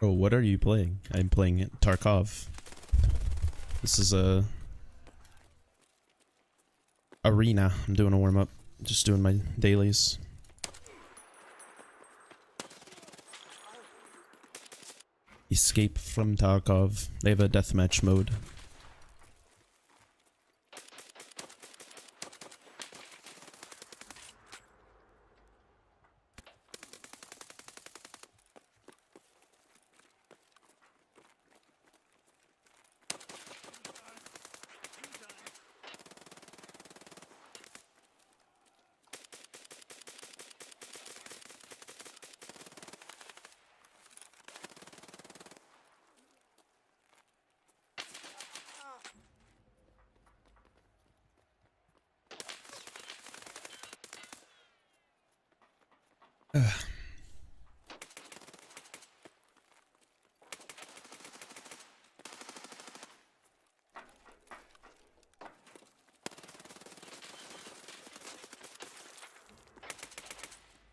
Oh, what are you playing? I'm playing Tarkov. This is a arena. I'm doing a warm up. Just doing my dailies. Escape from Tarkov. They have a deathmatch mode.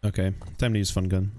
Okay, time to use fun gun.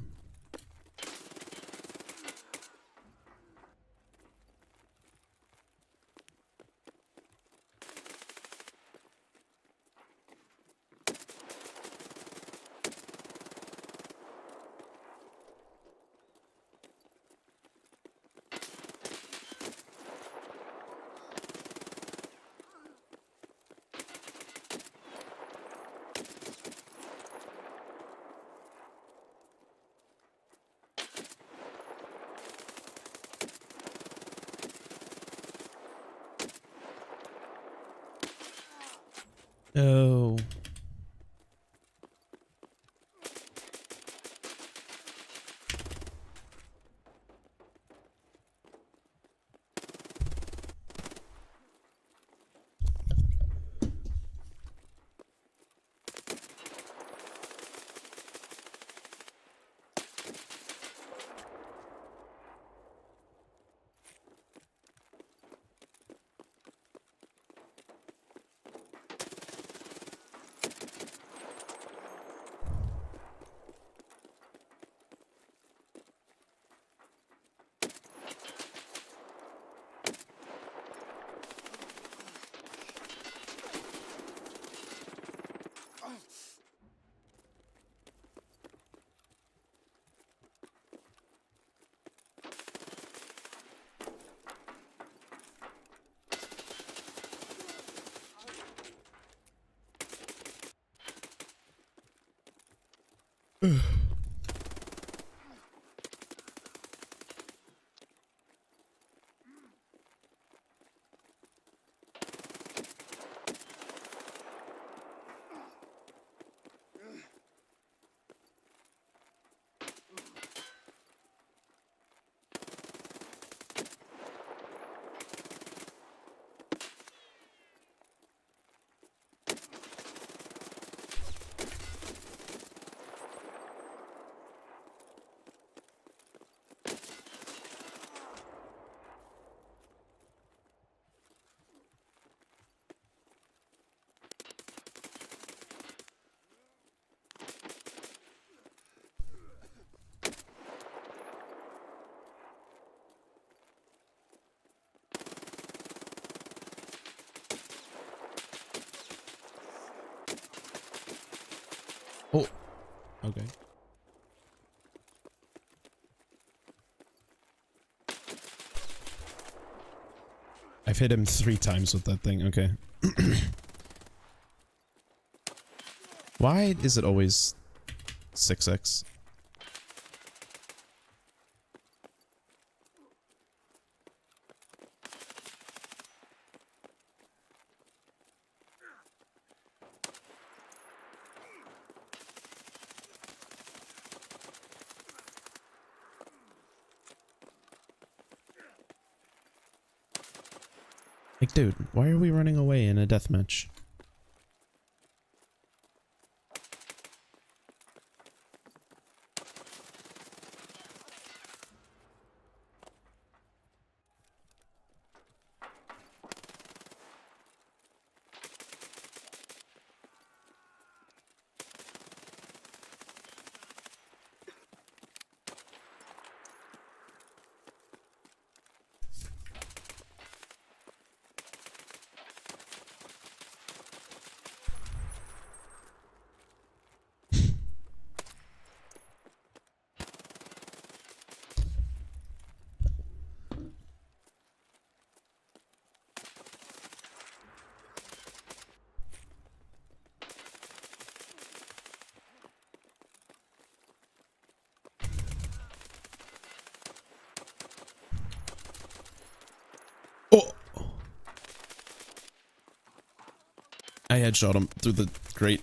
No. Oh, okay. I've hit him 3 times with that thing, okay. Why is it always 6x? Like, dude, why are we running away in a deathmatch? Oh! I headshot him through the grate.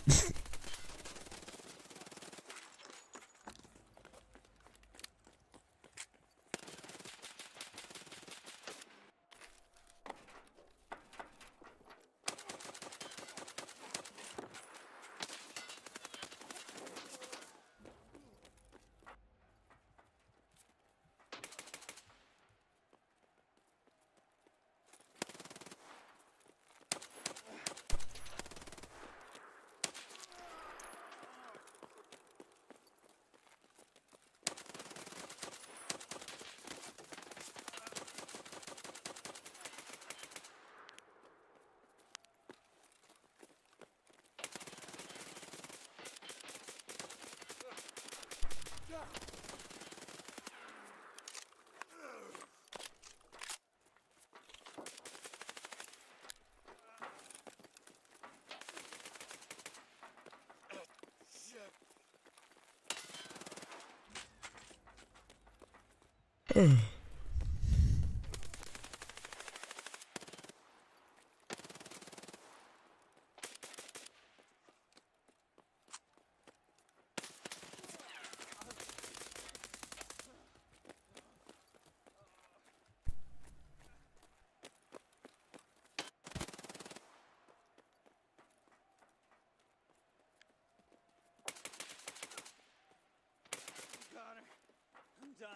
I'm done.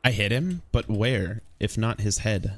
I hit him, but where, if not his head?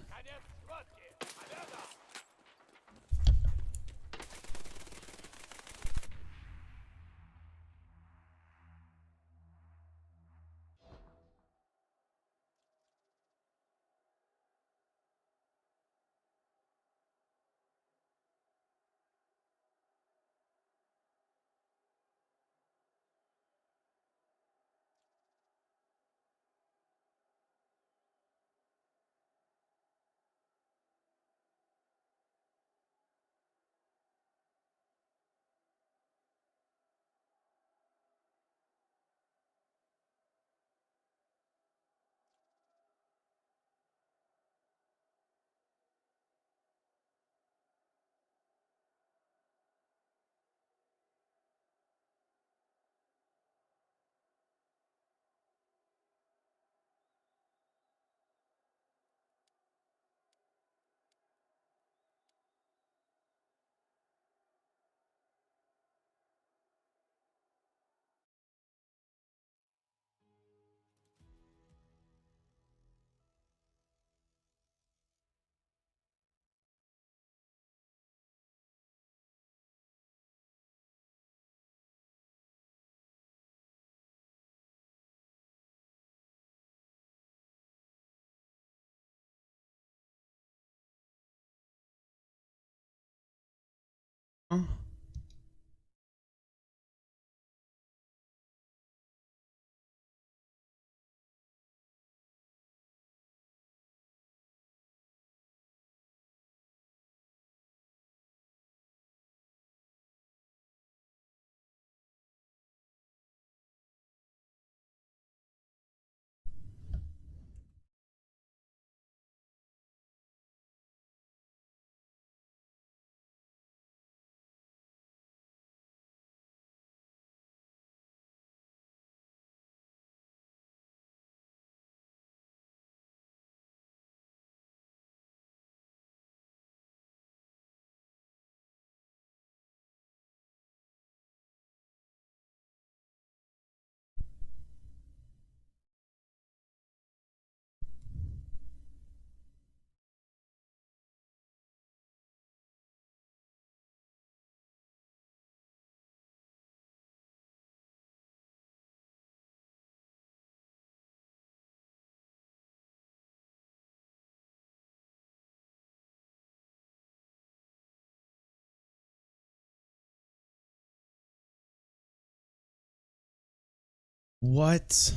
What?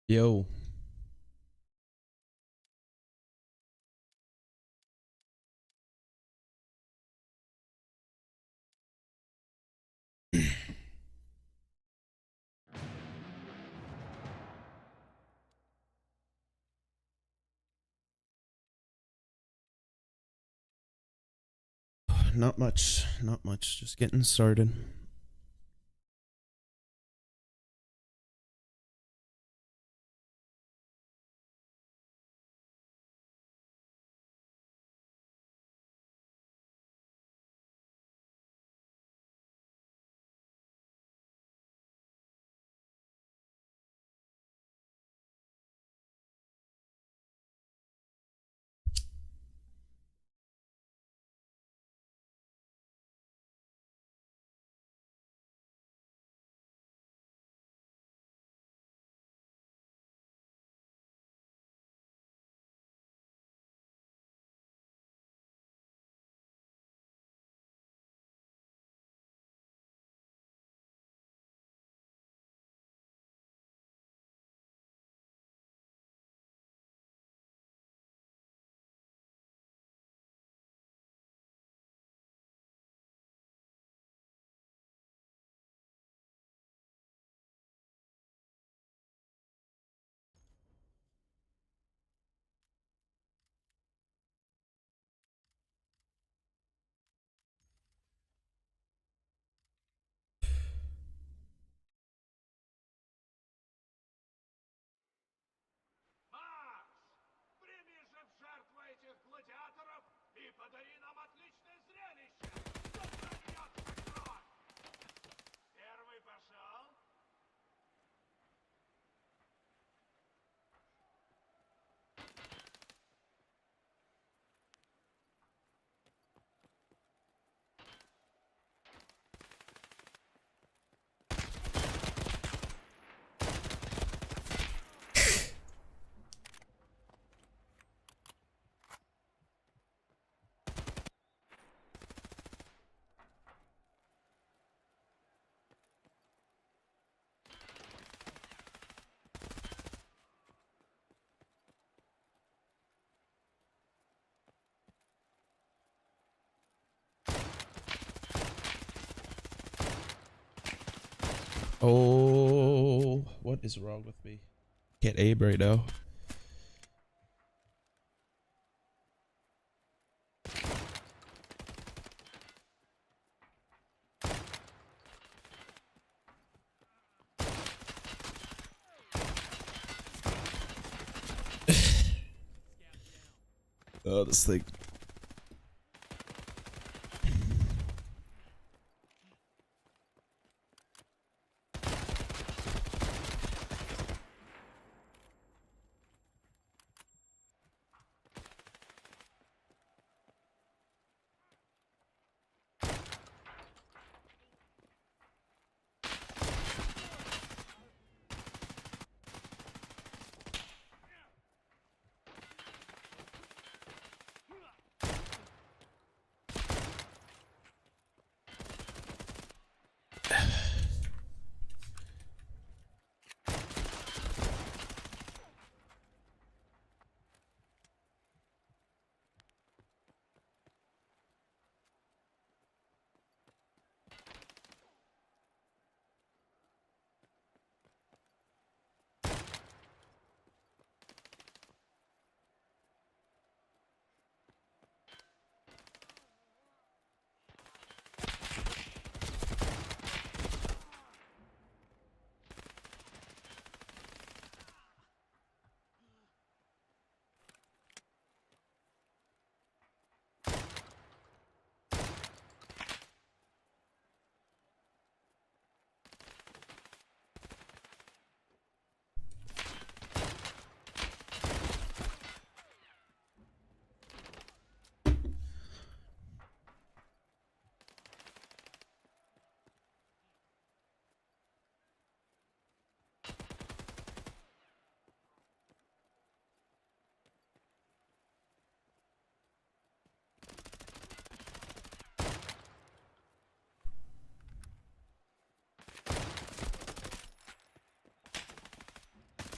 Yo. Not much. Not much. Just getting started. Макс, прими же в жертву этих гладиаторов и подари нам отличное зрелище! Да прольется кровь! Первый пошел. Oh, what is wrong with me? Can't aim right now. Oh, this thing.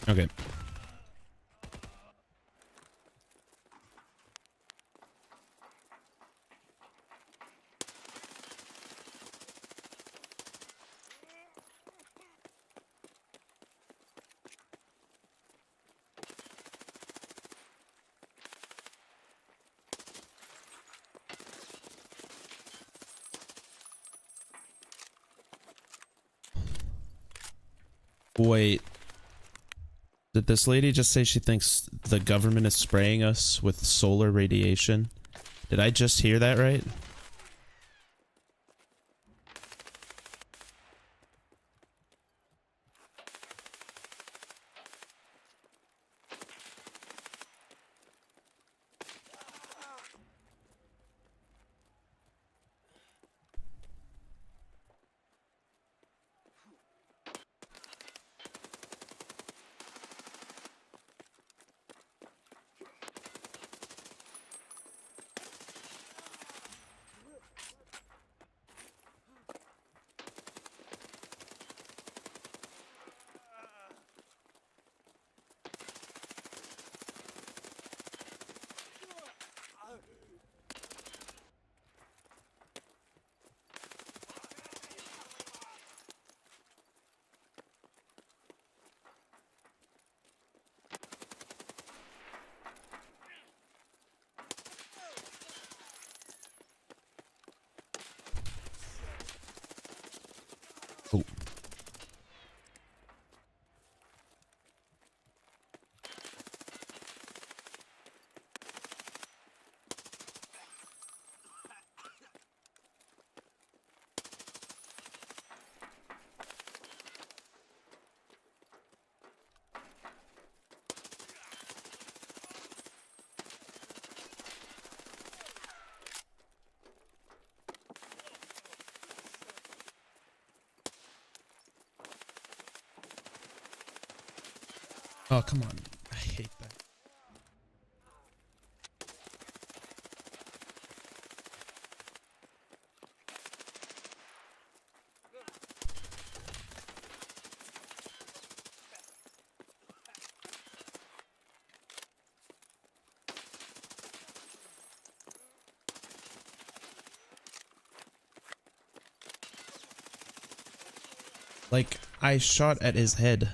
Okay. Wait. Did this lady just say she thinks the government is spraying us with solar radiation? Did I just hear that right? Oh. Oh, come on. I hate that. Like, I shot at his head.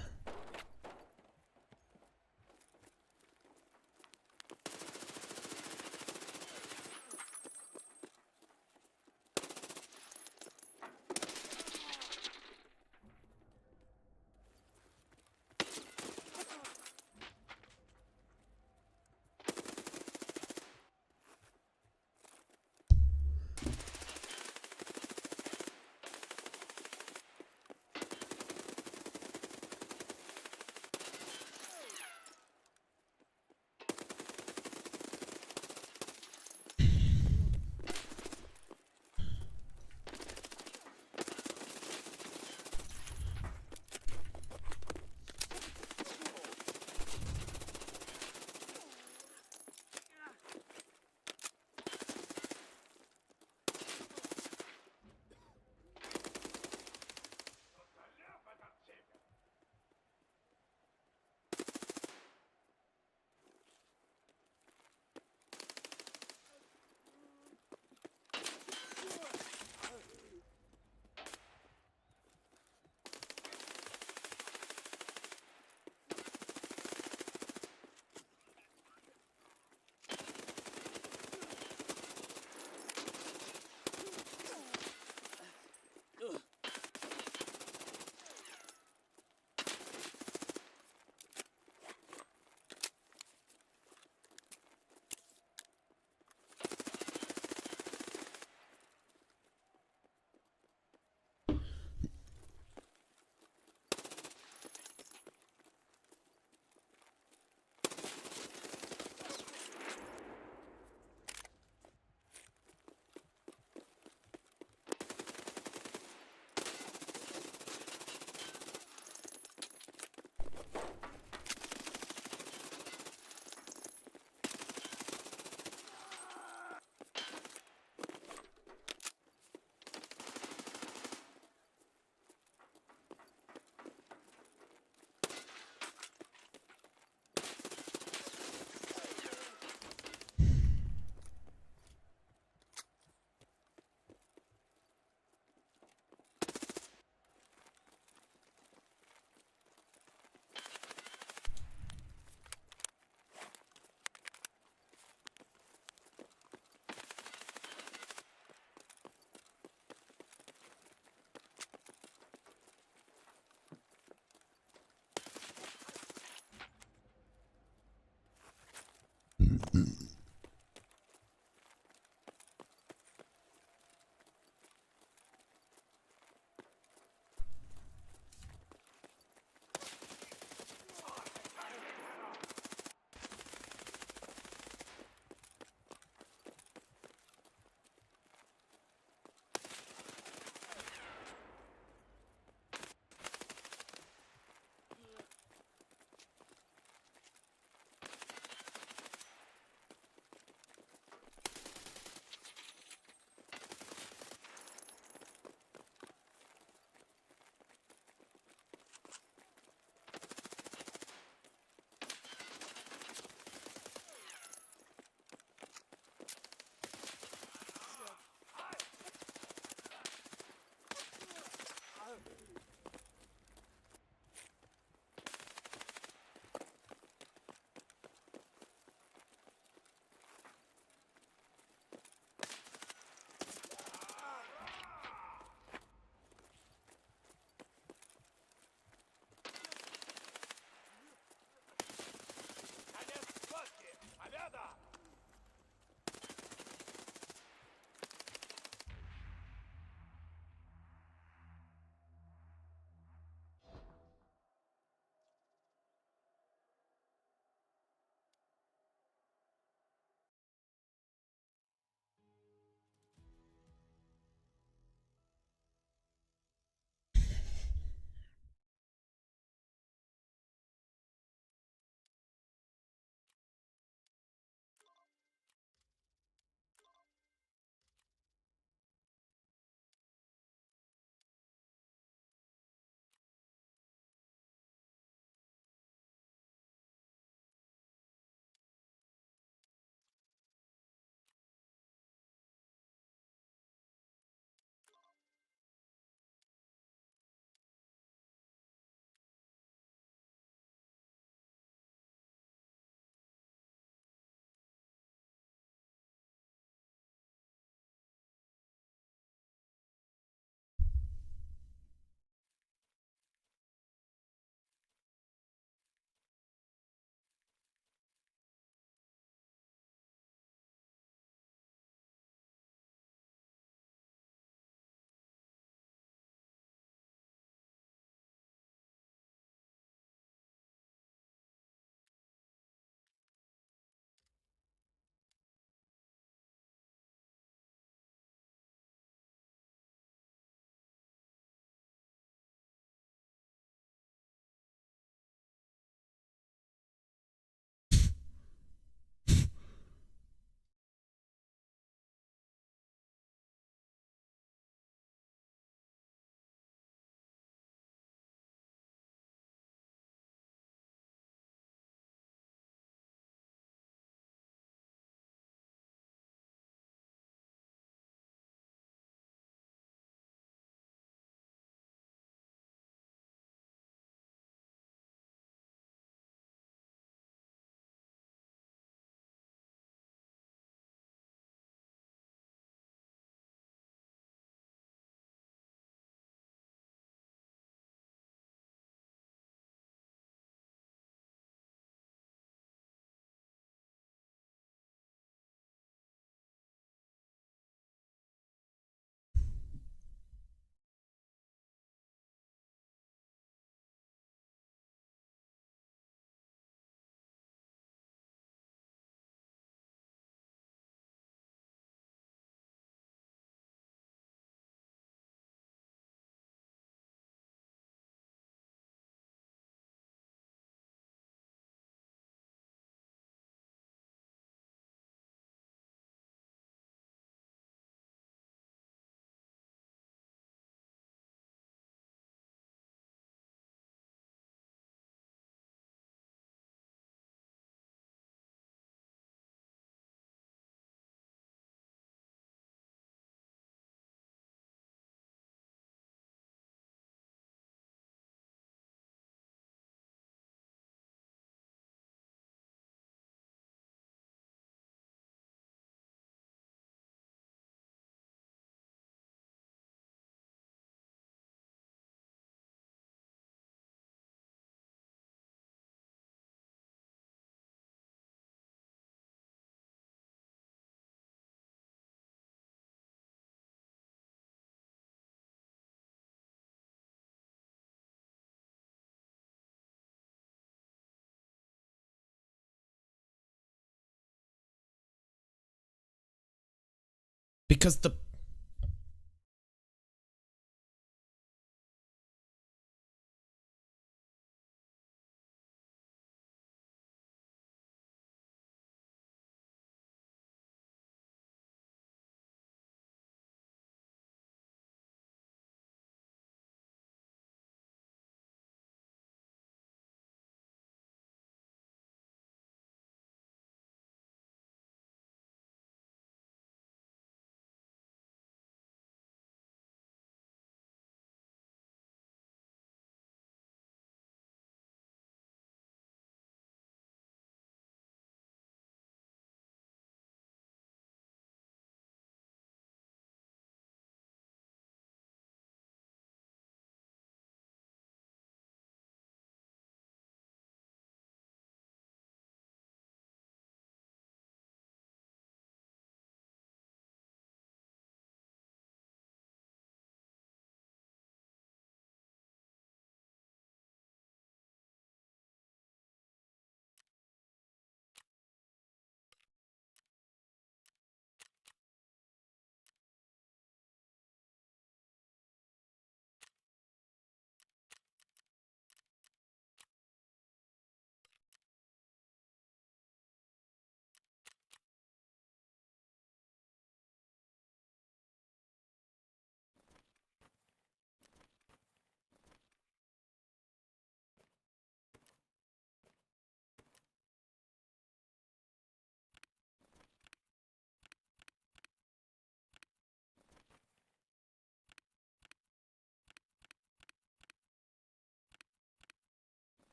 Because the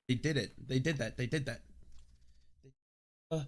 they did it. They did that. They did that. Uh,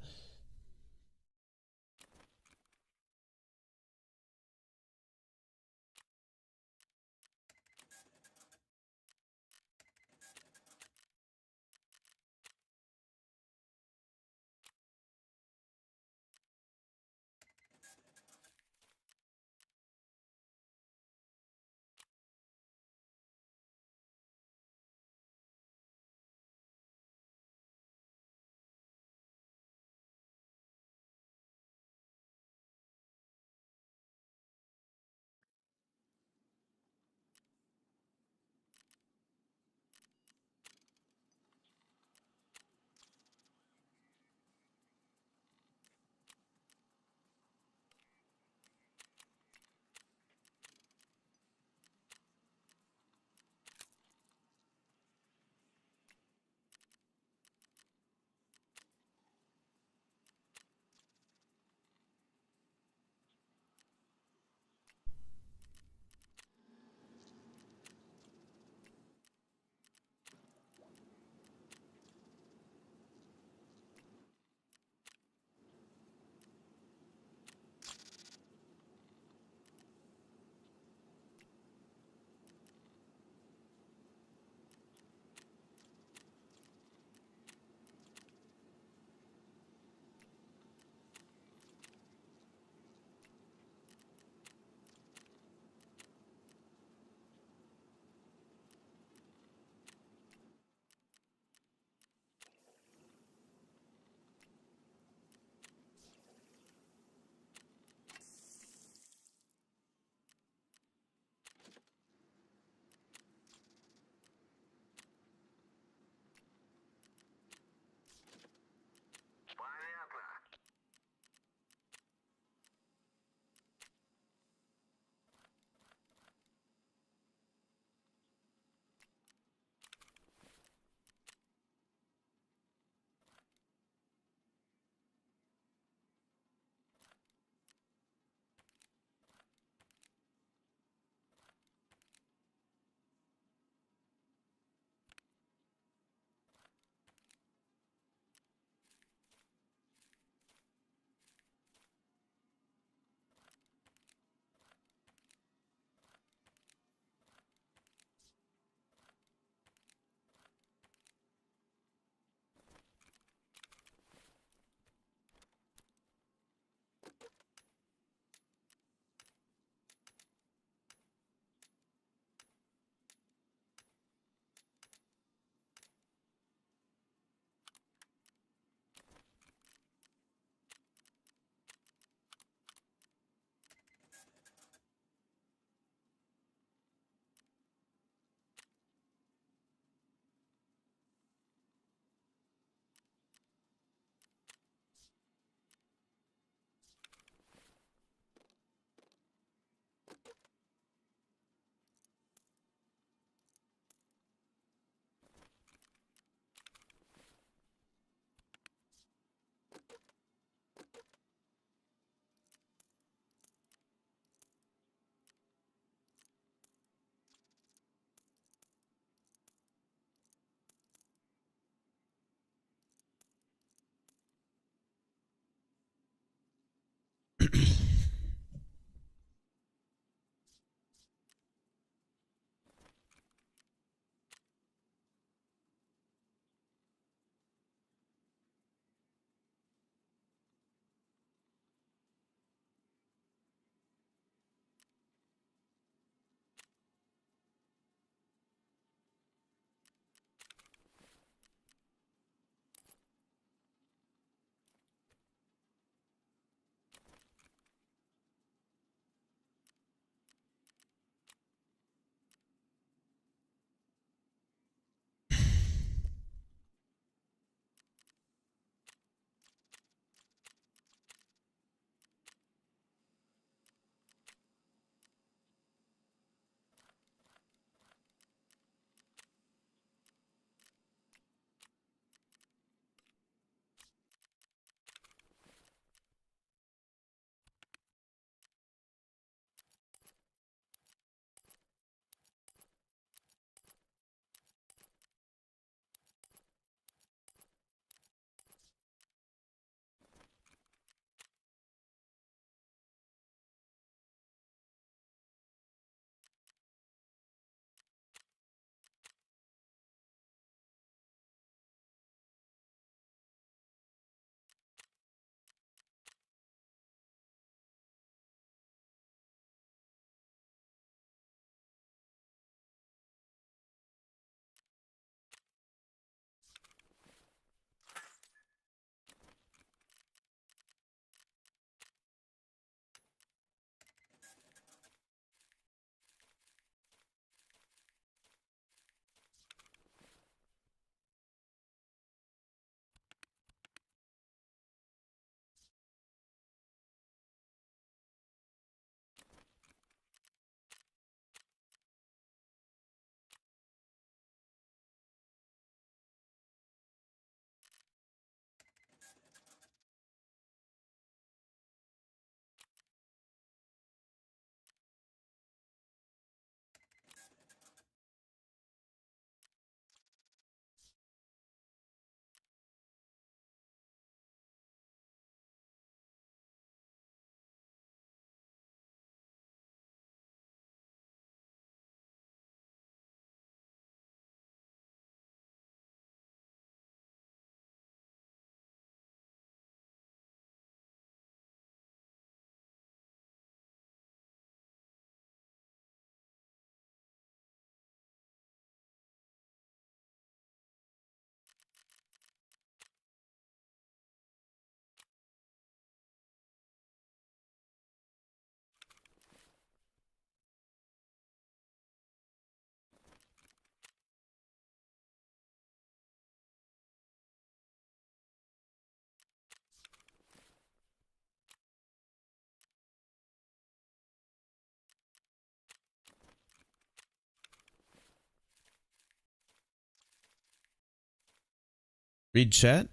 Read chat?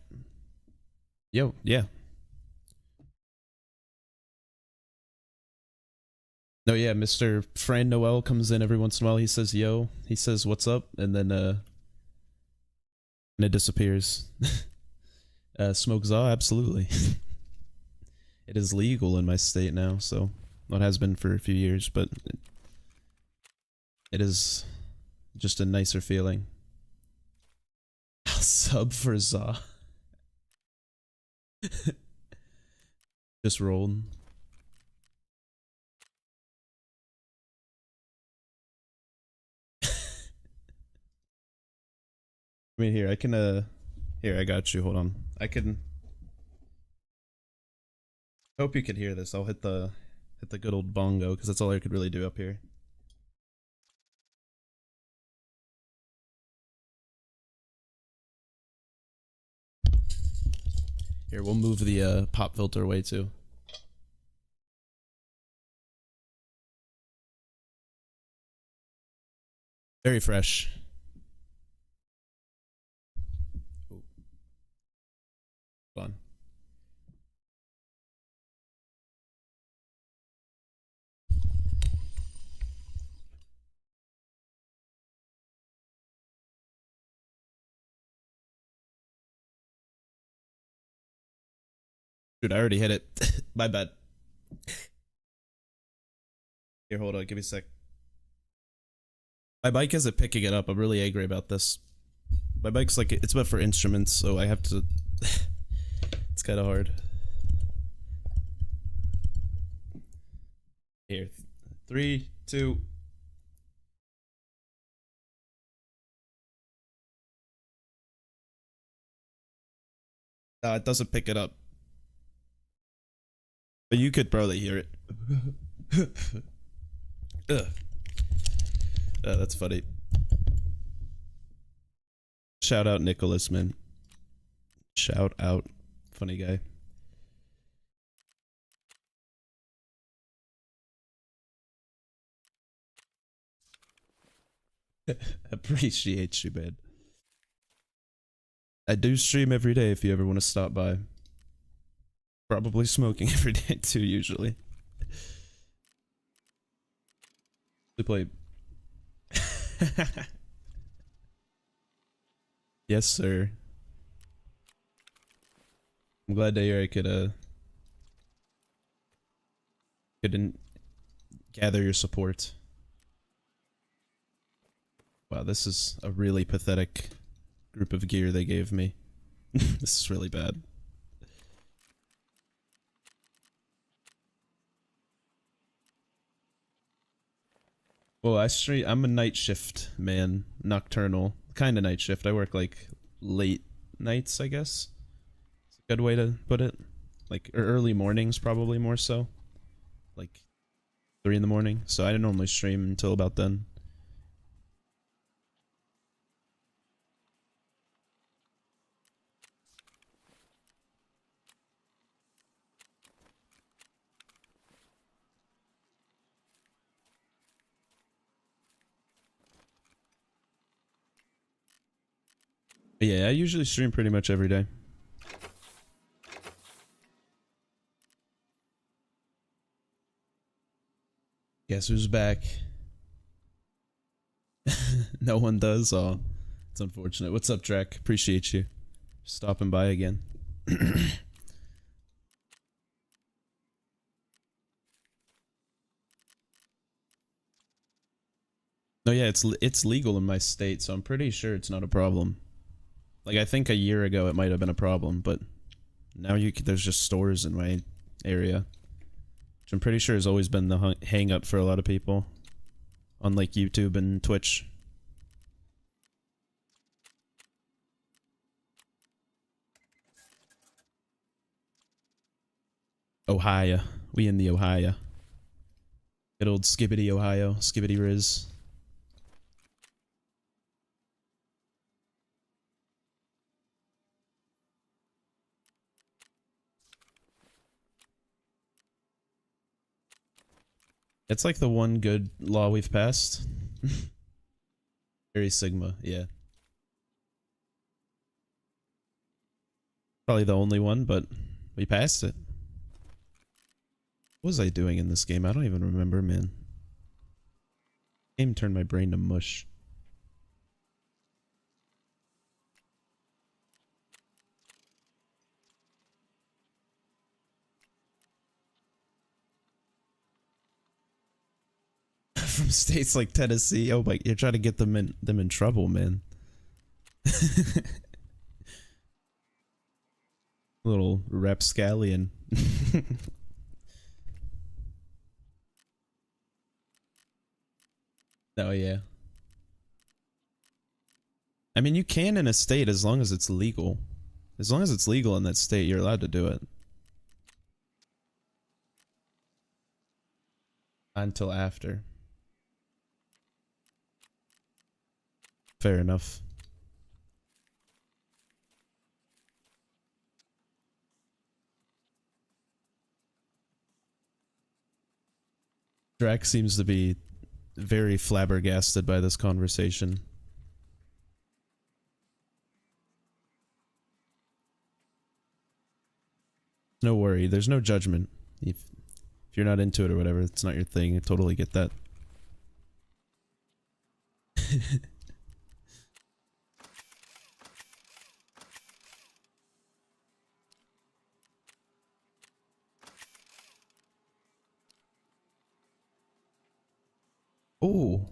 Yo, yeah. No, yeah, Mr. Fran Noel comes in every once in a while. He says, yo. He says, what's up? And then, and it disappears. Smoke Zaw? Absolutely. It is legal in my state now, so... Well, it has been for a few years, but... It is just a nicer feeling. I'll sub for Zaw. Just rolled. I mean, here, I can, here, I got you, hold on. I can... Hope you could hear this. I'll hit the good old bongo, because that's all I could really do up here. Here, we'll move the, pop filter away, too. Very fresh. Fun. Dude, I already hit it. My bad. Here, hold on. Give me a sec. My bike isn't picking it up. I'm really angry about this. My bike's like, it's meant for instruments, so I have to... It's kind of hard. Here. 3, 2... it doesn't pick it up. But you could probably hear it. Ugh. That's funny. Shout out Nicholas, man. Shout out. Funny guy. Appreciate you, man. I do stream every day if you ever want to stop by. Probably smoking every day too, usually. We play. Yes, sir. I'm glad to hear I could couldn't gather your support. Wow, this is a really pathetic group of gear they gave me. This is really bad. Well, I'm a night shift man, nocturnal, kind of night shift. I work like late nights, I guess. It's a good way to put it. Like early mornings, probably more so. Like 3 in the morning. So I normally stream until about then. But yeah, I usually stream pretty much every day. Guess who's back? No one does. Oh, it's unfortunate. What's up, Drek? Appreciate you stopping by again. No, yeah, it's legal in my state, so I'm pretty sure it's not a problem. Like, I think a year ago it might have been a problem, but now there's just stores in my area, which I'm pretty sure has always been the hang up for a lot of people on like YouTube and Twitch. Ohio. We in the Ohio. Good old Skibbity, Ohio. Skibbity Riz. It's like the one good law we've passed. Very Sigma, yeah. Probably the only one, but we passed it. What was I doing in this game? I don't even remember, man. Game turned my brain to mush. From states like Tennessee. Oh my, you're trying to get them in trouble, man. Little rapscallion. Oh yeah. I mean, you can in a state as long as it's legal. As long as it's legal in that state, you're allowed to do it. Until after. Fair enough. Drax seems to be very flabbergasted by this conversation. No worry, there's no judgment. If you're not into it or whatever, it's not your thing. I totally get that. Oh.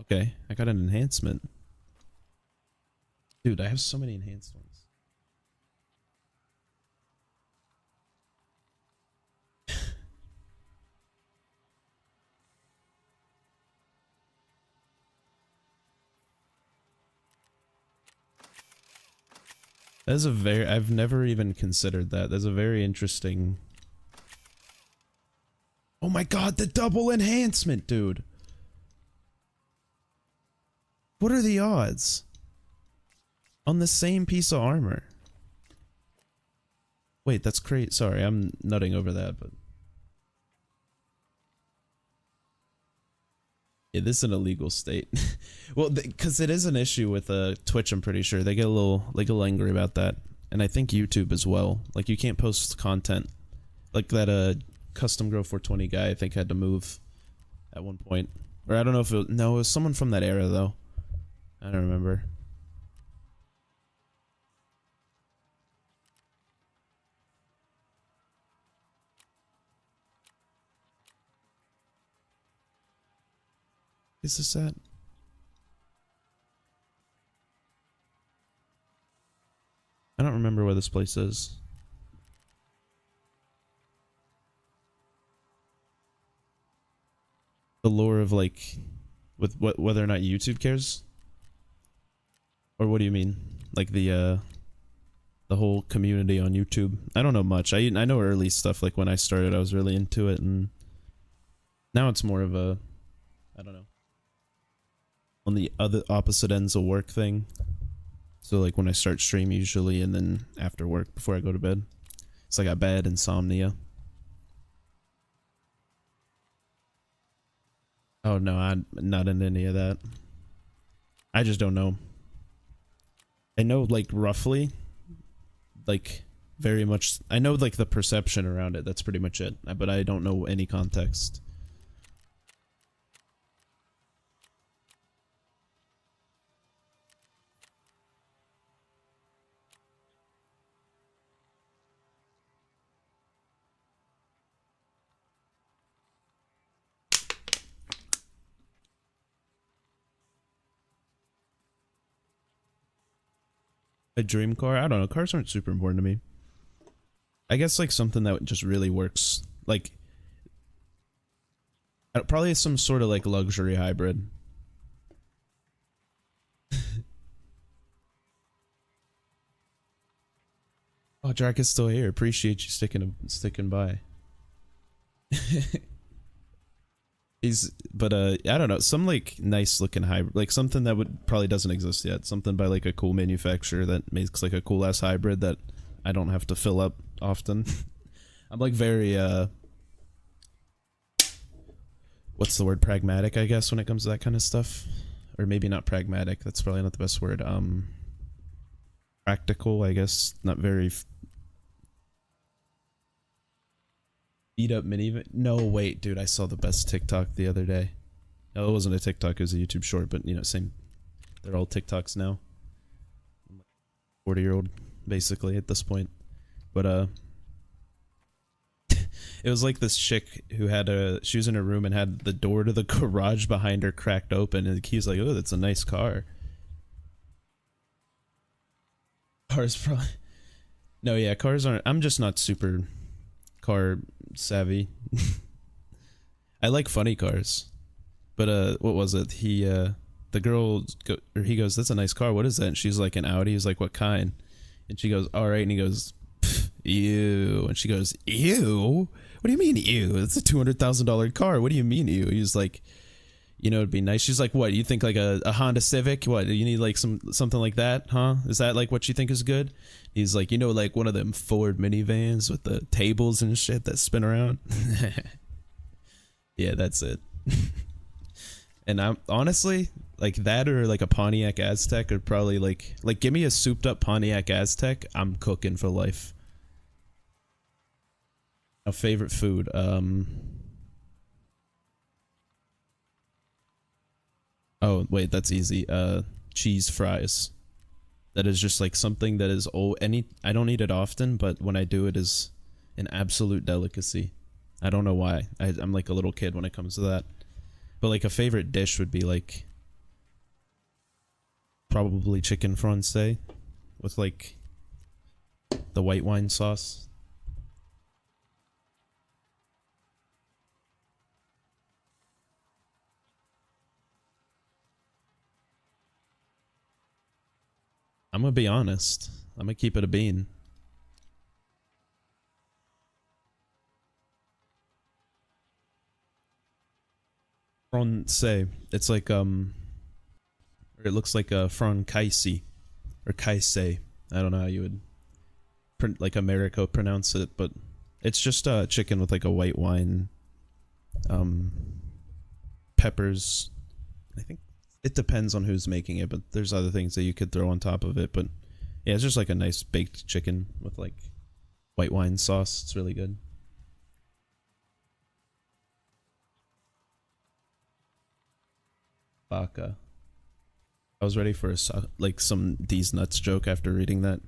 Okay, I got an enhancement. Dude, I have so many enhanced ones. That's a very, I've never even considered that. That's a very interesting. Oh my god, the double enhancement, dude. What are the odds? On the same piece of armor. Wait, that's crazy. Sorry, I'm nutting over that, but. Yeah, this is an illegal state. Well, because it is an issue with Twitch, I'm pretty sure. They get a little angry about that. And I think YouTube as well. Like, you can't post content. Like that Custom Grow 420 guy, I think, had to move at one point. Or I don't know if it, no, it was someone from that era, though. I don't remember. Is this at? I don't remember where this place is. The lore of, like, with whether or not YouTube cares? Or what do you mean? Like the whole community on YouTube? I don't know much. I know early stuff, like when I started I was really into it, and now it's more of a, I don't know, on the other opposite ends of work thing. So like when I start stream usually, and then after work before I go to bed. It's like a bad insomnia. Oh no, I'm not in any of that. I just don't know. I know like roughly, like very much, I know like the perception around it, that's pretty much it, but I don't know any context. A dream car? I don't know. Cars aren't super important to me. I guess like something that just really works. Like, probably some sort of like luxury hybrid. Oh, Drac is still here. Appreciate you sticking by. But I don't know, some like nice looking hybrid, like something that would probably doesn't exist yet. Something by like a cool manufacturer that makes like a cool ass hybrid that I don't have to fill up often. I'm like very what's the word, pragmatic, I guess, when it comes to that kind of stuff. Or maybe not pragmatic, that's probably not the best word. practical, I guess. Not very beat up minivan. No, wait, dude, I saw the best TikTok the other day. No, it wasn't a TikTok, it was a YouTube short, but you know, same. They're all TikToks now. 40-year-old, basically, at this point. But, it was like this chick who had she was in her room and had the door to the garage behind her cracked open, and he's like, oh, that's a nice car. Cars probably. No, yeah, cars aren't. I'm just not super car savvy. I like funny cars. But what was it? The girl or he goes, "That's a nice car. What is that?" And she's like, "An Audi." He's like, "What kind?" And she goes, "All right." And he goes, "Ew." And she goes, "Ew? What do you mean, ew? It's a $200,000 car. What do you mean, ew?" He's like, "You know, it'd be nice." She's like, "What? You think like a Honda Civic? What? You need like something like that, huh? Is that like what you think is good?" He's like, "You know, like one of them Ford minivans with the tables and shit that spin around." Yeah, that's it. And I'm honestly like that, or like a Pontiac Aztec, or probably like give me a souped up Pontiac Aztec, I'm cooking for life. A favorite food, oh wait, that's easy. Cheese fries. That is just like something that is, oh, I don't eat it often, but when I do, it is an absolute delicacy. I don't know why. I'm like a little kid when it comes to that. But like a favorite dish would be like probably chicken francais with like the white wine sauce. I'm gonna be honest. I'm gonna keep it a bean. Francais. It's like or it looks like a francaise or caisse. I don't know how you would like America pronounce it, but it's just chicken with like a white wine, um, peppers. I think it depends on who's making it, but there's other things that you could throw on top of it. But yeah, it's just like a nice baked chicken with like white wine sauce. It's really good. Baka. I was ready for like some D's nuts joke after reading that.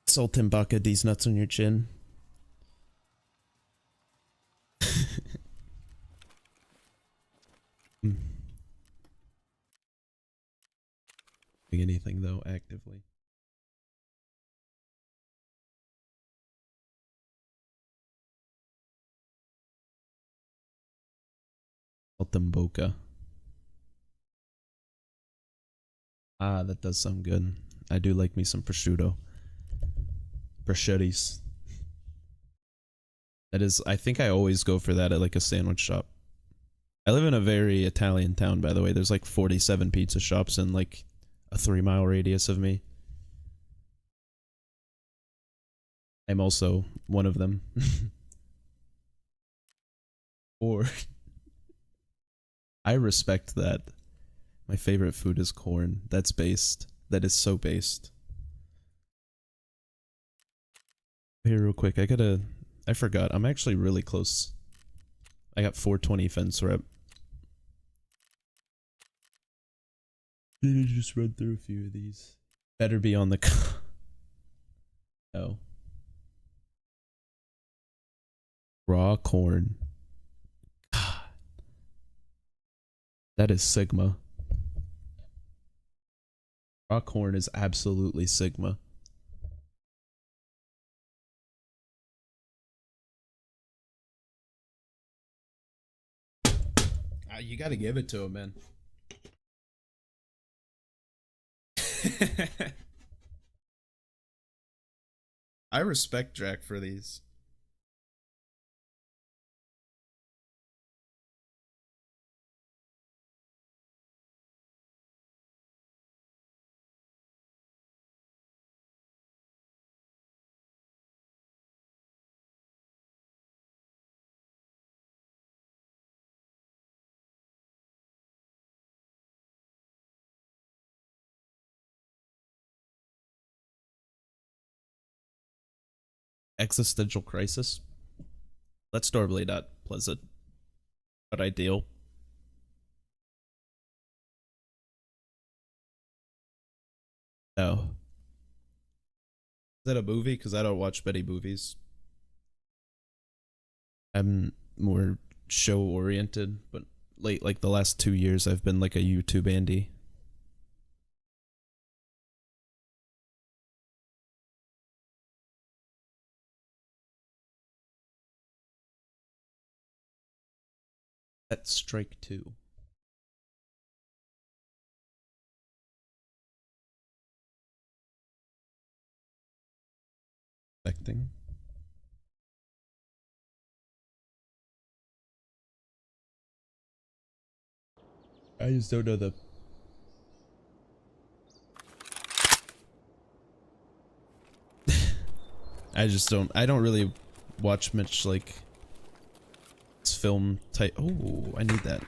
Salt and baka, D's nuts on your chin. Doing anything though actively. Salt and boca. Ah, that does sound good. I do like me some prosciutto. Prosciuttis. That is, I think I always go for that at like a sandwich shop. I live in a very Italian town, by the way. There's like 47 pizza shops in like a 3-mile radius of me. I'm also one of them. Or I respect that. My favorite food is corn. That's based. That is so based. Here, real quick, I forgot. I'm actually really close. I got 420 fence rep. Did just run through a few of these? Better be on the. No. Raw corn. God, that is Sigma. Raw corn is absolutely Sigma. You gotta give it to him, man. I respect Jack for these. Existential crisis. That's normally not pleasant, but ideal. No. Is that a movie? Because I don't watch many movies. I'm more show oriented, but like the last 2 years, I've been like a YouTube Andy. At Strike 2. Expecting. I just don't know the. I just don't. I don't really watch much like film type. Oh, I need that.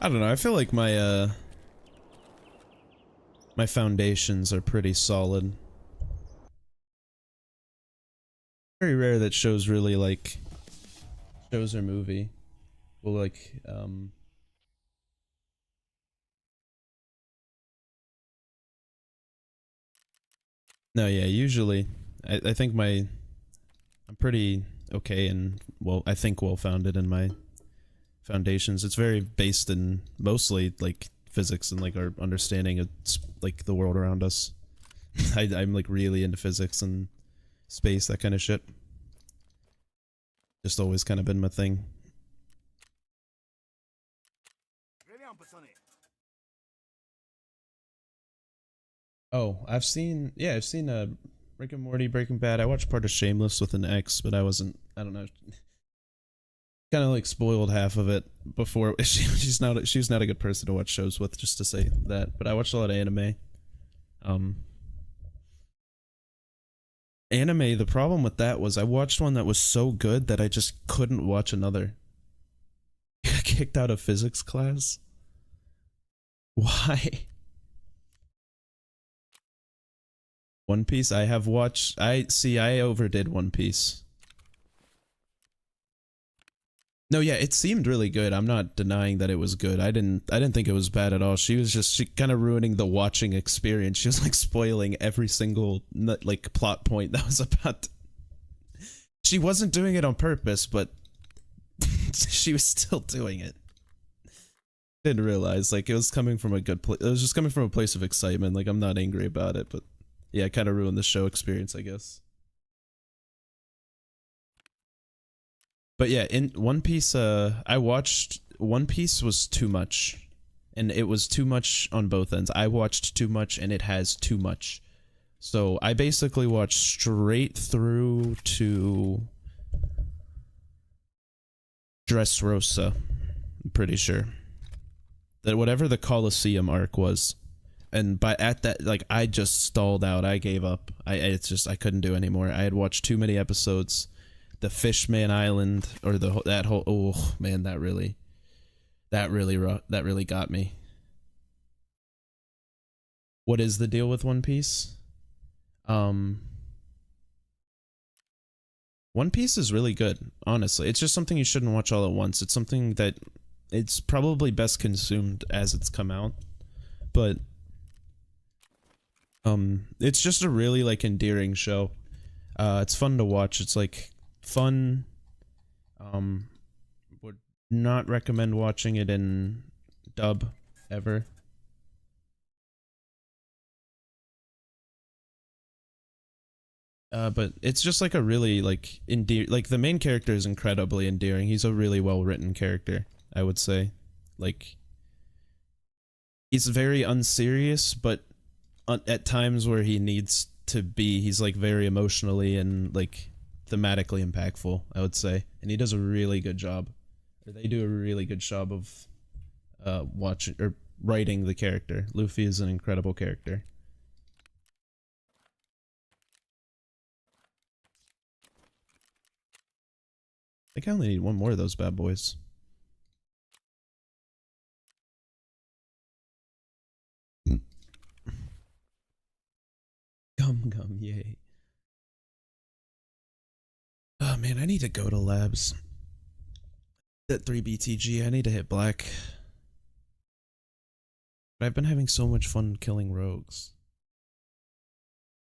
I don't know. I feel like my foundations are pretty solid. Very rare that shows really like shows or movie will like no, yeah, usually I think I'm pretty okay and well, I think well founded in my foundations. It's very based in mostly like physics and like our understanding of like the world around us. I'm like really into physics and space, that kind of shit. Just always kind of been my thing. Oh, I've seen Rick and Morty, Breaking Bad. I watched part of Shameless with an ex, but I don't know, kind of like spoiled half of it before. She's not a good person to watch shows with, just to say that. But I watched a lot of anime. Um, Anime. The problem with that was I watched one that was so good that I just couldn't watch another. Kicked out of physics class. Why? One Piece. I have watched. I overdid One Piece. No, yeah, it seemed really good. I'm not denying that it was good. I didn't think it was bad at all. She kind of ruining the watching experience. She was like spoiling every single like plot point that was about. She wasn't doing it on purpose, but she was still doing it. Didn't realize like it was coming from a good place. It was just coming from a place of excitement. Like I'm not angry about it, but yeah, it kind of ruined the show experience, I guess. But yeah, in One Piece, I watched One Piece was too much, and it was too much on both ends. I watched too much, and it has too much. So I basically watched straight through to Dressrosa. I'm pretty sure that whatever the Colosseum arc was, and by at that, like I just stalled out. I gave up. It's just I couldn't do anymore. I had watched too many episodes. The Fishman Island or that whole, oh man, that really got me. What is the deal with One Piece? Um One Piece is really good, honestly. It's just something you shouldn't watch all at once. It's something that it's probably best consumed as it's come out. But it's just a really like endearing show. It's fun to watch. It's like fun. Would not recommend watching it in dub ever. But it's just like a really like like the main character is incredibly endearing. He's a really well written character, I would say. Like he's very unserious, but at times where he needs to be, he's like very emotionally and like thematically impactful, I would say. And he does a really good job. Or they do a really good job of watching or writing the character. Luffy is an incredible character. I think I only need one more of those bad boys. Gum, yay. Oh man, I need to go to labs. That 3BTG, I need to hit black. But I've been having so much fun killing rogues.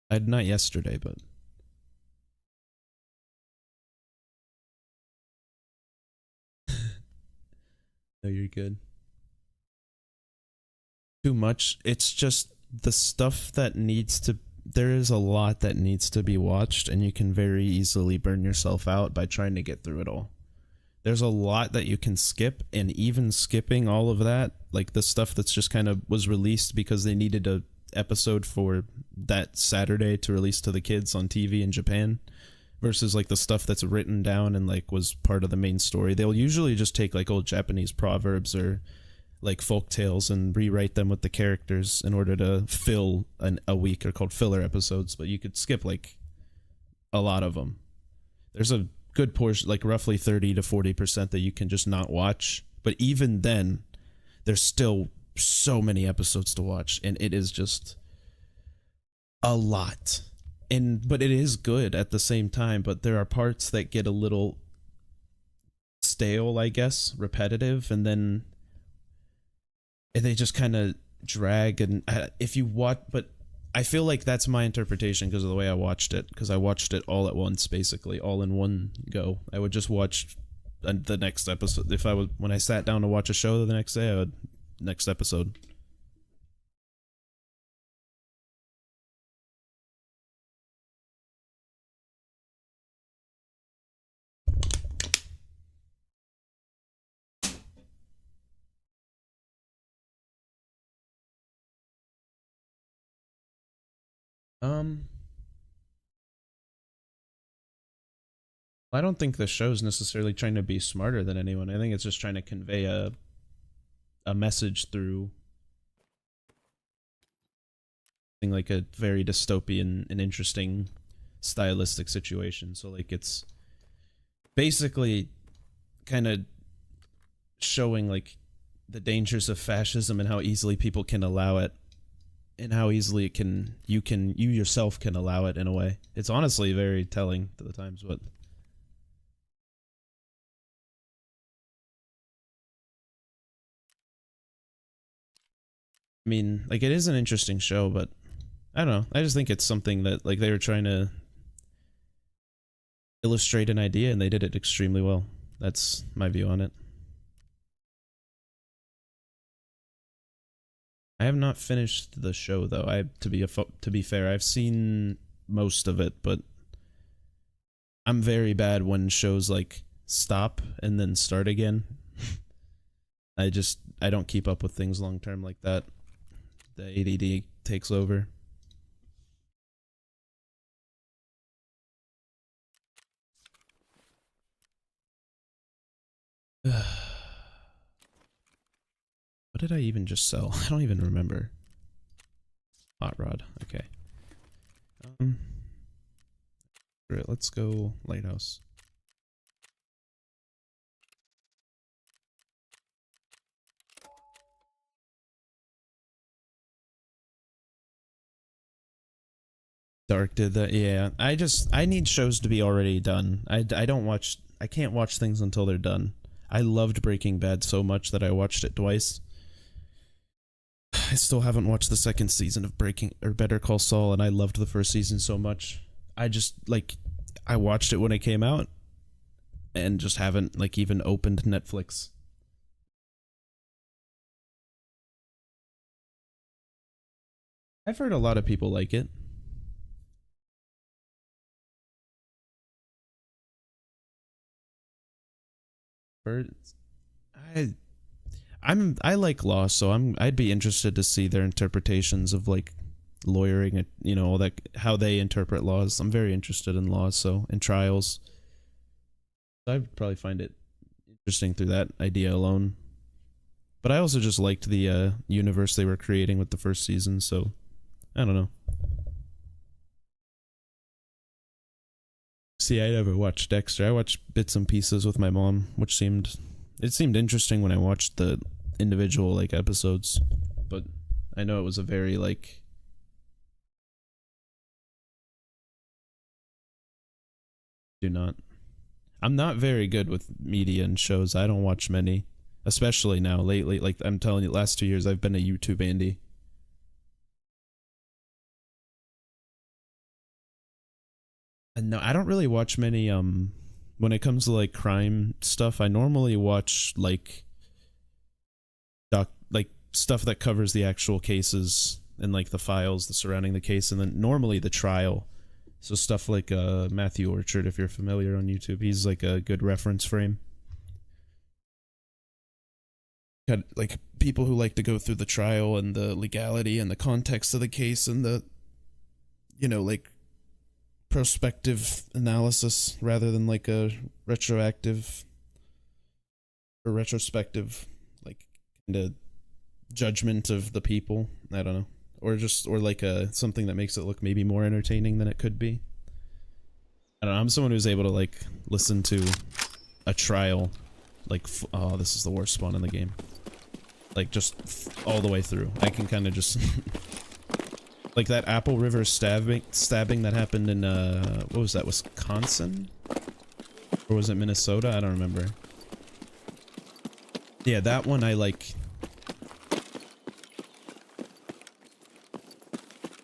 Not yesterday, but no, you're good. Too much. It's just the stuff that needs to. There is a lot that needs to be watched, and you can very easily burn yourself out by trying to get through it all. There's a lot that you can skip, and even skipping all of that, like the stuff that's just kind of was released because they needed a episode for that Saturday to release to the kids on TV in Japan, versus like the stuff that's written down and like was part of the main story. They'll usually just take like old Japanese proverbs or like folk tales and rewrite them with the characters in order to fill a week. Are called filler episodes, but you could skip like a lot of them. There's a good portion, like roughly 30 to 40% that you can just not watch, but even then there's still so many episodes to watch, and it is just a lot. But it is good at the same time, but there are parts that get a little stale, I guess, repetitive, and then they just kind of drag. And if you watch, but I feel like that's my interpretation because of the way I watched it, because I watched it all at once, basically all in one go. I would just watch the next episode. If I was, when I sat down to watch a show the next day, I would next episode. I don't think the show's necessarily trying to be smarter than anyone. I think it's just trying to convey a message through like a very dystopian and interesting stylistic situation. So like it's basically kind of showing like the dangers of fascism and how easily people can allow it, and how easily it can you yourself can allow it in a way. It's honestly very telling to the times. What I mean, like, it is an interesting show, but I don't know. I just think it's something that like they were trying to illustrate an idea, and they did it extremely well. That's my view on it. I have not finished the show though. To be fair, I've seen most of it, but I'm very bad when shows like stop and then start again. I don't keep up with things long term like that. The ADD takes over. What did I even just sell? I don't even remember. Hot rod. Okay. Alright, let's go lighthouse. Dark did that. Yeah, I need shows to be already done. I can't watch things until they're done. I loved Breaking Bad so much that I watched it twice. I still haven't watched the second season of Better Call Saul, and I loved the first season so much. I watched it when it came out and just haven't like even opened Netflix. I've heard a lot of people like it. I like law, so I'd be interested to see their interpretations of like lawyering, all that, how they interpret laws. I'm very interested in laws, so in trials. I'd probably find it interesting through that idea alone. But I also just liked the universe they were creating with the first season, so I don't know. See, I never watched Dexter. I watched bits and pieces with my mom, which seemed interesting when I watched the individual like episodes, but I know it was a very like Do not. I'm not very good with media and shows. I don't watch many, especially now lately. Like I'm telling you, last 2 years I've been a YouTube Andy. And no, I don't really watch many. When it comes to like crime stuff, I normally watch like stuff that covers the actual cases and like the files surrounding the case, and then normally the trial. So stuff like Matthew Orchard, if you're familiar on YouTube, he's like a good reference frame. Got like people who like to go through the trial and the legality and the context of the case and the, you know, like prospective analysis rather than like a retroactive or retrospective, like kind of judgment of the people. I don't know. Or like something that makes it look maybe more entertaining than it could be. I don't know. I'm someone who's able to like listen to a trial, like oh, this is the worst spawn in the game. Like just all the way through. I can kind of just like that Apple River stabbing that happened in what was that, Wisconsin? Or was it Minnesota? I don't remember. Yeah, that one I like.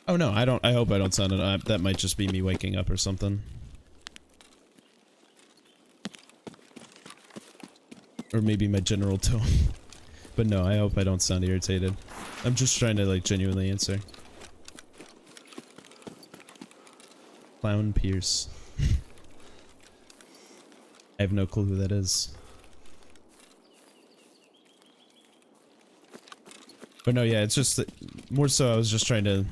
Oh no, I don't. I hope I don't sound it. That might just be me waking up or something. Or maybe my general tone. But no, I hope I don't sound irritated. I'm just trying to like genuinely answer. Clown Pierce. I have no clue who that is. But no, yeah, it's just that more so I was just trying to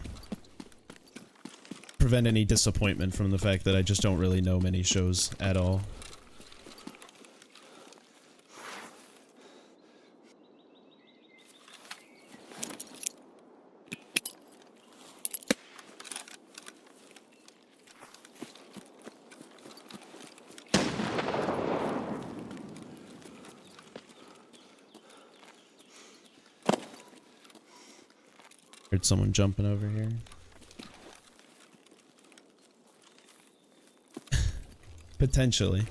prevent any disappointment from the fact that I just don't really know many shows at all. Heard someone jumping over here. Potentially.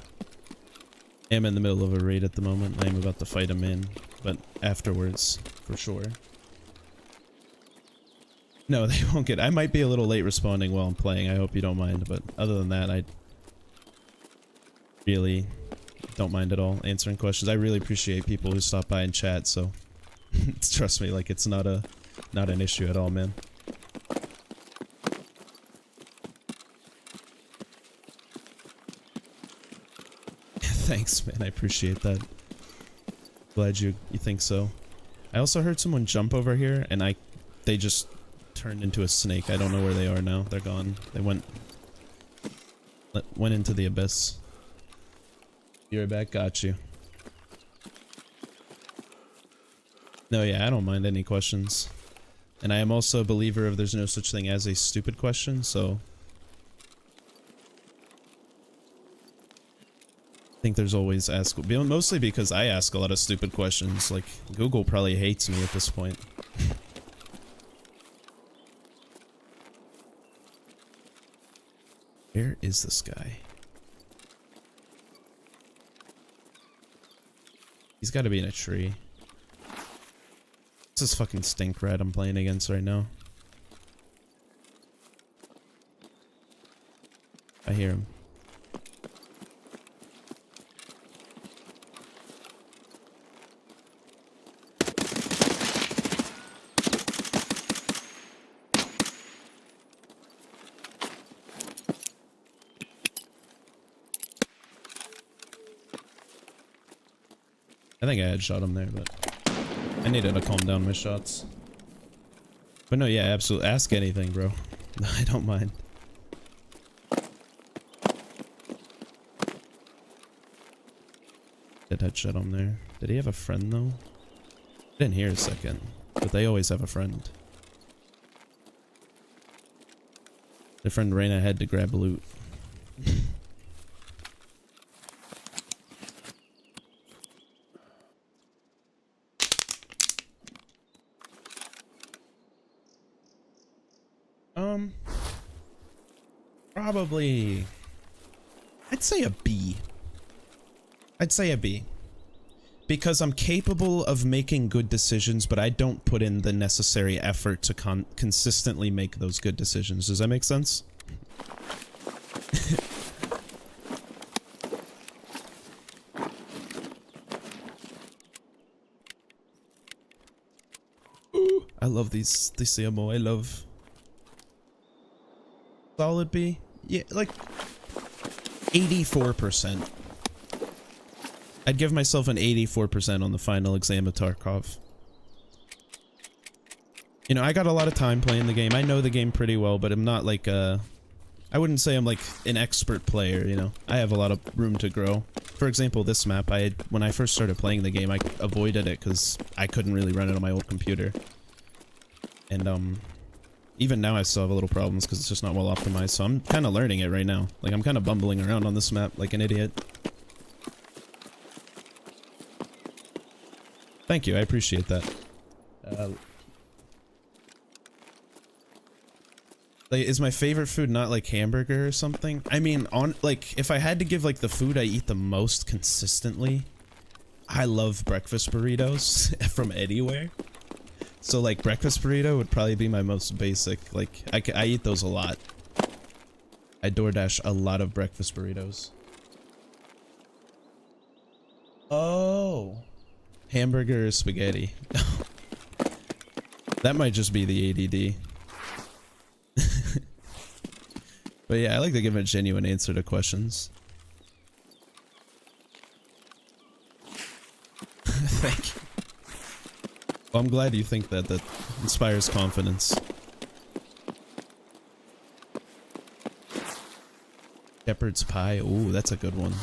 I am in the middle of a raid at the moment. I am about to fight a man, but afterwards, for sure. No, they won't get... I might be a little late responding while I'm playing. I hope you don't mind, but other than that, I really don't mind at all answering questions. I really appreciate people who stop by and chat, so trust me, like, it's not an issue at all, man. Thanks, man. I appreciate that. Glad you think so. I also heard someone jump over here, and they just turned into a snake. I don't know where they are now. They're gone. They went into the abyss. Be right back. Got you. No, yeah, I don't mind any questions. And I am also a believer of there's no such thing as a stupid question, so I think there's always mostly because I ask a lot of stupid questions. Like, Google probably hates me at this point. Where is this guy? He's got to be in a tree. This is fucking stink rat I'm playing against right now. I hear him. I think I had shot him there, but I needed to calm down my shots. But no, yeah, absolutely. Ask anything, bro. I don't mind. Did headshot him there. Did he have a friend, though? I didn't hear a second, but they always have a friend. Their friend ran ahead to grab loot. Probably I'd say a B. I'd say a B. Because I'm capable of making good decisions, but I don't put in the necessary effort to consistently make those good decisions. Does that make sense? Ooh, I love this ammo. I love solid B. Yeah, like 84%. I'd give myself an 84% on the final exam of Tarkov. You know, I got a lot of time playing the game. I know the game pretty well, but I'm not like I wouldn't say I'm like an expert player, you know. I have a lot of room to grow. For example, this map, when I first started playing the game, I avoided it because I couldn't really run it on my old computer. And even now I still have a little problems because it's just not well optimized, so I'm kind of learning it right now. Like, I'm kind of bumbling around on this map like an idiot. Thank you, I appreciate that. Like, is my favorite food not like hamburger or something? I mean, like, if I had to give like the food I eat the most consistently, I love breakfast burritos from anywhere. So like breakfast burrito would probably be my most basic. Like, I eat those a lot. I DoorDash a lot of breakfast burritos. Oh. Hamburger or spaghetti. That might just be the ADD. But yeah, I like to give a genuine answer to questions. Thank you. Well, I'm glad you think that. That inspires confidence. Shepherd's pie. Ooh, that's a good one.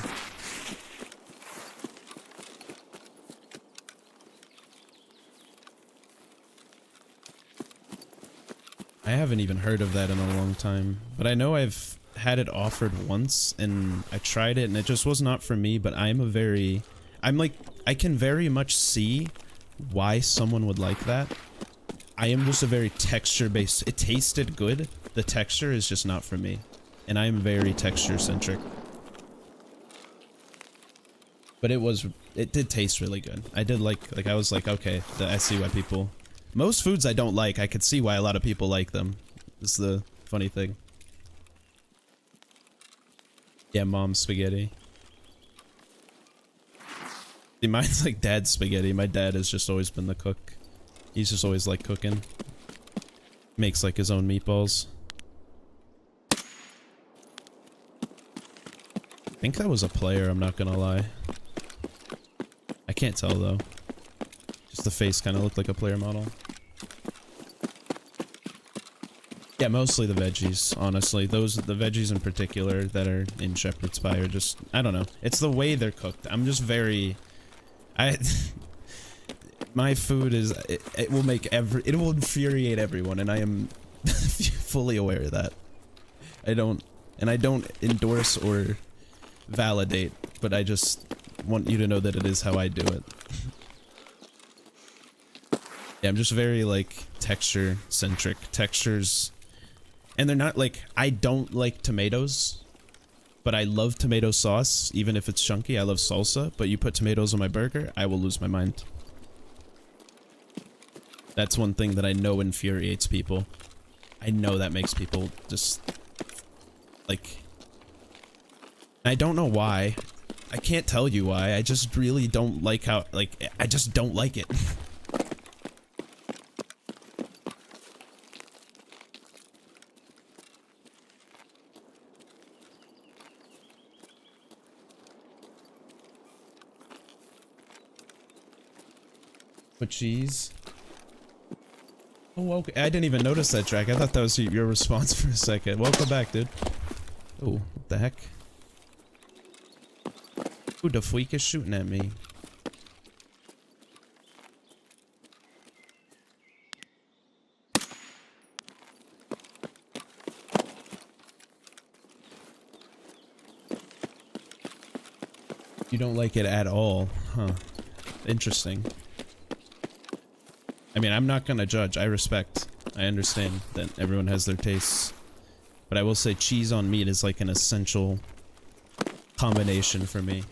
I haven't even heard of that in a long time, but I know I've had it offered once and I tried it and it just was not for me, but I can very much see why someone would like that. I am just a very texture based, it tasted good, the texture is just not for me, and I am very texture centric. But it did taste really good. I did like I was like, okay, I see why people... Most foods I don't like, I could see why a lot of people like them. This is the funny thing. Yeah, mom's spaghetti. See, mine's like dad's spaghetti. My dad has just always been the cook. He's just always like cooking. Makes like his own meatballs. I think that was a player, I'm not gonna lie. I can't tell though. Just the face kind of looked like a player model. Yeah, mostly the veggies, honestly. The veggies in particular that are in shepherd's pie are just, I don't know. It's the way they're cooked. I'm just very... my food is... It will make it will infuriate everyone, and I am fully aware of that. I don't endorse or validate, but I just want you to know that it is how I do it. Yeah, I'm just very, like, texture-centric. Textures... And they're not, like... I don't like tomatoes, but I love tomato sauce, even if it's chunky. I love salsa, but you put tomatoes on my burger, I will lose my mind. That's one thing that I know infuriates people. I know that makes people just... Like... I don't know why. I can't tell you why. I just really don't like how... Like, I just don't like it. With cheese. Oh, okay. I didn't even notice that, Jack. I thought that was your response for a second. Welcome back, dude. Oh, what the heck? Who the freak is shooting at me? You don't like it at all, huh? Interesting. I mean, I'm not gonna judge. I respect. I understand that everyone has their tastes. But I will say cheese on meat is like an essential combination for me.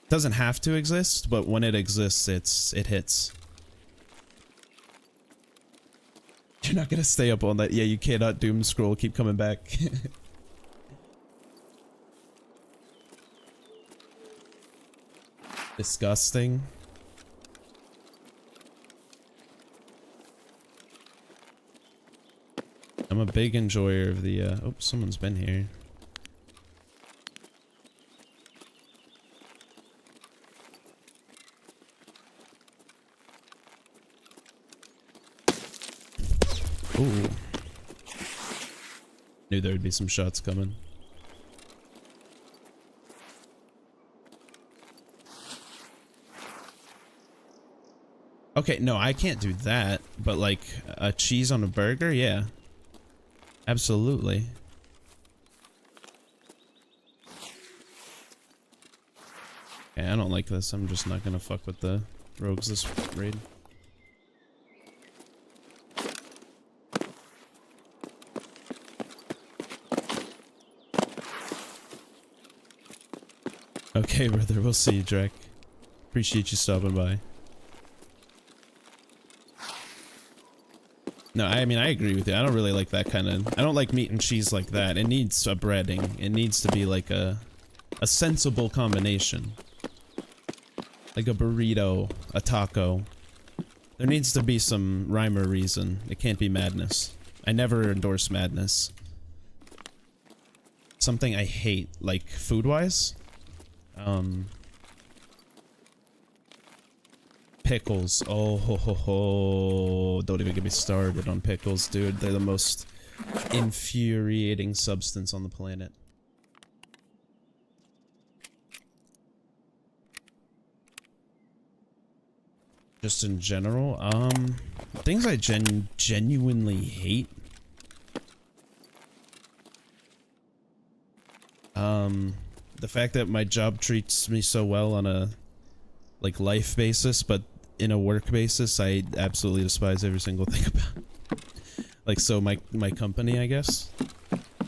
Doesn't have to exist, but when it exists, it hits. You're not gonna stay up all night. Yeah, you cannot doom scroll, keep coming back. Disgusting. I'm a big enjoyer of the oh, someone's been here. Ooh. Knew there would be some shots coming. Okay, no, I can't do that, but like a cheese on a burger, yeah. Absolutely. Okay, I don't like this. I'm just not gonna fuck with the rogues this raid. Okay, brother, we'll see you, Drek. Appreciate you stopping by. No, I mean, I agree with you. I don't really like that kind of... I don't like meat and cheese like that. It needs a breading. It needs to be like a sensible combination. Like a burrito, a taco. There needs to be some rhyme or reason. It can't be madness. I never endorse madness. Something I hate, like food-wise? Pickles. Oh, ho, ho, ho. Don't even get me started on pickles, dude. They're the most infuriating substance on the planet. Just in general, things I genuinely hate. The fact that my job treats me so well on a like life basis, but in a work basis, I absolutely despise every single thing about it. Like, so my company, I guess,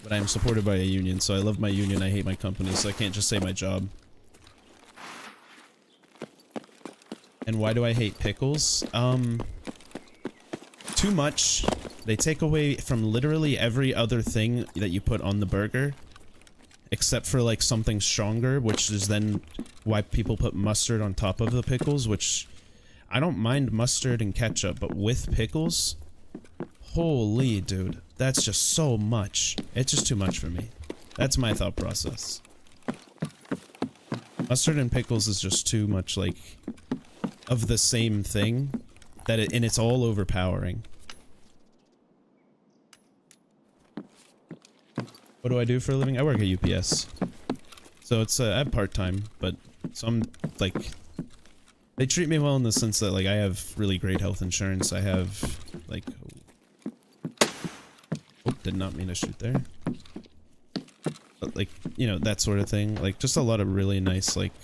but I'm supported by a union, so I love my union, I hate my company, so I can't just say my job. And why do I hate pickles? Too much. They take away from literally every other thing that you put on the burger. Except for like something stronger, which is then why people put mustard on top of the pickles, which I don't mind mustard and ketchup, but with pickles, holy dude, that's just so much. It's just too much for me. That's my thought process. Mustard and pickles is just too much like of the same thing that and it's all overpowering. What do I do for a living? I work at UPS. So it's, I have part-time, but, so I'm, like, they treat me well in the sense that, like, I have really great health insurance. I have, like, oh, did not mean to shoot there. But, like, you know, that sort of thing. Like, just a lot of really nice, like,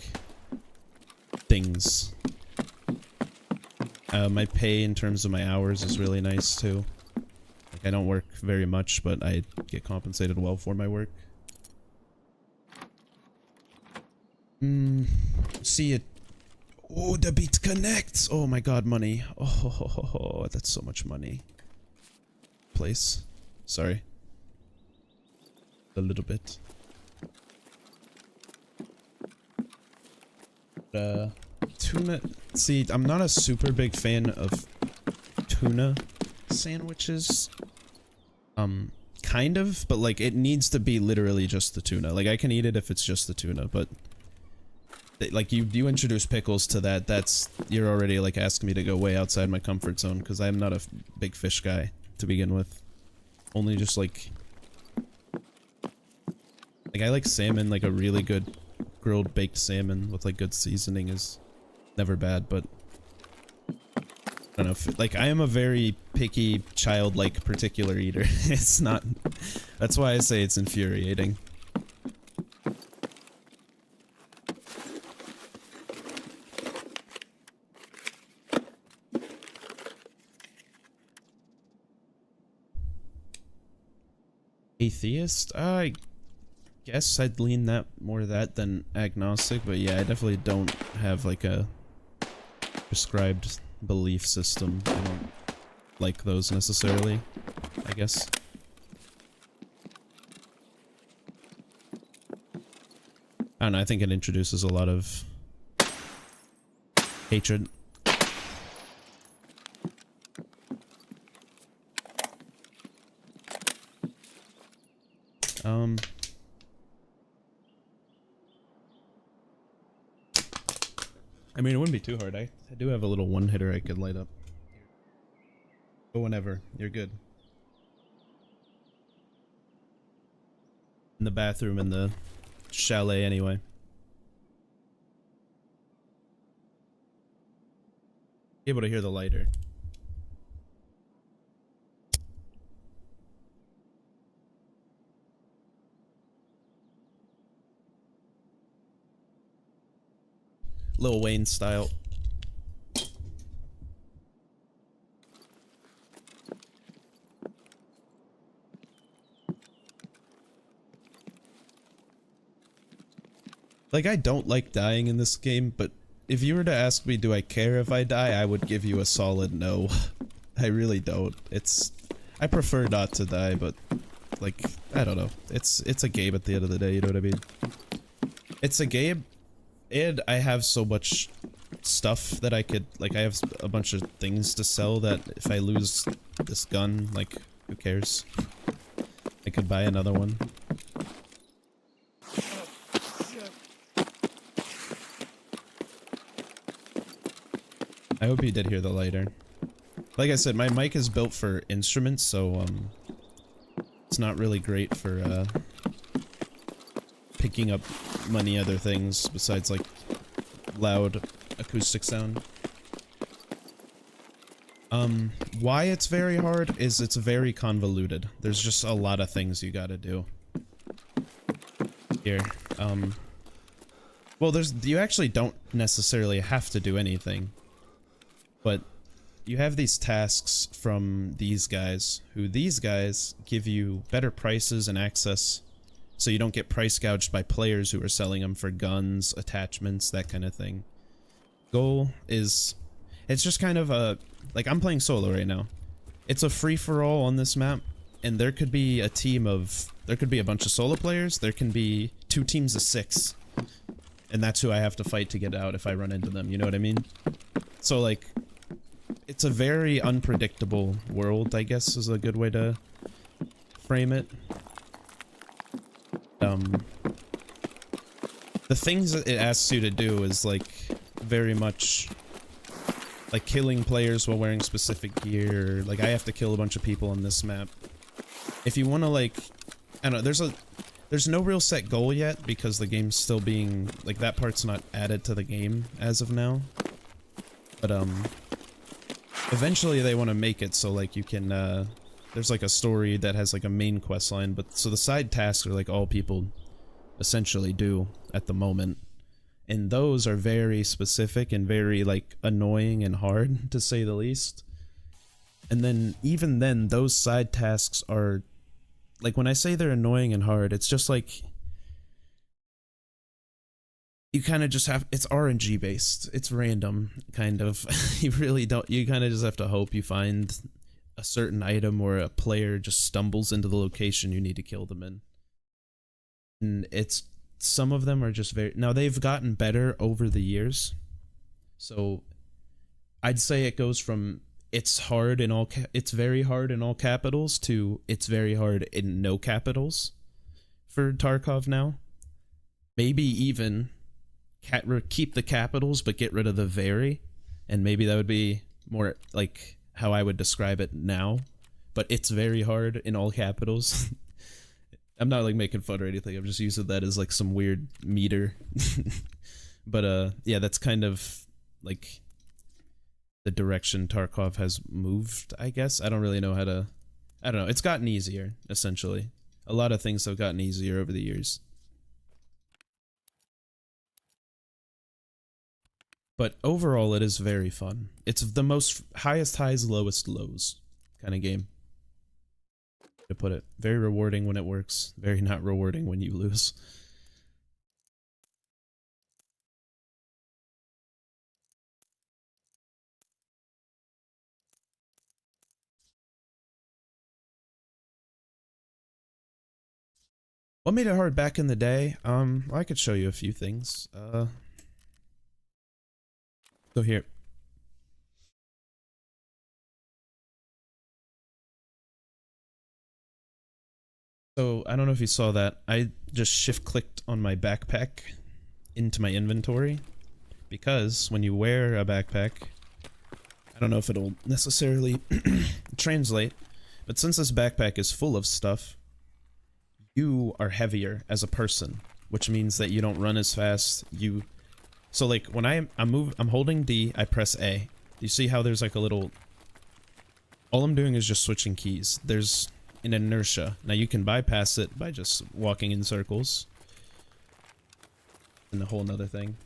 things. My pay in terms of my hours is really nice, too. I don't work very much, but I get compensated well for my work. See it. Oh, the beat connects. Oh my god, money. Oh, that's so much money. Place. Sorry. A little bit. Tuna. See, I'm not a super big fan of tuna sandwiches. Kind of, but like it needs to be literally just the tuna. Like I can eat it if it's just the tuna, but like you introduce pickles to that, that's, you're already like asking me to go way outside my comfort zone because I'm not a big fish guy to begin with. Only just like I like salmon, like a really good grilled baked salmon with like good seasoning is never bad, but I don't know if, like, I am a very picky, childlike, particular eater. It's not... That's why I say it's infuriating. Atheist? I guess I'd lean that more that than agnostic, but yeah, I definitely don't have like a prescribed belief system. I don't like those necessarily, I guess. I don't know, I think it introduces a lot of hatred. I mean, it wouldn't be too hard. I do have a little one-hitter I could light up. Go whenever. You're good. In the bathroom in the chalet anyway. Able to hear the lighter. Lil Wayne style. Like, I don't like dying in this game, but if you were to ask me, do I care if I die, I would give you a solid no. I really don't. I prefer not to die, but, like, I don't know. It's a game at the end of the day, you know what I mean? It's a game, and I have so much stuff that I could, like, I have a bunch of things to sell that if I lose this gun, like, who cares? I could buy another one. I hope you did hear the lighter. Like I said, my mic is built for instruments, so, it's not really great for, picking up many other things besides, like, loud acoustic sound. Why it's very hard is it's very convoluted. There's just a lot of things you gotta do. Here, well, you actually don't necessarily have to do anything. But you have these tasks from these guys, who these guys give you better prices and access, so you don't get price gouged by players who are selling them for guns, attachments, that kind of thing. Goal is, it's just kind of a, like, I'm playing solo right now. It's a free-for-all on this map, and there could be a team of, there could be a bunch of solo players, there can be 2 teams of 6. And that's who I have to fight to get out if I run into them, you know what I mean? So, like, it's a very unpredictable world, I guess, is a good way to frame it. The things that it asks you to do is, like, very much like killing players while wearing specific gear. Like, I have to kill a bunch of people on this map. If you want to, like, I don't know, there's no real set goal yet because the game's still being, like, that part's not added to the game as of now. But, eventually they want to make it so, like, you can, there's, like, a story that has, like, a main quest line, but, so the side tasks are, like, all people essentially do at the moment. And those are very specific and very, like, annoying and hard, to say the least. And then, even then, those side tasks are, like, when I say they're annoying and hard, it's just, like, you kind of just have, it's RNG based. It's random, kind of. You really don't, you kind of just have to hope you find a certain item or a player just stumbles into the location you need to kill them in. And it's, some of them are just very, now they've gotten better over the years. So I'd say it goes from it's hard in all, it's very hard in all capitals to it's very hard in no capitals for Tarkov now. Maybe even keep the capitals but get rid of the very, and maybe that would be more like how I would describe it now. But it's very hard in all capitals. I'm not, like, making fun or anything, I'm just using that as, like, some weird meter. But yeah, that's kind of like the direction Tarkov has moved, I guess. I don't really know how to, I don't know, it's gotten easier, essentially. A lot of things have gotten easier over the years. But overall, it is very fun. It's the most highest highs, lowest lows kind of game. To put it. Very rewarding when it works. Very not rewarding when you lose. What made it hard back in the day? I could show you a few things. So here. So I don't know if you saw that. I just shift clicked on my backpack into my inventory because when you wear a backpack, I don't know if it'll necessarily translate, but since this backpack is full of stuff, you are heavier as a person, which means that you don't run as fast. So like when I'm holding D, I press A. You see how there's like a little, all I'm doing is just switching keys. There's an inertia. Now you can bypass it by just walking in circles. And a whole nother thing.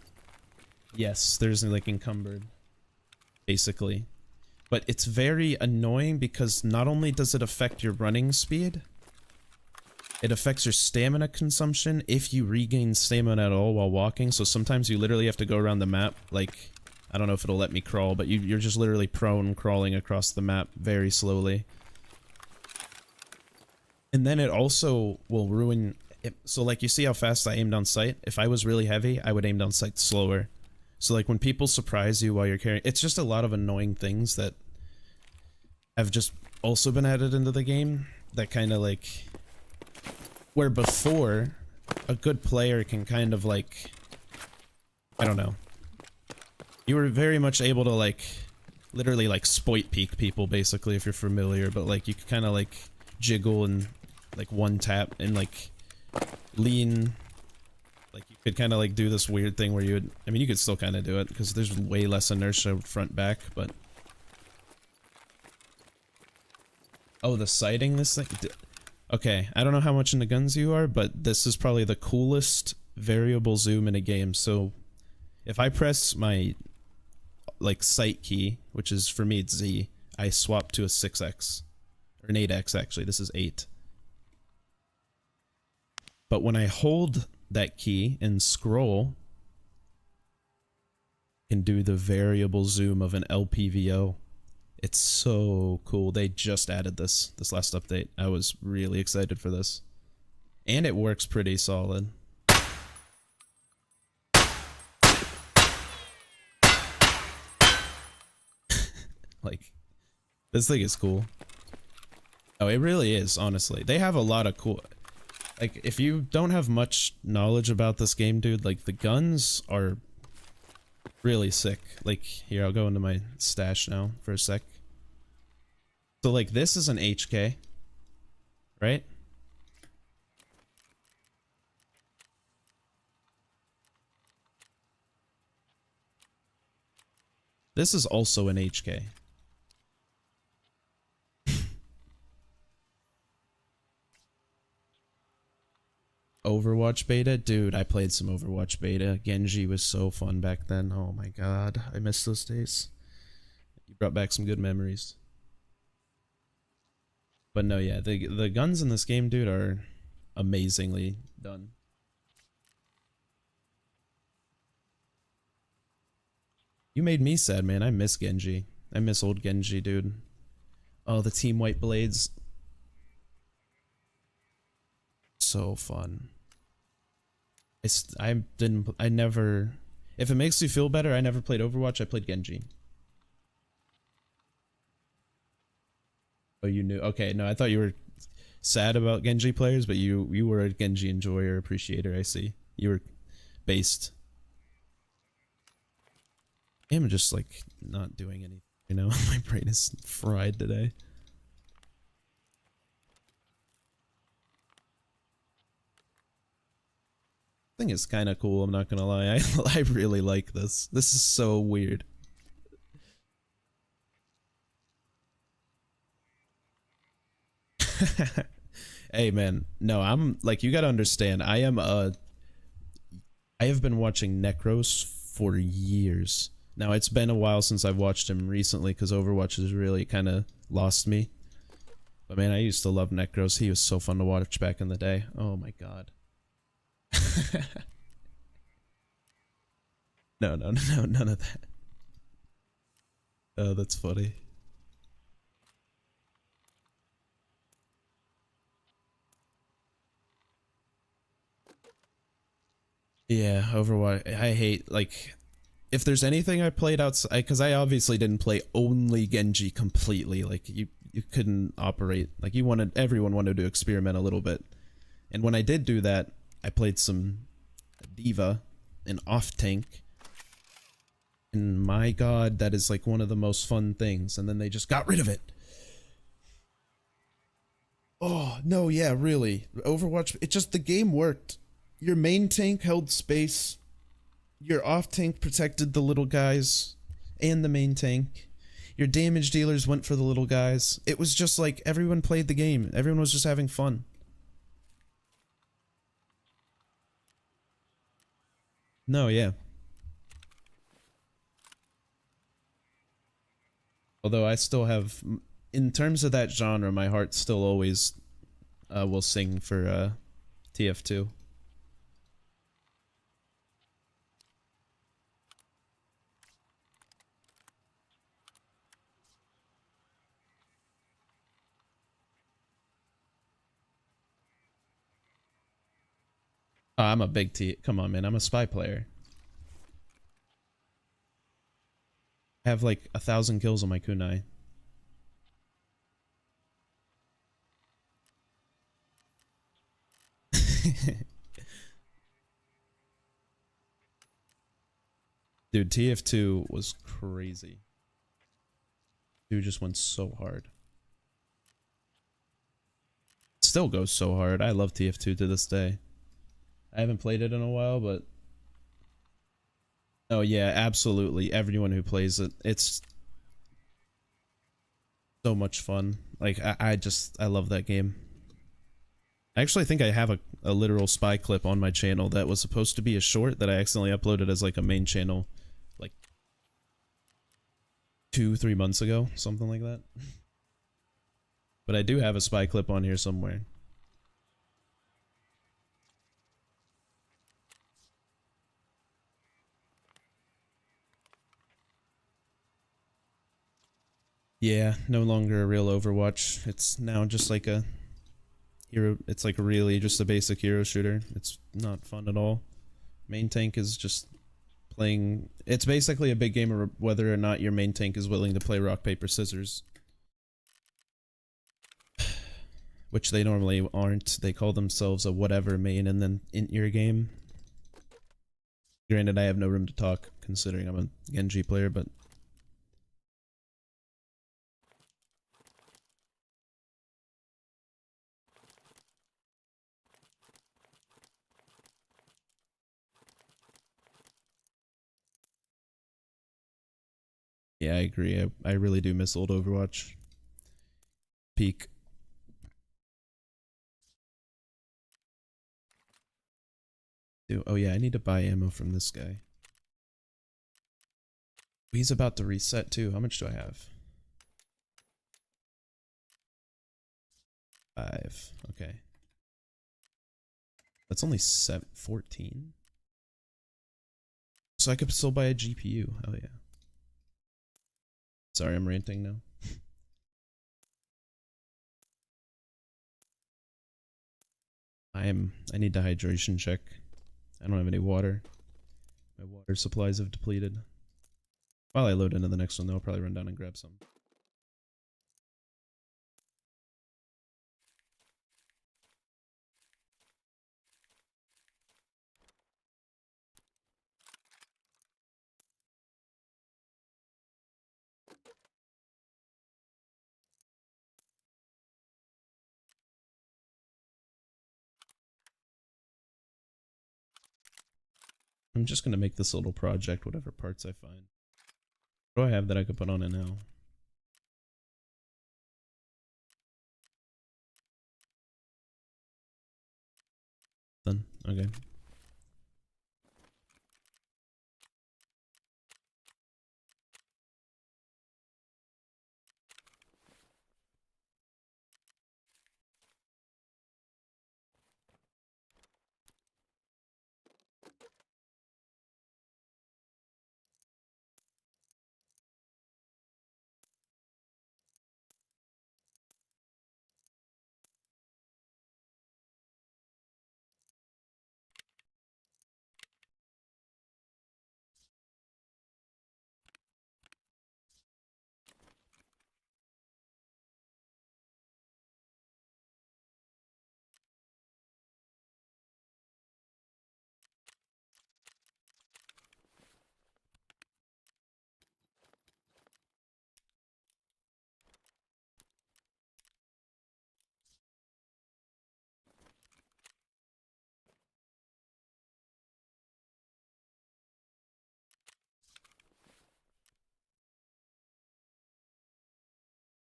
Yes, there's like encumbered, basically. But it's very annoying because not only does it affect your running speed, it affects your stamina consumption if you regain stamina at all while walking. So sometimes you literally have to go around the map, like, I don't know if it'll let me crawl, but you're just literally prone crawling across the map very slowly. And then it also will ruin it. So like you see how fast I aimed on sight? If I was really heavy, I would aim down sight slower. So like when people surprise you while you're carrying, it's just a lot of annoying things that have just also been added into the game that kind of like, where before a good player can kind of like, I don't know, you were very much able to like literally like spoit peek people basically if you're familiar, but like you could kind of like jiggle and like one tap and like lean, like you could kind of like do this weird thing where you would, I mean you could still kind of do it because there's way less inertia front back, but oh, the sighting this thing. Okay, I don't know how much into guns you are, but this is probably the coolest variable zoom in a game. So if I press my like sight key, which is for me it's Z, I swap to a 6x or an 8x actually. This is 8. But when I hold that key and scroll, I can do the variable zoom of an LPVO. It's so cool. They just added this last update. I was really excited for this. And it works pretty solid. Like, this thing is cool. Oh, it really is, honestly. They have a lot of cool... Like, if you don't have much knowledge about this game, dude, like, the guns are really sick. Like, here, I'll go into my stash now for a sec. So, like, this is an HK, right? This is also an HK. Overwatch beta? Dude, I played some Overwatch beta. Genji was so fun back then. Oh my god, I miss those days. You brought back some good memories. But no, yeah, the guns in this game, dude, are amazingly done. You made me sad, man. I miss Genji. I miss old Genji, dude. Oh, the Team White Blades. So fun. I never... If it makes you feel better, I never played Overwatch, I played Genji. Oh, you knew? Okay, no, I thought you were sad about Genji players, but you were a Genji enjoyer, appreciator, I see. You were based. I'm just, like, not doing anything, you know? My brain is fried today. Thing is kind of cool, I'm not gonna lie. I really like this. This is so weird. Hey man, no, I'm like, you gotta understand, I have been watching Necros for years. Now it's been a while since I've watched him recently because Overwatch has really kind of lost me. But man, I used to love Necros. He was so fun to watch back in the day. Oh my god. No, no, no, none of that. Oh, that's funny. Yeah, Overwatch. I hate, like, if there's anything I played outside, because I obviously didn't play only Genji completely. Like, you couldn't operate. Like, everyone wanted to experiment a little bit. And when I did do that, I played some Diva and off tank. And my god, that is like one of the most fun things. And then they just got rid of it. Oh, no, yeah, really. Overwatch, the game worked. Your main tank held space. Your off tank protected the little guys and the main tank. Your damage dealers went for the little guys. It was just like everyone played the game. Everyone was just having fun. No, yeah. Although I still have, in terms of that genre, my heart still always will sing for TF2. I'm a big T. Come on, man. I'm a spy player. I have like 1,000 kills on my kunai. Dude, TF2 was crazy. Dude just went so hard. Still goes so hard. I love TF2 to this day. I haven't played it in a while, but oh yeah, absolutely. Everyone who plays it, it's so much fun. Like I love that game. I actually think I have a literal spy clip on my channel that was supposed to be a short that I accidentally uploaded as like a main channel like 2-3 months ago, something like that. But I do have a spy clip on here somewhere. Yeah, no longer a real Overwatch. It's now just like a hero. It's like really just a basic hero shooter. It's not fun at all. Main tank is just playing. It's basically a big game of whether or not your main tank is willing to play rock, paper, scissors. Which they normally aren't. They call themselves a whatever main and then in your game. Granted, I have no room to talk considering I'm a Genji player, but yeah, I agree. I really do miss old Overwatch. Peak. Oh yeah, I need to buy ammo from this guy. He's about to reset too. How much do I have? 5. Okay. That's only 14. So I could still buy a GPU. Oh yeah. Sorry, I'm ranting now. I need to hydration check. I don't have any water. My water supplies have depleted. While I load into the next one though, I'll probably run down and grab some. I'm just gonna make this little project, whatever parts I find. What do I have that I could put on it now? Then, okay.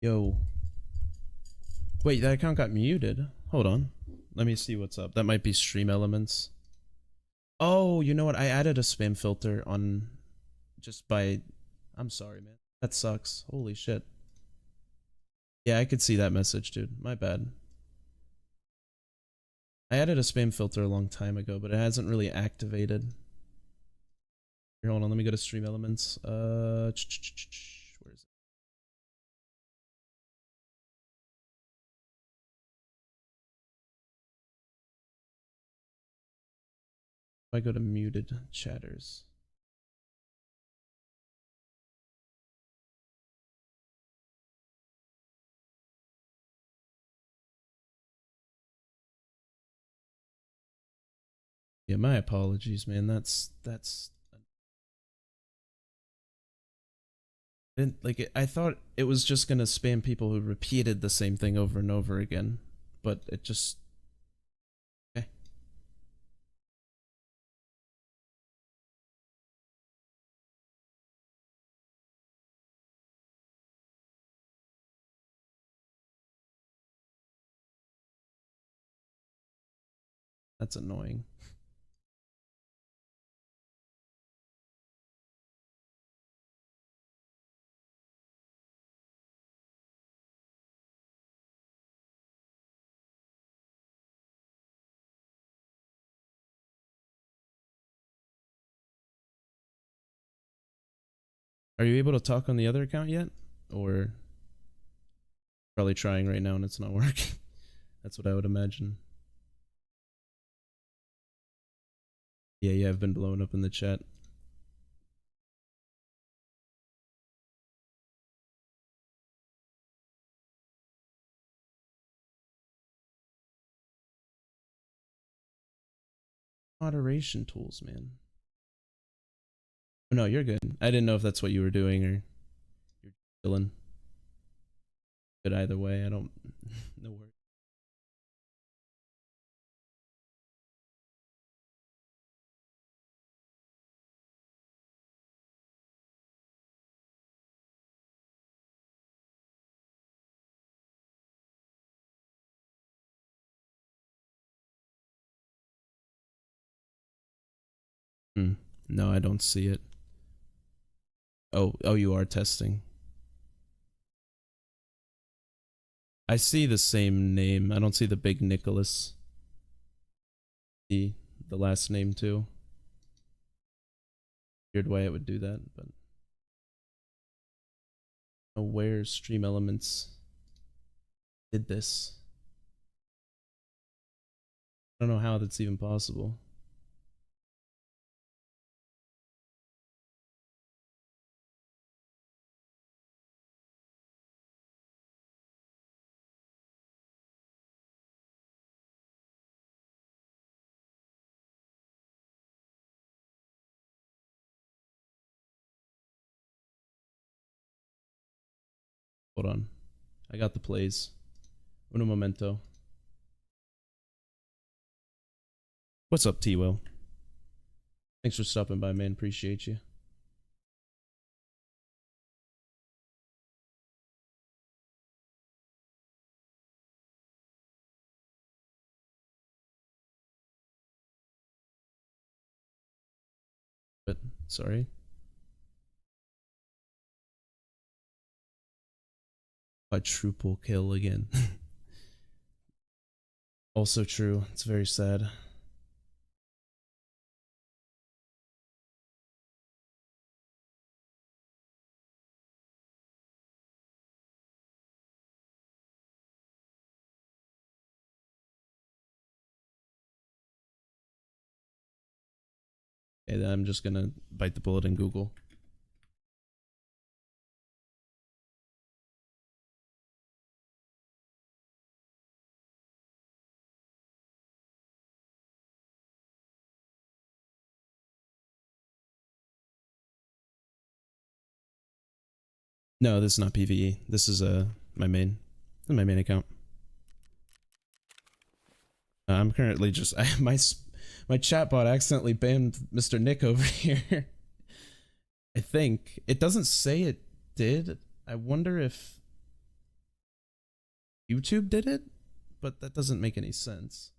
Yo. Wait, that account got muted. Hold on. Let me see what's up. That might be stream elements. Oh, you know what? I added a spam filter on just by... I'm sorry, man. That sucks. Holy shit. Yeah, I could see that message, dude. My bad. I added a spam filter a long time ago, but it hasn't really activated. Here, hold on. Let me go to stream elements. Where is it? If I go to muted chatters. Yeah, my apologies, man. That's I thought it was just gonna spam people who repeated the same thing over and over again, but it just okay. That's annoying. Are you able to talk on the other account yet? Or probably trying right now and it's not working? That's what I would imagine. Yeah, I've been blown up in the chat. Moderation tools, man. Oh, no, you're good. I didn't know if that's what you were doing or you're chilling. But either way, I don't no worries. No, I don't see it. Oh, you are testing. I see the same name. I don't see the big Nicholas. The last name too. Weird way it would do that, but where stream elements did this. I don't know how that's even possible. Hold on. I got the plays. Uno momento. What's up, T-Will? Thanks for stopping by, man. Appreciate you. But, sorry. Quadruple kill again. Also true. It's very sad. Okay, then I'm just gonna bite the bullet and Google. No, this is not PvE. This is my main. This is my main account. I'm currently just my chatbot accidentally banned Mr. Nick over here. I think it doesn't say it did. I wonder if YouTube did it, but that doesn't make any sense.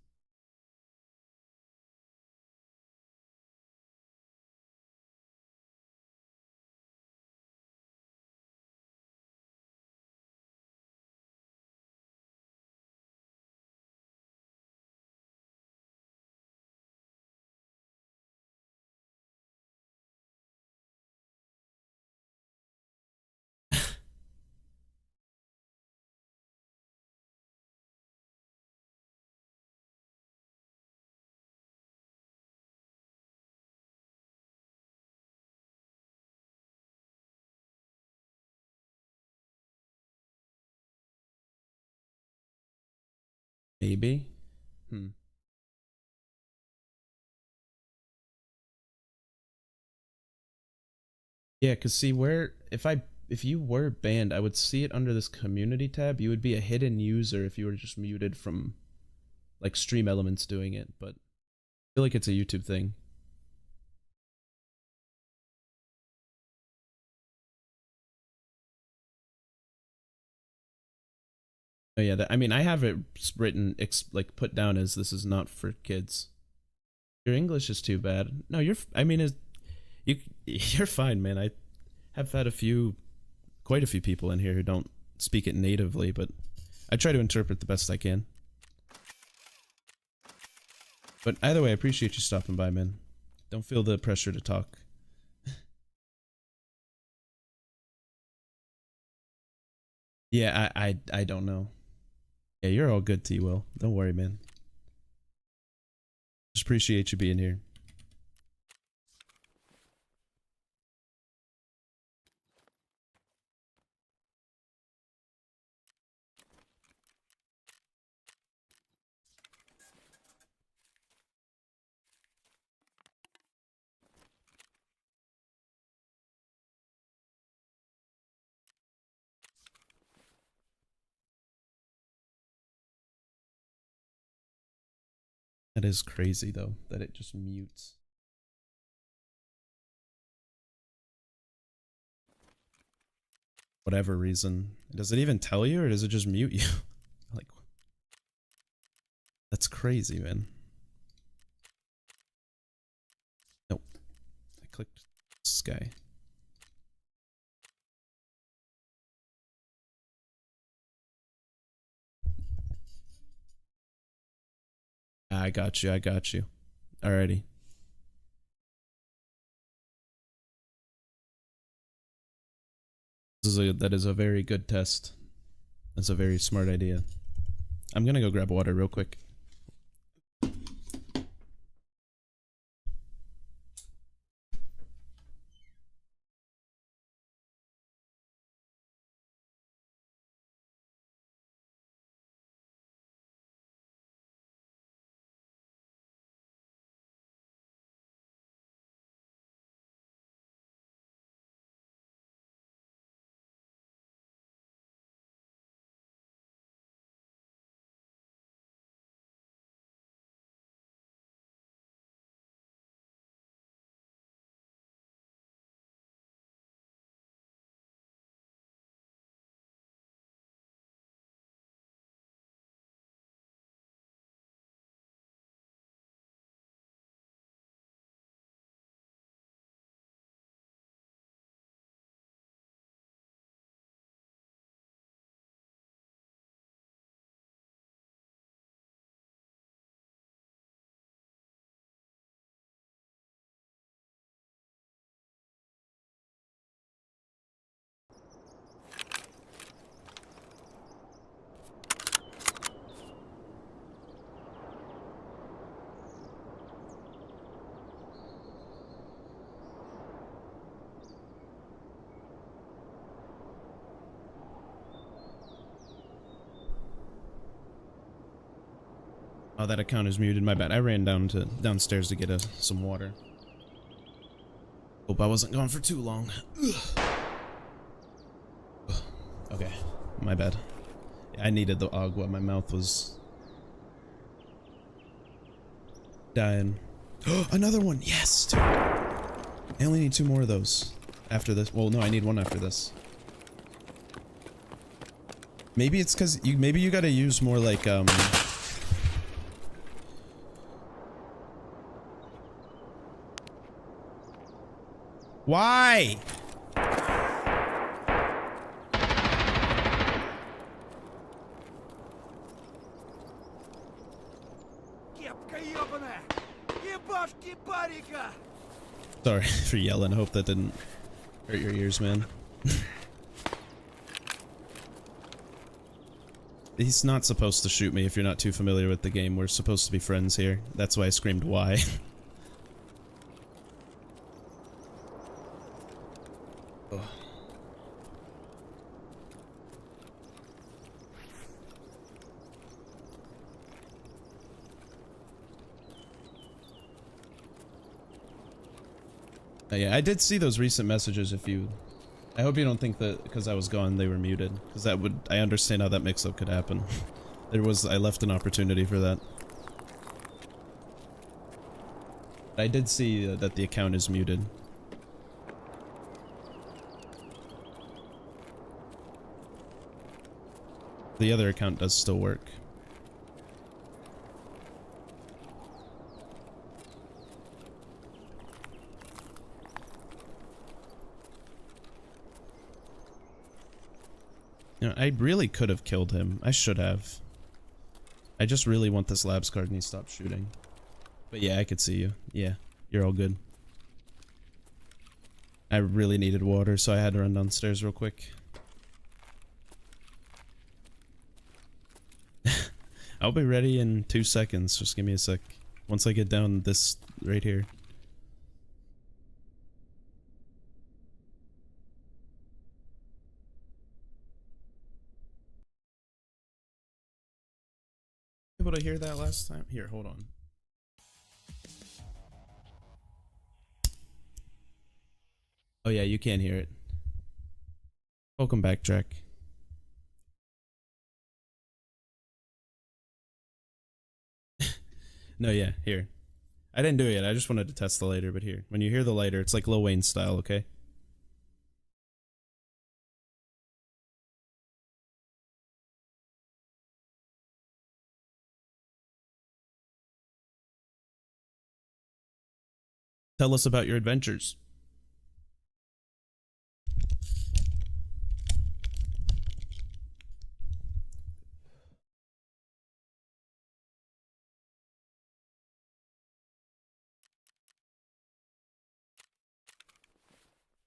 Maybe. Yeah, cause see where if you were banned, I would see it under this community tab. You would be a hidden user if you were just muted from like Stream Elements doing it, but I feel like it's a YouTube thing. Oh yeah, I mean I have it written like put down as this is not for kids. Your English is too bad. No, I mean you're fine, man. I have had quite a few people in here who don't speak it natively, but I try to interpret the best I can. But either way, I appreciate you stopping by, man. Don't feel the pressure to talk. Yeah, I don't know. Yeah, you're all good, T-Will. Don't worry, man. Just appreciate you being here. That is crazy, though, that it just mutes. Whatever reason. Does it even tell you, or does it just mute you? Like, that's crazy, man. Nope. I clicked Sky. I got you, I got you. Alrighty. That is a very good test. That's a very smart idea. I'm gonna go grab water real quick. Oh, that account is muted. My bad. I ran downstairs to get some water. Hope I wasn't gone for too long. Okay, my bad. I needed the agua. My mouth was dying. Another one. Yes, dude. I only need 2 more of those after this. Well, no, I need 1 after this. Maybe it's because maybe you gotta use more like Why? Кепка ебаная! Ебашки барика! Sorry for yelling. I hope that didn't hurt your ears, man. He's not supposed to shoot me if you're not too familiar with the game. We're supposed to be friends here. That's why I screamed why. Oh. Yeah, I did see those recent messages. If you, I hope you don't think that because I was gone they were muted, because that would, I understand how that mix-up could happen. I left an opportunity for that. I did see that the account is muted. The other account does still work. You know, I really could have killed him. I should have. I just really want this labs card and he stopped shooting. But yeah, I could see you. Yeah, you're all good. I really needed water, so I had to run downstairs real quick. I'll be ready in 2 seconds. Just give me a sec. Once I get down this right here. Able to hear that last time? Here, hold on. Oh yeah, you can't hear it. Welcome back, Jack. No, yeah, here. I didn't do it yet. I just wanted to test the lighter, but here. When you hear the lighter, it's like Lil Wayne style, okay? Tell us about your adventures.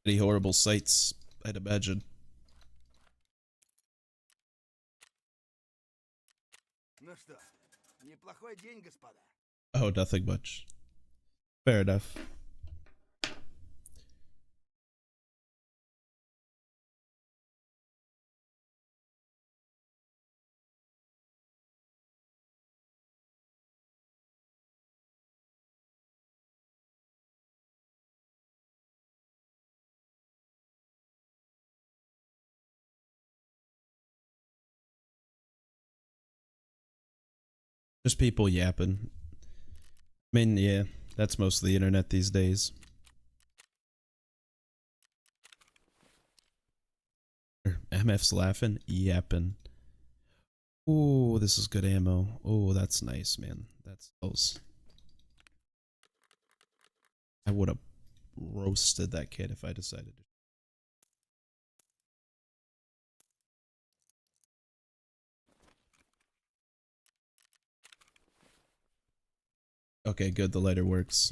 Any horrible sights, I'd imagine. Ну что, неплохой день, господа. Oh, nothing much. Fair enough. Just people yapping. I mean, yeah, that's most of the internet these days. MF's laughing, yapping. Ooh, this is good ammo. Oh, that's nice, man. That's close. I would have roasted that kid if I decided to. Okay, good. The lighter works.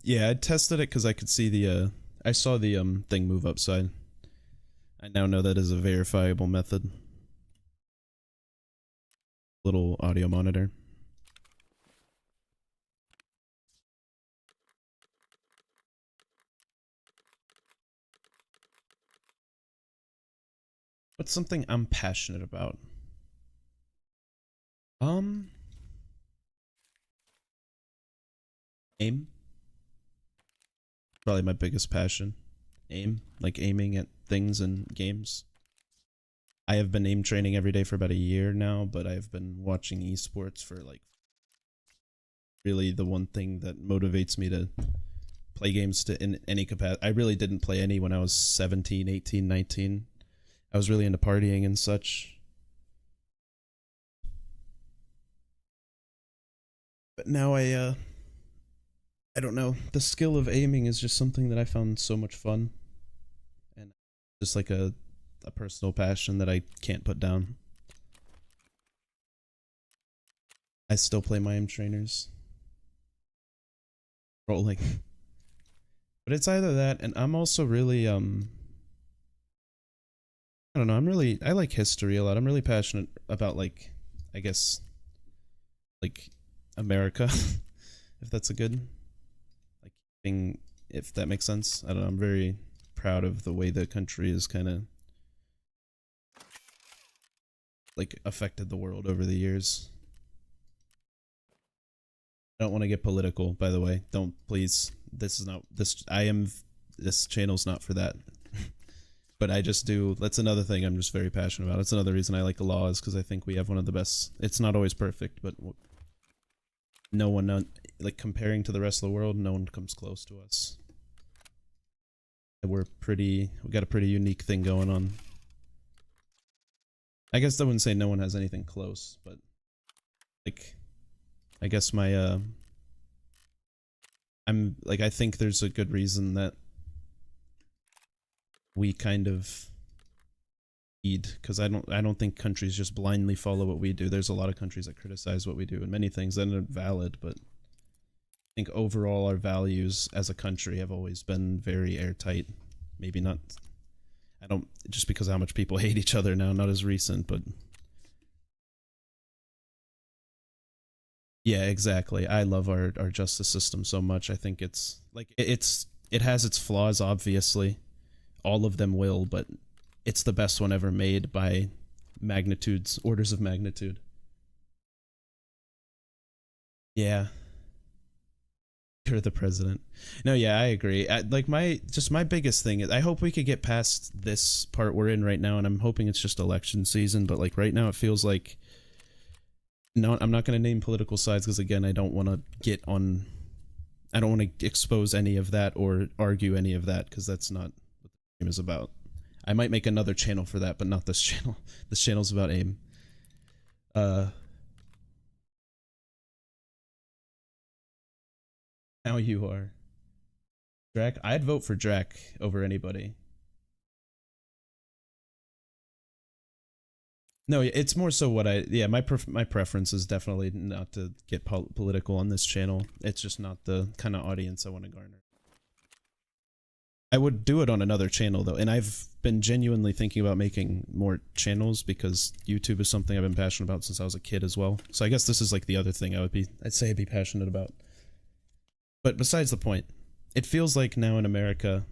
Yeah, I tested it because I could see the I saw the thing move upside. I now know that is a verifiable method. Little audio monitor. What's something I'm passionate about? Aim. Probably my biggest passion. Aim. Like aiming at things in games. I have been aim training every day for about a year now, but I've been watching esports for like really the one thing that motivates me to play games in any capacity. I really didn't play any when I was 17, 18, 19. I was really into partying and such. But now I don't know. The skill of aiming is just something that I found so much fun, and just like a personal passion that I can't put down. I still play my aim trainers. Rolling. But it's either that, and I'm also really I don't know, I like history a lot. I'm really passionate about, like, I guess, like, America, if that's a good, like, thing, if that makes sense. I don't know, I'm very proud of the way the country has kind of, like, affected the world over the years. I don't want to get political, by the way. Don't, please. This channel's not for that. But I just do, that's another thing I'm just very passionate about. It's another reason I like laws, because I think we have one of the best, it's not always perfect, but no one, like, comparing to the rest of the world, no one comes close to us. And we got a pretty unique thing going on. I guess I wouldn't say no one has anything close, but, like, I guess my, I think there's a good reason that we kind of lead, because I don't think countries just blindly follow what we do. There's a lot of countries that criticize what we do, and many things that aren't valid, but I think overall our values as a country have always been very airtight. Maybe not, just because of how much people hate each other now, not as recent, but yeah, exactly. I love our justice system so much. I think it's, like, it has its flaws, obviously. All of them will, but it's the best one ever made by orders of magnitude. Yeah. You're the president. No, yeah, I agree. My biggest thing is, I hope we could get past this part we're in right now, and I'm hoping it's just election season, but, like, right now it feels like, no, I'm not going to name political sides, because, again, I don't want to expose any of that or argue any of that, because that's not what the game is about. I might make another channel for that, but not this channel. This channel's about aim. Now you are. Drac? I'd vote for Drac over anybody. No, it's more so what my preference is definitely not to get political on this channel. It's just not the kind of audience I want to garner. I would do it on another channel, though, and I've been genuinely thinking about making more channels, because YouTube is something I've been passionate about since I was a kid as well. So I guess this is, like, the other thing I'd say I'd be passionate about. But besides the point, it feels like now in America,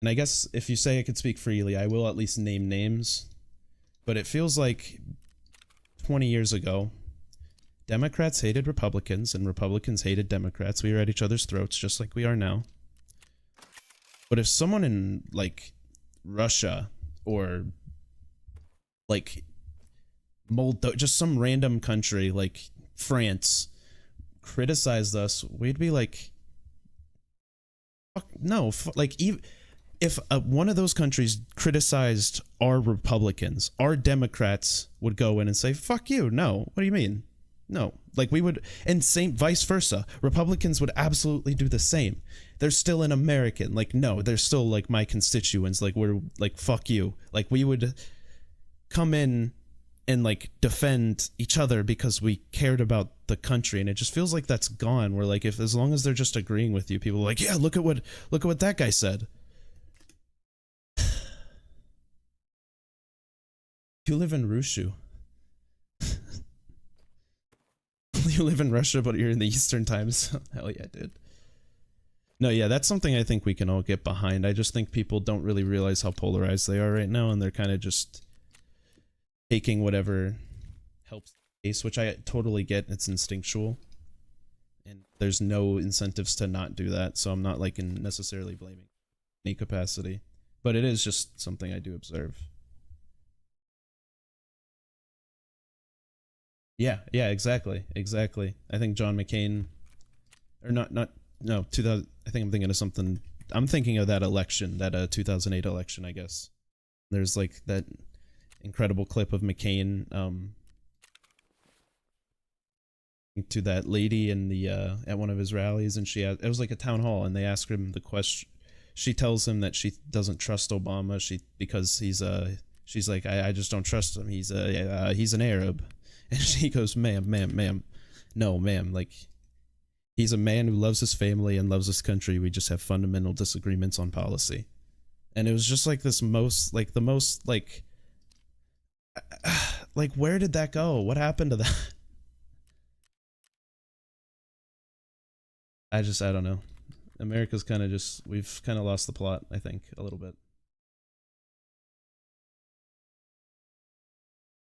and I guess if you say I could speak freely, I will at least name names, but it feels like 20 years ago, Democrats hated Republicans and Republicans hated Democrats. We were at each other's throats just like we are now. But if someone in, like, Russia or, like, Moldova, just some random country like France, criticized us, we'd be like, fuck no. Like, even if one of those countries criticized our Republicans, our Democrats would go in and say, fuck you. No, what do you mean? No. Like, we would, and same vice versa. Republicans would absolutely do the same. They're still an American. Like, no, they're still, like, my constituents. Like, we're like, fuck you. Like, we would come in and, like, defend each other because we cared about the country, and it just feels like that's gone. Where, like, as long as they're just agreeing with you, people are like, yeah, look at what that guy said. You live in Rushu. You live in Russia, but you're in the Eastern times. Hell yeah, dude. No, yeah, that's something I think we can all get behind. I just think people don't really realize how polarized they are right now, and they're kind of just taking whatever helps the case, which I totally get. It's instinctual, and there's no incentives to not do that, so I'm not, like, necessarily blaming any capacity, but it is just something I do observe. Yeah, exactly. I think John McCain, or no, 2000, I think I'm thinking of something, I'm thinking of that election, that 2008 election, I guess. There's, like, that incredible clip of McCain, to that lady in the at one of his rallies, and it was like a town hall, and they asked him the question. She tells him that she doesn't trust Obama. Because she's like, I just don't trust him. He's an Arab, and she goes, ma'am, no, ma'am, like, he's a man who loves his family and loves his country. We just have fundamental disagreements on policy. And it was just like the most like, where did that go? What happened to that? I don't know. America's kind of we've kind of lost the plot, I think, a little bit.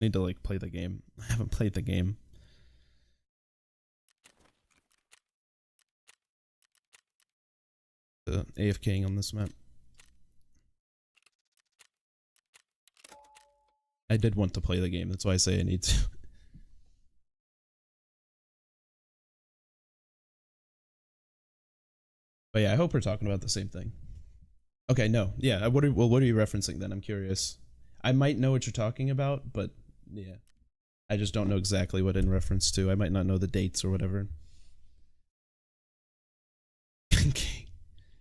Need to like play the game. I haven't played the game. AFKing on this map. I did want to play the game, that's why I say I need to. But yeah, I hope we're talking about the same thing. Okay, no. Yeah, what are you referencing then? I'm curious. I might know what you're talking about, but yeah. I just don't know exactly what in reference to. I might not know the dates or whatever.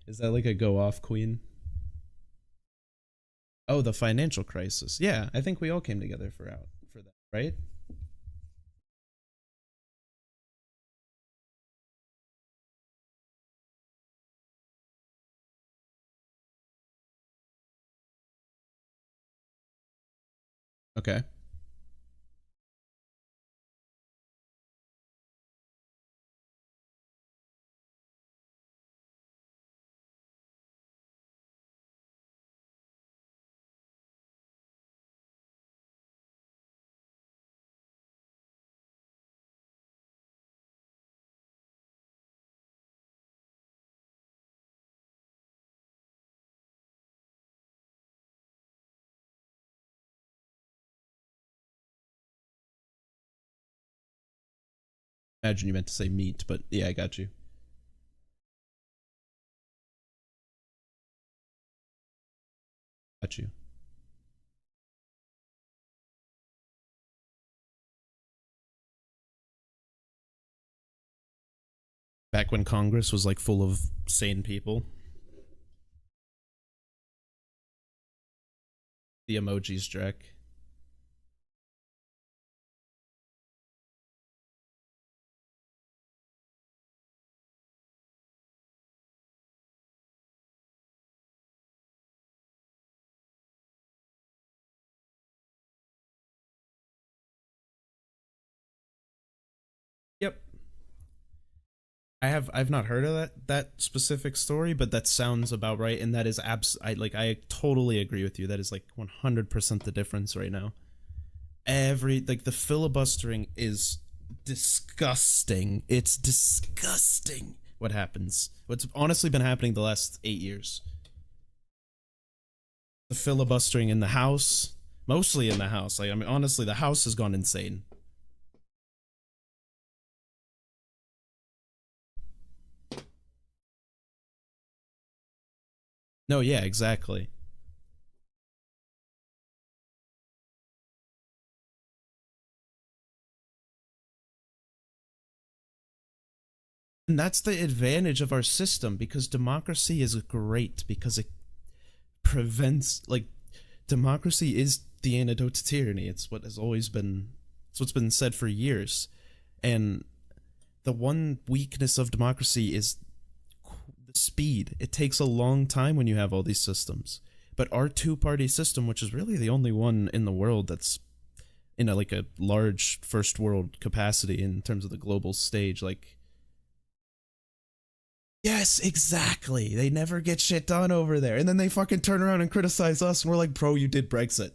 Is that like a go off queen? Oh, the financial crisis. Yeah, I think we all came together for that, right? Okay. Imagine you meant to say meat, but yeah, I got you. Got you. Back when Congress was like full of sane people. The emojis, Drek. Yep. I've not heard of that specific story, but that sounds about right, and that is I totally agree with you. That is like 100% the difference right now. The filibustering is disgusting. It's disgusting what happens. What's honestly been happening the last 8 years. The filibustering in the House, mostly in the House. Like, I mean, honestly, the House has gone insane. No, yeah, exactly. And that's the advantage of our system, because democracy is great because it prevents, like, democracy is the antidote to tyranny. It's what has always been, it's what's been said for years. And the one weakness of democracy is the speed. It takes a long time when you have all these systems. But our two-party system, which is really the only one in the world that's in like a large first world capacity in terms of the global stage, like, yes, exactly. They never get shit done over there. And then they fucking turn around and criticize us, and we're like, bro, you did Brexit.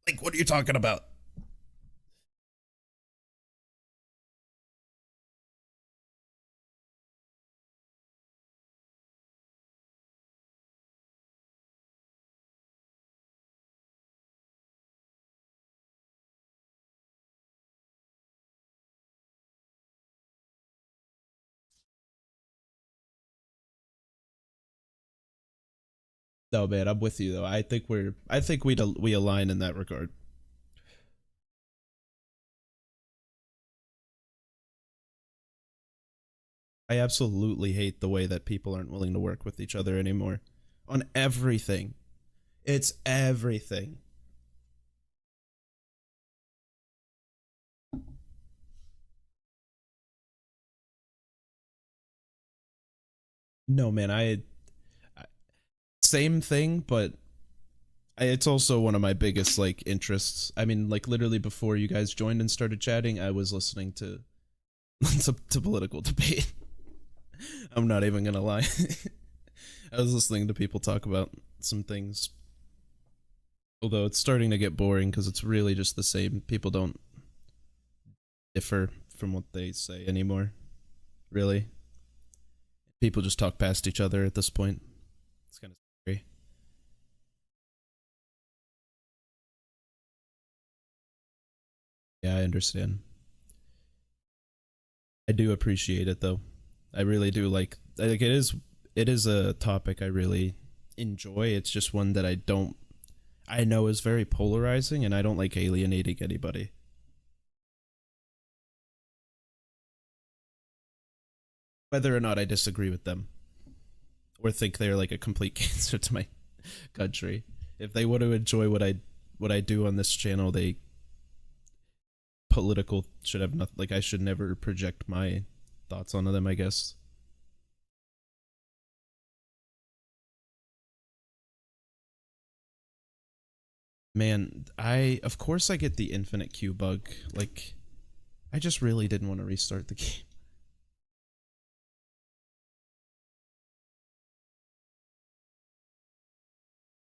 Like, what are you talking about? No, man, I'm with you though. I think we align in that regard. I absolutely hate the way that people aren't willing to work with each other anymore on everything. It's everything. No, man, same thing, but it's also one of my biggest like interests. I mean, like literally before you guys joined and started chatting, I was listening to to political debate. I'm not even gonna lie. I was listening to people talk about some things. Although it's starting to get boring because it's really just the same. People don't differ from what they say anymore. Really. People just talk past each other at this point. It's kind of scary. Yeah, I understand. I do appreciate it though. I really do like it is a topic I really enjoy. It's just one that I know is very polarizing and I don't like alienating anybody. Whether or not I disagree with them or think they're like a complete cancer to my country. If they want to enjoy what I do on this channel, they political should have nothing. Like I should never project my thoughts onto them, I guess. Man, I of course I get the infinite queue bug. Like I just really didn't want to restart the game.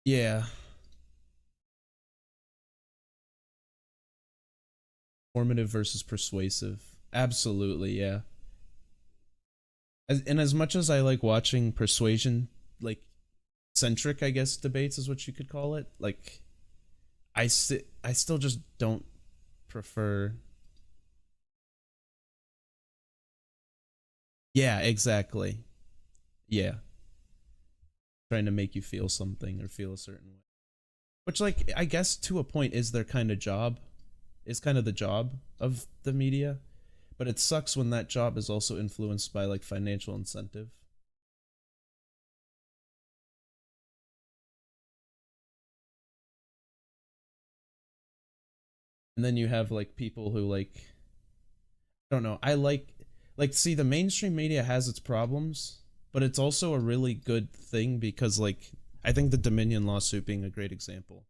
Yeah, formative versus persuasive. Absolutely, yeah. And as much as I like watching persuasion, like centric, I guess debates is what you could call it. Like I still just don't prefer. Yeah, exactly. Yeah, trying to make you feel something or feel a certain way. Which, like, I guess to a point is their kind of job, is kind of the job of the media. But it sucks when that job is also influenced by like financial incentive. And then you have like people who like I don't know. I like see the mainstream media has its problems, but it's also a really good thing because like I think the Dominion lawsuit being a great example.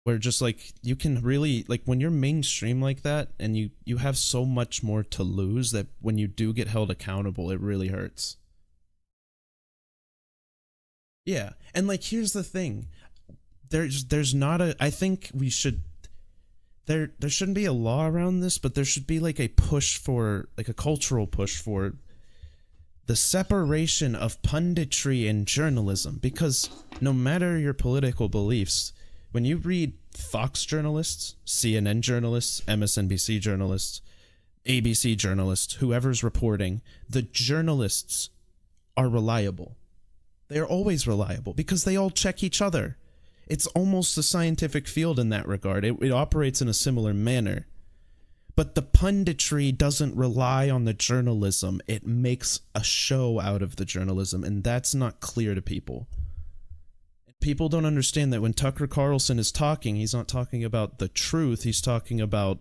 Where just like you can really like when you're mainstream like that and you have so much more to lose that when you do get held accountable it really hurts. Yeah. And like here's the thing. There's not a I think we should there shouldn't be a law around this, but there should be like a push for like a cultural push for the separation of punditry and journalism because no matter your political beliefs, when you read Fox journalists, CNN journalists, MSNBC journalists, ABC journalists, whoever's reporting, the journalists are reliable. They are always reliable because they all check each other. It's almost a scientific field in that regard. It operates in a similar manner. But the punditry doesn't rely on the journalism. It makes a show out of the journalism, and that's not clear to people. People don't understand that when Tucker Carlson is talking, he's not talking about the truth. He's talking about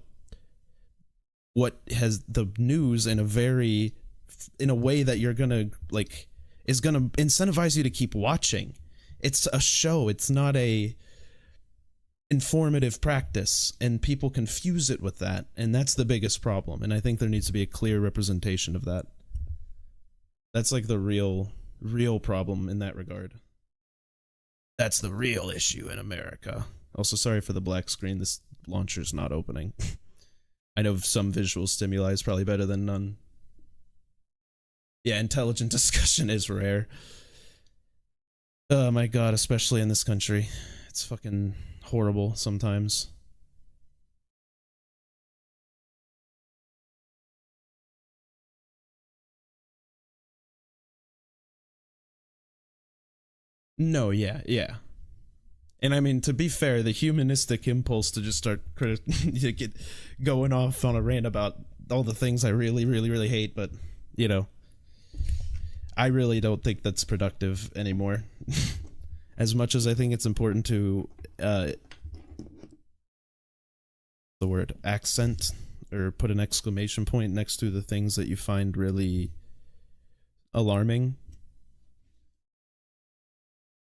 what has the news in a way that you're gonna like is gonna incentivize you to keep watching. It's a show. It's not a informative practice, and people confuse it with that, and that's the biggest problem. And I think there needs to be a clear representation of that. That's like the real problem in that regard. That's the real issue in America. Also, sorry for the black screen. This launcher's not opening. I know some visual stimuli is probably better than none. Yeah, intelligent discussion is rare. Oh my god, especially in this country. It's fucking horrible sometimes. No, yeah, yeah. And I mean, to be fair, the humanistic impulse to just start to get going off on a rant about all the things I really, really, really hate, but, you know, I really don't think that's productive anymore. As much as I think it's important to, the word accent, or put an exclamation point next to the things that you find really alarming.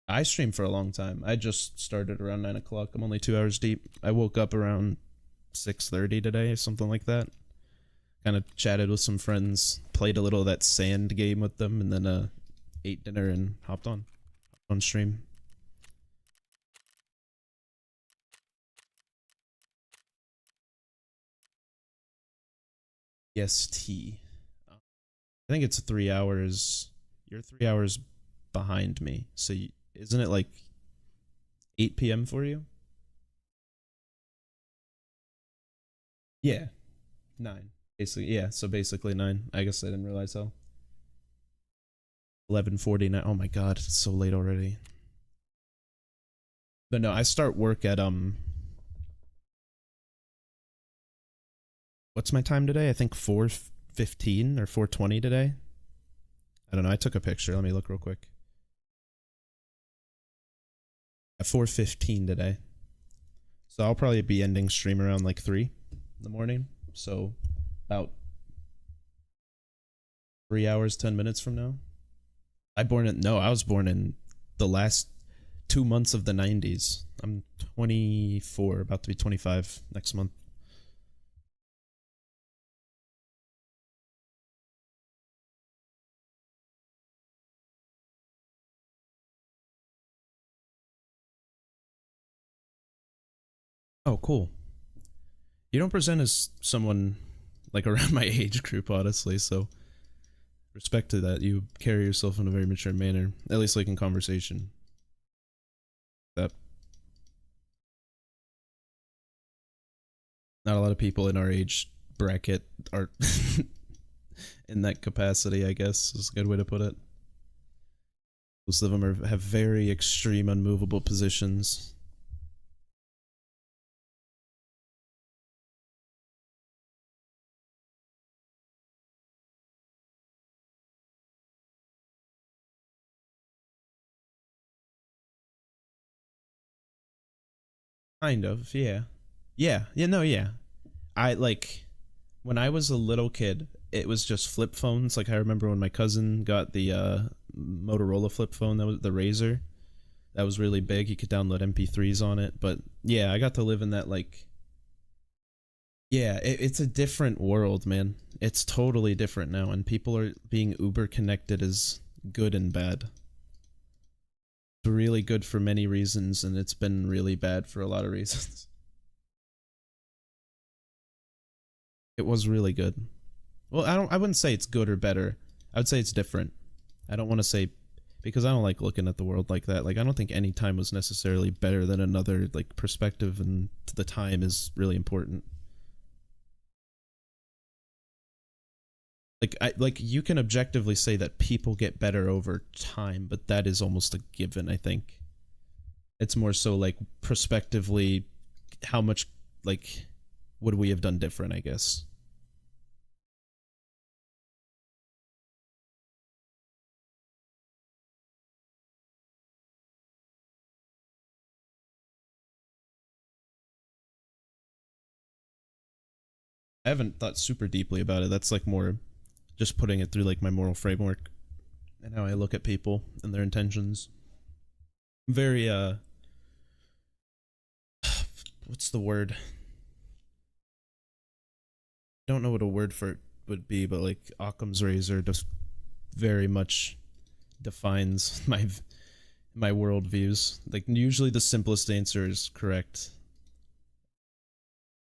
I streamed for a long time. I just started around 9 o'clock. I'm only 2 hours deep. I woke up around 6:30 today, or something like that. Kind of chatted with some friends, played a little of that sand game with them, and then ate dinner and hopped on stream. Yes, T. I think it's 3 hours. You're 3 hours behind me. So isn't it like 8 p.m. for you? Yeah. 9. Basically, yeah, so basically 9. I guess I didn't realize how. 11:49. Oh my god, it's so late already. But no, I start work at what's my time today? I think 4:15 or 4:20 today. I don't know. I took a picture. Let me look real quick. At 4:15 today. So I'll probably be ending stream around like 3 in the morning. So about 3 hours, 10 minutes from now. I was born in the last 2 months of the 90s. I'm 24, about to be 25 next month. Oh, cool. You don't present as someone like around my age group, honestly, so respect to that. You carry yourself in a very mature manner, at least like in conversation. That not a lot of people in our age bracket are in that capacity, I guess, is a good way to put it. Most of them have very extreme, unmovable positions. Kind of, yeah. Yeah, no, yeah. I like when I was a little kid, it was just flip phones. Like I remember when my cousin got the Motorola flip phone, that was the Razor. That was really big. You could download MP3s on it. But yeah, I got to live in that like yeah, it's a different world, man. It's totally different now, and people are being uber connected is good and bad. It's really good for many reasons, and it's been really bad for a lot of reasons. It was really good. Well, I wouldn't say it's good or better. I would say it's different. I don't want to say because I don't like looking at the world like that. Like I don't think any time was necessarily better than another. Like perspective and the time is really important. Like you can objectively say that people get better over time, but that is almost a given, I think. It's more so like prospectively how much like would we have done different, I guess. I haven't thought super deeply about it. That's like more just putting it through like my moral framework and how I look at people and their intentions. I'm very what's the word? I don't know what a word for it would be, but like Occam's razor just very much defines my worldviews. Like usually the simplest answer is correct.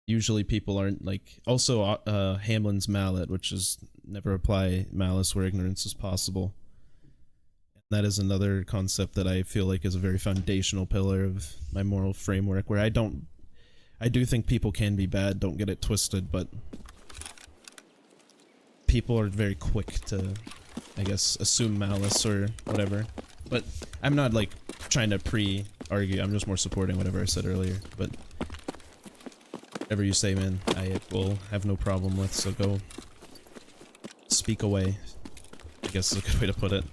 Usually people aren't like also Hamlin's mallet, which is never apply malice where ignorance is possible. That is another concept that I feel like is a very foundational pillar of my moral framework, where I do think people can be bad, don't get it twisted, but people are very quick to, I guess, assume malice or whatever. But I'm not like trying to pre-argue. I'm just more supporting whatever I said earlier. But whatever you say, man, I will have no problem with. So go speak away, I guess is a good way to put it.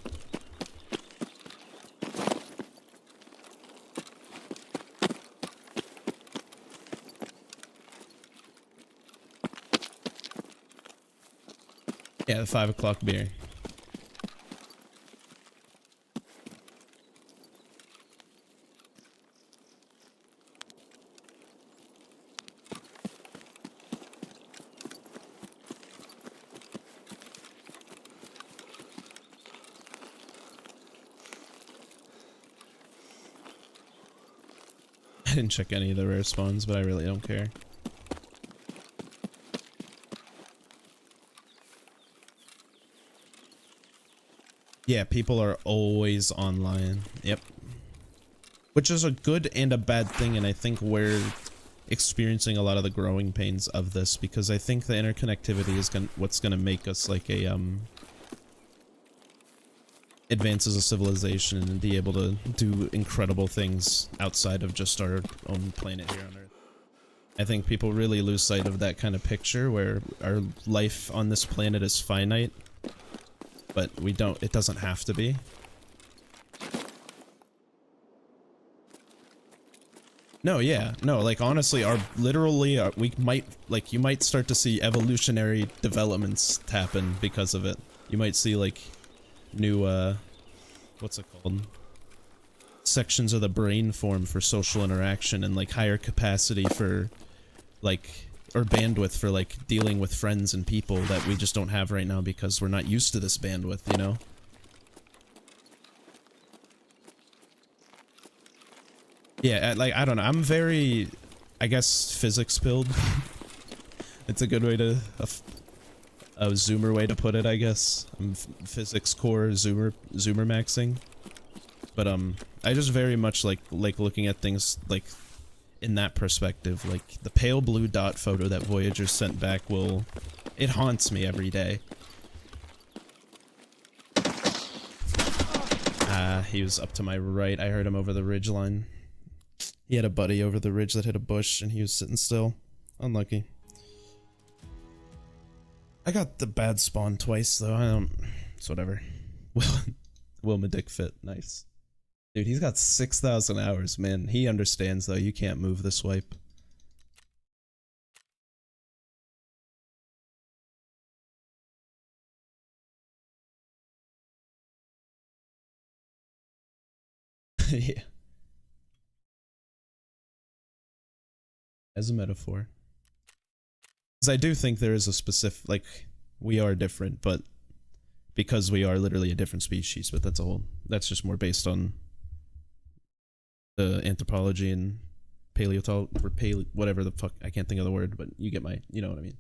Yeah, the 5 o'clock beer. I didn't check any of the rare spawns, but I really don't care. Yeah, people are always online. Yep. Which is a good and a bad thing, and I think we're experiencing a lot of the growing pains of this, because I think the interconnectivity is what's gonna make us like a advance as a civilization and be able to do incredible things outside of just our own planet here on Earth. I think people really lose sight of that kind of picture where our life on this planet is finite, but it doesn't have to be. No, yeah, no, like honestly, we might, like, you might start to see evolutionary developments happen because of it. You might see like new, what's it called? Sections of the brain form for social interaction and like higher capacity for like, or bandwidth for like dealing with friends and people that we just don't have right now because we're not used to this bandwidth, you know? Yeah, like, I don't know, I'm very, I guess, physics pilled. It's a good way to, a zoomer way to put it, I guess. I'm physics core zoomer maxing. But I just very much like looking at things like in that perspective. Like the pale blue dot photo that Voyager sent back it haunts me every day. He was up to my right. I heard him over the ridge line. He had a buddy over the ridge that hit a bush and he was sitting still. Unlucky. I got the bad spawn twice though. It's whatever. Wilma Dick fit. Nice. Dude, he's got 6,000 hours, man. He understands though, you can't move the swipe. Yeah. As a metaphor. Because I do think there is a specific, like, we are different, but because we are literally a different species, but that's just more based on the anthropology and paleontology, whatever the fuck, I can't think of the word, but you know what I mean.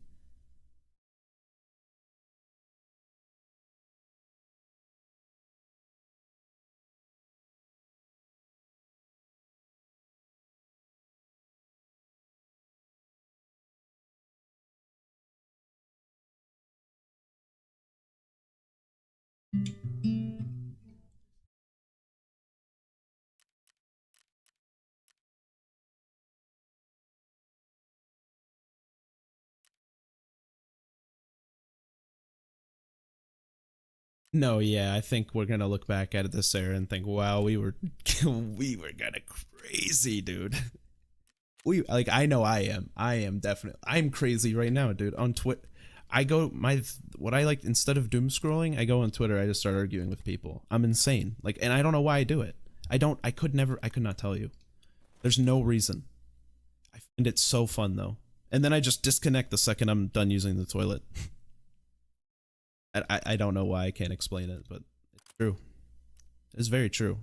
No, yeah, I think we're gonna look back at this era and think, wow, we were we were kinda crazy, dude. I know I am definitely, I'm crazy right now, dude. On Twitter, instead of doom scrolling, I go on Twitter, I just start arguing with people. I'm insane. Like, and I don't know why I do it. I could not tell you. There's no reason. I find it so fun though. And then I just disconnect the second I'm done using the toilet. I don't know why, I can't explain it, but it's true. It's very true.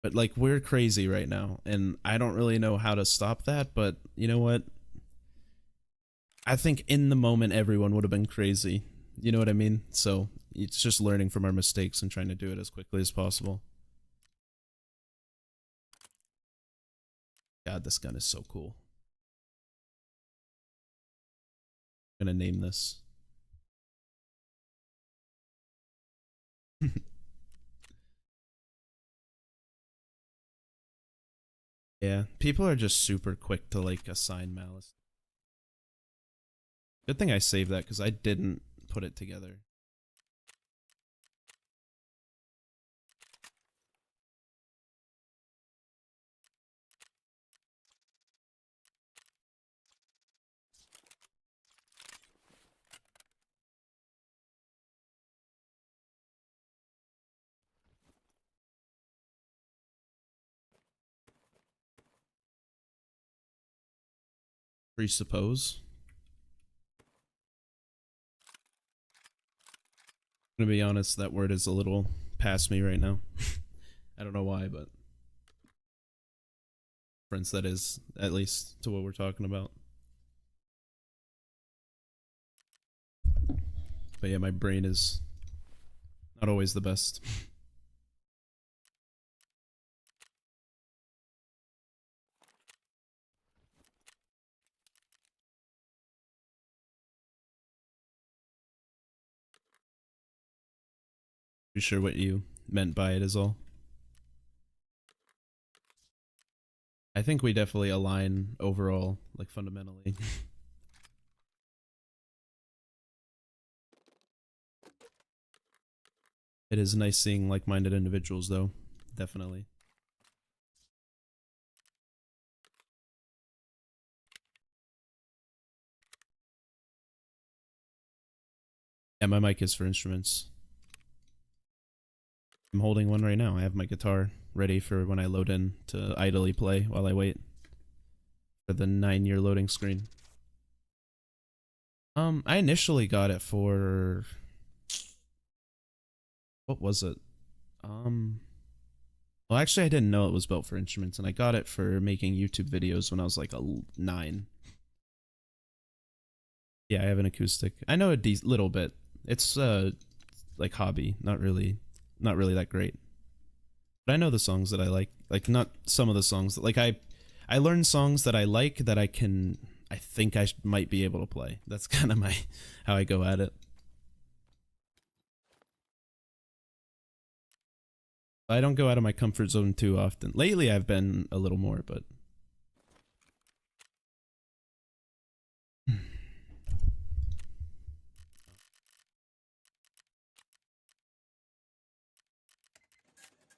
But like, we're crazy right now, and I don't really know how to stop that, but you know what? I think in the moment everyone would have been crazy. You know what I mean? So it's just learning from our mistakes and trying to do it as quickly as possible. God, this gun is so cool. I'm gonna name this. Yeah, people are just super quick to like assign malice. Good thing I saved that because I didn't put it together. Presuppose. I'm gonna be honest, that word is a little past me right now. I don't know why, but friends that is, at least to what we're talking about. But yeah, my brain is not always the best. Be sure what you meant by it is all. I think we definitely align overall, like fundamentally. It is nice seeing like-minded individuals, though. Definitely. Yeah, my mic is for instruments. I'm holding one right now. I have my guitar ready for when I load in to idly play while I wait for the 9-year loading screen. I initially got it for... What was it? Well, actually, I didn't know it was built for instruments, and I got it for making YouTube videos when I was like 9. Yeah, I have an acoustic. I know a little bit. It's like hobby, not really that great. But I know the songs that I like. Like not some of the songs that, like I learn songs that I like that I think I might be able to play. That's kind of my how I go at it. I don't go out of my comfort zone too often. Lately I've been a little more, but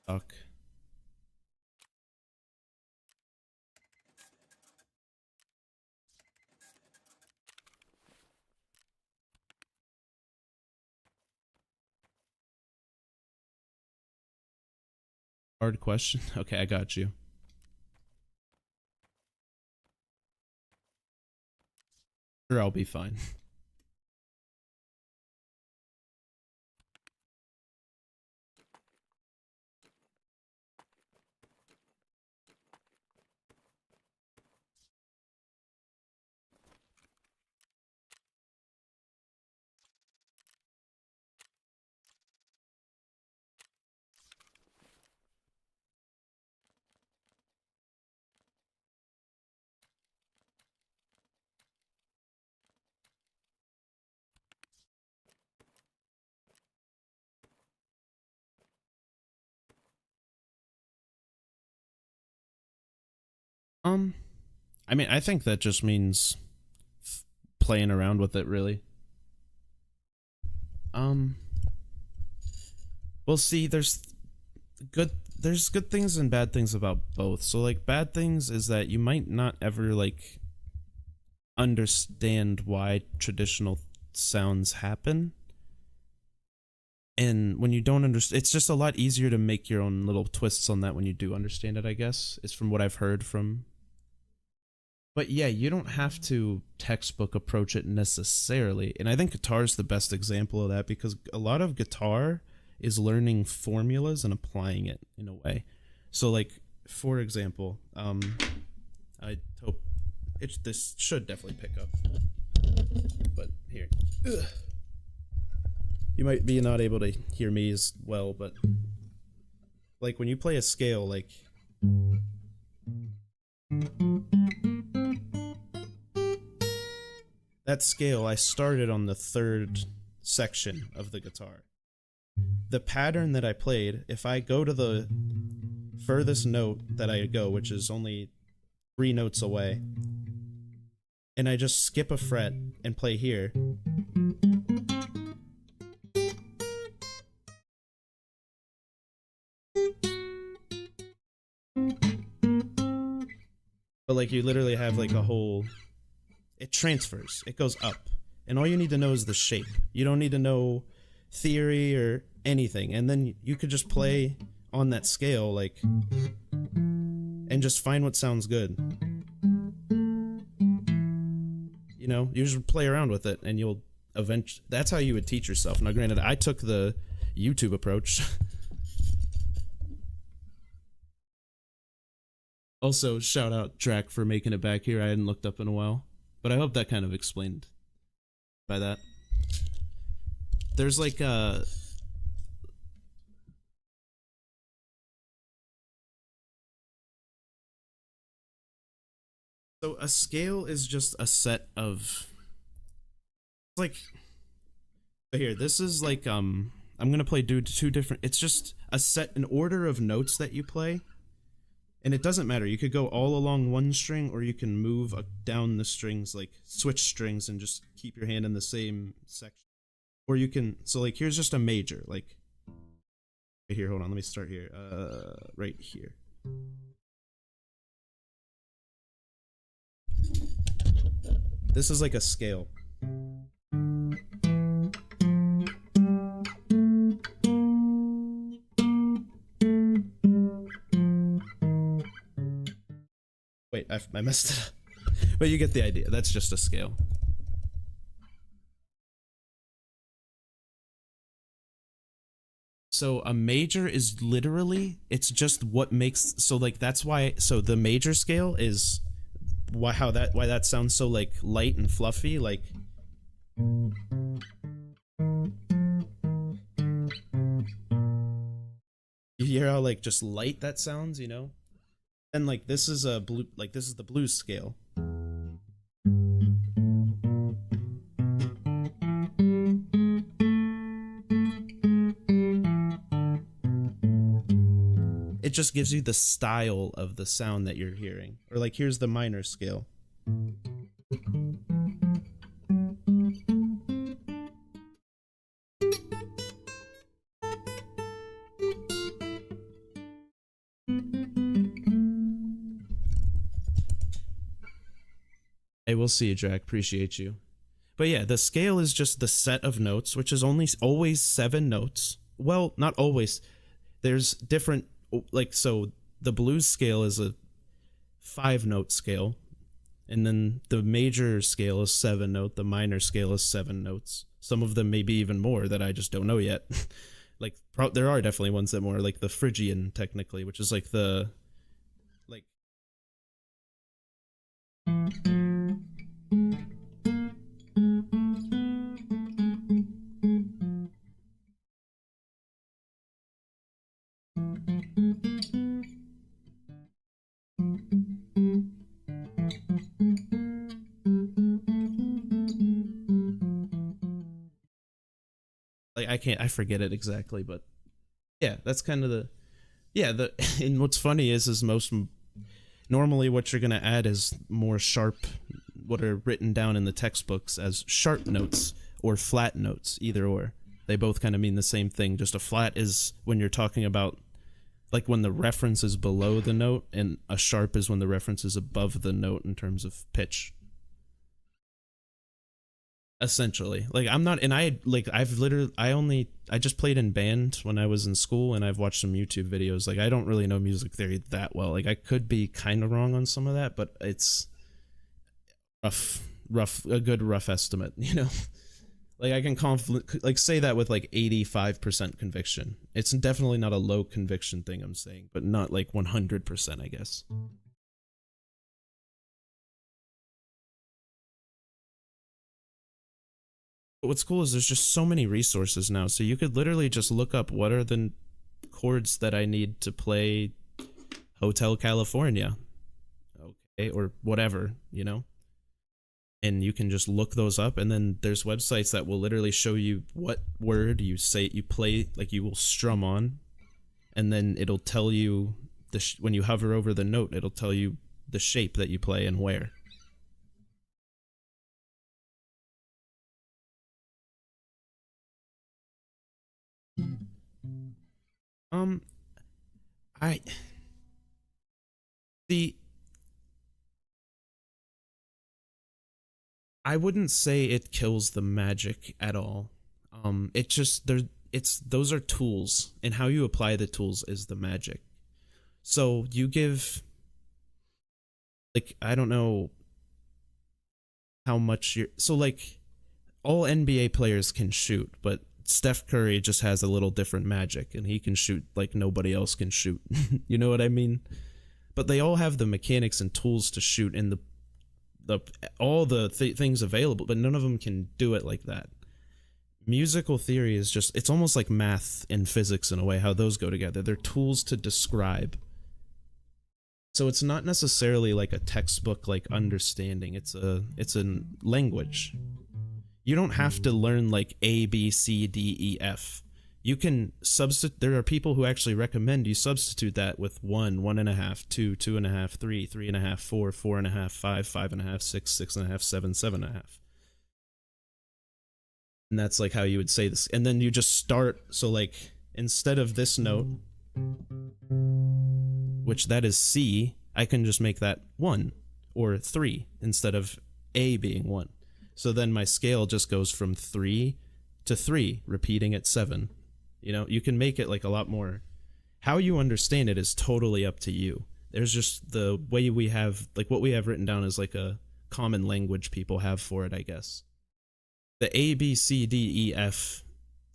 fuck. Hard question. Okay, I got you. Sure, I'll be fine. Um, I mean, I think that just means playing around with it, really. Um, well, see, good there's good things and bad things about both. So like bad things is that you might not ever like understand why traditional sounds happen. And when you don't understand, it's just a lot easier to make your own little twists on that when you do understand it, I guess, is from what I've heard from. But yeah, you don't have to textbook approach it necessarily. And I think guitar is the best example of that because a lot of guitar is learning formulas and applying it in a way. So like, for example, I hope this should definitely pick up. But here. Ugh. You might be not able to hear me as well, but like when you play a scale, like that scale, I started on the 3rd section of the guitar. the pattern that I played, if I go to the furthest note that I go, which is only 3 notes away, and I just skip a fret and play here, but like you literally have like a whole, it transfers, it goes up, and all you need to know is the shape. You don't need to know theory or anything, and then you could just play on that scale, like, and just find what sounds good. You know, you just play around with it, and you'll eventually, that's how you would teach yourself. Now granted, I took the YouTube approach. Also, shout out Drac for making it back here. I hadn't looked up in a while, but I hope that kind of explained by that. There's like a, so a scale is just a set of, like, so here, this is like, I'm gonna play two different, it's just a set, an order of notes that you play, and it doesn't matter, you could go all along one string, or you can move down the strings, like switch strings and just keep your hand in the same section. Or you can, so like here's just a major, like, right here, hold on, let me start here, right here. This is like a scale. Wait, I messed it up. But you get the idea, that's just a scale. So a major is literally, it's just what makes, so like that's why, so the major scale is why that sounds so like light and fluffy, like you hear how like just light that sounds, you know? And like this is a blue, like this is the blues scale. It just gives you the style of the sound that you're hearing. Or like here's the minor scale. Hey, we'll see you, Drac. Appreciate you. But yeah, the scale is just the set of notes, which is always 7 notes. Well, not always. There's different, like, so the blues scale is a 5-note scale, and then the major scale is 7 note, the minor scale is 7 notes. Some of them may be even more that I just don't know yet. Like, there are definitely ones that more, like the Phrygian, technically, which is like the, like, I forget it exactly, but yeah, that's kind of the, yeah, the, and what's funny is most, normally what you're gonna add is more sharp, what are written down in the textbooks as sharp notes or flat notes, either or. They both kind of mean the same thing, just a flat is when you're talking about, like when the reference is below the note, and a sharp is when the reference is above the note in terms of pitch. Essentially, like I'm not, and I just played in band when I was in school, and I've watched some YouTube videos. Like I don't really know music theory that well. Like I could be kind of wrong on some of that, but it's a good rough estimate, you know. Like I can say that with like 85% conviction. It's definitely not a low conviction thing I'm saying, but not like 100%, I guess. But what's cool is there's just so many resources now, so you could literally just look up what are the chords that I need to play Hotel California, okay, or whatever, you know, and you can just look those up, and then there's websites that will literally show you what word you say you play, like you will strum on, and then it'll tell you when you hover over the note, it'll tell you the shape that you play and where. Um, I the I wouldn't say it kills the magic at all. It just those are tools, and how you apply the tools is the magic. So you give, like, I don't know how much you're, so like all NBA players can shoot, but Steph Curry just has a little different magic, and he can shoot like nobody else can shoot. You know what I mean? But they all have the mechanics and tools to shoot in the all the things available, but none of them can do it like that. Musical theory is just, it's almost like math and physics in a way, how those go together. They're tools to describe. So it's not necessarily like a textbook like understanding. It's a language. You don't have to learn like A, B, C, D, E, F. You can substitute. There are people who actually recommend you substitute that with 1, 1.5, 2, 2.5, 3, 3.5, 4, 4.5, 5, 5.5, 6, 6.5, 7, 7.5. And that's like how you would say this. And then you just start. So like instead of this note, which that is C, I can just make that 1 or 3 instead of A being 1. So then my scale just goes from 3 to 3, repeating at 7. You know, you can make it like a lot more. How you understand it is totally up to you. There's just the way we have, like what we have written down is like a common language people have for it, I guess. The A, B, C, D, E, F,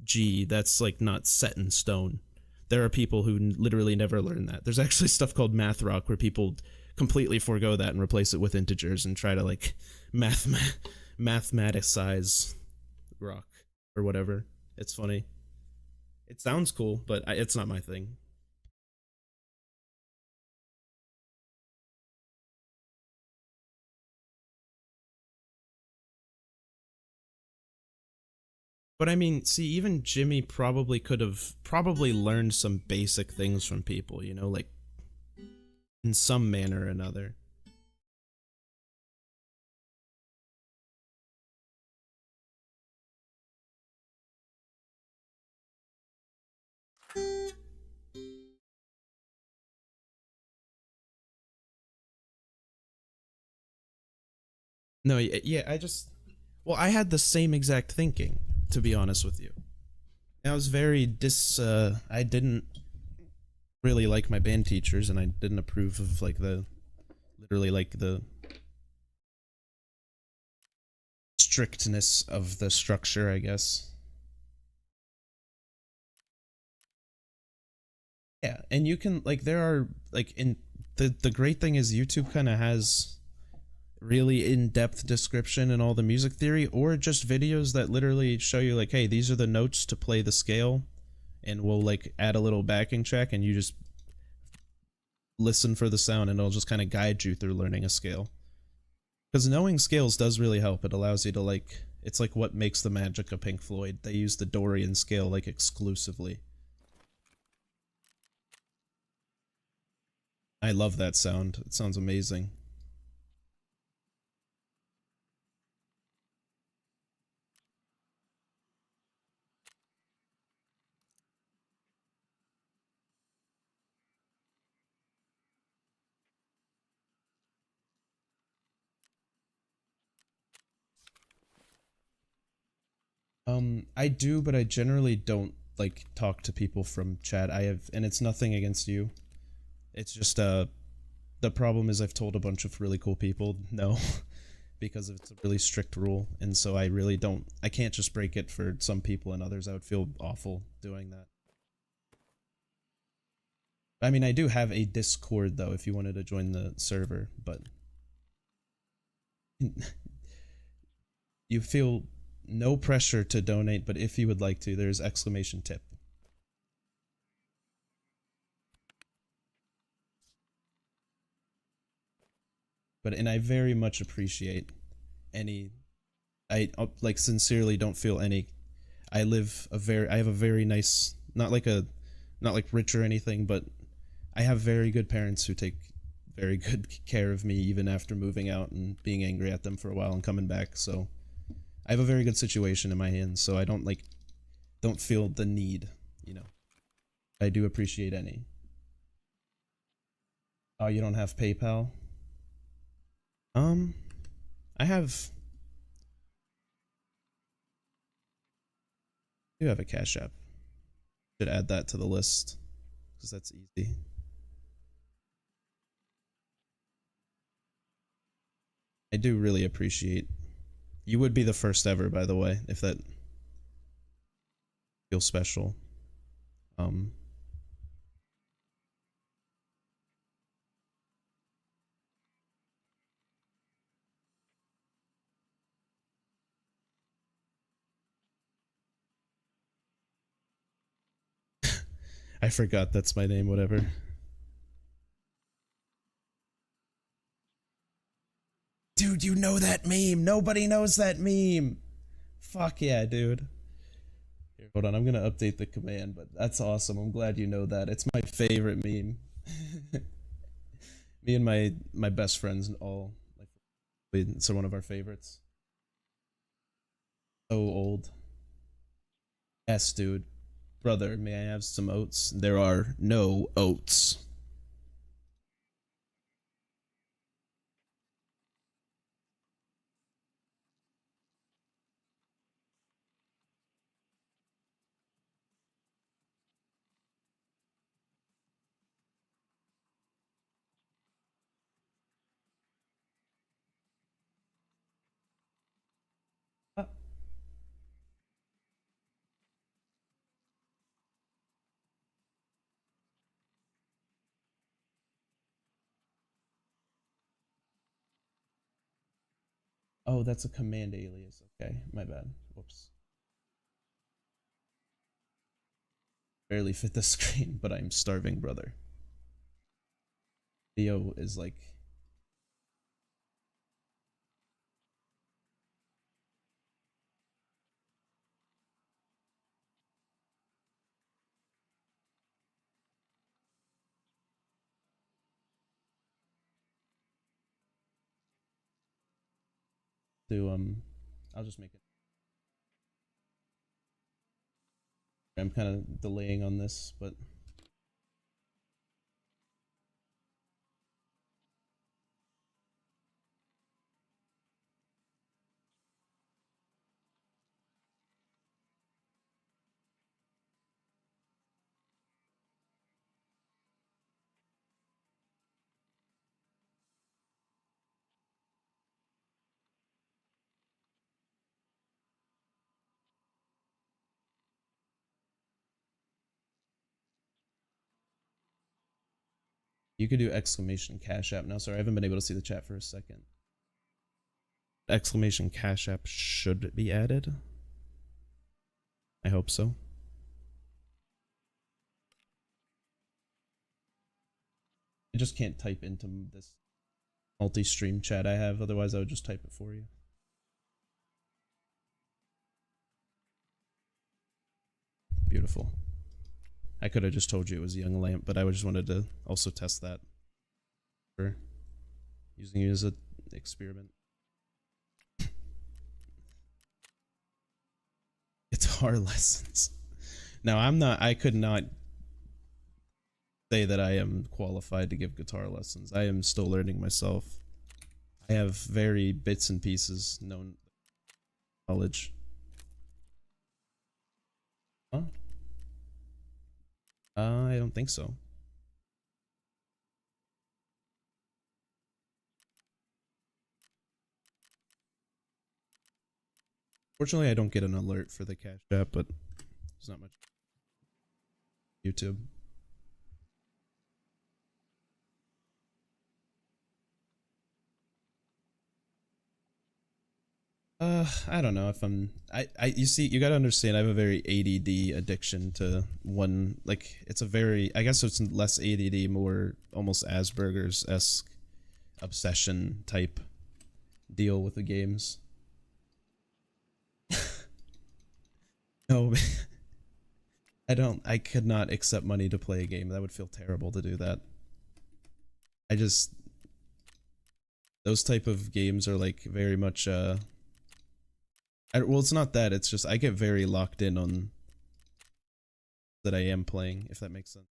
G, that's like not set in stone. There are people who literally never learn that. There's actually stuff called math rock where people completely forego that and replace it with integers and try to like mathematicize rock or whatever. It's funny. It sounds cool, but it's not my thing. But I mean, see, even Jimmy probably could have probably learned some basic things from people, you know, like in some manner or another. No, yeah, well, I had the same exact thinking, to be honest with you. I was very I didn't really like my band teachers, and I didn't approve of like literally like the strictness of the structure, I guess. Yeah, and you can like there are like in the great thing is YouTube kind of has really in-depth description and all the music theory, or just videos that literally show you like, hey, these are the notes to play the scale, and we'll like add a little backing track, and you just listen for the sound, and it'll just kind of guide you through learning a scale. Because knowing scales does really help. It allows you to like, it's like what makes the magic of Pink Floyd. They use the Dorian scale like exclusively. I love that sound. It sounds amazing. I do, but I generally don't like talk to people from chat. I have, and it's nothing against you. It's just the problem is I've told a bunch of really cool people no, because it's a really strict rule, and so I really don't. I can't just break it for some people and others. I would feel awful doing that. I mean, I do have a Discord though, if you wanted to join the server, but you feel no pressure to donate, but if you would like to, there's exclamation tip. But and I very much appreciate any. I like sincerely don't feel any. I have a very nice, not like rich or anything, but I have very good parents who take very good care of me even after moving out and being angry at them for a while and coming back. So I have a very good situation in my hands, so I don't feel the need, you know. I do appreciate any. Oh, you don't have PayPal? Um, I do have a Cash App. Should add that to the list because that's easy. I do really appreciate. You would be the first ever, by the way, if that feels special. Um, I forgot that's my name, whatever. Dude, you know that meme. Nobody knows that meme. Fuck yeah, dude. Here, hold on. I'm gonna update the command, but that's awesome. I'm glad you know that. It's my favorite meme. Me and my best friends and all, like, it's one of our favorites. So old. Yes, dude. Brother, may I have some oats? There are no oats. Ah. Oh, that's a command alias. Okay, my bad. Whoops. Barely fit the screen, but I'm starving, brother. Theo is like to I'll just make it. I'm kind of delaying on this, but you could do exclamation cash app now. Sorry, I haven't been able to see the chat for a second. Exclamation cash app should be added. I hope so. I just can't type into this multi-stream chat I have, otherwise I would just type it for you. Beautiful. I could have just told you it was Young Lamp, but I just wanted to also test that for using it as an experiment. Guitar lessons. Now I could not say that I am qualified to give guitar lessons. I am still learning myself. I have very bits and pieces known knowledge. Huh? I don't think so. Fortunately, I don't get an alert for the cash app, but there's not much. YouTube. I don't know if you see, you gotta understand, I have a very ADD addiction to one, like, it's a very, I guess it's less ADD, more almost Asperger's-esque obsession type deal with the games. No, I could not accept money to play a game. That would feel terrible to do that. I just, those type of games are like very much, well, it's not that, it's just I get very locked in on that I am playing, if that makes sense.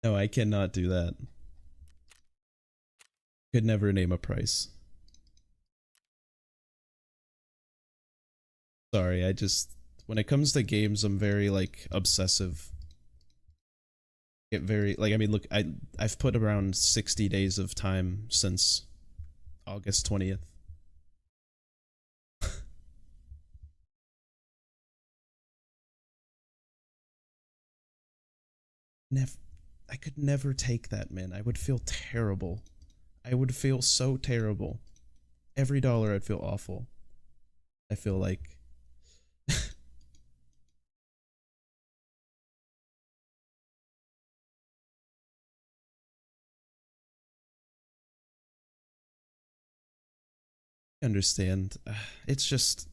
No, I cannot do that. Could never name a price. Sorry, I just, when it comes to games, I'm very like obsessive. Get very like, I mean, look, I've put around 60 days of time since August 20th. Never, I could never take that, man. I would feel terrible. I would feel so terrible. Every dollar I'd feel awful. I feel like I understand. It's just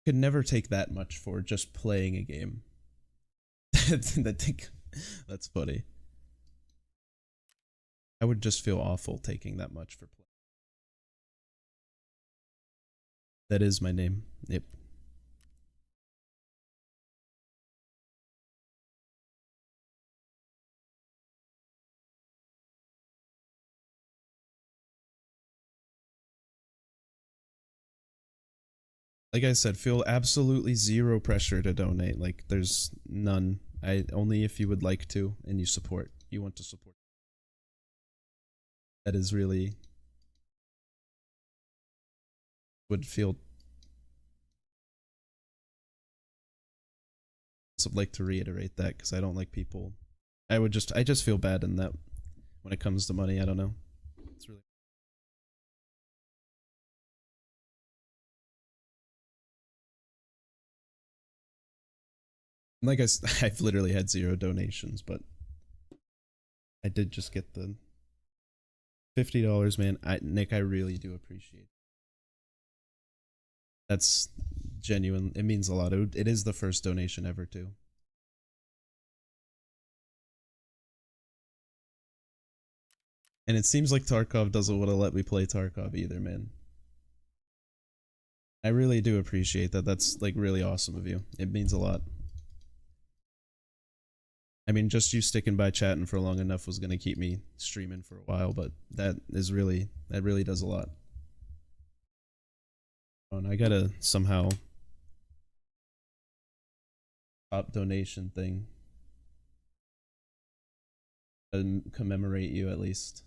could never take that much for just playing a game. That's funny. I would just feel awful taking that much for play. That is my name. Yep. Like I said, feel absolutely zero pressure to donate. Like there's none. I only if you would like to and you want to support. That is really would feel so like to reiterate that because I don't like people. I just feel bad in that when it comes to money. I don't know. It's really like I've literally had zero donations, but I did just get the $50, man. Nick, I really do appreciate it. That's genuine. It means a lot. It is the first donation ever too. And it seems like Tarkov doesn't want to let me play Tarkov either, man. I really do appreciate that. That's like really awesome of you. It means a lot. I mean, just you sticking by chatting for long enough was gonna keep me streaming for a while, but that really does a lot. Oh, and I gotta somehow top donation thing and commemorate you at least.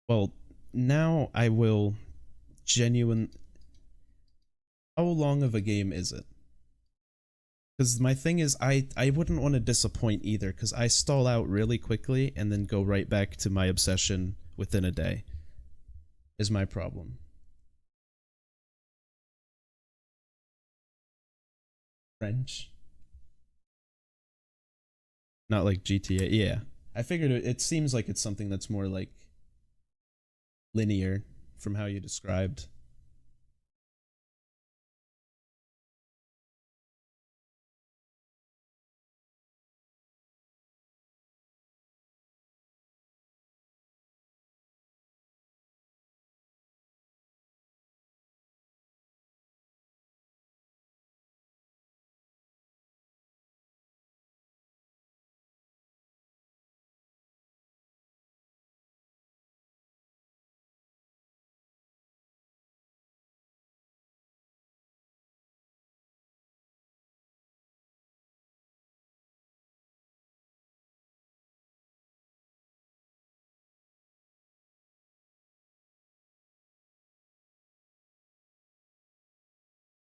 Well, now I will genuine. How long of a game is it? Because my thing is, I wouldn't want to disappoint either, because I stall out really quickly and then go right back to my obsession within a day. Is my problem. French? Not like GTA. Yeah. I figured it seems like it's something that's more like linear from how you described.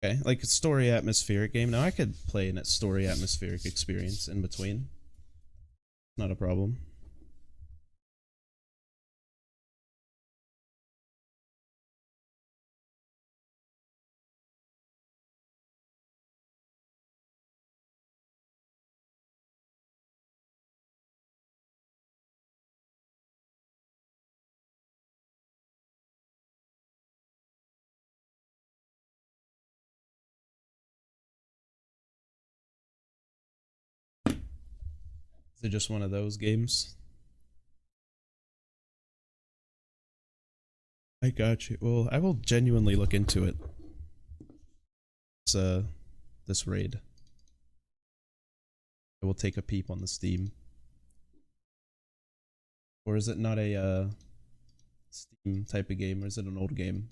Okay, like a story atmospheric game. Now I could play in a story atmospheric experience in between. Not a problem. Is it just one of those games? I got you. Well, I will genuinely look into it. It's, this raid. I will take a peep on the Steam. Or is it not a Steam type of game, or is it an old game?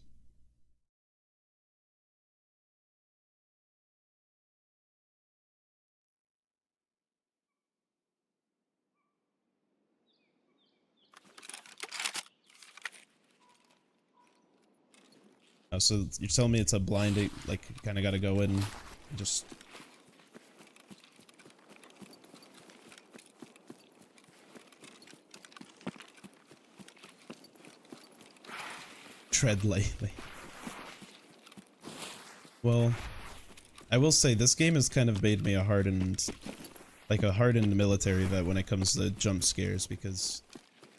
Oh, so you're telling me it's a blind, like, you kind of got to go in and just... tread lightly. Well, I will say this game has kind of made me a hardened military vet when it comes to jump scares, because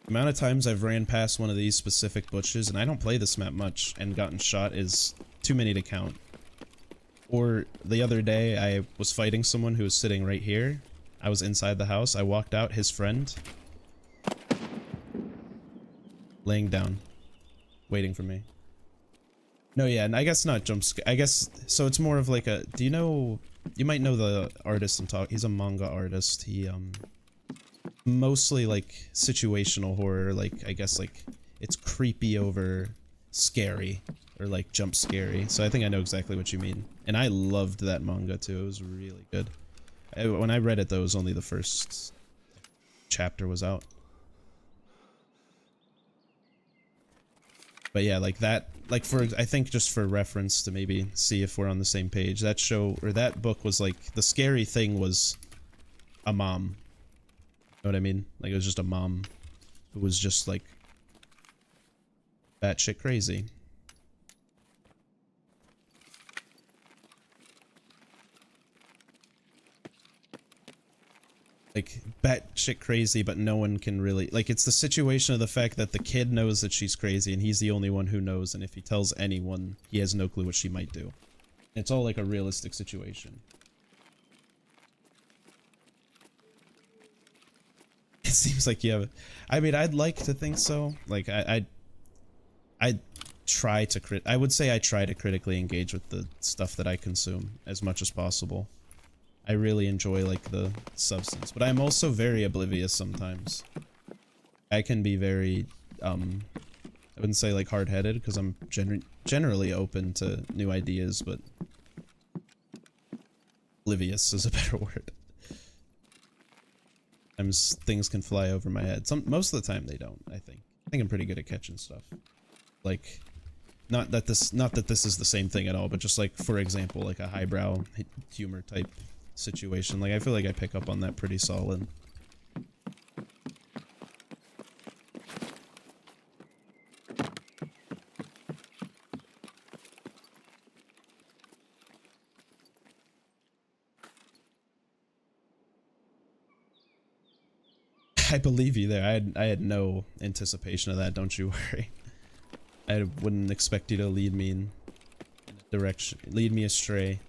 the amount of times I've ran past one of these specific bushes, and I don't play this map much, and gotten shot is too many to count. Or the other day, I was fighting someone who was sitting right here. I was inside the house. I walked out, his friend, laying down, waiting for me. No, yeah, and I guess not jump scare. I guess, so it's more of like a, do you know, you might know the artist I'm talking, he's a manga artist. He, mostly like situational horror, like, I guess like, it's creepy over scary, or like jump scary. So I think I know exactly what you mean. And I loved that manga too, it was really good. When I read it though, it was only the first chapter was out. But yeah, like that, like for, I think just for reference to maybe see if we're on the same page, that show, or that book was like, the scary thing was a mom. You know what I mean? Like it was just a mom who was just like batshit crazy. Like batshit crazy, but no one can really, like, it's the situation of the fact that the kid knows that she's crazy and he's the only one who knows, and if he tells anyone, he has no clue what she might do. It's all like a realistic situation. It seems like you have, I mean, I'd like to think so. Like I try to I would say I try to critically engage with the stuff that I consume as much as possible. I really enjoy like the substance, but I'm also very oblivious sometimes. I can be very, I wouldn't say like hard-headed, because I'm generally open to new ideas, but oblivious is a better word. Sometimes things can fly over my head. Most of the time they don't, I think. I think I'm pretty good at catching stuff. Like, not that this is the same thing at all, but just like, for example, like a highbrow humor type situation. Like, I feel like I pick up on that pretty solid. I believe you there. I had no anticipation of that, don't you worry. I wouldn't expect you to lead me in a direction, lead me astray.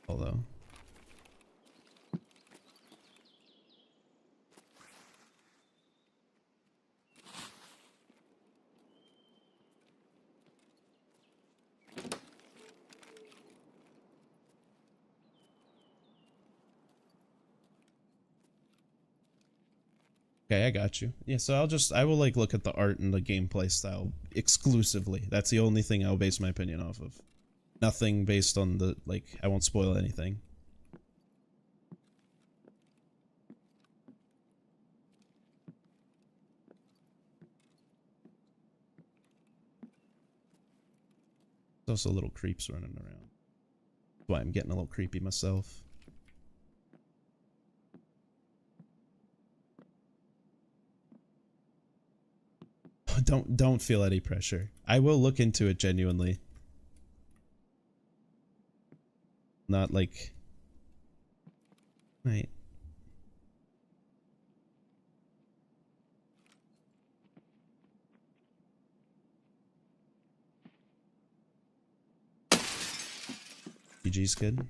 Although. Okay, I got you. Yeah, so I will like look at the art and the gameplay style exclusively. That's the only thing I'll base my opinion off of. Nothing based on the, like, I won't spoil anything. There's also little creeps running around. That's why I'm getting a little creepy myself. Don't feel any pressure. I will look into it genuinely. Not like... Right. GG's kid.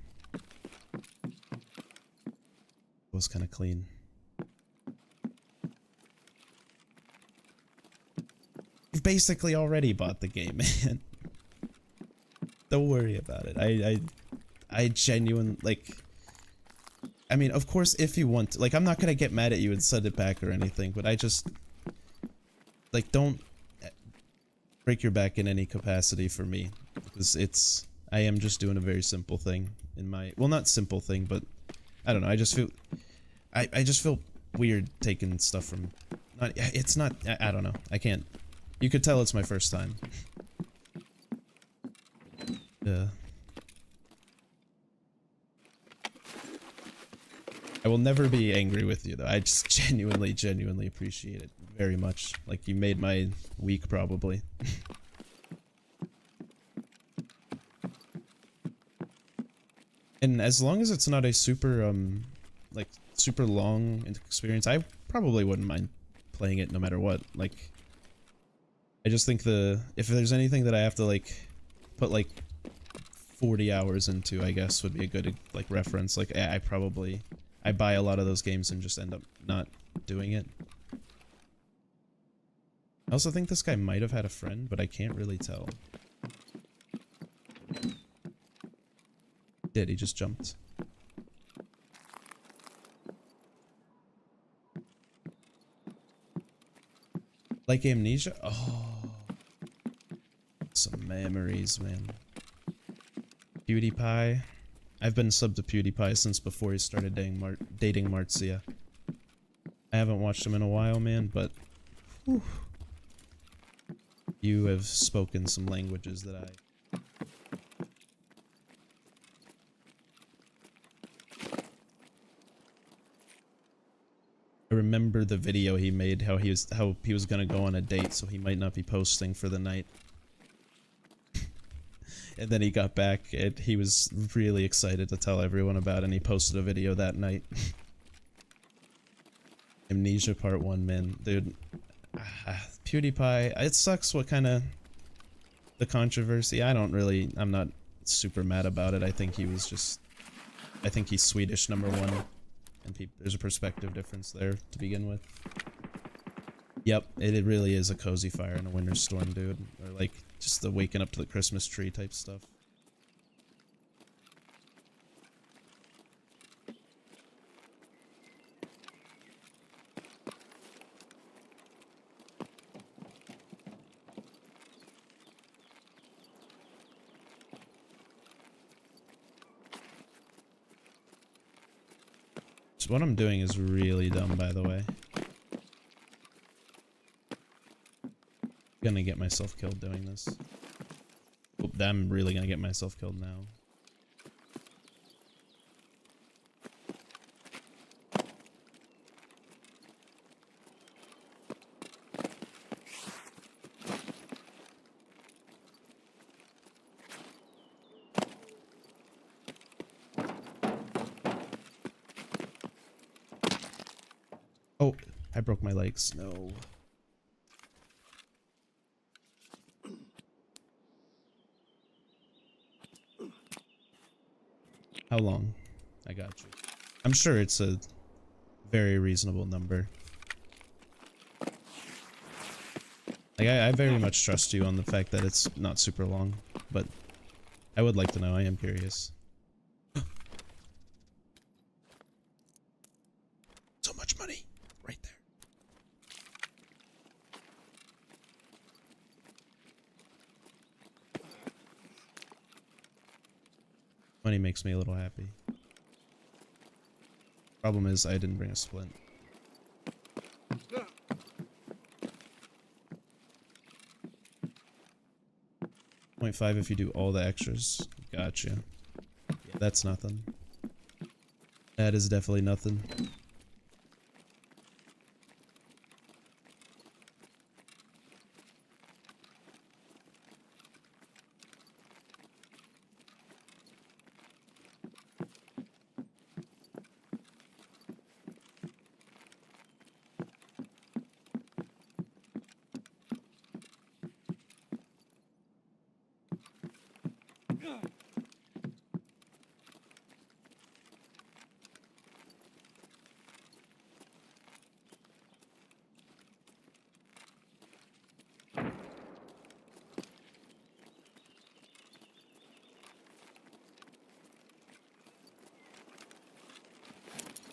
Was kind of clean. You've basically already bought the game, man. Don't worry about it. I genuinely, like, I mean, of course, if you want to, like, I'm not gonna get mad at you and send it back or anything, but I just, like, don't break your back in any capacity for me, because I am just doing a very simple thing in my, well, not simple thing, but I don't know, I just feel, I just feel weird taking stuff from, it's not, I don't know, I can't, you could tell it's my first time. Yeah. I will never be angry with you though, I just genuinely appreciate it very much, like you made my week probably. And as long as it's not a super, like, super long experience, I probably wouldn't mind playing it no matter what. Like, I just think if there's anything that I have to, like, put, like, 40 hours into, I guess, would be a good, like, reference. Like, I buy a lot of those games and just end up not doing it. I also think this guy might have had a friend, but I can't really tell. He just jumped. Like Amnesia? Oh. Some memories, man. PewDiePie. I've been subbed to PewDiePie since before he started dating Marcia. I haven't watched him in a while, man, but whew, you have spoken some languages that I... I remember the video he made, how he was gonna go on a date, so he might not be posting for the night. And then he got back, and he was really excited to tell everyone about it, and he posted a video that night. Amnesia Part 1, man. Dude. PewDiePie, it sucks what kind of... the controversy. I'm not super mad about it. I think he was just... I think he's Swedish, #1. And there's a perspective difference there to begin with. Yep, it really is a cozy fire in a winter storm, dude. Or like, just the waking up to the Christmas tree type stuff. So what I'm doing is really dumb, by the way. Gonna get myself killed doing this. Oh, I'm really gonna get myself killed now. Oh, I broke my legs. No. How long? I got you. I'm sure it's a very reasonable number. Like, I very much trust you on the fact that it's not super long, but I would like to know. I am curious. So much money right there. Money makes me a little happy. Problem is, I didn't bring a splint. 0.5 if you do all the extras. Gotcha. Yeah, that's nothing. That is definitely nothing.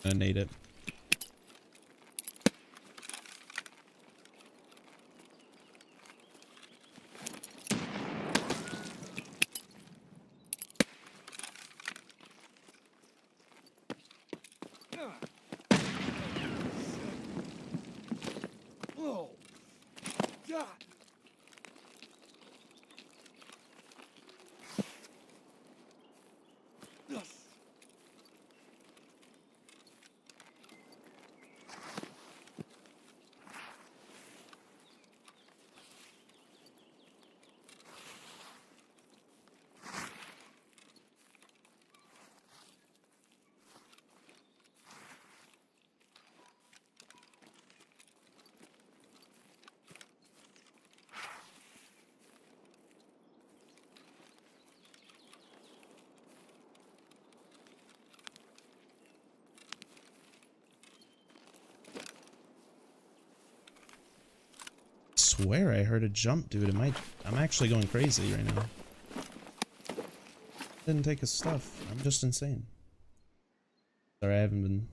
gonna nade it. Oh. Yeah. Swear I heard a jump, dude. I'm actually going crazy right now. Didn't take his stuff. I'm just insane. Sorry, I haven't been.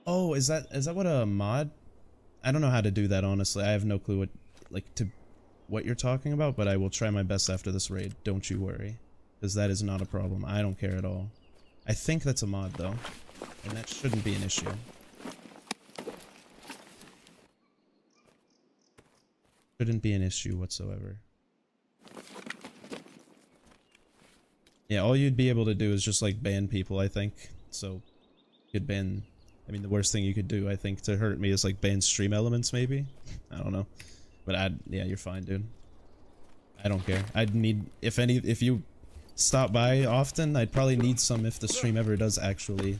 Oh, is that what a mod? I don't know how to do that, honestly. I have no clue what you're talking about, but I will try my best after this raid. Don't you worry, because that is not a problem. I don't care at all. I think that's a mod though, and that shouldn't be an issue. Shouldn't be an issue whatsoever. Yeah, all you'd be able to do is just like ban people, I think. So you could ban, I mean, the worst thing you could do, I think, to hurt me is like ban stream elements, maybe. I don't know, but yeah, you're fine, dude. I don't care. I'd need, if you stop by often, I'd probably need some if the stream ever does actually,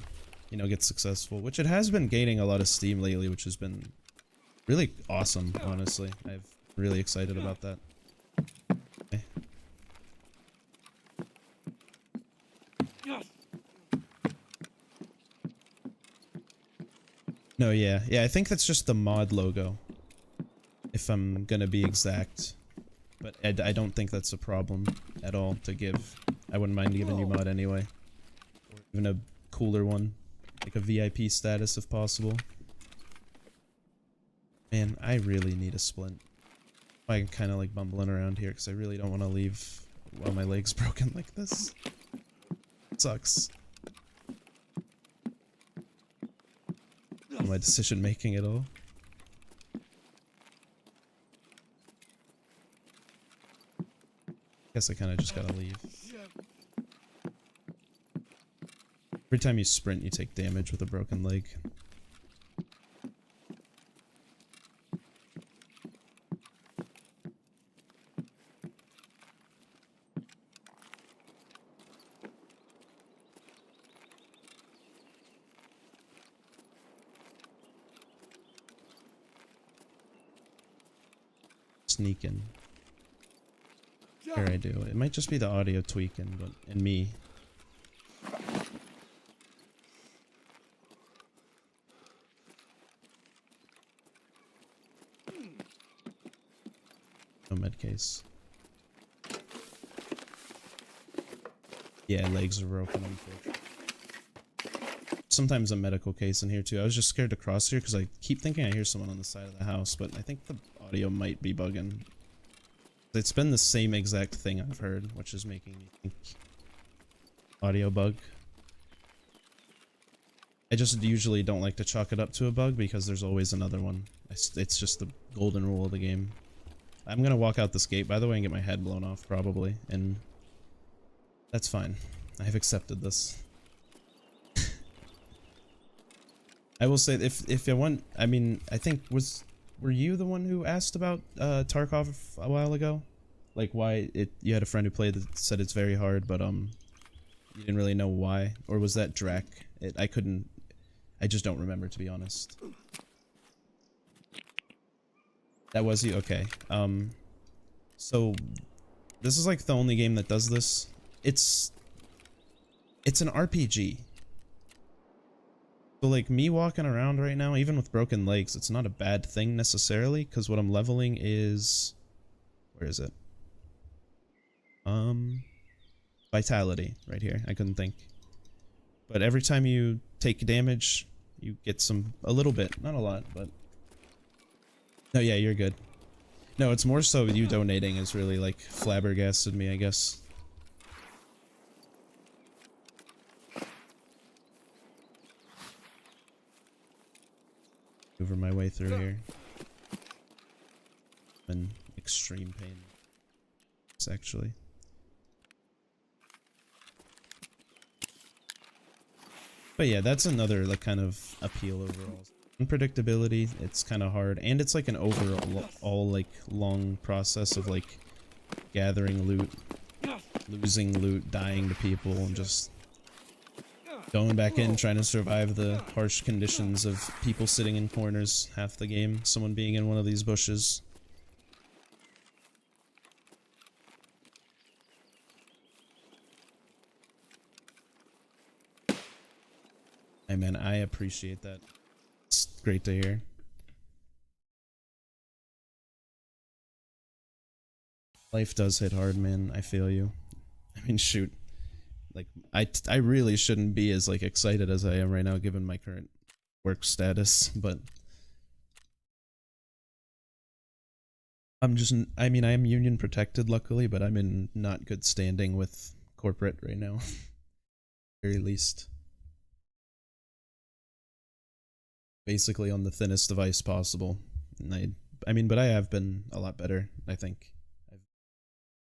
you know, get successful, which it has been gaining a lot of steam lately, which has been really awesome, honestly. I'm really excited about that. Okay. No, yeah, I think that's just the mod logo, if I'm gonna be exact, but I don't think that's a problem at all to give. I wouldn't mind giving you mod anyway, or even a cooler one, like a VIP status if possible. Man, I really need a splint. I'm kind of like bumbling around here because I really don't want to leave while my leg's broken like this. It sucks. My decision making at all. Guess I kind of just gotta leave. Every time you sprint, you take damage with a broken leg. Sneaking. Here I do. It might just be the audio tweaking, but and me. No med case. Yeah, legs are broken, unfortunately. Sometimes a medical case in here too. I was just scared to cross here because I keep thinking I hear someone on the side of the house, but I think the audio might be bugging. It's been the same exact thing I've heard, which is making me think audio bug. I just usually don't like to chalk it up to a bug because there's always another one. It's just the golden rule of the game. I'm gonna walk out this gate, by the way, and get my head blown off, probably, and that's fine. I have accepted this. I will say, if I want, I mean, I think were you the one who asked about Tarkov a while ago? Like why you had a friend who played that said it's very hard, but you didn't really know why, or was that Drac? I just don't remember, to be honest. That was you? Okay. So this is like the only game that does this. It's an RPG. So like me walking around right now, even with broken legs, it's not a bad thing necessarily, because what I'm leveling is, where is it? Vitality right here. I couldn't think. But every time you take damage, you get a little bit, not a lot, but no, yeah, you're good. No, it's more so you donating is really like flabbergasted me, I guess. Over my way through here. I'm in extreme pain. It's actually. But yeah, that's another like kind of appeal overall. Unpredictability, it's kind of hard, and it's like an overall like long process of like gathering loot, losing loot, dying to people, and just going back in trying to survive the harsh conditions of people sitting in corners half the game, someone being in one of these bushes. Hey man, I appreciate that. It's great to hear. Life does hit hard, man. I feel you. I mean, shoot. Like, I really shouldn't be as, like, excited as I am right now given my current work status, but... I mean, I am union protected, luckily, but I'm in not good standing with corporate right now. Very least. Basically on the thinnest device possible. And I mean, but I have been a lot better, I think. I've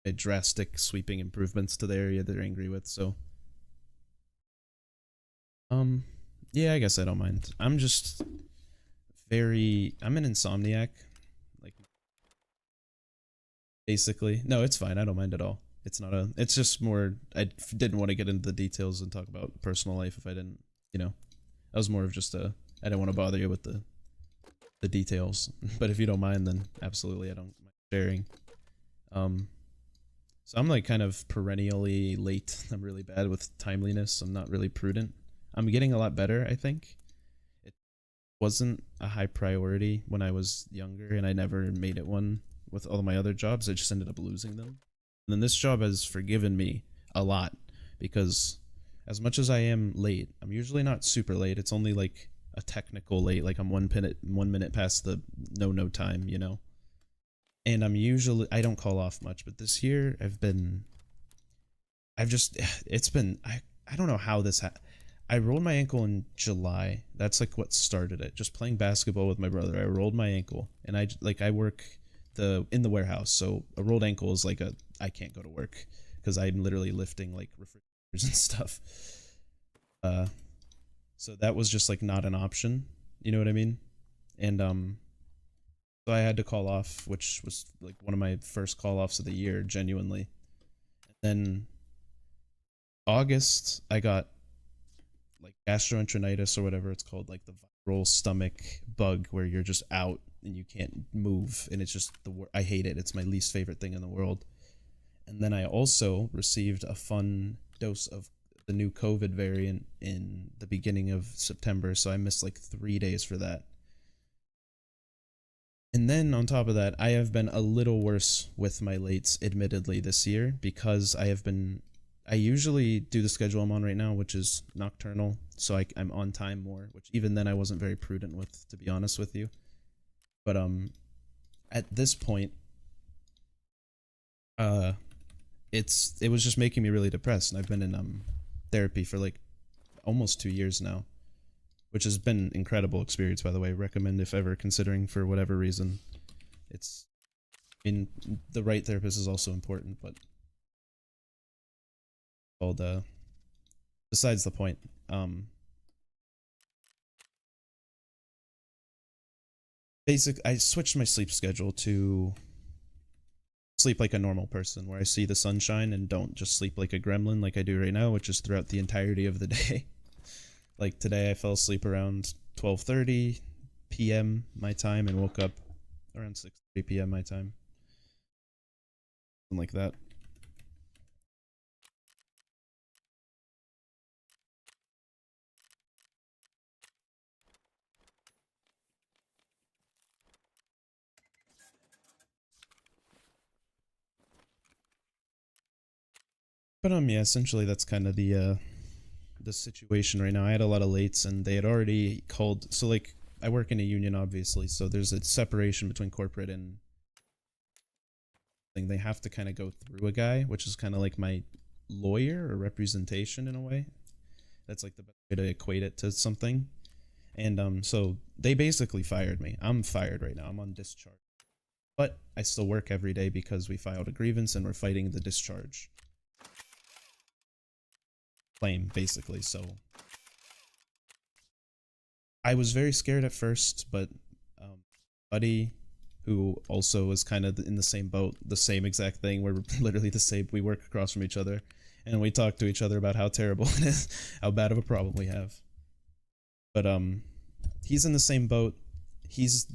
made drastic sweeping improvements to the area they're angry with, so yeah, I guess I don't mind. I'm just I'm an insomniac, like, basically. No, it's fine, I don't mind at all. It's just more, I didn't want to get into the details and talk about personal life if I didn't, you know. That was more of just I didn't want to bother you with the details. But if you don't mind, then absolutely I don't mind sharing. So I'm like kind of perennially late. I'm really bad with timeliness. I'm not really prudent. I'm getting a lot better, I think. It wasn't a high priority when I was younger, and I never made it one with all my other jobs. I just ended up losing them. And then this job has forgiven me a lot, because as much as I am late, I'm usually not super late. It's only like a technical late, like I'm 1 minute past the no time, you know. And I don't call off much, but this year I don't know how this I rolled my ankle in July. That's like what started it. Just playing basketball with my brother. I rolled my ankle, and I work in the warehouse, so a rolled ankle is like I can't go to work because I'm literally lifting like refrigerators and stuff. So that was just like not an option. You know what I mean? And so I had to call off, which was like one of my first call offs of the year, genuinely. And then August, I got like gastroenteritis or whatever it's called, like the viral stomach bug where you're just out and you can't move, and it's just I hate it. It's my least favorite thing in the world. And then I also received a fun dose of the new COVID variant in the beginning of September, so I missed like 3 days for that. And then on top of that, I have been a little worse with my lates, admittedly, this year, because I usually do the schedule I'm on right now, which is nocturnal, so I'm on time more, which even then I wasn't very prudent with, to be honest with you. But at this point, it was just making me really depressed, and I've been in therapy for like almost 2 years now, which has been an incredible experience, by the way. Recommend if ever considering for whatever reason. The right therapist is also important, but besides the point. I switched my sleep schedule to sleep like a normal person, where I see the sunshine and don't just sleep like a gremlin like I do right now, which is throughout the entirety of the day. Like today I fell asleep around 12:30 p.m. my time and woke up around 6:30 p.m. my time. Something like that. But yeah, essentially that's kind of the situation right now. I had a lot of lates, and they had already called. So like, I work in a union, obviously, so there's a separation between corporate and thing. They have to kind of go through a guy, which is kind of like my lawyer or representation in a way. That's like the best way to equate it to something. And so they basically fired me. I'm fired right now. I'm on discharge. But I still work every day because we filed a grievance and we're fighting the discharge claim, basically. So I was very scared at first, but buddy, who also was kind of in the same boat, the same exact thing. We're literally the same. We work across from each other, and we talk to each other about how terrible it is, how bad of a problem we have. But he's in the same boat.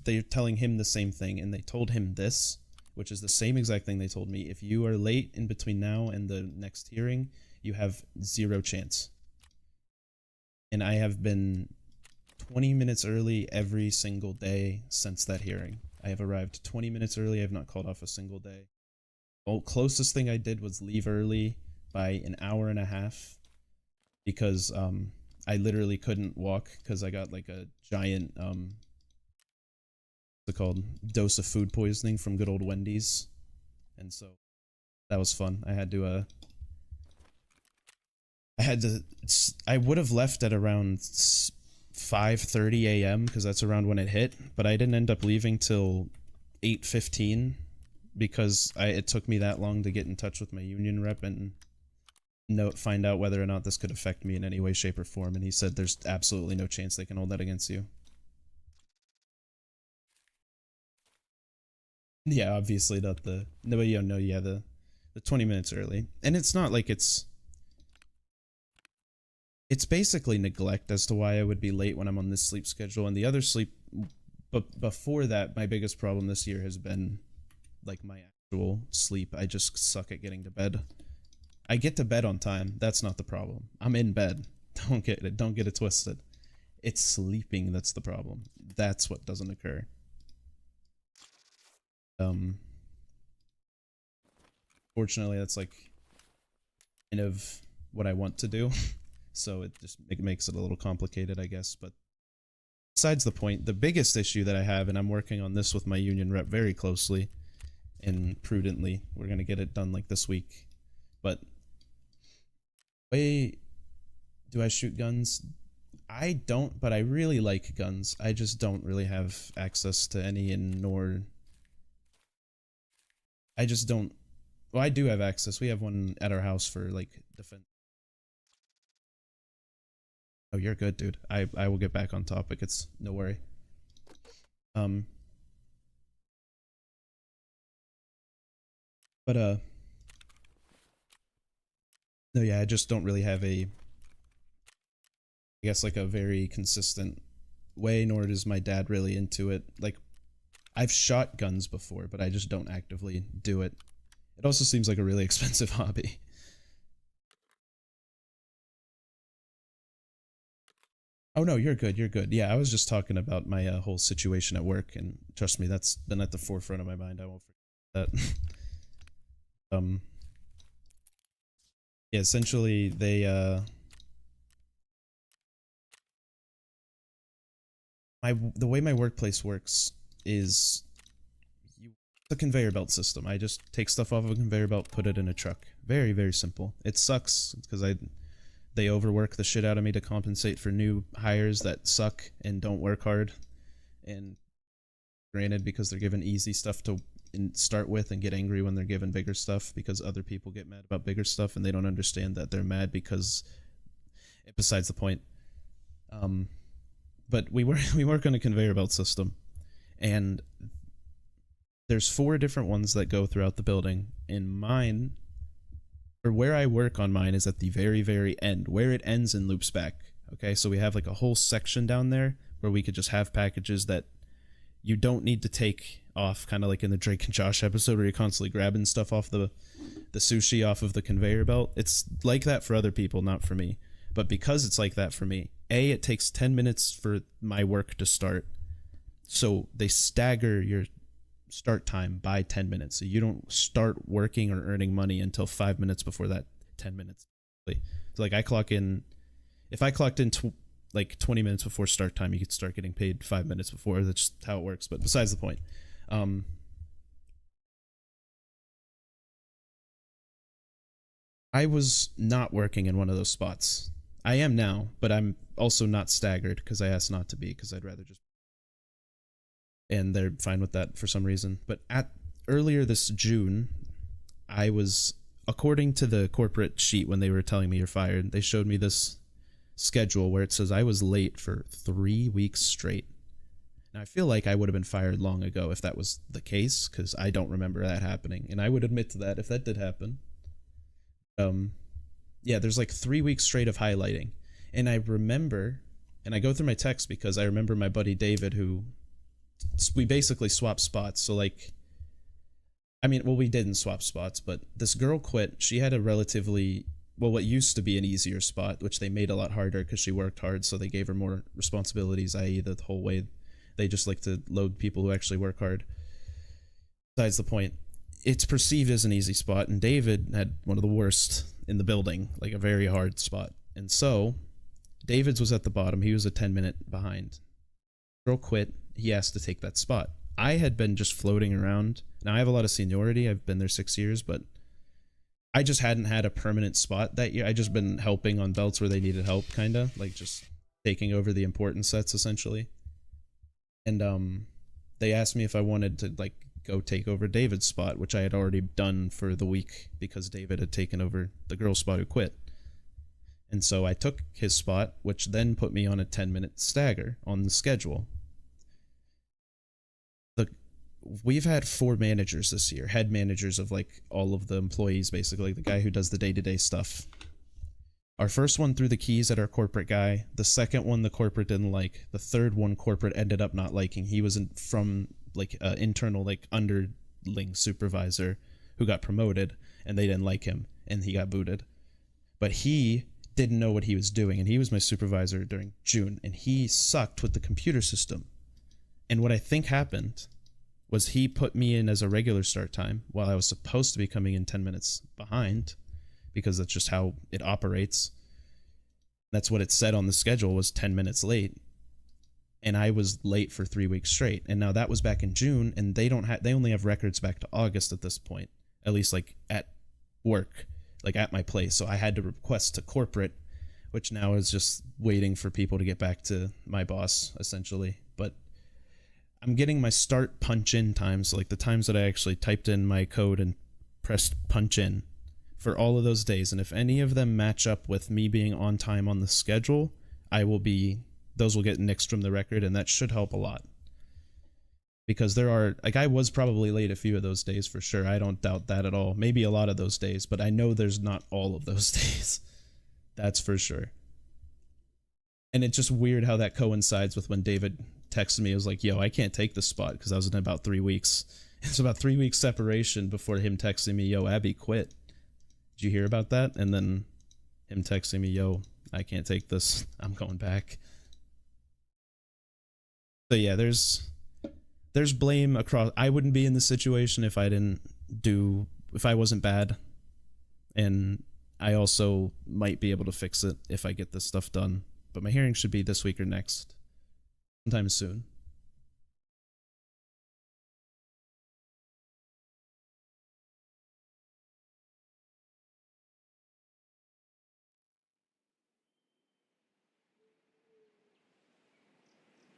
They're telling him the same thing, and they told him this, which is the same exact thing they told me. If you are late in between now and the next hearing, you have 0 chance. And I have been 20 minutes early every single day since that hearing. I have arrived 20 minutes early. I have not called off a single day. The closest thing I did was leave early by an hour and a half because I literally couldn't walk because I got like a giant what's it called, dose of food poisoning from good old Wendy's, and so that was fun. I would have left at around 5:30 a.m. because that's around when it hit, but I didn't end up leaving till 8:15 because it took me that long to get in touch with my union rep and find out whether or not this could affect me in any way, shape, or form, and he said there's absolutely no chance they can hold that against you. Yeah, obviously not the 20 minutes early. And it's not like it's basically neglect as to why I would be late when I'm on this sleep schedule, and the other sleep, but before that, my biggest problem this year has been like my actual sleep. I just suck at getting to bed. I get to bed on time. That's not the problem. I'm in bed. Don't get it twisted. It's sleeping that's the problem. That's what doesn't occur. Fortunately, that's like kind of what I want to do. So it makes it a little complicated, I guess. But besides the point, the biggest issue that I have, and I'm working on this with my union rep very closely and prudently, we're going to get it done like this week. But way do I shoot guns? I don't, but I really like guns. I just don't really have access to any, and nor... I just don't... Well, I do have access. We have one at our house for, like, defense. Oh, you're good, dude. I will get back on topic. It's no worry. But, no, yeah, I just don't really have I guess, like, a very consistent way, nor is my dad really into it. Like, I've shot guns before, but I just don't actively do it. It also seems like a really expensive hobby. Oh no, you're good, you're good. Yeah, I was just talking about my whole situation at work, and trust me, that's been at the forefront of my mind. I won't forget that. Yeah, essentially they the way my workplace works is the conveyor belt system. I just take stuff off of a conveyor belt, put it in a truck. Very, very simple. It sucks because they overwork the shit out of me to compensate for new hires that suck and don't work hard. And granted, because they're given easy stuff to start with and get angry when they're given bigger stuff because other people get mad about bigger stuff and they don't understand that they're mad because... Besides the point. But we work on a conveyor belt system, and there's 4 different ones that go throughout the building, and mine, or where I work on mine, is at the very, very end, where it ends and loops back. Okay, so we have like a whole section down there where we could just have packages that you don't need to take off, kind of like in the Drake and Josh episode where you're constantly grabbing stuff off the sushi off of the conveyor belt. It's like that for other people, not for me. But because it's like that for me, it takes 10 minutes for my work to start. So they stagger your start time by 10 minutes. So you don't start working or earning money until 5 minutes before that 10 minutes. So like I clock in, if I clocked in like 20 minutes before start time, you could start getting paid 5 minutes before. That's just how it works. But besides the point, I was not working in one of those spots. I am now, but I'm also not staggered because I asked not to be because I'd rather just. And they're fine with that for some reason. But earlier this June, I was, according to the corporate sheet when they were telling me you're fired, they showed me this schedule where it says I was late for 3 weeks straight. Now I feel like I would have been fired long ago if that was the case, because I don't remember that happening, and I would admit to that if that did happen. Yeah, there's like 3 weeks straight of highlighting, and I remember, and I go through my text because I remember my buddy David, who we basically swapped spots. So like, I mean, well, we didn't swap spots, but this girl quit. She had a relatively, well, what used to be an easier spot, which they made a lot harder because she worked hard, so they gave her more responsibilities, i.e. the whole way they just like to load people who actually work hard. Besides the point, it's perceived as an easy spot, and David had one of the worst in the building, like a very hard spot. And so David's was at the bottom. He was a 10-minute behind. Girl quit. He asked to take that spot. I had been just floating around. Now I have a lot of seniority. I've been there 6 years, but I just hadn't had a permanent spot that year. I just been helping on belts where they needed help, kind of like just taking over the important sets essentially. And they asked me if I wanted to like go take over David's spot, which I had already done for the week because David had taken over the girl spot who quit. And so I took his spot, which then put me on a 10-minute stagger on the schedule. We've had 4 managers this year, head managers of like all of the employees, basically, like the guy who does the day-to-day stuff. Our first one threw the keys at our corporate guy. The second one the corporate didn't like. The third one corporate ended up not liking. He was from like internal like underling supervisor who got promoted, and they didn't like him, and he got booted. But he didn't know what he was doing, and he was my supervisor during June, and he sucked with the computer system. And what I think happened was he put me in as a regular start time while I was supposed to be coming in 10 minutes behind, because that's just how it operates. That's what it said on the schedule, was 10 minutes late. And I was late for 3 weeks straight. And now that was back in June, and they only have records back to August at this point, at least like at work, like at my place. So I had to request to corporate, which now is just waiting for people to get back to my boss essentially. But I'm getting my start punch in times, like the times that I actually typed in my code and pressed punch in for all of those days. And if any of them match up with me being on time on the schedule, those will get nixed from the record, and that should help a lot. Because there are, like, I was probably late a few of those days for sure. I don't doubt that at all. Maybe a lot of those days, but I know there's not all of those days. That's for sure. And it's just weird how that coincides with when David texted me. It was like, yo, I can't take this spot, because I was in about 3 weeks. It's about 3 weeks separation before him texting me, yo, Abby quit. Did you hear about that? And then him texting me, yo, I can't take this. I'm going back. So yeah, there's blame across. I wouldn't be in this situation if I wasn't bad. And I also might be able to fix it if I get this stuff done. But my hearing should be this week or next. Sometime soon.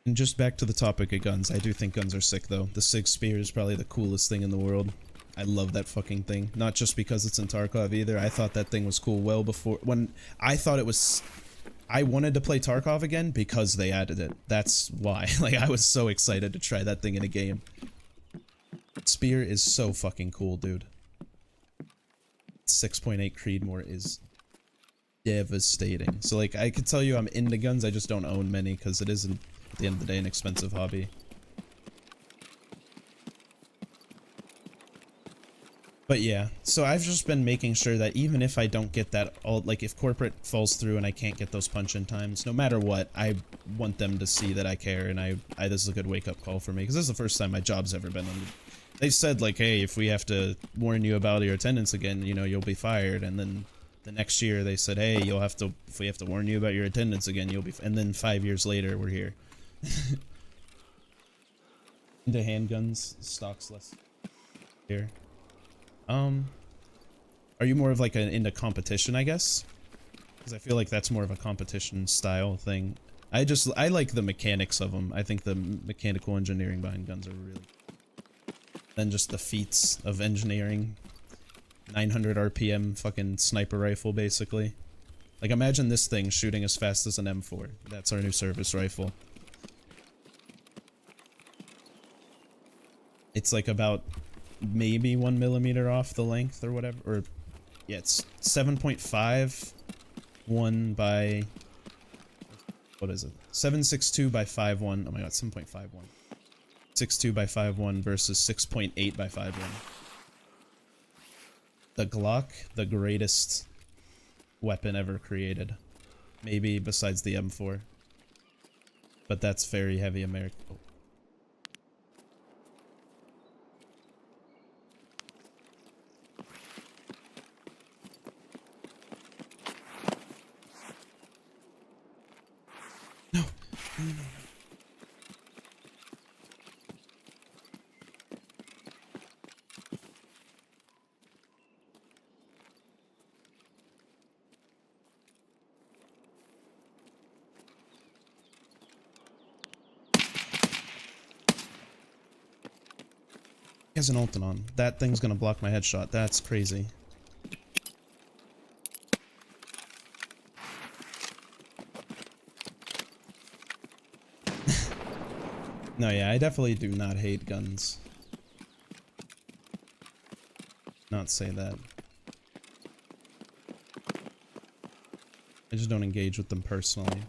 And just back to the topic of guns, I do think guns are sick though. The Sig Spear is probably the coolest thing in the world. I love that fucking thing. Not just because it's in Tarkov either. I thought that thing was cool well before, when I thought it was, I wanted to play Tarkov again because they added it. That's why. Like, I was so excited to try that thing in a game. Spear is so fucking cool, dude. 6.8 Creedmoor is devastating. So like, I could tell you I'm into guns, I just don't own many because it isn't, at the end of the day, an expensive hobby. But yeah, so I've just been making sure that even if I don't get that, like if corporate falls through and I can't get those punch-in times, no matter what, I want them to see that I care, and this is a good wake-up call for me, because this is the first time my job's ever been under. They said like, hey, if we have to warn you about your attendance again, you know, you'll be fired, and then the next year they said, hey, you'll have to, if we have to warn you about your attendance again, you'll be, and then 5 years later, we're here. Into handguns, stocks less here. Are you more of like into competition, I guess? Because I feel like that's more of a competition style thing. I like the mechanics of them. I think the mechanical engineering behind guns are really... Then just the feats of engineering. 900 RPM fucking sniper rifle, basically. Like, imagine this thing shooting as fast as an M4. That's our new service rifle. It's like about maybe 1 millimeter off the length or whatever. Or, yeah, it's 7.5. 1 by... What is it? 7.62 by 5.1. Oh my god, 7.51. 6.2 by 5.1 versus 6.8 by 5.1. The Glock, the greatest weapon ever created. Maybe besides the M4. But that's very heavy American. Oh. No. No, no, no. He has an ult on. That thing's gonna block my headshot. That's crazy. No, yeah, I definitely do not hate guns. Not say that. I just don't engage with them personally.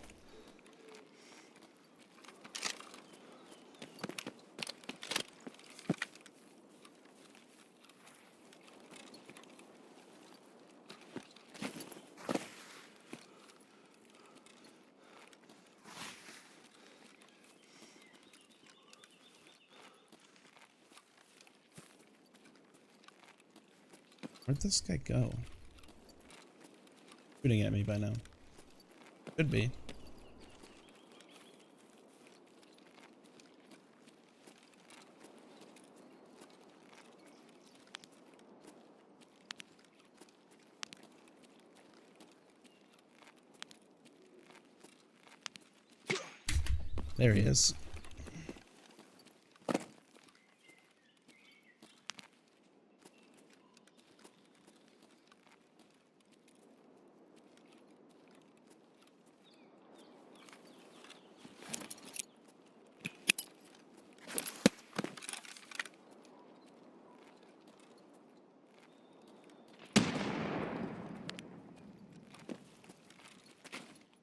Where'd this guy go? Shooting at me by now. Could be. There he is.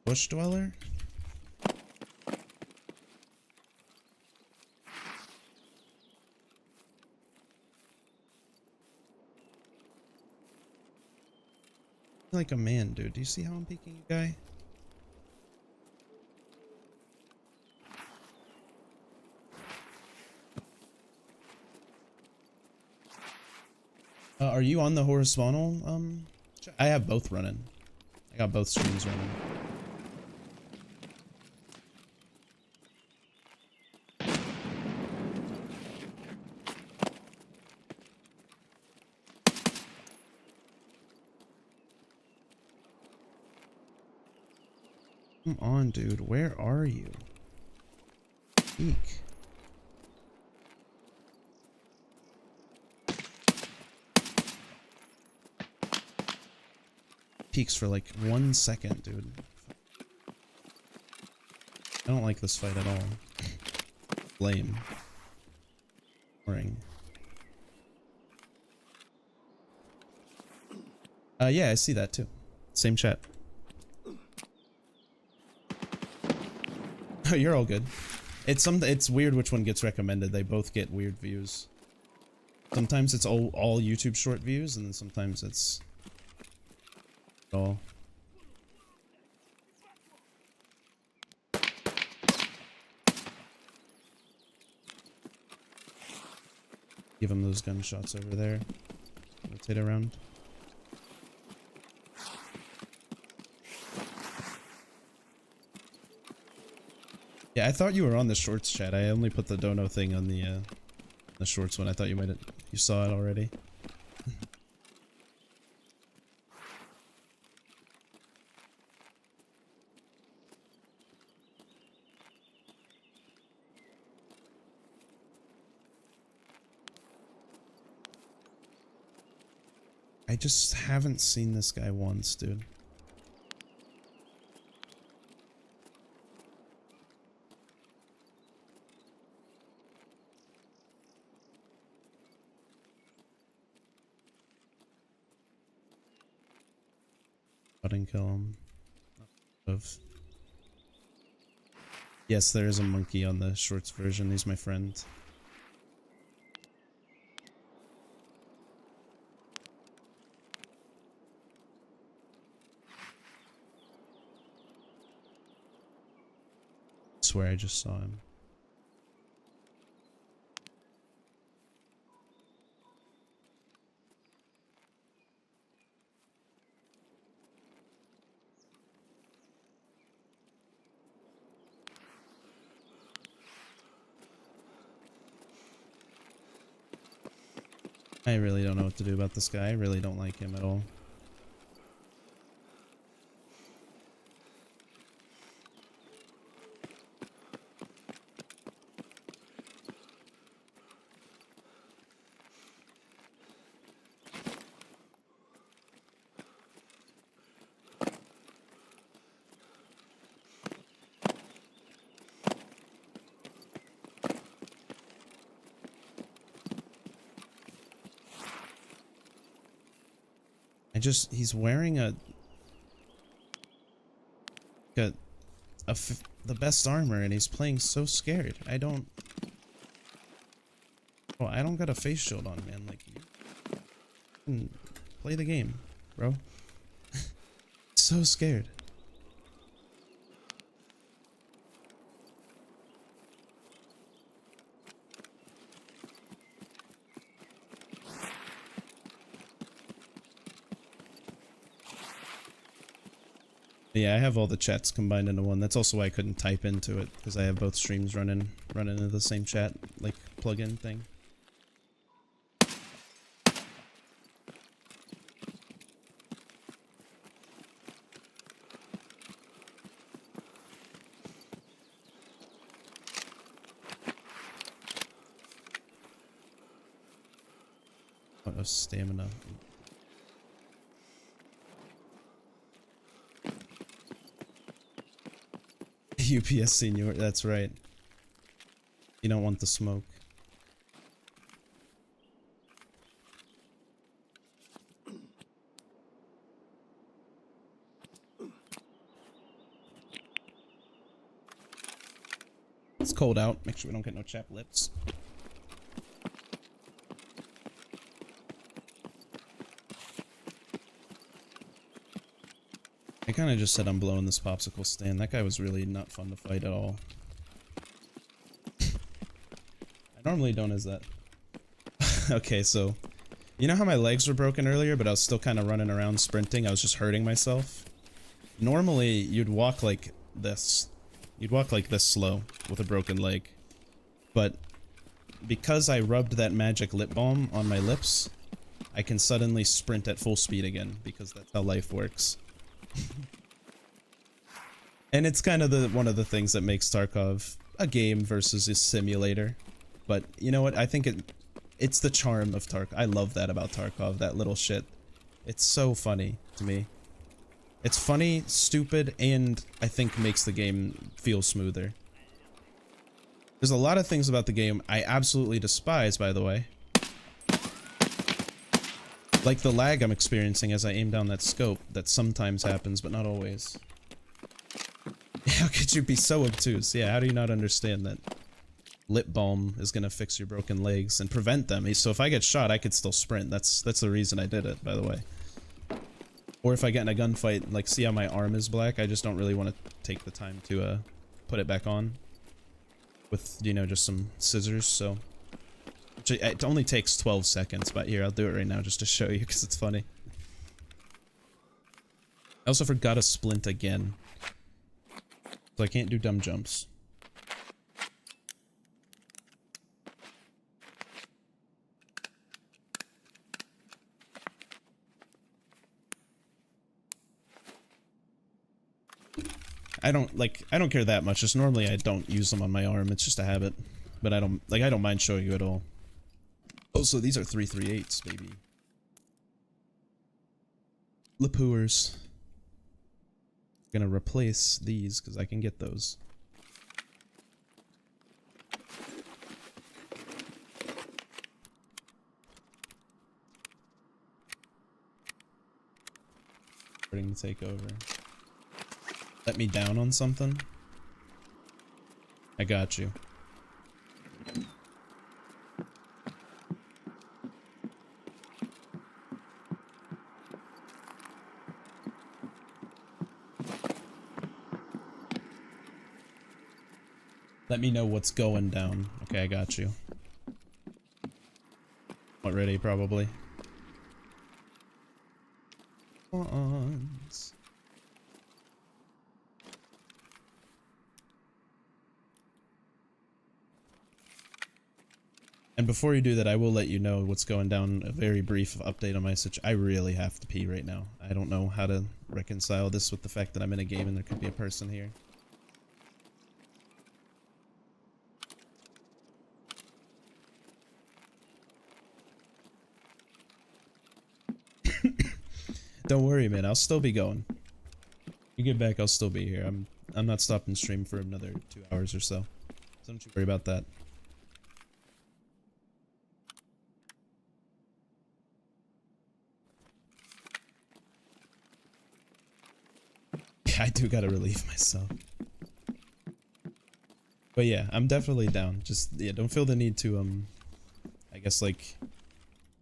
Bush dweller? Like a man, dude. Do you see how I'm peeking you, guy? Are you on the horizontal? I have both running. I got both streams running. Come on, dude. Where are you? Peek. Peeks for like 1 second, dude. I don't like this fight at all. Lame. Boring. Yeah, I see that too. Same chat. Oh, you're all good. It's weird which one gets recommended. They both get weird views. Sometimes it's all YouTube short views, and then sometimes it's all. Give him those gunshots over there. Rotate around. Yeah, I thought you were on the shorts chat. I only put the dono thing on the shorts one. I thought you saw it already. I just haven't seen this guy once, dude. I didn't kill him. Yes, there is a monkey on the shorts version. He's my friend. I swear I just saw him. I really don't know what to do about this guy. I really don't like him at all. He's wearing the best armor and he's playing so scared. I don't got a face shield on, man. Like, you can play the game, bro. So scared. Yeah, I have all the chats combined into one. That's also why I couldn't type into it, because I have both streams running into the same chat, like, plugin thing. What of stamina. UPS senior, that's right. You don't want the smoke. It's cold out. Make sure we don't get no chapped lips. I kind of just said I'm blowing this popsicle stand. That guy was really not fun to fight at all. I normally don't as that. Okay, so you know how my legs were broken earlier, but I was still kind of running around sprinting. I was just hurting myself. Normally, you'd walk like this. You'd walk like this slow with a broken leg. But because I rubbed that magic lip balm on my lips, I can suddenly sprint at full speed again, because that's how life works. And it's kind of one of the things that makes Tarkov a game versus a simulator. But you know what? I think it's the charm of Tarkov. I love that about Tarkov, that little shit. It's so funny to me. It's funny, stupid, and I think makes the game feel smoother. There's a lot of things about the game I absolutely despise, by the way. Like the lag I'm experiencing as I aim down that scope, that sometimes happens, but not always. How could you be so obtuse? Yeah, how do you not understand that lip balm is gonna fix your broken legs and prevent them? So if I get shot, I could still sprint. That's the reason I did it, by the way. Or if I get in a gunfight, like, see how my arm is black? I just don't really want to take the time to put it back on with, you know, just some scissors, so... It only takes 12 seconds, but here, I'll do it right now just to show you, because it's funny. I also forgot a splint again. So I can't do dumb jumps. I don't care that much. Just normally I don't use them on my arm. It's just a habit. But I don't mind showing you at all. Also, these are 338s, baby. Lapooers. Gonna replace these because I can get those. Starting to take over. Let me down on something? I got you. Let me know what's going down. Okay, I got you. Not ready, probably. Pawns. And before you do that, I will let you know what's going down. A very brief update on my situation. I really have to pee right now. I don't know how to reconcile this with the fact that I'm in a game and there could be a person here. Don't worry, man. I'll still be going. You get back, I'll still be here. I'm not stopping stream for another 2 hours or so. So don't you worry about that. Yeah, I do gotta relieve myself. But yeah, I'm definitely down. Just yeah, don't feel the need to I guess like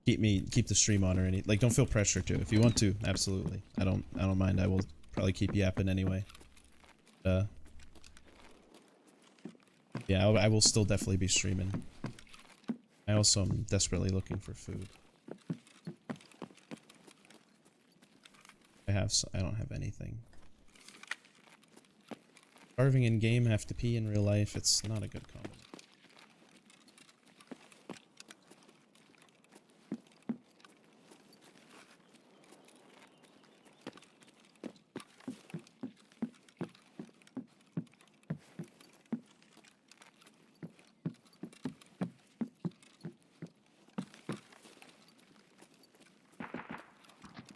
keep the stream on or any like don't feel pressure to. If you want to, absolutely. I don't mind. I will probably keep yapping anyway. Yeah, I will still definitely be streaming. I also am desperately looking for food. I don't have anything. Starving in game, have to pee in real life. It's not a good combo.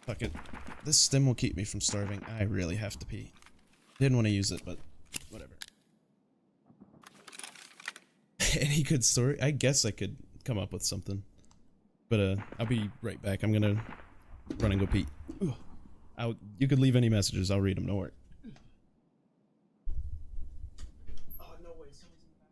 Fuck it. This stim will keep me from starving. I really have to pee. Didn't want to use it, but whatever. Any good story? I guess I could come up with something. But I'll be right back. I'm gonna run and go pee. You could leave any messages. I'll read them. Don't worry. Oh, no way. Someone's in the back.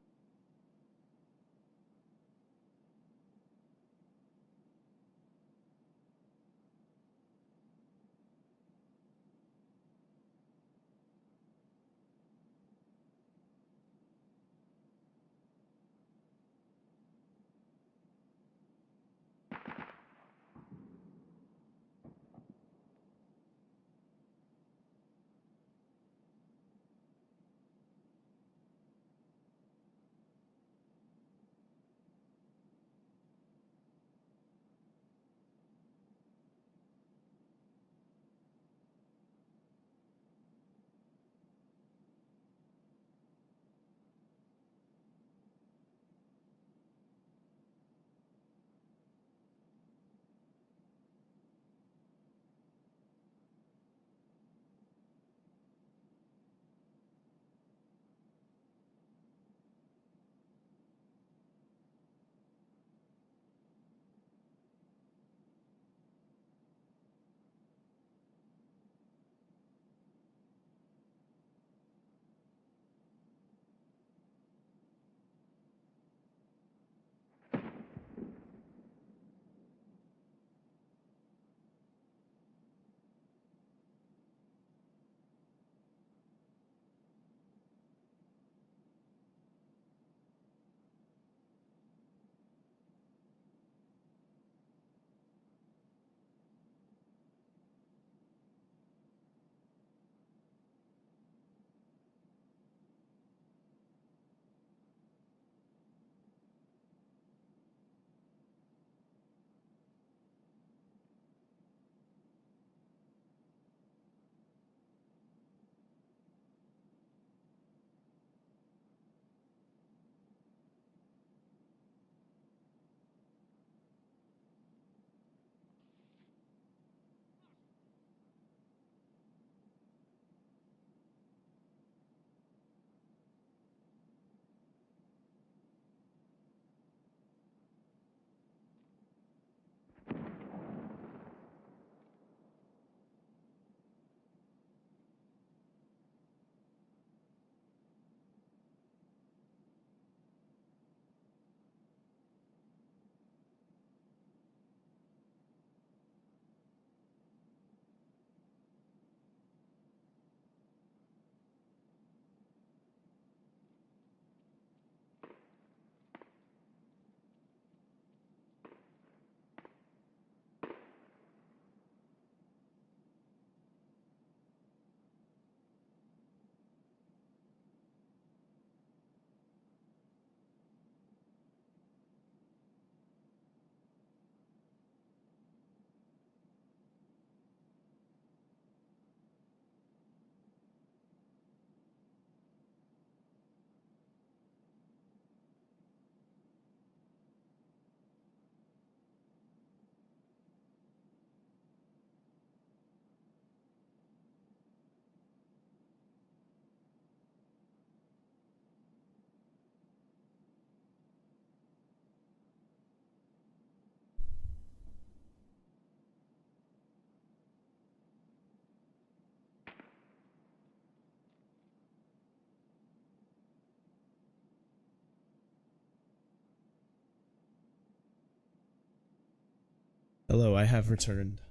Hello, I have returned.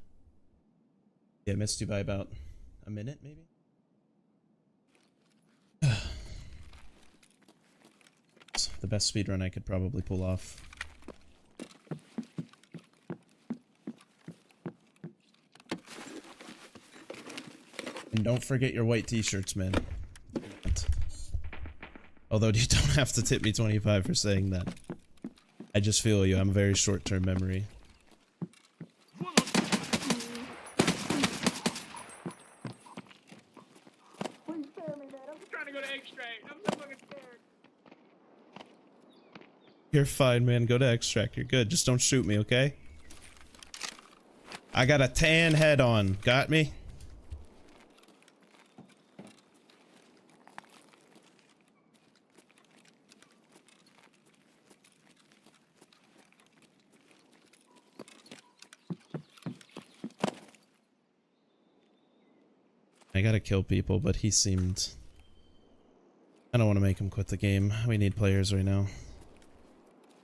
Yeah, I missed you by about a minute, maybe? It's the best speedrun I could probably pull off. And don't forget your white t-shirts, man. Although you don't have to tip me 25 for saying that. I just feel you, I'm a very short-term memory. Please spare me, man. I'm just trying to go to extract. I'm so fucking scared. You're fine, man. Go to extract. You're good. Just don't shoot me, okay? I got a tan head on. Got me? I gotta kill people, but he seemed... I don't want to make him quit the game. We need players right now.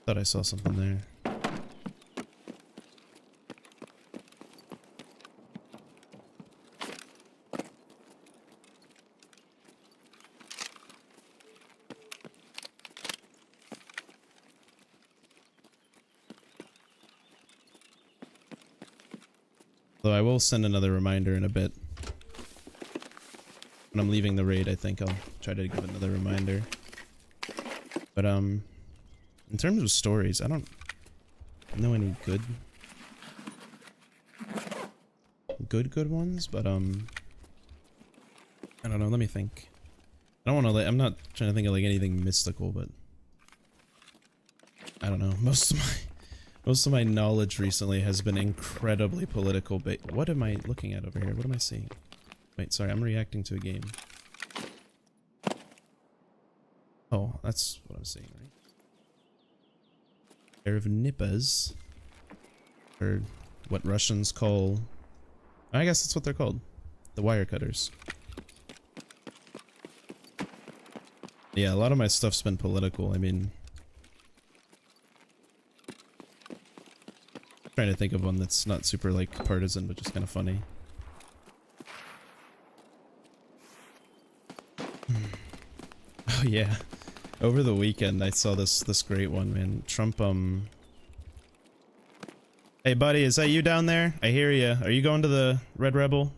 Thought I saw something there. Though I will send another reminder in a bit. When I'm leaving the raid, I think I'll try to give another reminder. But, in terms of stories, I don't know any good ones, but, I don't know, let me think. I don't want to, I'm not trying to think of, like, anything mystical, but I don't know. Most of my knowledge recently has been incredibly political what am I looking at over here? What am I seeing? Wait, sorry, I'm reacting to a game. Oh, that's what I'm seeing, right? Pair of nippers. Or what Russians call... I guess that's what they're called. The wire cutters. Yeah, a lot of my stuff's been political, I mean... I'm trying to think of one that's not super, like, partisan, but just kind of funny. Oh yeah, over the weekend I saw this great one, man. Trump, Hey buddy, is that you down there? I hear you. Are you going to the Red Rebel?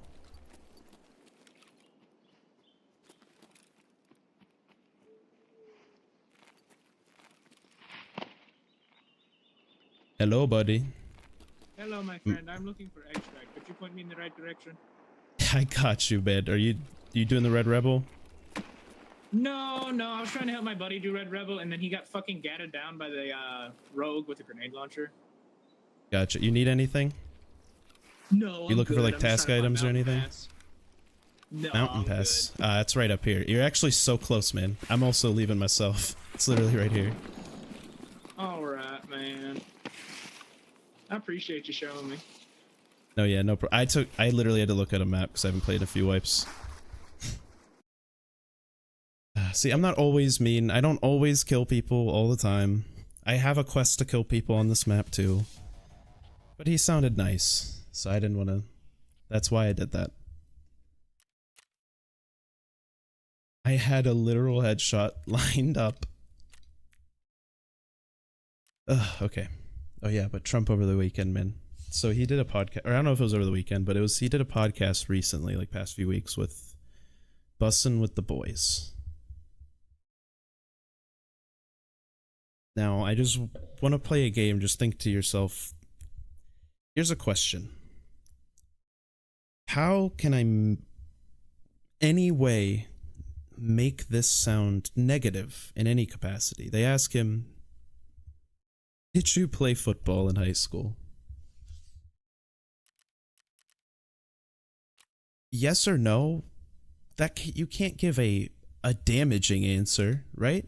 Hello, buddy. Hello, my friend. I'm looking for extract. Could you point me in the right direction? I got you, man. Are you doing the Red Rebel? No, I was trying to help my buddy do Red Rebel, and then he got fucking gatted down by the rogue with a grenade launcher. Gotcha. You need anything? No, You looking for like I'm just task trying to find items or Mountain anything? Pass. No, Mountain I'm Pass. good. It's right up here. You're actually so close, man. I'm also leaving myself. It's literally right here. All right, man. I appreciate you showing me. No, yeah, no I literally had to look at a map because I haven't played a few wipes. See, I'm not always mean. I don't always kill people all the time. I have a quest to kill people on this map too. But he sounded nice, so I didn't want to... That's why I did that. I had a literal headshot lined up. Ugh, okay. Oh yeah, but Trump over the weekend, man. So he did a podcast, or I don't know if it was over the weekend, but he did a podcast recently, like past few weeks, with Bussin' with the Boys. Now, I just want to play a game, just think to yourself, here's a question. How can I any way make this sound negative in any capacity? They ask him, did you play football in high school? Yes or no? You can't give a damaging answer, right?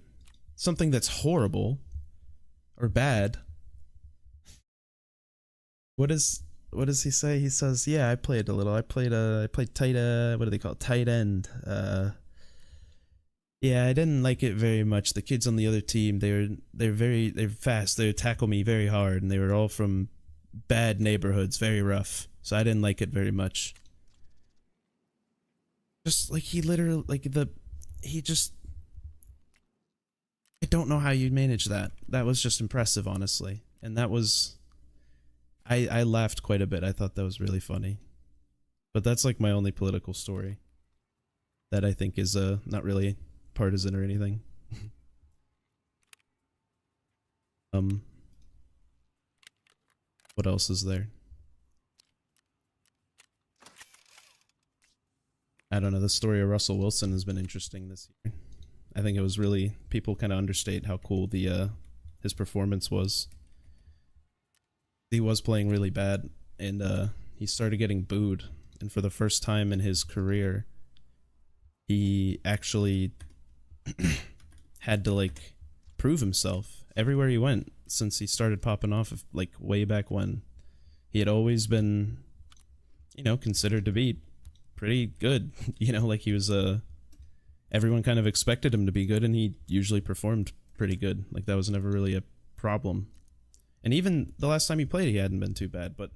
Something that's horrible or bad. What does he say? He says, "Yeah, I played a little. I played tight what do they call it? Tight end. Yeah, I didn't like it very much. The kids on the other team, they're fast. They would tackle me very hard, and they were all from bad neighborhoods, very rough. So I didn't like it very much. Just like he literally, like he just, I don't know how you manage that. That was just impressive, honestly. And that was, I laughed quite a bit. I thought that was really funny. But that's like my only political story that I think is not really partisan or anything. What else is there? I don't know. The story of Russell Wilson has been interesting this year. I think it was really, people kind of understate how cool the his performance was. He was playing really bad, and he started getting booed. And for the first time in his career, he actually had to like prove himself everywhere he went since he started popping off, like way back when. He had always been, you know, considered to be pretty good. You know, like he was everyone kind of expected him to be good, and he usually performed pretty good. Like that was never really a problem. And even the last time he played, he hadn't been too bad, but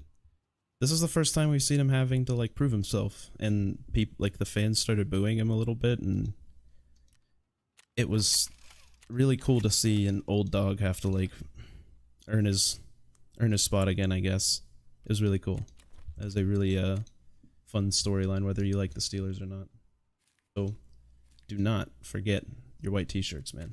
this is the first time we've seen him having to like prove himself, and people, like the fans started booing him a little bit, and it was really cool to see an old dog have to like earn his spot again, I guess. It was really cool. That was a really fun storyline, whether you like the Steelers or not. So do not forget your white t-shirts, man.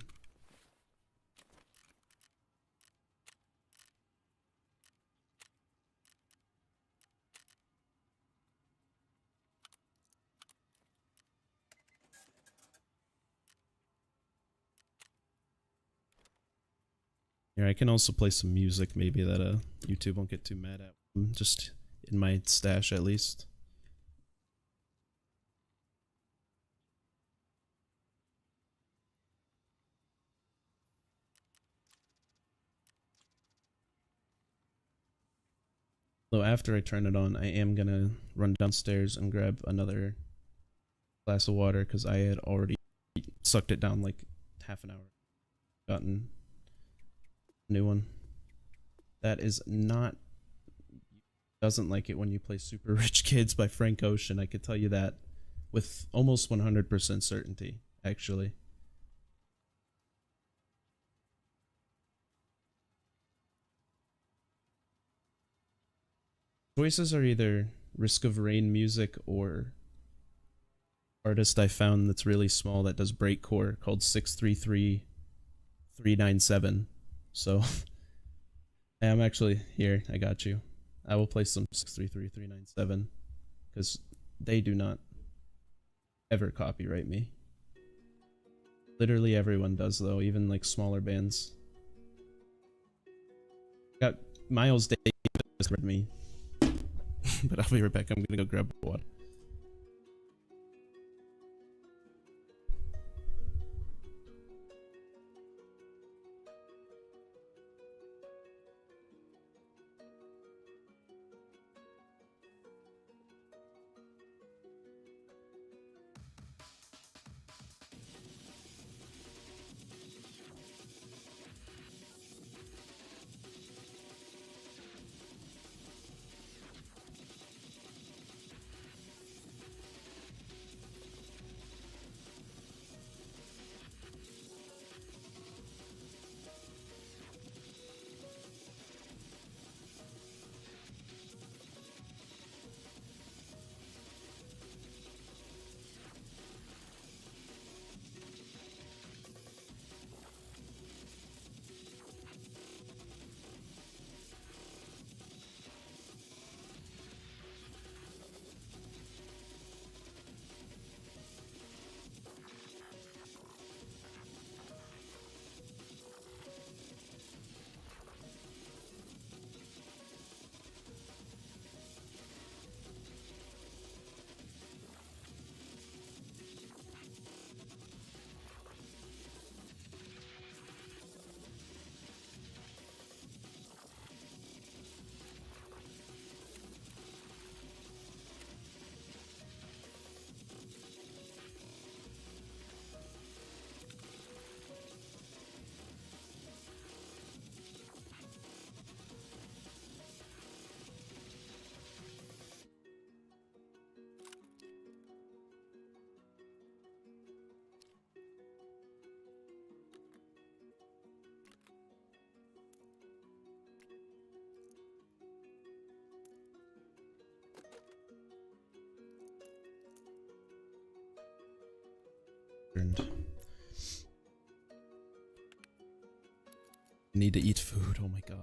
Here, I can also play some music, maybe that YouTube won't get too mad at. Just in my stash, at least. Though after I turn it on, I am gonna run downstairs and grab another glass of water, because I had already sucked it down like half an hour. Gotten a new one. That is not, doesn't like it when you play Super Rich Kids by Frank Ocean. I could tell you that with almost 100% certainty, actually. Choices are either Risk of Rain music or artist I found that's really small that does breakcore called 633397. So I'm actually here. I got you. I will play some 633397 because they do not ever copyright me. Literally everyone does, though, even like smaller bands. Got Miles Davis read me. But I'll be right back. I'm gonna go grab water. Turned. Need to eat food. Oh my god.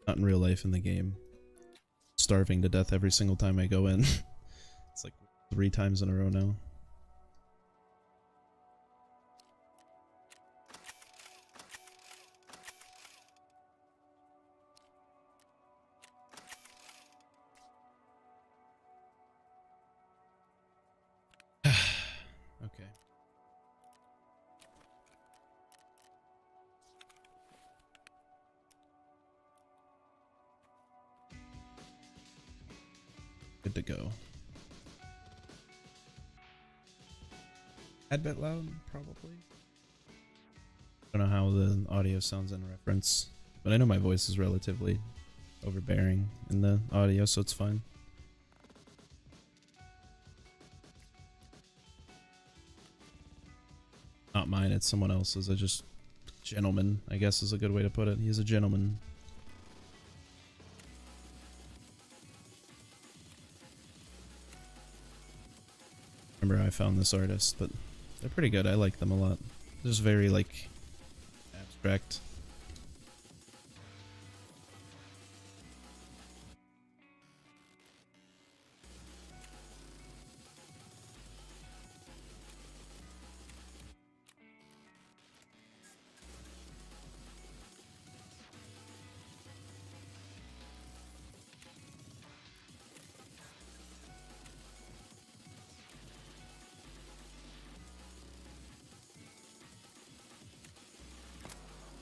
Not in real life, in the game. Starving to death every single time I go in. It's like 3 times in a row now. Okay. Good to go. A bit loud, probably. Don't know how the audio sounds in reference, but I know my voice is relatively overbearing in the audio, so it's fine. Not mine, it's someone else's. I just... Gentleman, I guess is a good way to put it. He's a gentleman. Remember how I found this artist, but they're pretty good. I like them a lot. They're just very, like, abstract.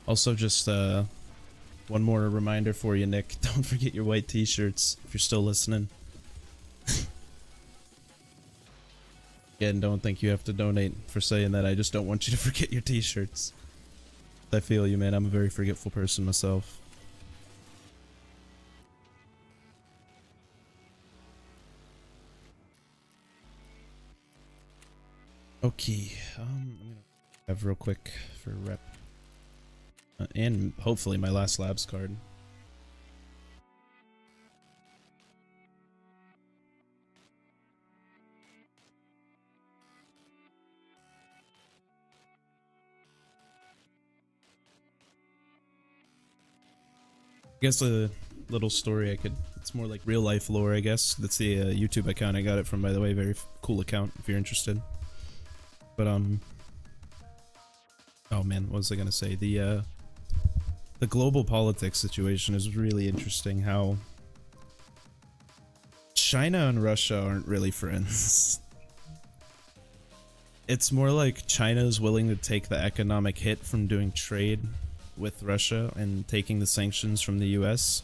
Also, just one more reminder for you, Nick. Don't forget your white t-shirts if you're still listening. Again, don't think you have to donate for saying that. I just don't want you to forget your t-shirts. I feel you, man. I'm a very forgetful person myself. Okay, I'm gonna have real quick for rep. And hopefully my last labs card. I guess a little story I could... It's more like real life lore, I guess. That's the YouTube account I got it from, by the way. Very cool account if you're interested. But oh man, what was I gonna say? The global politics situation is really interesting. How China and Russia aren't really friends. It's more like China is willing to take the economic hit from doing trade with Russia and taking the sanctions from the US.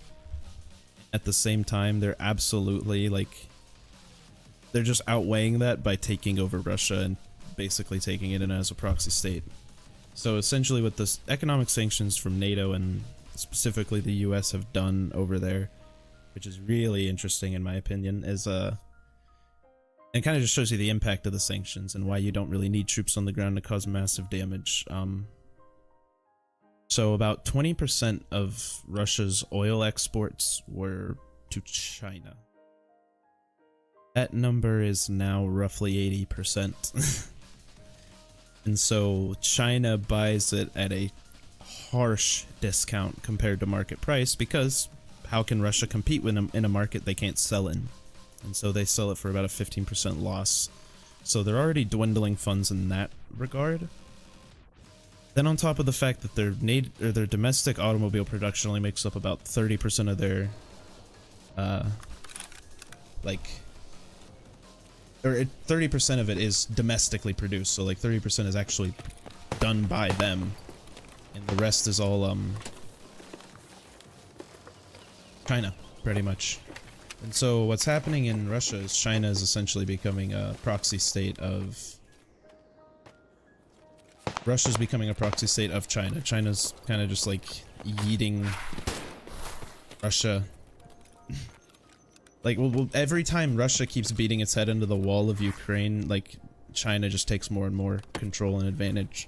At the same time, they're absolutely like... They're just outweighing that by taking over Russia and basically taking it in as a proxy state. So essentially what the economic sanctions from NATO and specifically the US have done over there, which is really interesting in my opinion, is and kind of just shows you the impact of the sanctions and why you don't really need troops on the ground to cause massive damage. So about 20% of Russia's oil exports were to China. That number is now roughly 80%. And so China buys it at a harsh discount compared to market price, because how can Russia compete with them in a market they can't sell in? And so they sell it for about a 15% loss. So they're already dwindling funds in that regard. Then on top of the fact that their domestic automobile production only makes up about 30% of their like, or 30% of it is domestically produced, so like 30% is actually done by them, and the rest is all China, pretty much. And so what's happening in Russia is China is essentially becoming a proxy state of... Russia's becoming a proxy state of China. China's kind of just like yeeting Russia. Like, well, every time Russia keeps beating its head into the wall of Ukraine, like, China just takes more and more control and advantage.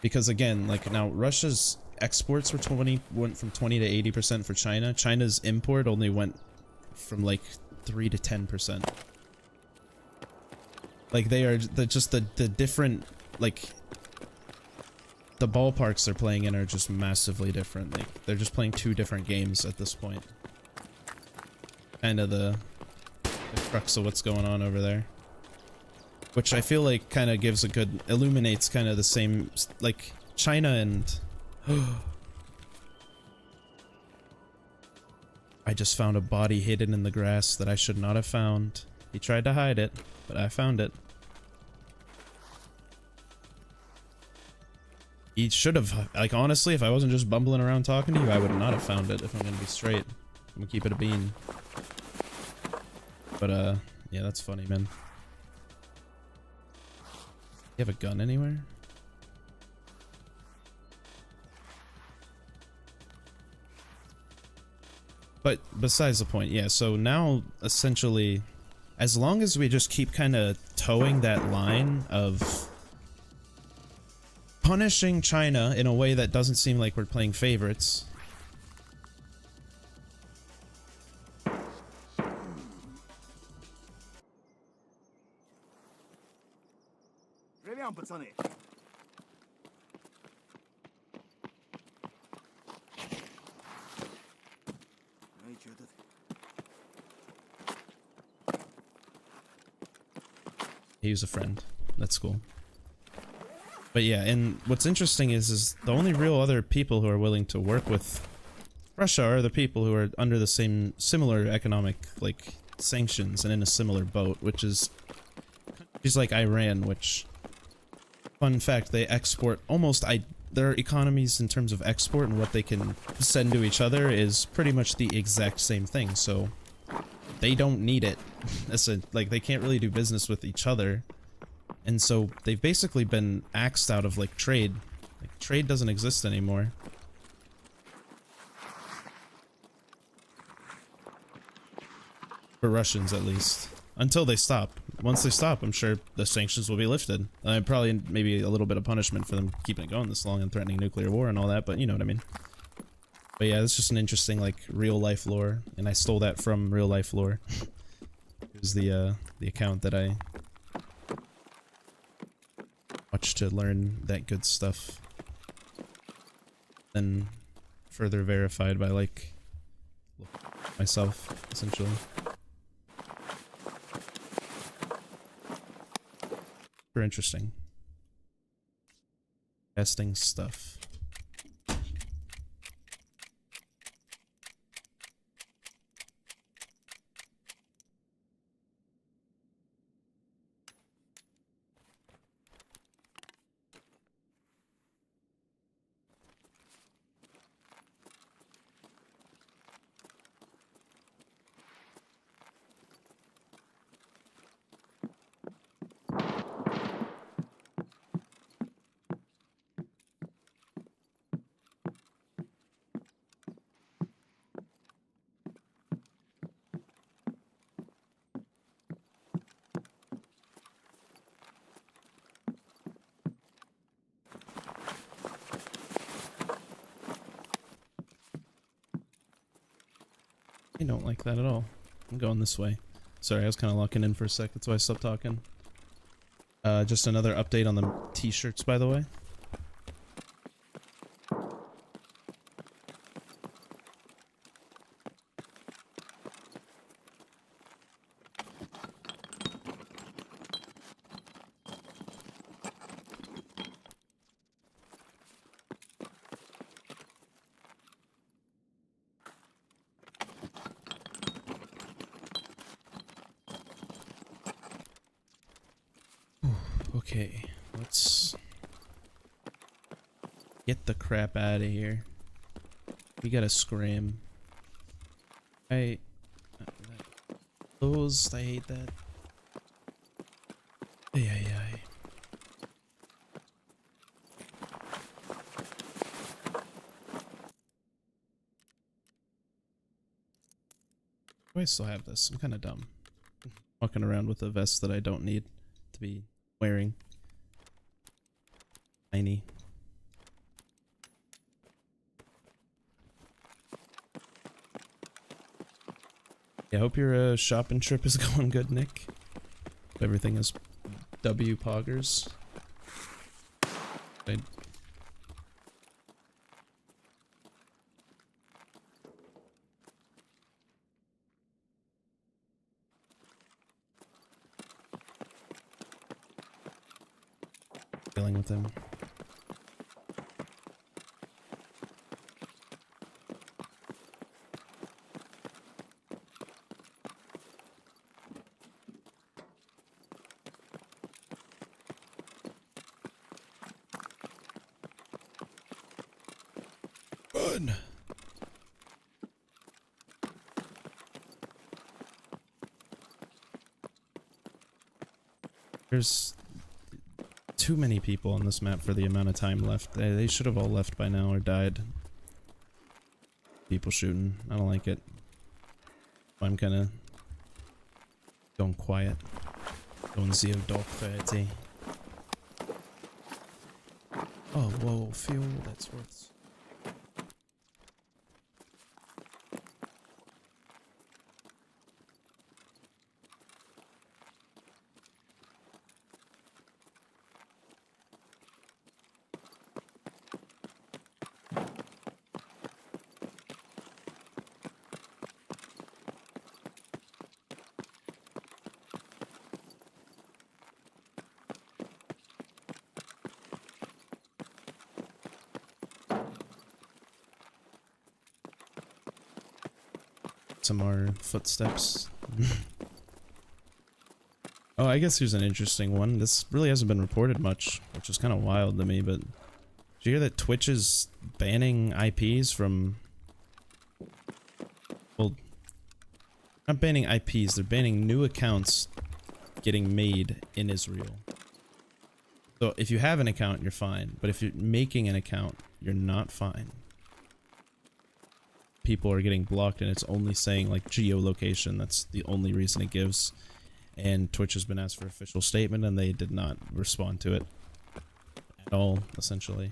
Because again, like, now Russia's exports went from 20 to 80% for China. China's import only went from like 3 to 10%. Like they are just the different, like the ballparks they're playing in are just massively different. Like they're just playing two different games at this point. Kind of the crux of what's going on over there. Which I feel like kind of gives a good, illuminates kind of the same, like China and... I just found a body hidden in the grass that I should not have found. He tried to hide it, but I found it. He should have, like honestly, if I wasn't just bumbling around talking to you, I would not have found it, if I'm gonna be straight. I'm gonna keep it a bean. But yeah, that's funny, man. You have a gun anywhere? But besides the point, yeah, so now essentially, as long as we just keep kind of towing that line of punishing China in a way that doesn't seem like we're playing favorites. Живем, пацаны. Ну и чё тут? He was a friend. That's cool. But yeah, and what's interesting is the only real other people who are willing to work with Russia are the people who are under the similar economic, like, sanctions and in a similar boat, which is countries like Iran, which, fun fact, they export almost, their economies in terms of export and what they can send to each other is pretty much the exact same thing, so they don't need it. Like, they can't really do business with each other. And so they've basically been axed out of like trade. Like trade doesn't exist anymore. For Russians at least. Until they stop. Once they stop, I'm sure the sanctions will be lifted. Probably maybe a little bit of punishment for them keeping it going this long and threatening nuclear war and all that, but you know what I mean. But yeah, it's just an interesting like real life lore, and I stole that from real life lore. It was the account that I watched to learn that good stuff. Then further verified by like myself, essentially. Super interesting. Testing stuff. I don't like that at all. I'm going this way. Sorry, I was kind of locking in for a sec. That's why I stopped talking. Just another update on the t-shirts, by the way. Okay, let's get the crap out of here. We gotta scram. Closed. I hate that. Yeah. Do I still have this? I'm kind of dumb. Walking around with a vest that I don't need to be wearing. Tiny. Yeah, I hope your shopping trip is going good, Nick. Hope everything is W poggers. I dealing with him. Run. There's too many people on this map for the amount of time left. They should have all left by now or died. People shooting. I don't like it. I'm kind of going quiet. Going see a dog 30. Oh, whoa, fuel, that's worth. Some more footsteps. Oh, I guess here's an interesting one. This really hasn't been reported much, which is kind of wild to me, but did you hear that Twitch is banning IPs from... Well, not banning IPs, they're banning new accounts getting made in Israel. So if you have an account, you're fine, but if you're making an account, you're not fine. People are getting blocked and it's only saying like geolocation. That's the only reason it gives. And Twitch has been asked for an official statement and they did not respond to it at all, essentially.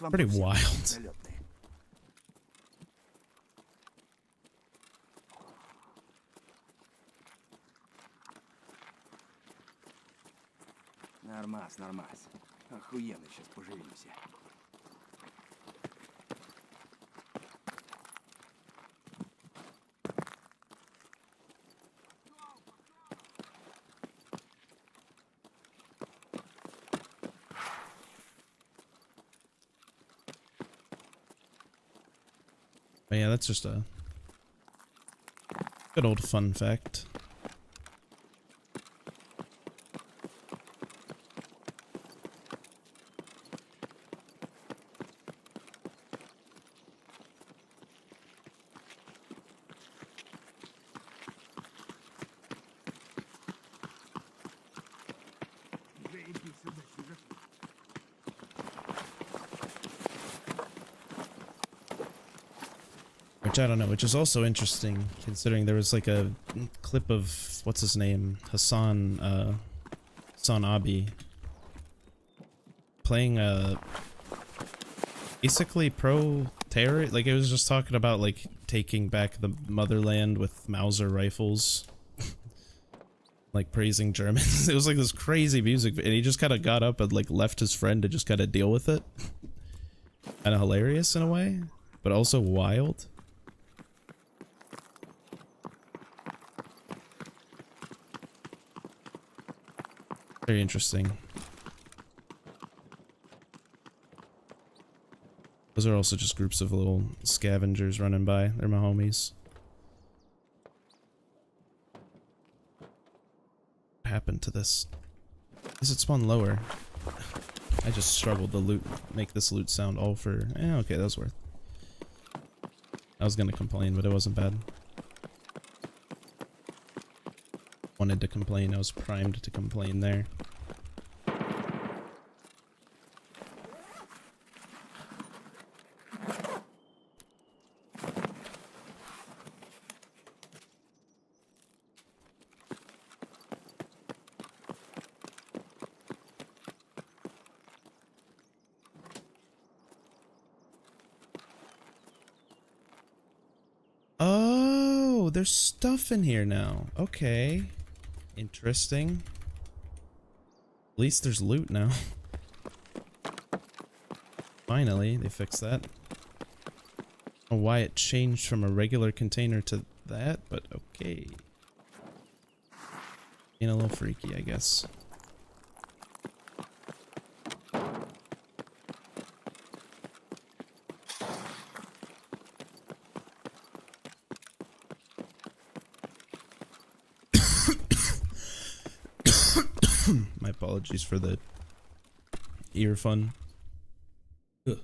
Pretty wild. Нормас, нормас. Охуенно сейчас поживимся. But yeah, that's just a good old fun fact. Which I don't know, which is also interesting considering there was like a clip of what's his name, Hassan Abi playing basically pro-terror. Like it was just talking about like taking back the motherland with Mauser rifles, like praising Germans. It was like this crazy music, and he just kind of got up and like left his friend to just kind of deal with it. Kind of hilarious in a way, but also wild. Very interesting. Those are also just groups of little scavengers running by. They're my homies. What happened to this? Is it spawn lower? I just struggled to loot, make this loot sound all for... okay, that was worth. I was gonna complain, but it wasn't bad. Wanted to complain, I was primed to complain there. Oh, there's stuff in here now. Okay. Interesting. At least there's loot now. Finally, they fixed that. I don't know why it changed from a regular container to that, but okay. Being a little freaky, I guess. My apologies for the ear fun. Ugh.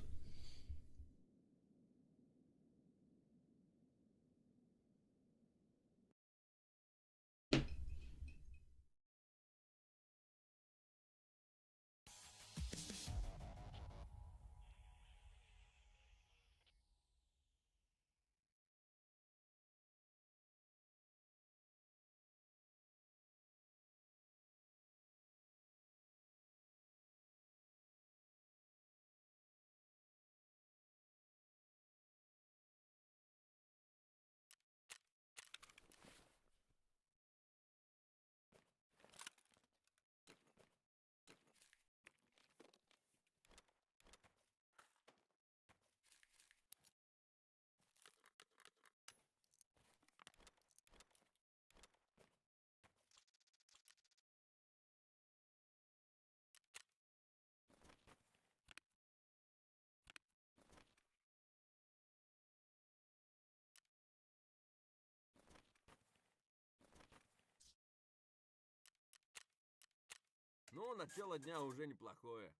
Ну, начало дня уже неплохое.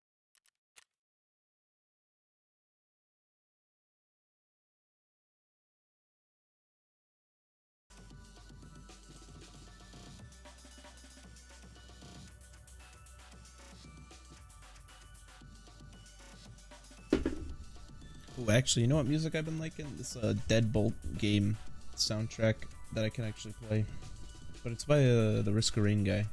Ooh, actually, you know what music I've been liking? This Deadbolt game soundtrack that I can actually play. But it's by the Risk of Rain guy.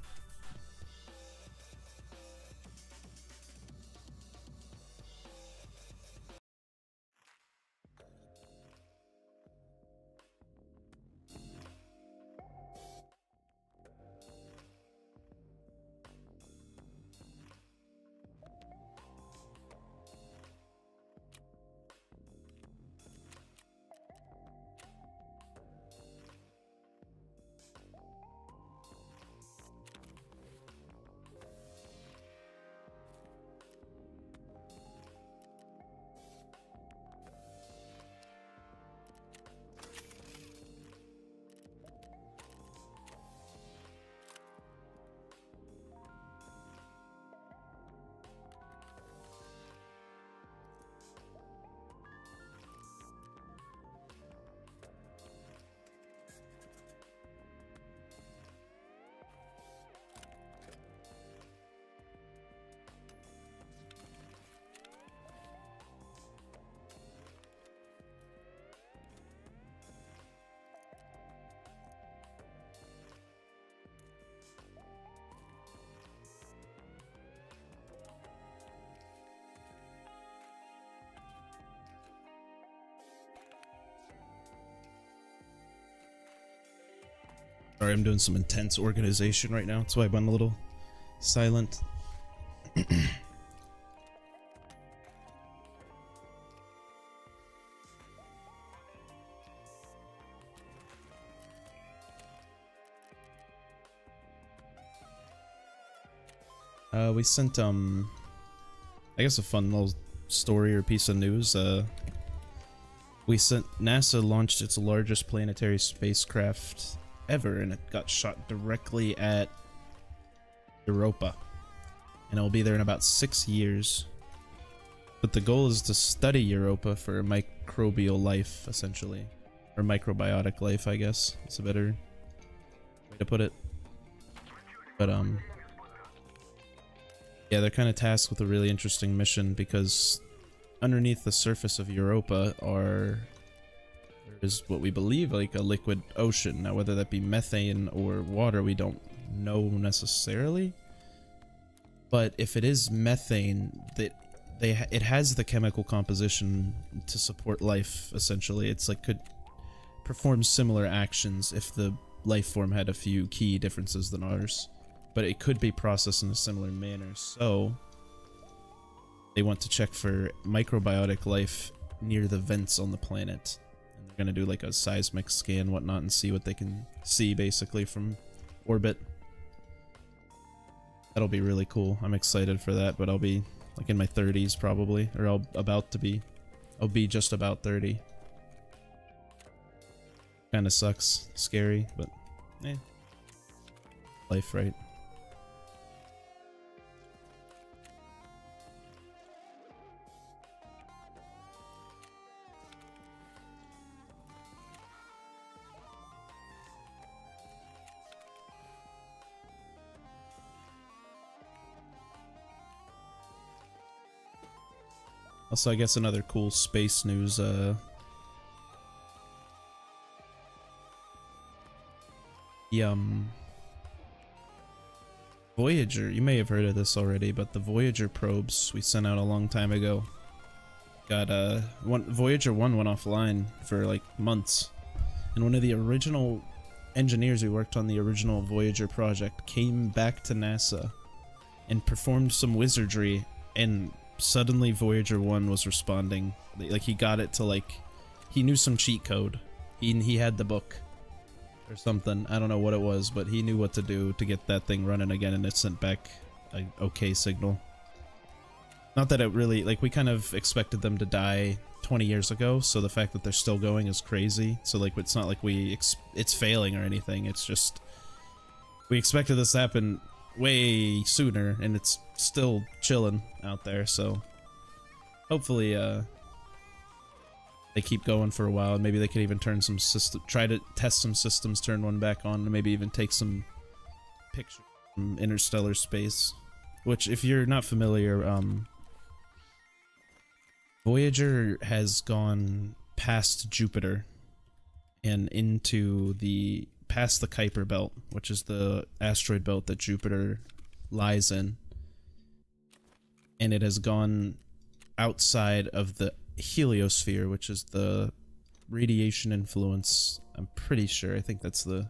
Sorry, I'm doing some intense organization right now. That's why I went a little silent. We sent I guess a fun little story or piece of news. NASA launched its largest planetary spacecraft ever, and it got shot directly at Europa, and it will be there in about 6 years. But the goal is to study Europa for microbial life, essentially, or microbiotic life, I guess. It's a better way to put it. But yeah, they're kind of tasked with a really interesting mission, because underneath the surface of Europa is what we believe like a liquid ocean. Now, whether that be methane or water, we don't know necessarily. But if it is methane, it has the chemical composition to support life. Essentially, it's like perform similar actions if the life form had a few key differences than ours, but it could be processed in a similar manner. So they want to check for microbiotic life near the vents on the planet, and they're gonna do like a seismic scan, whatnot, and see what they can see basically from orbit. That'll be really cool. I'm excited for that, but I'll be like in my 30s probably, or I'll be just about 30. Kind of sucks, scary, but life, right? Also, I guess another cool space news, Voyager, you may have heard of this already, but the Voyager probes we sent out a long time ago got, Voyager 1 went offline for like months, and one of the original engineers who worked on the original Voyager project came back to NASA and performed some wizardry, and suddenly Voyager 1 was responding. Like, he got it to, like, he knew some cheat code. He had the book or something. I don't know what it was, but he knew what to do to get that thing running again, and it sent back an okay signal. Not that it really, like, we kind of expected them to die 20 years ago, so the fact that they're still going is crazy. So, like, it's not like it's failing or anything. It's just, we expected this to happen way sooner, and it's still chilling out there, so hopefully they keep going for a while, and maybe they can even turn some try to test some systems, turn one back on, and maybe even take some pictures from interstellar space, which, if you're not familiar, Voyager has gone past Jupiter and into past the Kuiper belt, which is the asteroid belt that Jupiter lies in, and it has gone outside of the heliosphere, which is the radiation influence. I'm pretty sure. I think that's I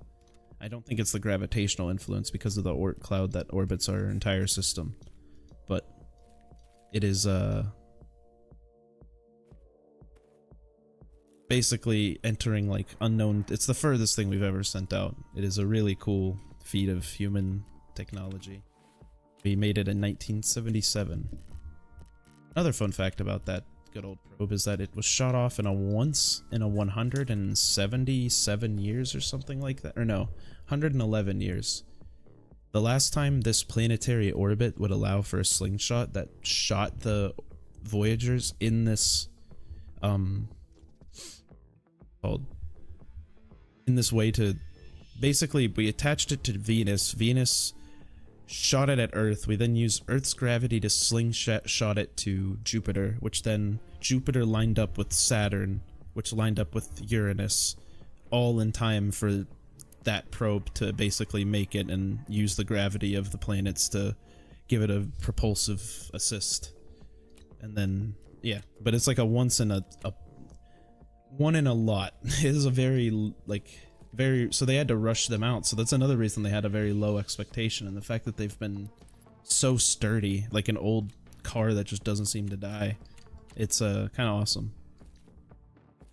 don't think it's the gravitational influence because of the Oort cloud that orbits our entire system, but it is basically entering like unknown. It's the furthest thing we've ever sent out. It is a really cool feat of human technology. We made it in 1977. Another fun fact about that good old probe is that it was shot off in a 177 years or something like that. Or no, 111 years. The last time this planetary orbit would allow for a slingshot that shot the Voyagers in this in this way to basically, we attached it to Venus shot it at Earth. We then used Earth's gravity to slingshot it to Jupiter, which then Jupiter lined up with Saturn, which lined up with Uranus, all in time for that probe to basically make it and use the gravity of the planets to give it a propulsive assist. And then, yeah, but it's like a one in a lot. It is a very, so they had to rush them out, so that's another reason they had a very low expectation, and the fact that they've been so sturdy, like an old car that just doesn't seem to die. It's kind of awesome.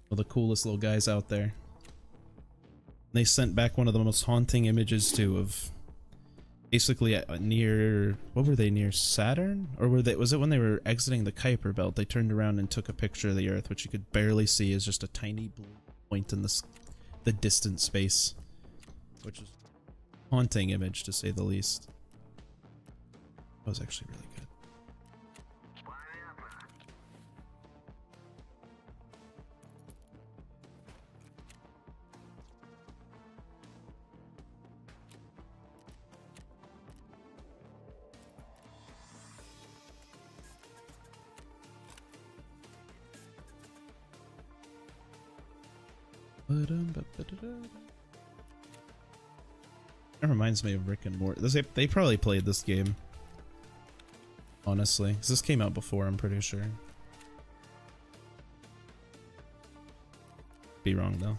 Well, the coolest little guys out there. They sent back one of the most haunting images too of basically near, what were they, near Saturn? Or was it when they were exiting the Kuiper belt? They turned around and took a picture of the Earth, which you could barely see as just a tiny blue point in the distant space, which is a haunting image to say the least. That was actually really good. That reminds me of Rick and Morty. They probably played this game, honestly, because this came out before, I'm pretty sure. Be wrong though.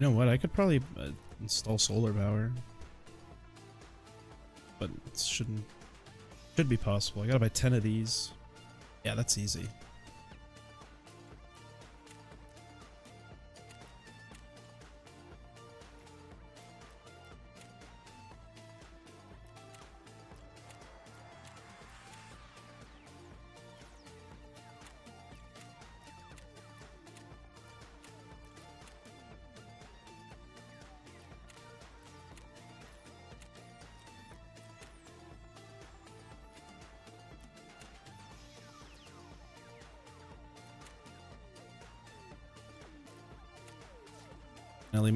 You know what? I could probably install solar power, but it should be possible. I gotta buy 10 of these. Yeah, that's easy.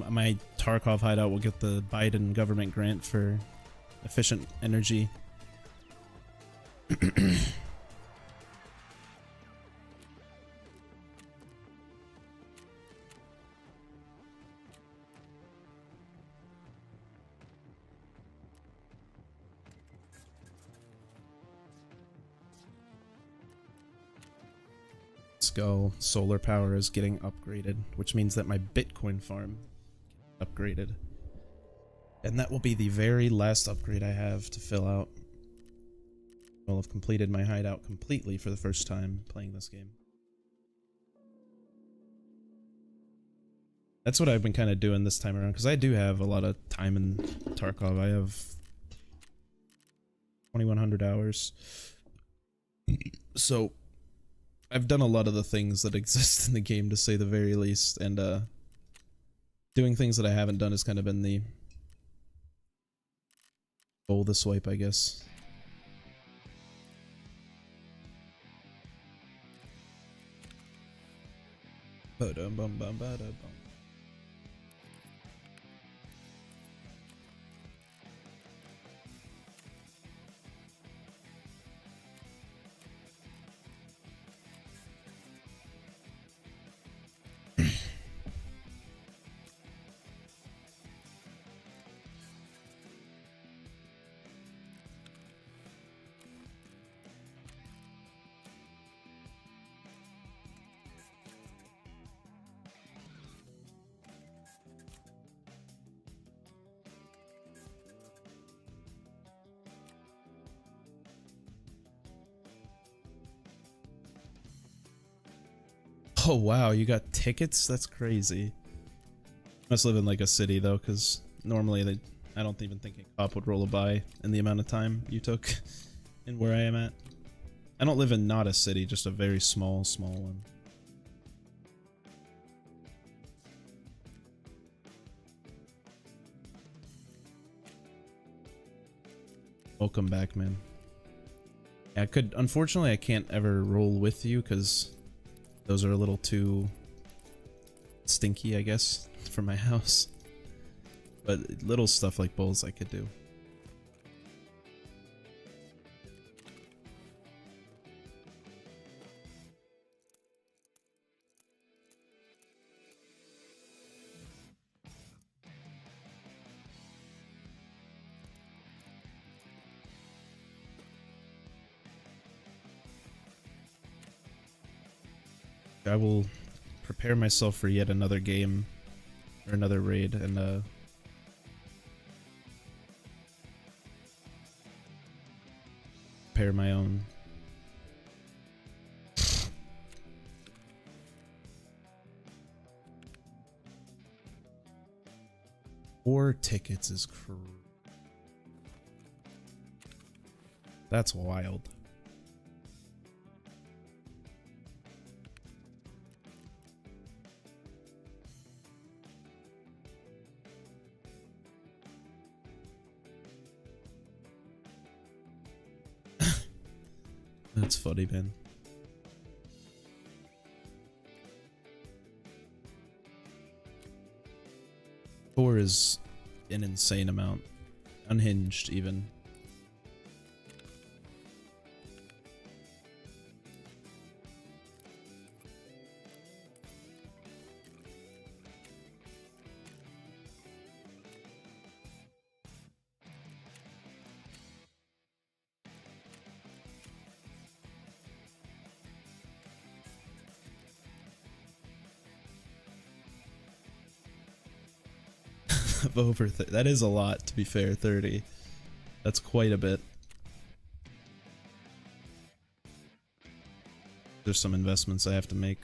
My Tarkov hideout will get the Biden government grant for efficient energy. Let's go. Solar power is getting upgraded, which means that my Bitcoin farm upgraded. And that will be the very last upgrade I have to fill out. I'll have completed my hideout completely for the first time playing this game. That's what I've been kind of doing this time around, because I do have a lot of time in Tarkov. I have 2,100 hours. So I've done a lot of the things that exist in the game, to say the very least, and doing things that I haven't done has kind of been the goal this swipe, I guess. Ba-dum-bum-bum-ba-da-bum. Oh wow, you got tickets? That's crazy. Must live in like a city though, because normally I don't even think a cop would roll a by in the amount of time you took in where I am at. I don't live in not a city, just a very small one. Welcome back, man. Yeah, unfortunately I can't ever roll with you because those are a little too stinky, I guess, for my house. But little stuff like bowls I could do. I will prepare myself for yet another game or another raid and prepare my own. 4 tickets is that's wild. That's funny, man. Four is an insane amount. Unhinged, even. over that is a lot, to be fair. 30. That's quite a bit. There's some investments I have to make.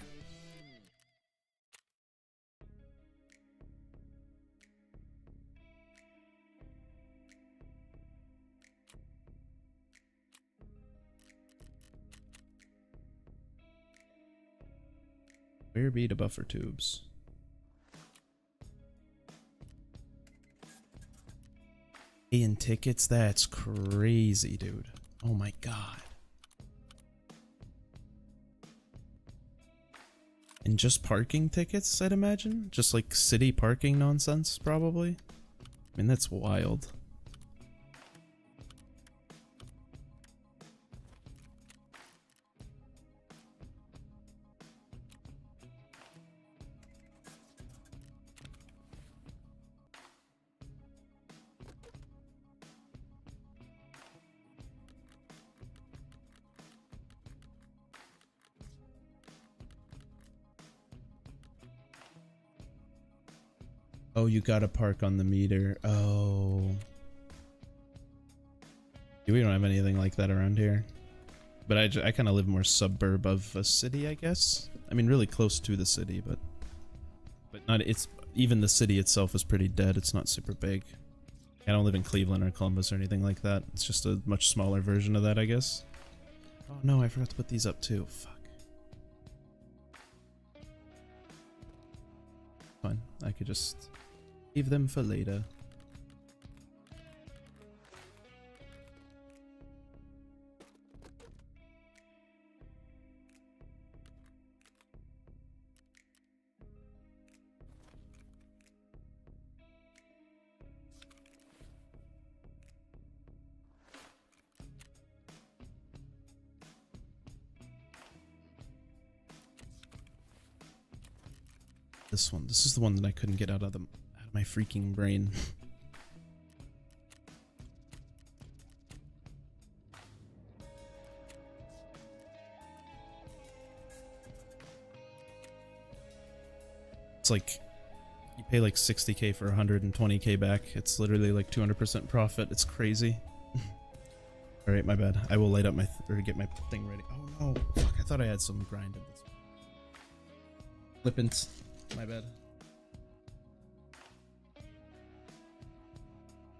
Where be the buffer tubes? Paying tickets? That's crazy, dude. Oh my god. And just parking tickets, I'd imagine? Just like city parking nonsense, probably? I mean, that's wild. Oh, you gotta park on the meter. Oh. We don't have anything like that around here. But I kind of live more suburb of a city, I guess. I mean, really close to the city, but not. It's even the city itself is pretty dead. It's not super big. I don't live in Cleveland or Columbus or anything like that. It's just a much smaller version of that, I guess. Oh no, I forgot to put these up too. Fuck. Fine, I could just leave them for later. This one. This is the one that I couldn't get out of my freaking brain. It's like you pay like 60k for 120k back. It's literally like 200% profit. It's crazy. All right, my bad. I will light up my or get my thing ready. Oh no! Fuck! I thought I had some grind in this. Flippant. My bad.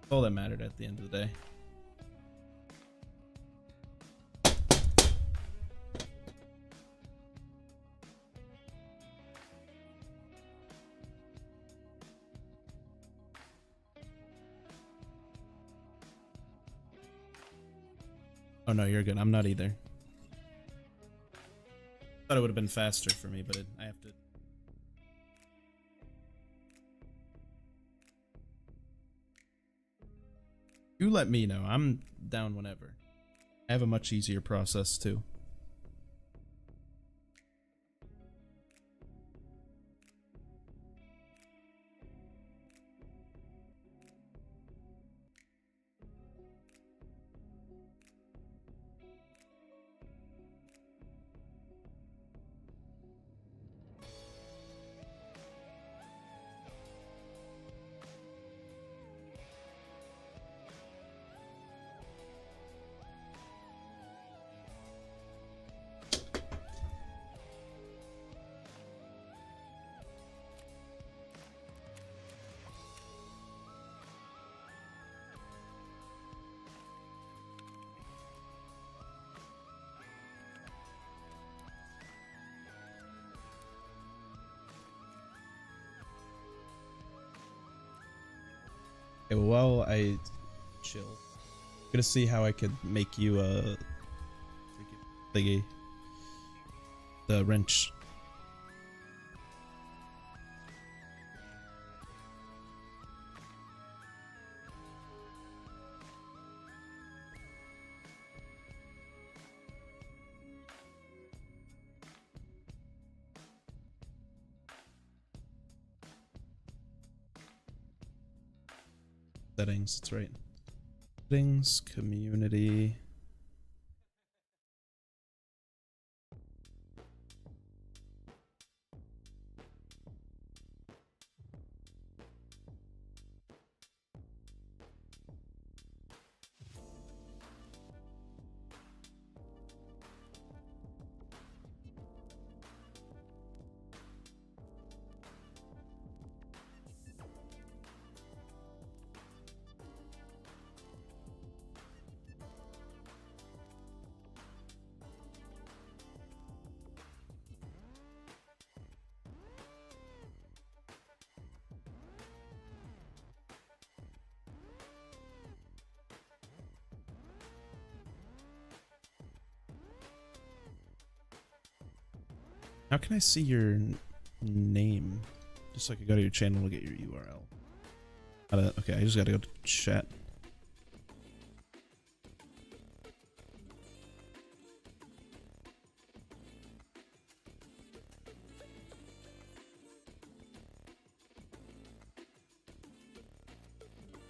All that mattered at the end of the day. Oh no, you're good. I'm not either. Thought it would have been faster for me, but I have to. You let me know. I'm down whenever. I have a much easier process too. Okay, well, while I chill, I'm gonna see how I could make you a freaking thingy. The wrench. Settings, that's right. Settings, community. How can I see your name? Just so I can go to your channel to get your URL. Okay, I just gotta go to chat.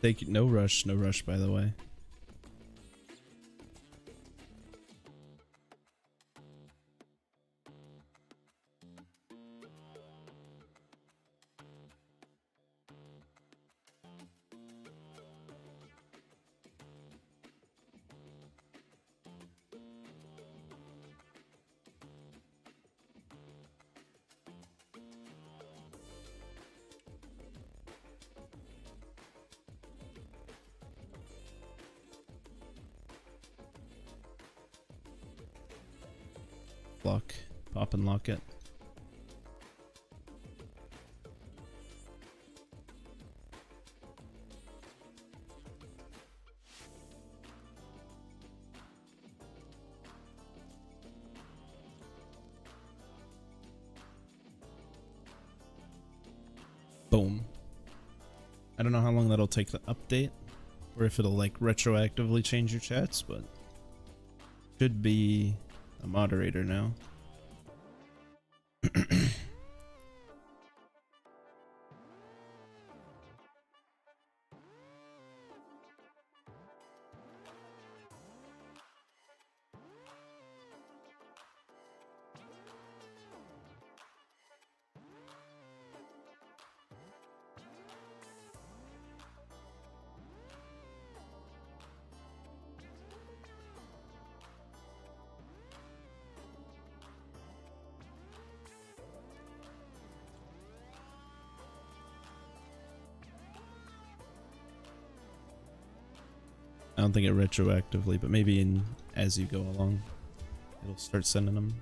Thank you. No rush, by the way. Lock, pop and lock it. Boom. I don't know how long that'll take to update, or if it'll like retroactively change your chats, but should be a moderator now. I don't think it retroactively, but maybe as you go along, it'll start sending them.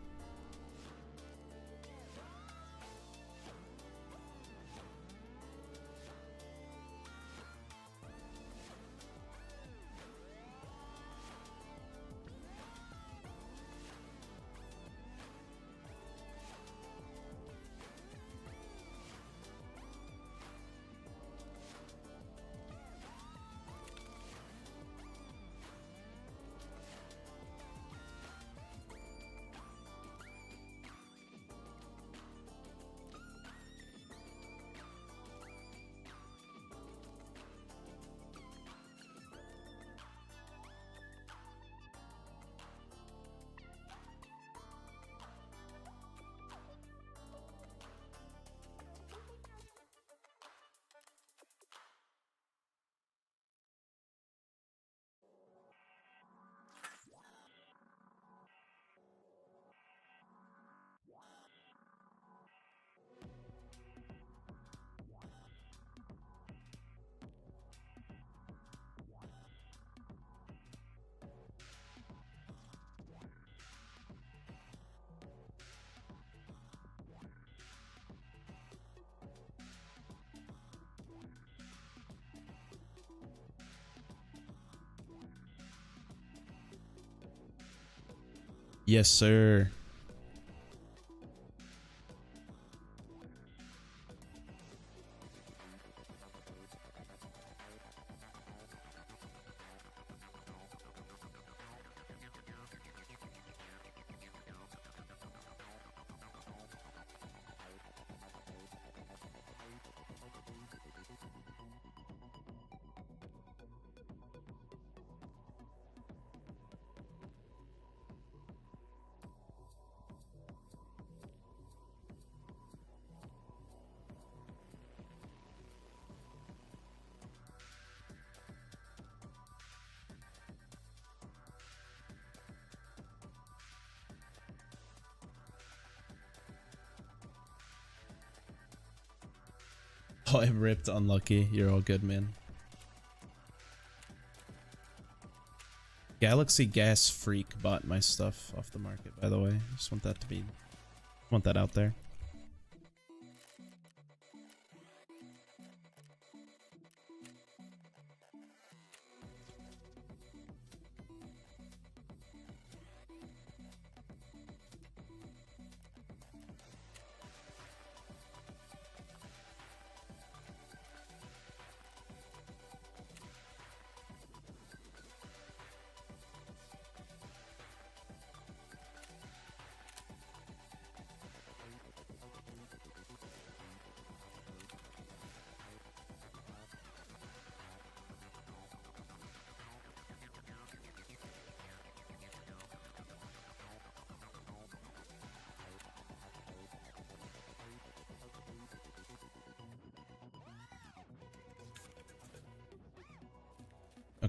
Yes, sir. Oh, I ripped. Unlucky. You're all good, man. Galaxy Gas Freak bought my stuff off the market, by the way. Just want that out there.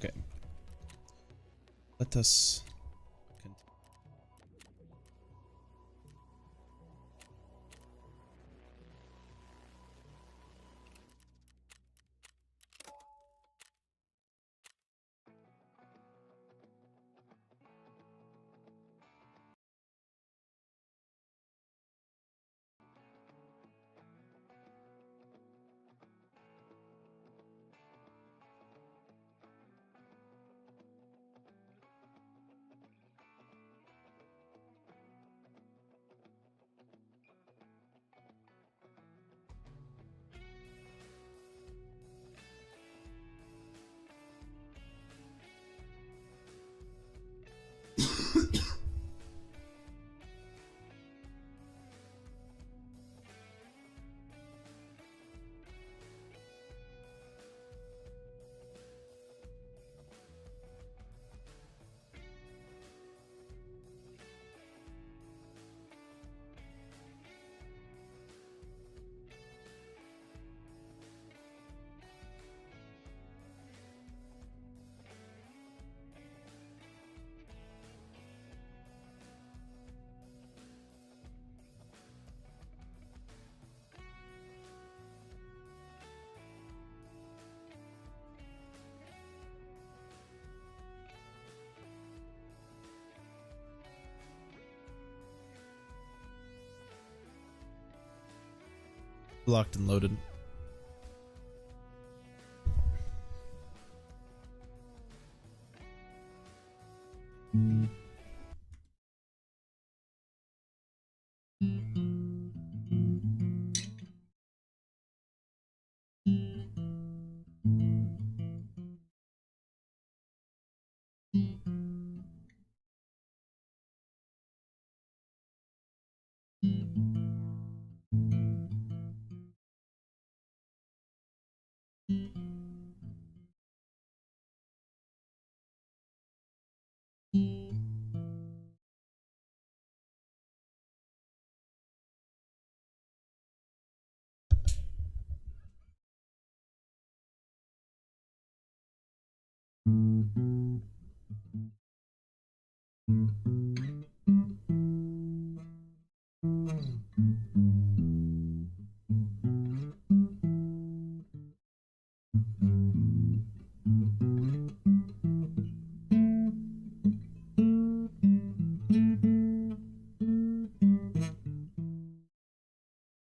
Okay. Let us continue. Locked and loaded.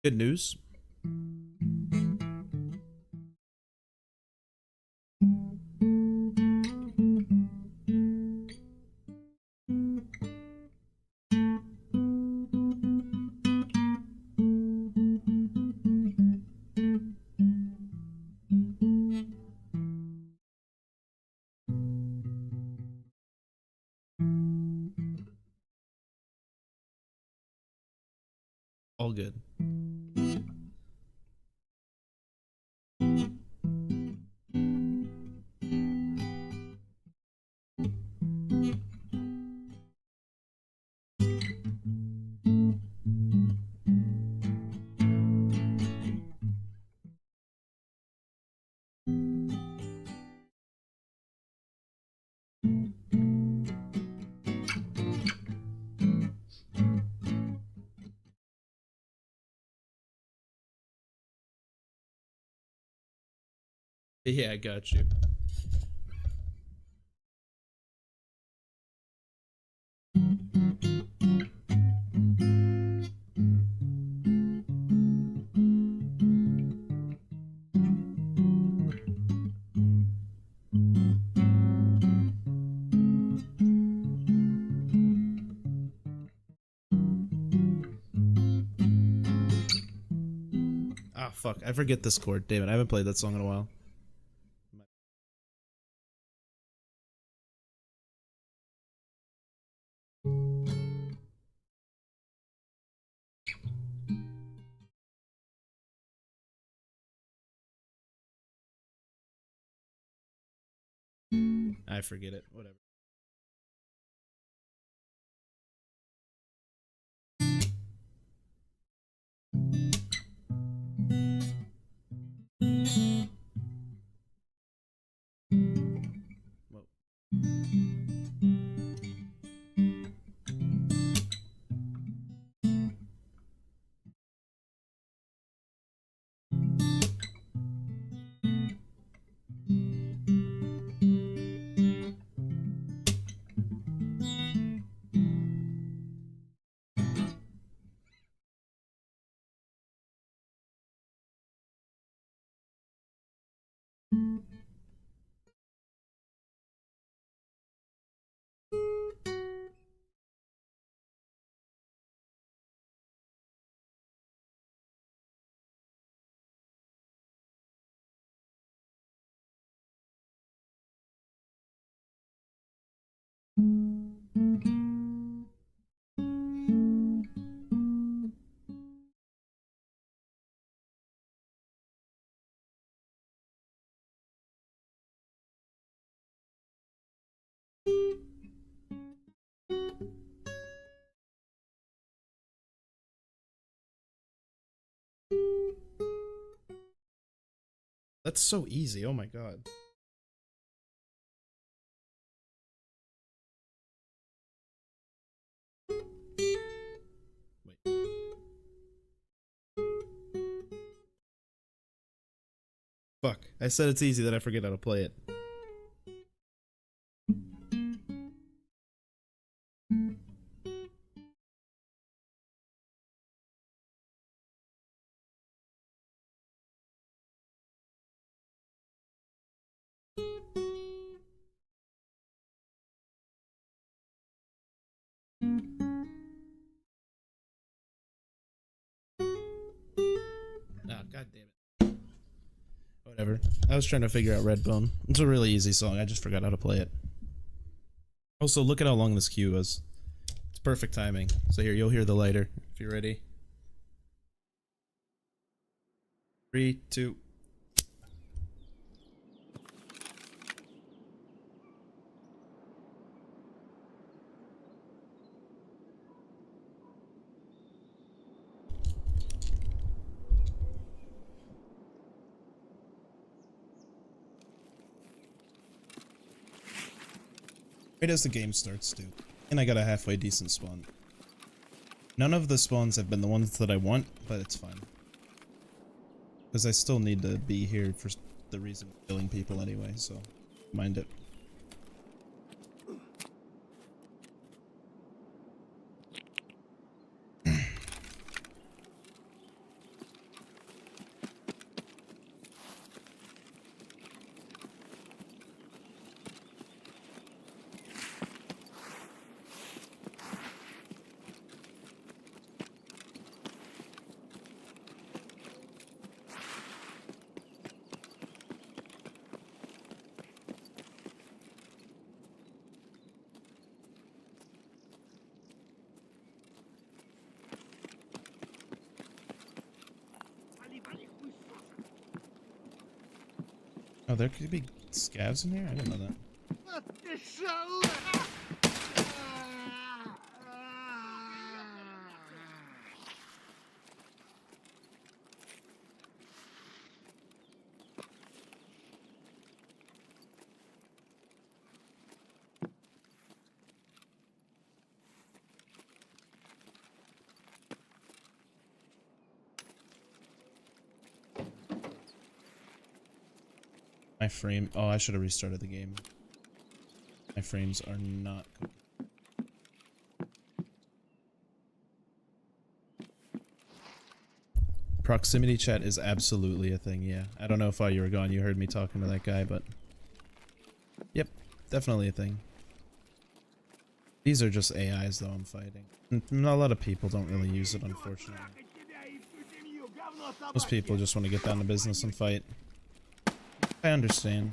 Good news. All good. Yeah, I got you. Ah, fuck. I forget this chord. Damn it. I haven't played that song in a while. I forget it. Whatever. That's so easy. Oh my god. Wait. Fuck. I said it's easy, then I forget how to play it. Ah, god damn it. Whatever. I was trying to figure out Redbone. It's a really easy song. I just forgot how to play it. Also, look at how long this queue was. It's perfect timing. So here, you'll hear the lighter if you're ready. 3, 2. Right as the game starts, dude. And I got a halfway decent spawn. None of the spawns have been the ones that I want, but it's fine. Because I still need to be here for the reason of killing people anyway, so mind it. Oh, there could be scavs in here? I didn't know that. My frame. Oh, I should have restarted the game. My frames are not cooking. Proximity chat is absolutely a thing, yeah. I don't know if while you were gone you heard me talking to that guy, but... Yep, definitely a thing. These are just AIs though I'm fighting. Not a lot of people don't really use it, unfortunately. Most people just want to get down to business and fight. I understand.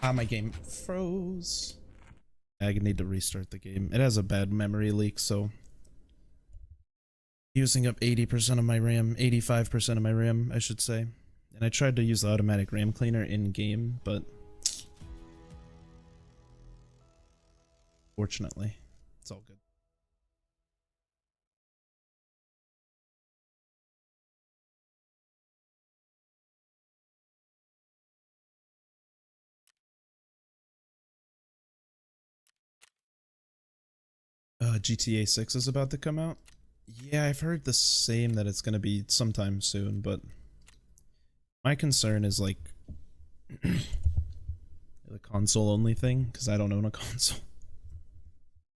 Ah, my game froze. I need to restart the game. It has a bad memory leak, so... Using up 80% of my RAM, 85% of my RAM, I should say. And I tried to use the automatic RAM cleaner in-game, but... Fortunately, it's all good. GTA 6 is about to come out? Yeah, I've heard the same, that it's gonna be sometime soon, but... My concern is, like... the console-only thing, because I don't own a console.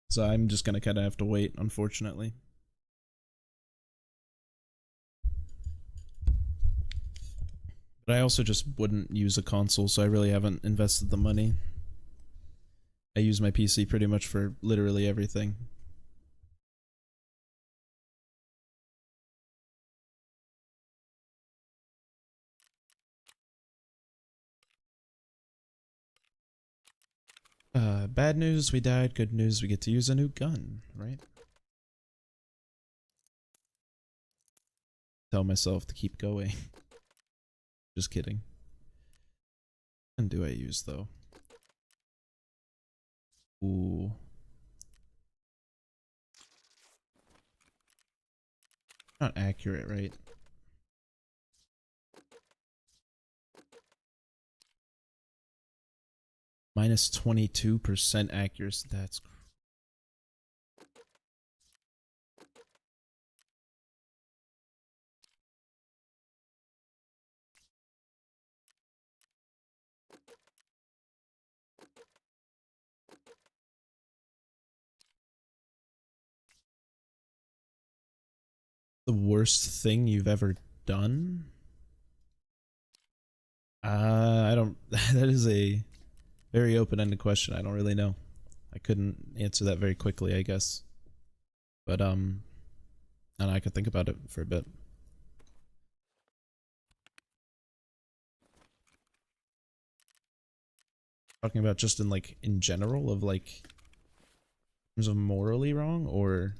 So I'm just gonna kinda have to wait, unfortunately. But I also just wouldn't use a console, so I really haven't invested the money. I use my PC pretty much for literally everything. Bad news, we died. Good news, we get to use a new gun, right? Tell myself to keep going. Just kidding. And do I use though? Ooh. Not accurate, right? Minus 22% accuracy. That's the worst thing you've ever done? I don't. That is a very open-ended question. I don't really know. I couldn't answer that very quickly, I guess. But and I could think about it for a bit. Talking about just in like in general of like in terms of morally wrong, or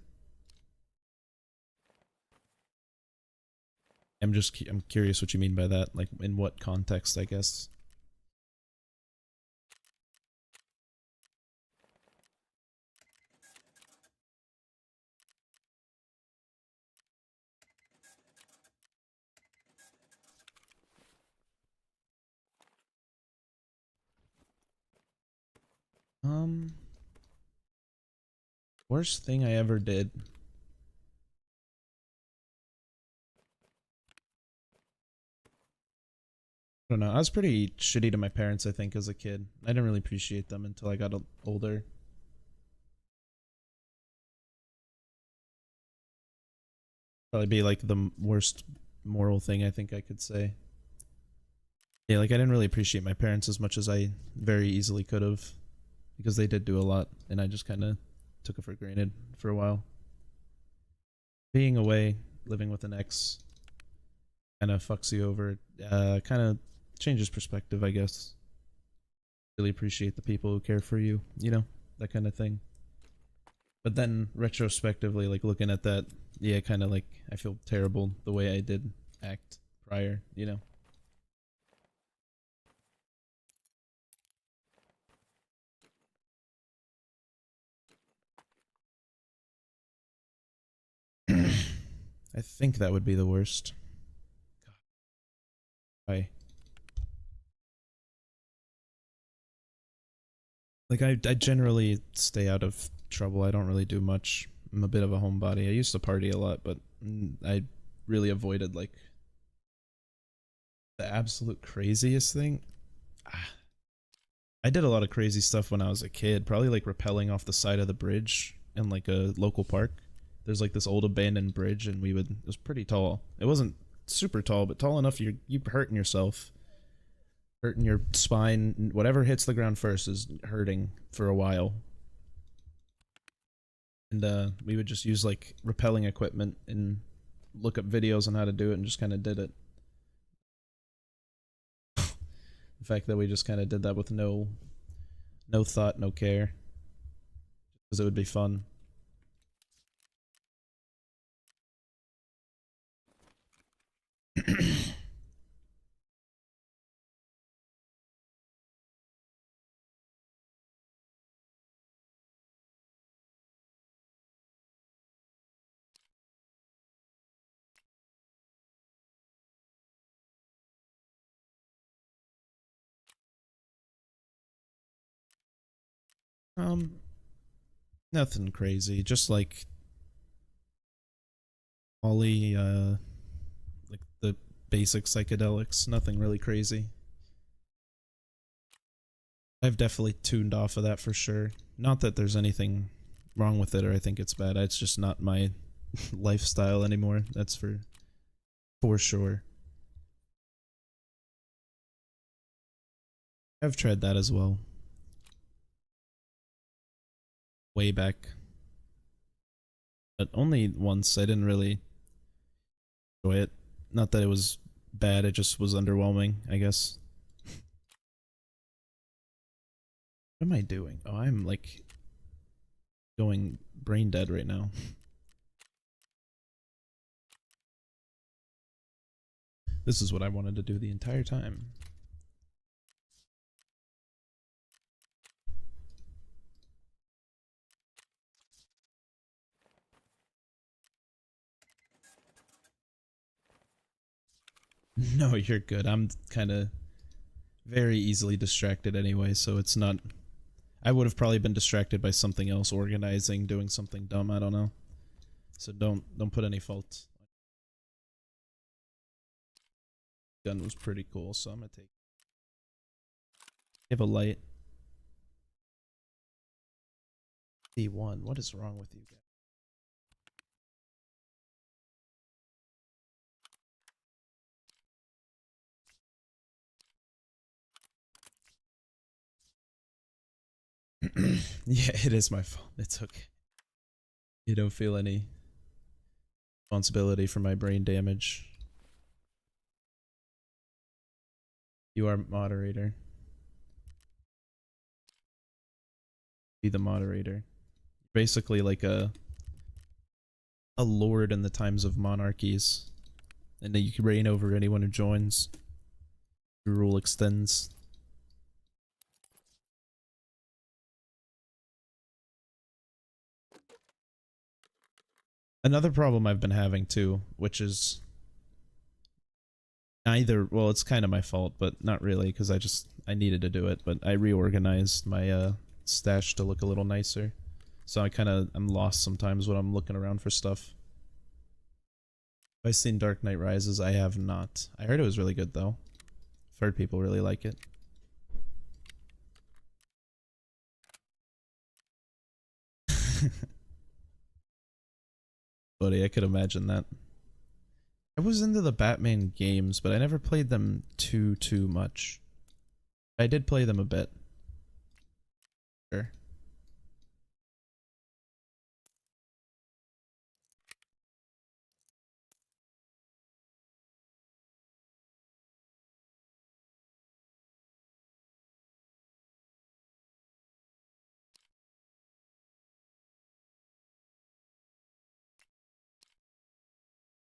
I'm curious what you mean by that. Like in what context, I guess. Worst thing I ever did. I don't know. I was pretty shitty to my parents, I think, as a kid. I didn't really appreciate them until I got older. Probably be like the worst moral thing I think I could say. Yeah, like I didn't really appreciate my parents as much as I very easily could have, because they did do a lot, and I just kind of took it for granted for a while. Being away, living with an ex, kind of fucks you over. Kind of changes perspective, I guess. Really appreciate the people who care for you, you know, that kind of thing. But then retrospectively, like looking at that, yeah, kind of like I feel terrible the way I did act prior, you know. I think that would be the worst. I like I generally stay out of trouble. I don't really do much. I'm a bit of a homebody. I used to party a lot, but I really avoided like the absolute craziest thing. I did a lot of crazy stuff when I was a kid, probably like rappelling off the side of the bridge in like a local park. There's like this old abandoned bridge, and it was pretty tall. It wasn't super tall, but tall enough you're hurting yourself. Hurting your spine. Whatever hits the ground first is hurting for a while. And we would just use like rappelling equipment and look up videos on how to do it and just kind of did it. The fact that we just kind of did that with no thought, no care, because it would be fun. Nothing crazy, just like Ollie, like the basic psychedelics, nothing really crazy. I've definitely tuned off of that for sure. Not that there's anything wrong with it or I think it's bad. It's just not my lifestyle anymore. That's for sure. I've tried that as well. Way back. But only once. I didn't really enjoy it. Not that it was bad, it just was underwhelming, I guess. What am I doing? Oh, I'm like going brain dead right now. This is what I wanted to do the entire time. No, you're good. I'm kind of very easily distracted anyway, so it's not... I would have probably been distracted by something else, organizing, doing something dumb, I don't know. So don't put any fault. Gun was pretty cool, so I'm gonna take... You have a light. D1, what is wrong with you guys? Yeah, it is my fault. It's okay. You don't feel any responsibility for my brain damage. You are moderator. Be the moderator. Basically like a lord in the times of monarchies. And then you can reign over anyone who joins. Your rule extends. Another problem I've been having too, which is either, well, it's kind of my fault, but not really, because I needed to do it, but I reorganized my stash to look a little nicer. So I'm lost sometimes when I'm looking around for stuff. Have I seen Dark Knight Rises? I have not. I heard it was really good though. I've heard people really like it. Buddy, I could imagine that. I was into the Batman games, but I never played them too much. I did play them a bit. Sure.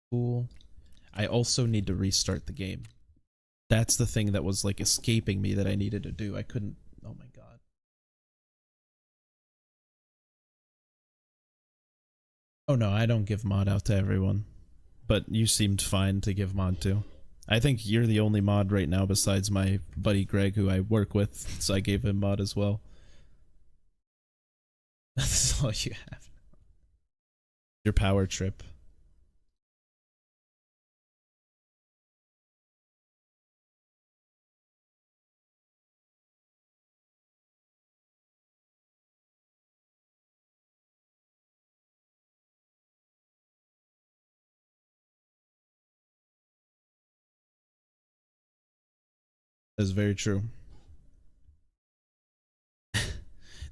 Cool. I also need to restart the game. That's the thing that was like escaping me that I needed to do. I couldn't. Oh my god. Oh no, I don't give mod out to everyone. But you seemed fine to give mod to. I think you're the only mod right now besides my buddy Greg who I work with, so I gave him mod as well. That's all you have. Your power trip. That's very true.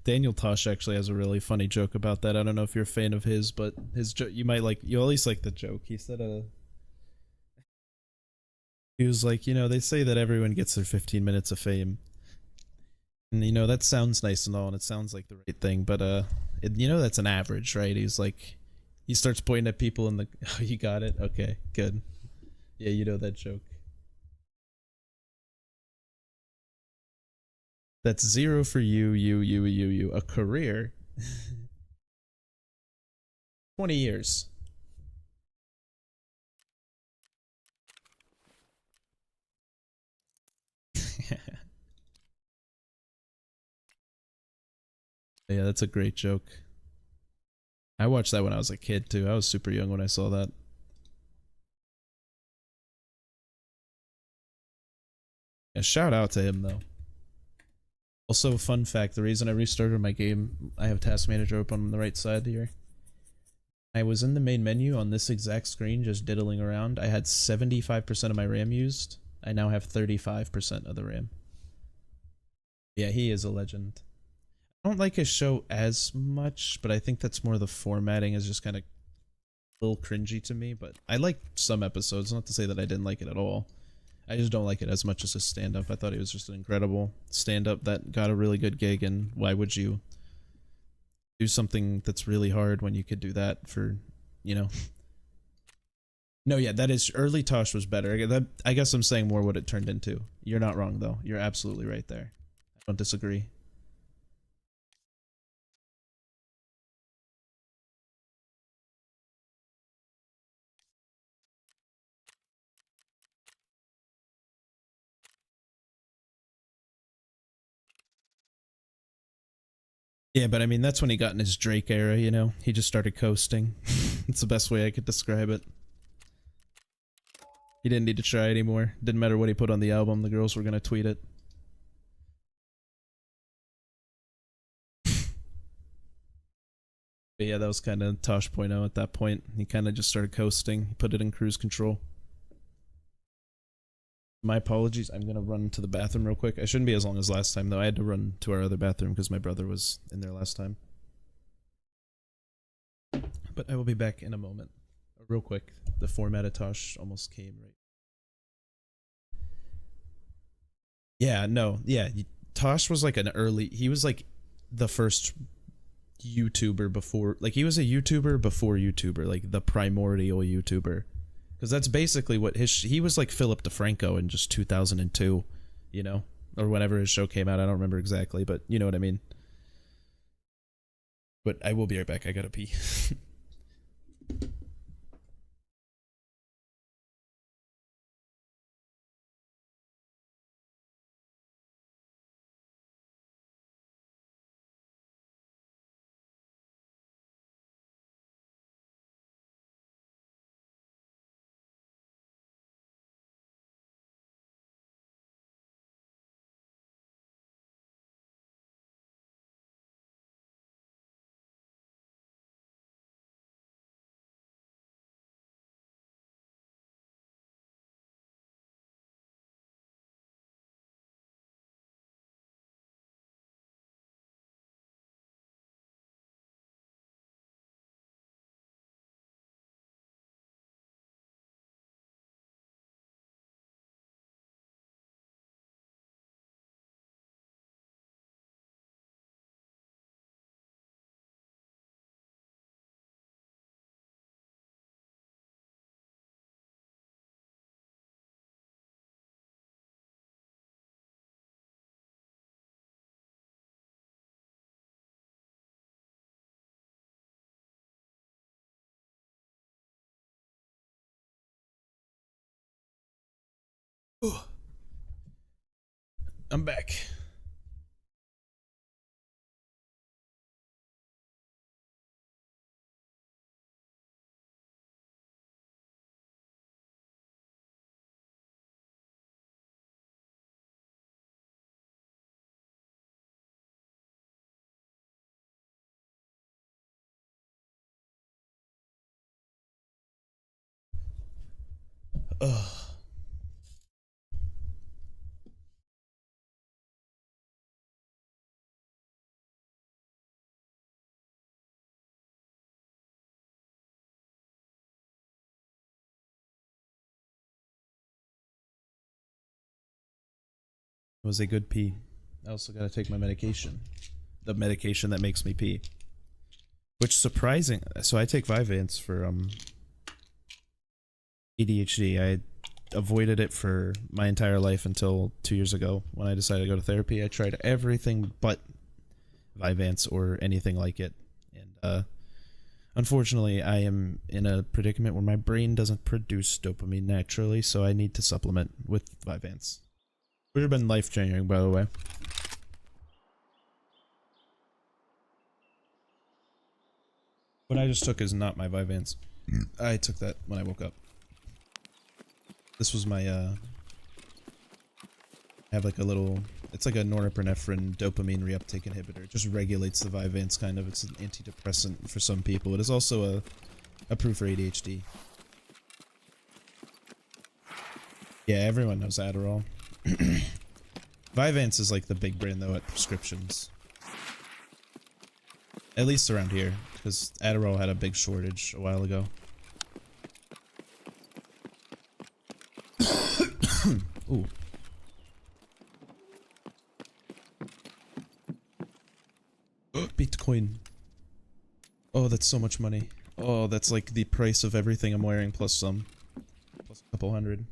Daniel Tosh actually has a really funny joke about that. I don't know if you're a fan of his, but his joke, you at least like the joke. He said he was like, you know, they say that everyone gets their 15 minutes of fame. And you know, that sounds nice and all, and it sounds like the right thing, but you know, that's an average, right? He's like, he starts pointing at people in the, oh, you got it? Okay, good. Yeah, you know that joke. That's 0 for you. A career. 20 years. Yeah, that's a great joke. I watched that when I was a kid too. I was super young when I saw that. Yeah, shout out to him though. Also, fun fact, the reason I restarted my game, I have Task Manager open on the right side here. I was in the main menu on this exact screen just diddling around. I had 75% of my RAM used. I now have 35% of the RAM. Yeah, he is a legend. I don't like his show as much, but I think that's more the formatting is just kind of a little cringy to me, but I like some episodes, not to say that I didn't like it at all. I just don't like it as much as his stand-up. I thought he was just an incredible stand-up that got a really good gig, and why would you do something that's really hard when you could do that for, you know? No, yeah, that is, early Tosh was better. I guess I'm saying more what it turned into. You're not wrong, though. You're absolutely right there. I don't disagree. Yeah, but I mean, that's when he got in his Drake era, you know? He just started coasting. It's the best way I could describe it. He didn't need to try anymore. Didn't matter what he put on the album, the girls were gonna tweet it. But yeah, that was kind of Tosh point oh at that point. He kind of just started coasting. He put it in cruise control. My apologies. I'm going to run to the bathroom real quick. I shouldn't be as long as last time, though. I had to run to our other bathroom because my brother was in there last time. But I will be back in a moment. Real quick. The format of Tosh almost came right. Yeah, no. Yeah, Tosh was like an early... He was like the first YouTuber before... Like, he was a YouTuber before YouTuber. Like, the primordial YouTuber. Because that's basically what he was like Philip DeFranco in just 2002, you know? Or whenever his show came out, I don't remember exactly, but you know what I mean. But I will be right back, I gotta pee. I'm back. Ugh. It was a good pee. I also gotta take my medication. The medication that makes me pee. Which surprising, so I take Vyvanse for ADHD. I avoided it for my entire life until 2 years ago when I decided to go to therapy. I tried everything but Vyvanse or anything like it. And unfortunately, I am in a predicament where my brain doesn't produce dopamine naturally, so I need to supplement with Vyvanse. Would have been life-changing, by the way. What I just took is not my Vyvanse. I took that when I woke up. This was my, I have like a little, it's like a norepinephrine dopamine reuptake inhibitor. It just regulates the Vyvanse, kind of. It's an antidepressant for some people. It is also approved for ADHD. Yeah, everyone knows Adderall. Vyvanse is like the big brand, though, at prescriptions. At least around here, because Adderall had a big shortage a while ago. Ooh. Bitcoin. Oh, that's so much money. Oh, that's like the price of everything I'm wearing plus some. Plus a couple hundred.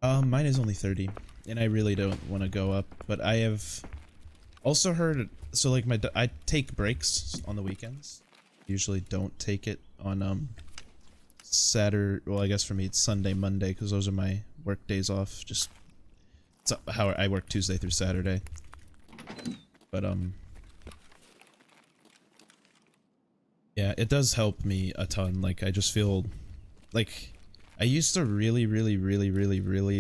Mine is only 30, and I really don't want to go up, but I have also heard, so like I take breaks on the weekends. Usually don't take it on, Saturday, well I guess for me it's Sunday, Monday, because those are my work days off, just, it's how I work Tuesday through Saturday. But, yeah, it does help me a ton, like, I just feel, like, I used to really,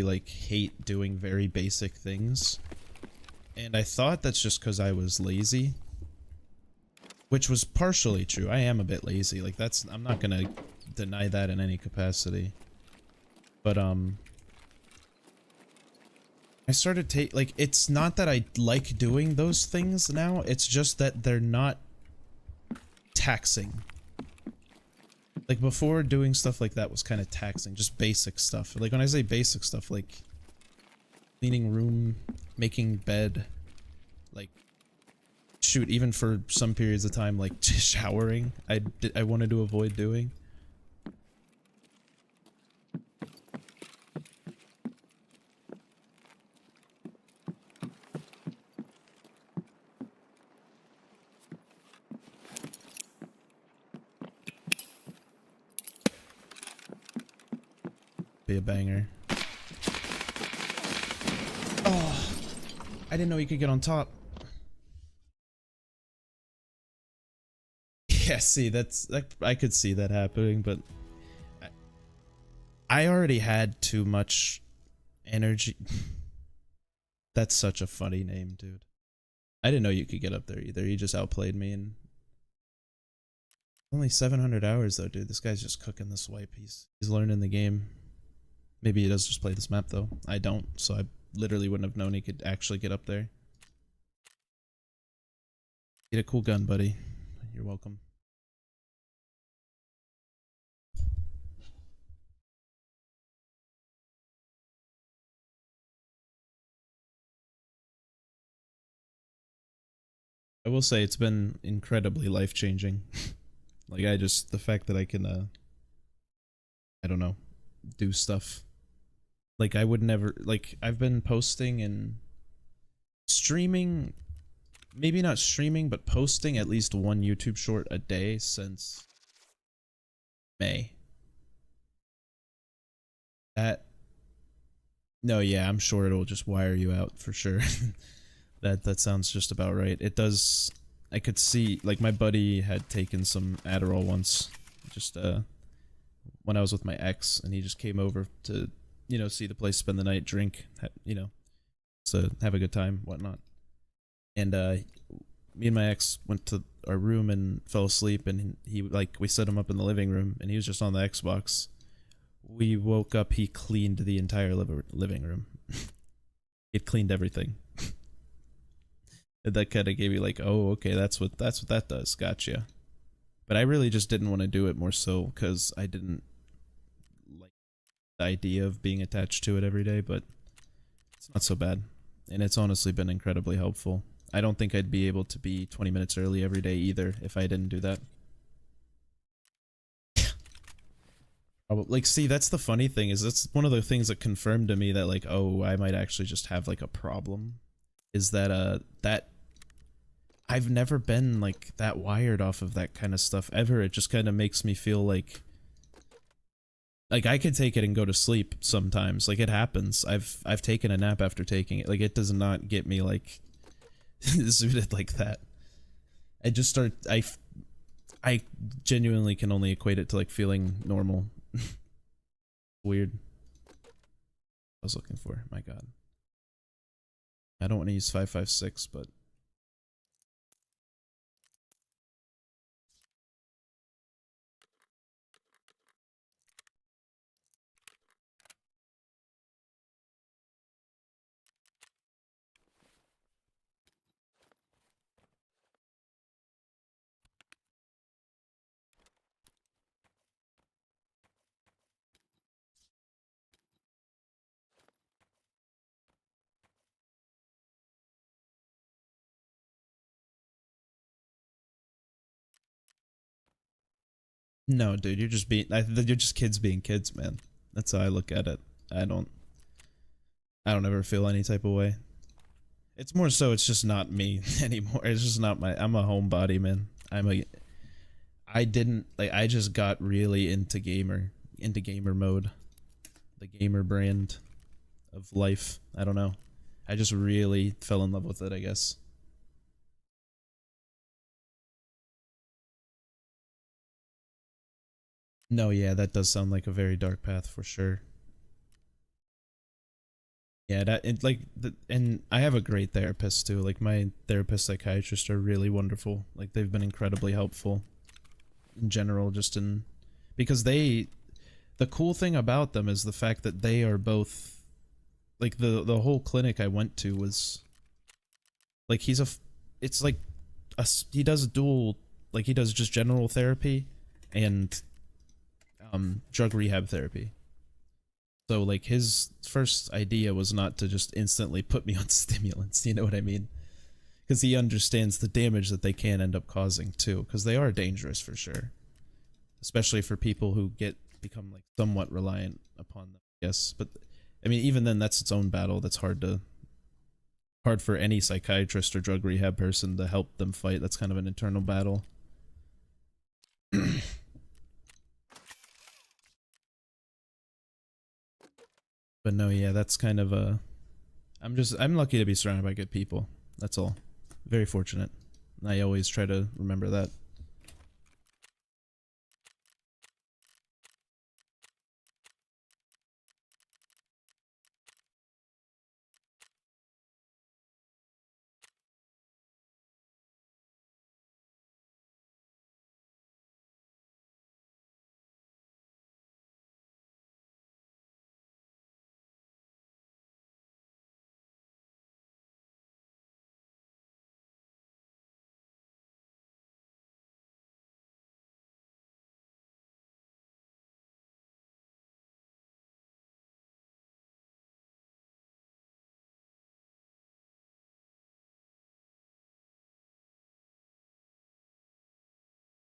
like, hate doing very basic things. And I thought that's just because I was lazy. Which was partially true. I am a bit lazy. Like, that's, I'm not gonna deny that in any capacity. But, I started like, it's not that I like doing those things now, it's just that they're not taxing. Like, before, doing stuff like that was kind of taxing, just basic stuff. Like, when I say basic stuff, like, cleaning room, making bed, like, shoot, even for some periods of time, like, showering, I wanted to avoid doing. Be a banger. Oh, I didn't know you could get on top. Yeah, see, that's, I could see that happening, but I already had too much energy. That's such a funny name, dude. I didn't know you could get up there either. You just outplayed me, and only 700 hours though, dude. This guy's just cooking this wipe. He's learning the game. Maybe he does just play this map though. I don't, so I literally wouldn't have known he could actually get up there. Get a cool gun, buddy. You're welcome. I will say it's been incredibly life-changing. Like, the fact that I can, I don't know, do stuff. Like, I would never, like, I've been posting and streaming, maybe not streaming, but posting at least one YouTube short a day since May. No, yeah, I'm sure it'll just wire you out for sure. That sounds just about right. It does. I could see, like, my buddy had taken some Adderall once, just when I was with my ex, and he just came over to, you know, see the place, spend the night, drink, you know, so have a good time, whatnot. And me and my ex went to our room and fell asleep, and he, like, we set him up in the living room, and he was just on the Xbox. We woke up, he cleaned the entire living room. He'd cleaned everything. And that kind of gave me like, oh, okay, that's what that does. Gotcha. But I really just didn't want to do it, more so because I didn't like the idea of being attached to it every day, but it's not so bad. And it's honestly been incredibly helpful. I don't think I'd be able to be 20 minutes early every day either if I didn't do that. Like, see, that's the funny thing, is that's one of the things that confirmed to me that, like, oh, I might actually just have, like, a problem. Is that, that I've never been, like, that wired off of that kind of stuff ever. It just kind of makes me feel like I could take it and go to sleep sometimes. Like, it happens. I've taken a nap after taking it. Like, it does not get me, like, zooted like that. I just start, I genuinely can only equate it to, like, feeling normal. Weird. I was looking for, my god. I don't want to use 5.56, but No, dude, you're just you're just kids being kids, man. That's how I look at it. I don't ever feel any type of way. It's more so it's just not me anymore. It's just not I'm a homebody, man. I just got really into gamer mode. The gamer brand of life. I don't know. I just really fell in love with it, I guess. No, yeah, that does sound like a very dark path for sure. Yeah, and I have a great therapist too. Like my therapist psychiatrists are really wonderful. Like they've been incredibly helpful in general, because the cool thing about them is the fact that they are both, like the whole clinic I went to was like he does dual, like he does just general therapy and drug rehab therapy. So like his first idea was not to just instantly put me on stimulants, you know what I mean? Because he understands the damage that they can end up causing too, because they are dangerous for sure, especially for people who become like somewhat reliant upon them, I guess. But I mean, even then, that's its own battle. That's hard for any psychiatrist or drug rehab person to help them fight. That's kind of an internal battle. But no, yeah, that's kind of I'm lucky to be surrounded by good people. That's all. Very fortunate. I always try to remember that.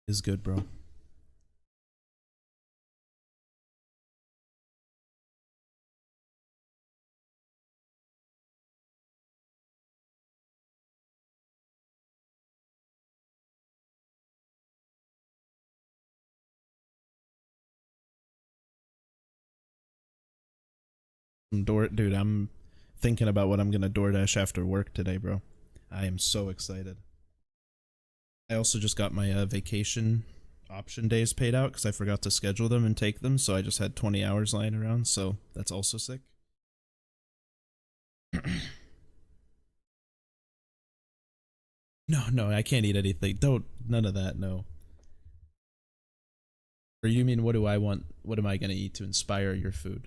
Is good, bro. Dude, I'm thinking about what I'm gonna DoorDash after work today, bro. I am so excited. I also just got my vacation option days paid out because I forgot to schedule them and take them, so I just had 20 hours lying around, so that's also sick. No, I can't eat anything. None of that, no. Or you mean, what do I want? What am I gonna eat to inspire your food?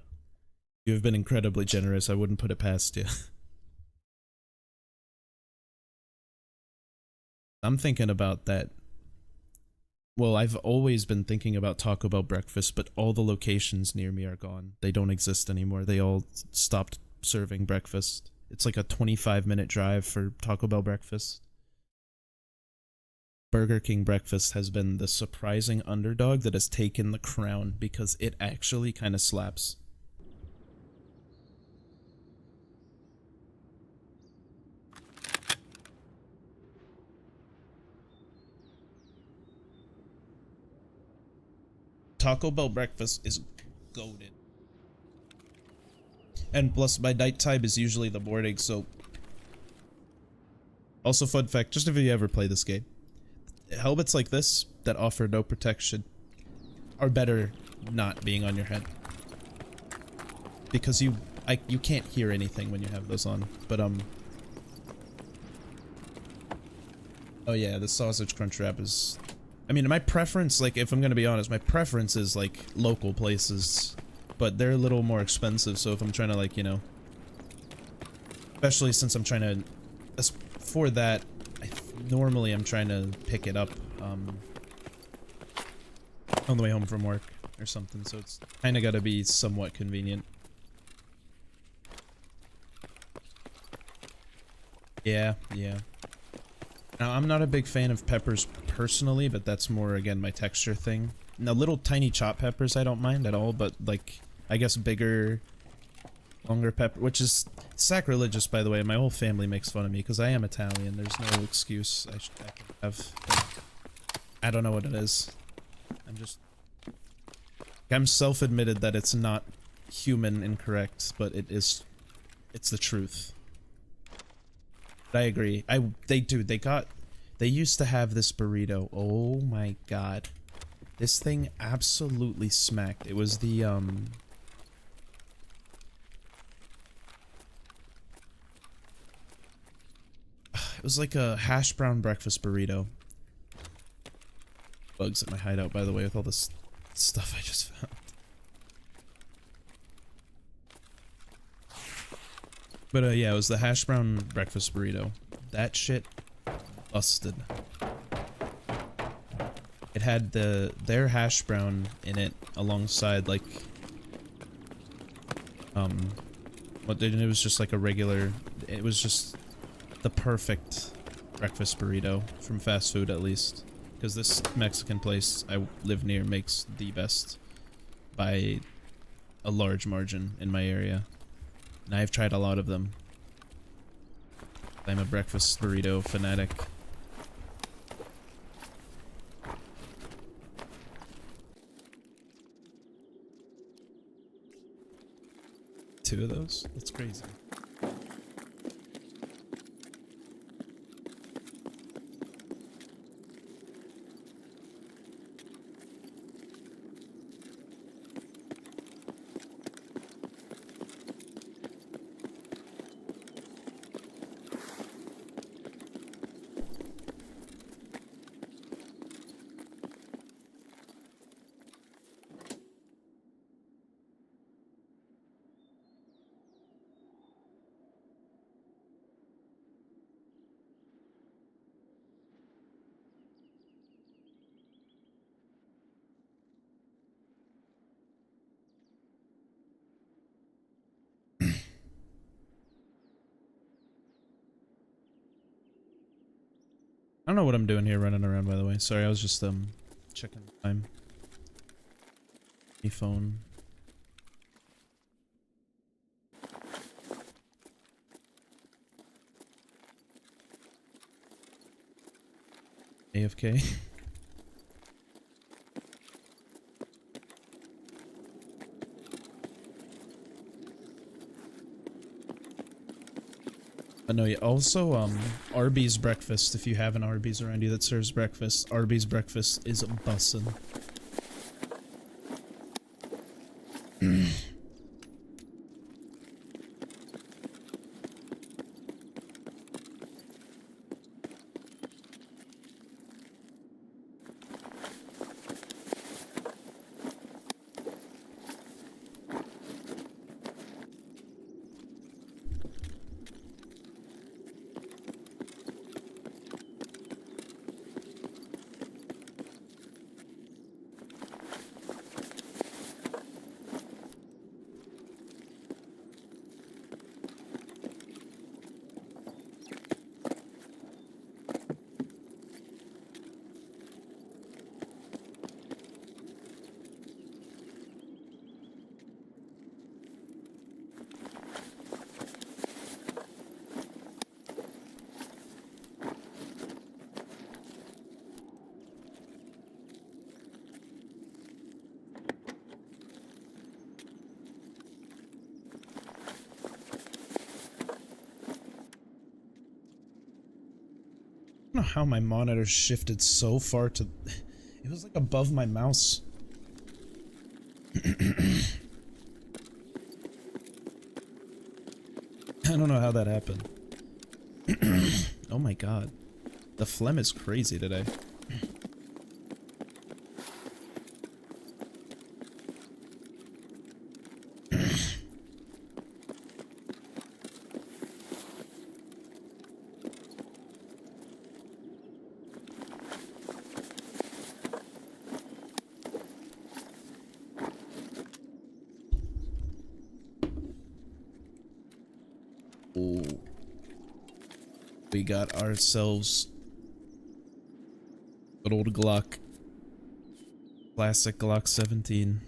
You have been incredibly generous. I wouldn't put it past you. I'm thinking about that. Well, I've always been thinking about Taco Bell breakfast, but all the locations near me are gone. They don't exist anymore. They all stopped serving breakfast. It's like a 25-minute drive for Taco Bell breakfast. Burger King breakfast has been the surprising underdog that has taken the crown because it actually kind of slaps. Taco Bell breakfast is goated. And plus, my nighttime is usually the morning, so... Also, fun fact, just if you ever play this game, helmets like this that offer no protection are better not being on your head. Because you can't hear anything when you have those on, but oh yeah, the sausage crunch wrap is... I mean, my preference, like, if I'm gonna be honest, my preference is, like, local places. But they're a little more expensive, so if I'm trying to, like, you know... Especially since I'm trying to... For that, normally I'm trying to pick it up, on the way home from work or something, so it's kinda gotta be somewhat convenient. Yeah. Now, I'm not a big fan of peppers personally, but that's more, again, my texture thing. Now, little tiny chopped peppers I don't mind at all, but like, I guess bigger, longer pepper, which is sacrilegious, by the way. My whole family makes fun of me because I am Italian. There's no excuse I can have. I don't know what it is. I'm self-admitted that it's not human incorrect, but it's the truth. But I agree. They used to have this burrito. Oh my god. This thing absolutely smacked. It was the, it was like a hash brown breakfast burrito. Bugs at my hideout, by the way, with all this stuff I just found. But yeah, it was the hash brown breakfast burrito. That shit busted. It had their hash brown in it alongside like it was just like a regular, it was just the perfect breakfast burrito from fast food, at least, because this Mexican place I live near makes the best by a large margin in my area, and I've tried a lot of them. I'm a breakfast burrito fanatic. Two of those? That's crazy. I don't know what I'm doing here running around, by the way. Sorry, I was just checking the time. My phone. AFK. No, yeah, also, Arby's breakfast, if you have an Arby's around you that serves breakfast, Arby's breakfast is bussin'. I don't know how my monitor shifted so far to... It was like above my mouse. I don't know how that happened. Oh my god. The phlegm is crazy today. We got ourselves an old Glock Classic Glock 17.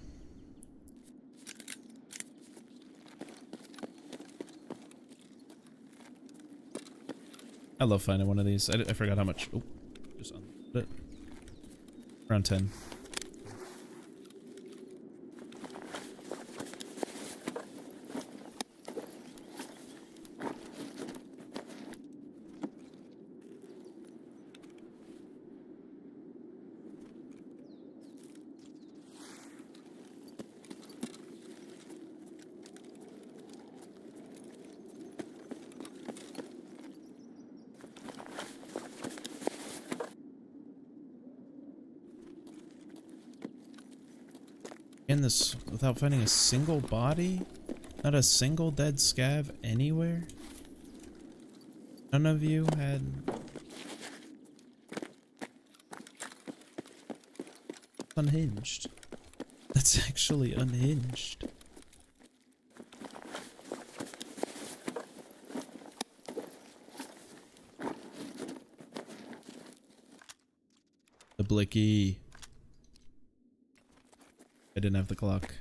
I love finding one of these. I forgot how much. Oh, just unloaded it. Around 10. In this without finding a single body? Not a single dead scav anywhere? None of you had... Unhinged. That's actually unhinged. The blicky. I didn't have the clock.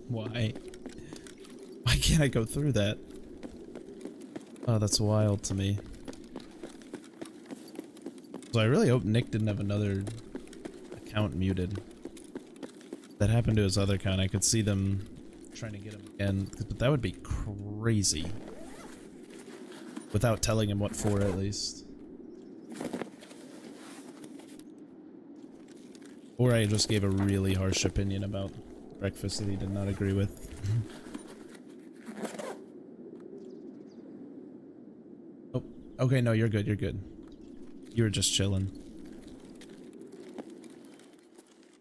Why? Why can't I go through that? Oh, that's wild to me. So I really hope Nick didn't have another account muted. That happened to his other account. I could see them trying to get him again, but that would be crazy. Without telling him what for, at least. Or I just gave a really harsh opinion about breakfast that he did not agree with. Oh, okay, no, you're good, you're good. You were just chilling.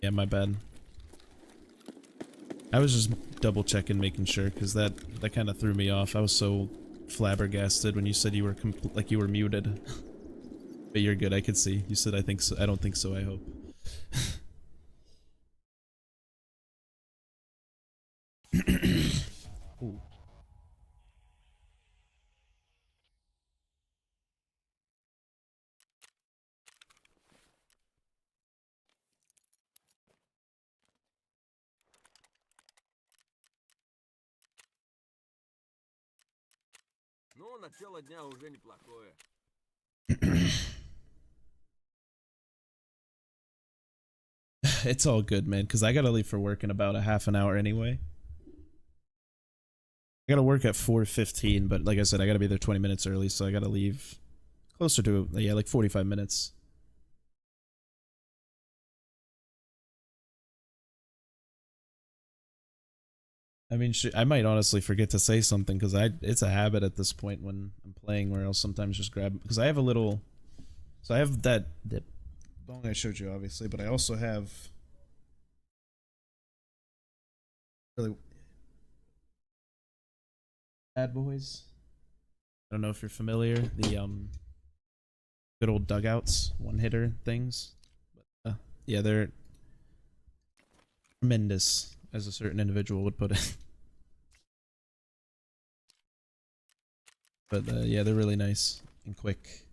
Yeah, my bad. I was just double checking, making sure, because that kind of threw me off. I was so flabbergasted when you said you were like you were muted. But you're good, I could see. You said I think so. I don't think so, I hope. Ooh. Ну, начало дня уже неплохое. It's all good, man, because I gotta leave for work in about a half an hour anyway. I gotta work at 4:15, but like I said, I gotta be there 20 minutes early, so I gotta leave closer to, yeah, like 45 minutes. I mean, I might honestly forget to say something, because it's a habit at this point when I'm playing, where I'll sometimes just grab, because I have a little, so I have that bong I showed you, obviously, but I also have really bad boys. I don't know if you're familiar, the good old dugouts, one-hitter things. But yeah, they're tremendous, as a certain individual would put it. But yeah, they're really nice and quick.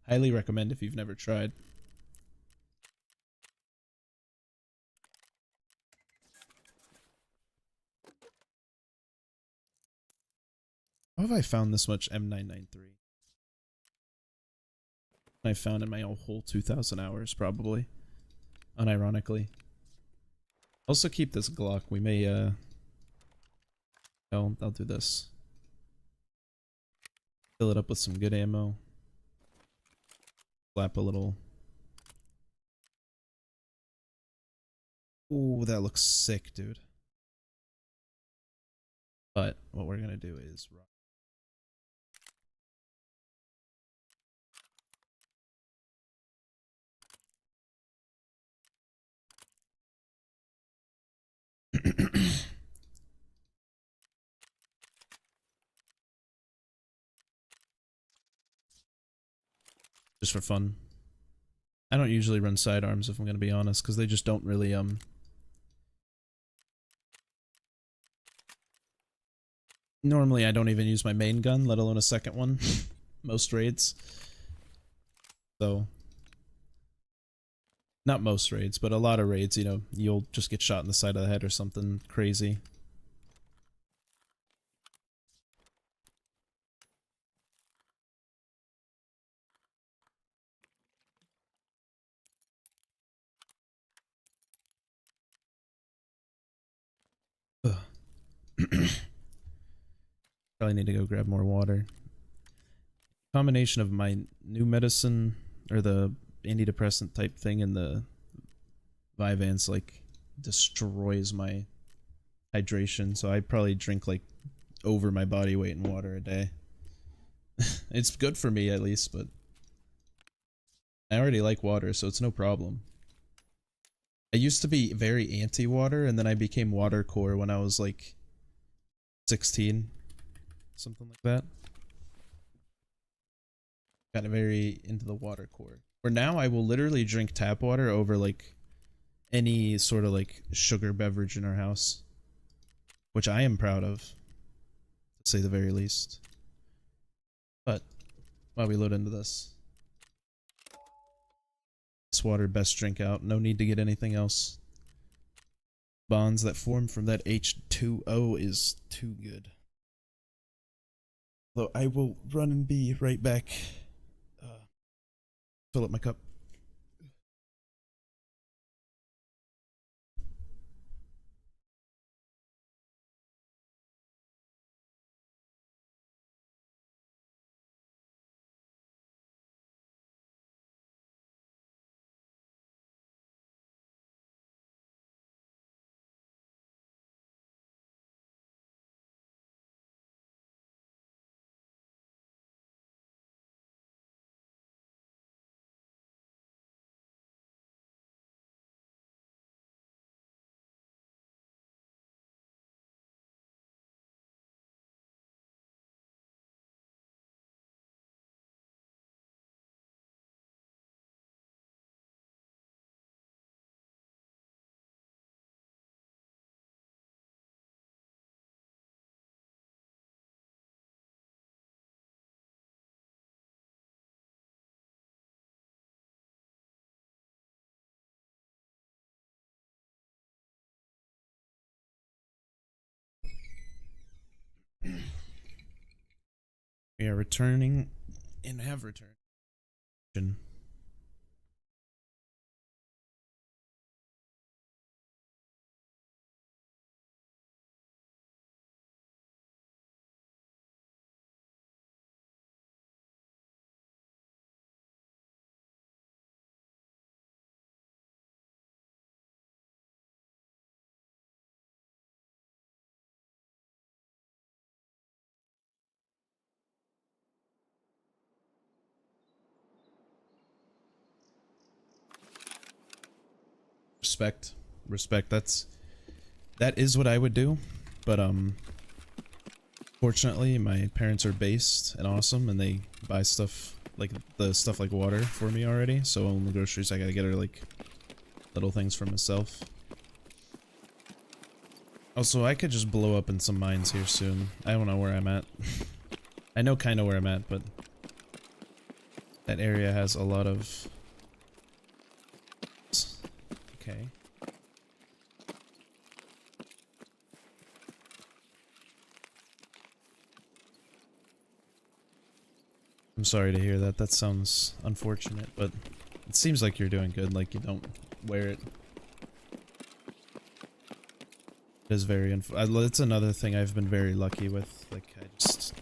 Highly recommend if you've never tried. How have I found this much M993? I found in my whole 2,000 hours, probably. Unironically. Also keep this Glock. We may, I'll do this. Fill it up with some good ammo. Slap a little. Ooh, that looks sick, dude. But what we're gonna do is just for fun. I don't usually run sidearms if I'm gonna be honest, because they just don't really normally I don't even use my main gun, let alone a second one. Most raids. So not most raids, but a lot of raids, you know, you'll just get shot in the side of the head or something crazy. Probably need to go grab more water. Combination of my new medicine or the antidepressant type thing and the Vyvanse like destroys my hydration, so I probably drink like over my body weight in water a day. It's good for me at least, but I already like water, so it's no problem. I used to be very anti-water, and then I became watercore when I was like 16, something like that. Got very into the watercore. Where now I will literally drink tap water over like any sort of like sugar beverage in our house, which I am proud of, to say the very least. But while we load into this water, best drink out, no need to get anything else. Bonds that form from that H2O is too good. Though I will run and be right back. Fill up my cup. We are returning and have returned. Respect, that is what I would do, but fortunately my parents are based and awesome, and they buy stuff like water for me already, so on the groceries I gotta get her like little things for myself. Also, I could just blow up in some mines here soon. I don't know where I'm at. I know kind of where I'm at, but that area has a lot of... Okay. I'm sorry to hear that. That sounds unfortunate, but it seems like you're doing good, like you don't wear it. It is very it's another thing I've been very lucky with. Like, I just...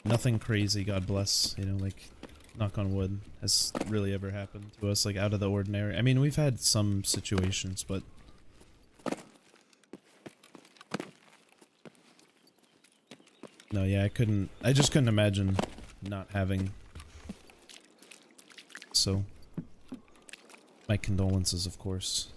nothing crazy, God bless, you know, like, knock on wood, has really ever happened to us, like, out of the ordinary. I mean, we've had some situations, but no, yeah, I just couldn't imagine not having. So, my condolences, of course.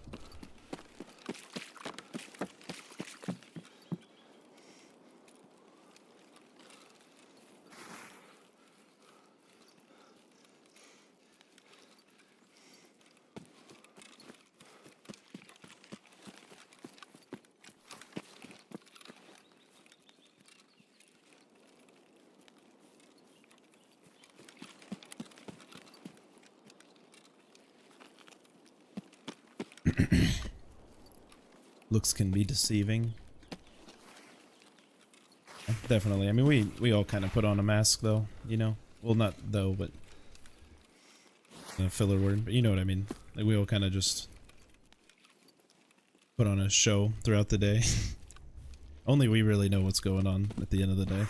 Looks can be deceiving. Definitely. I mean, we all kind of put on a mask, though, you know? Well, not though, but a filler word, but you know what I mean. Like, we all kind of just put on a show throughout the day. Only we really know what's going on at the end of the day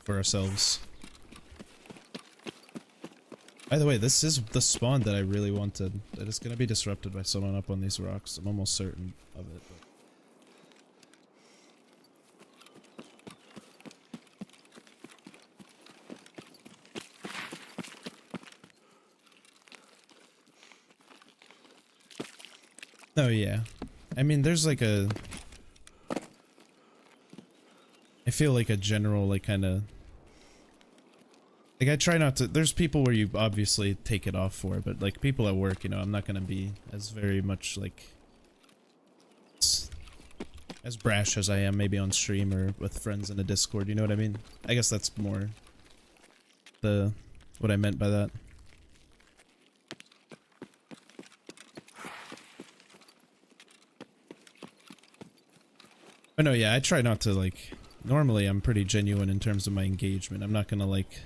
for ourselves. By the way, this is the spawn that I really wanted. That is going to be disrupted by someone up on these rocks. I'm almost certain of it. But oh yeah, I mean, there's like a, I feel like a general, like, kind of, like, I try not to, there's people where you obviously take it off for, but like people at work, you know, I'm not gonna be as very much like as brash as I am maybe on stream or with friends in a Discord, you know what I mean? I guess that's more the what I meant by that. But no, yeah, I try not to, like, normally I'm pretty genuine in terms of my engagement. I'm not gonna, like,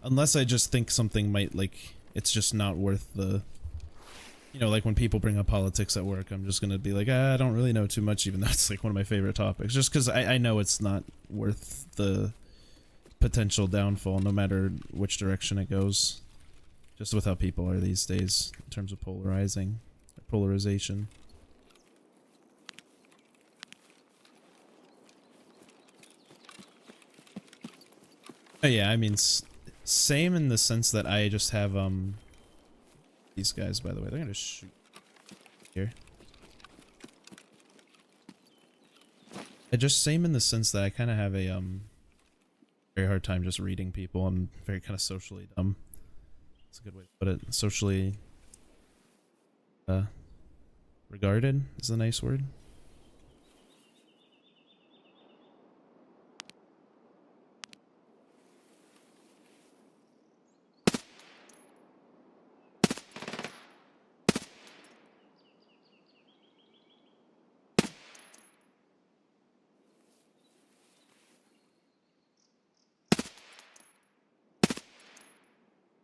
unless I just think something might, like, it's just not worth the, you know, like when people bring up politics at work, I'm just gonna be like, I don't really know too much, even though it's like one of my favorite topics, just because I know it's not worth the potential downfall, no matter which direction it goes, just with how people are these days in terms of polarization. Yeah, I mean, same in the sense that I just have, these guys, by the way, they're gonna shoot here. I just, same in the sense that I kind of have a, very hard time just reading people. I'm very kind of socially dumb. That's a good way to put it. Socially, regarded is a nice word.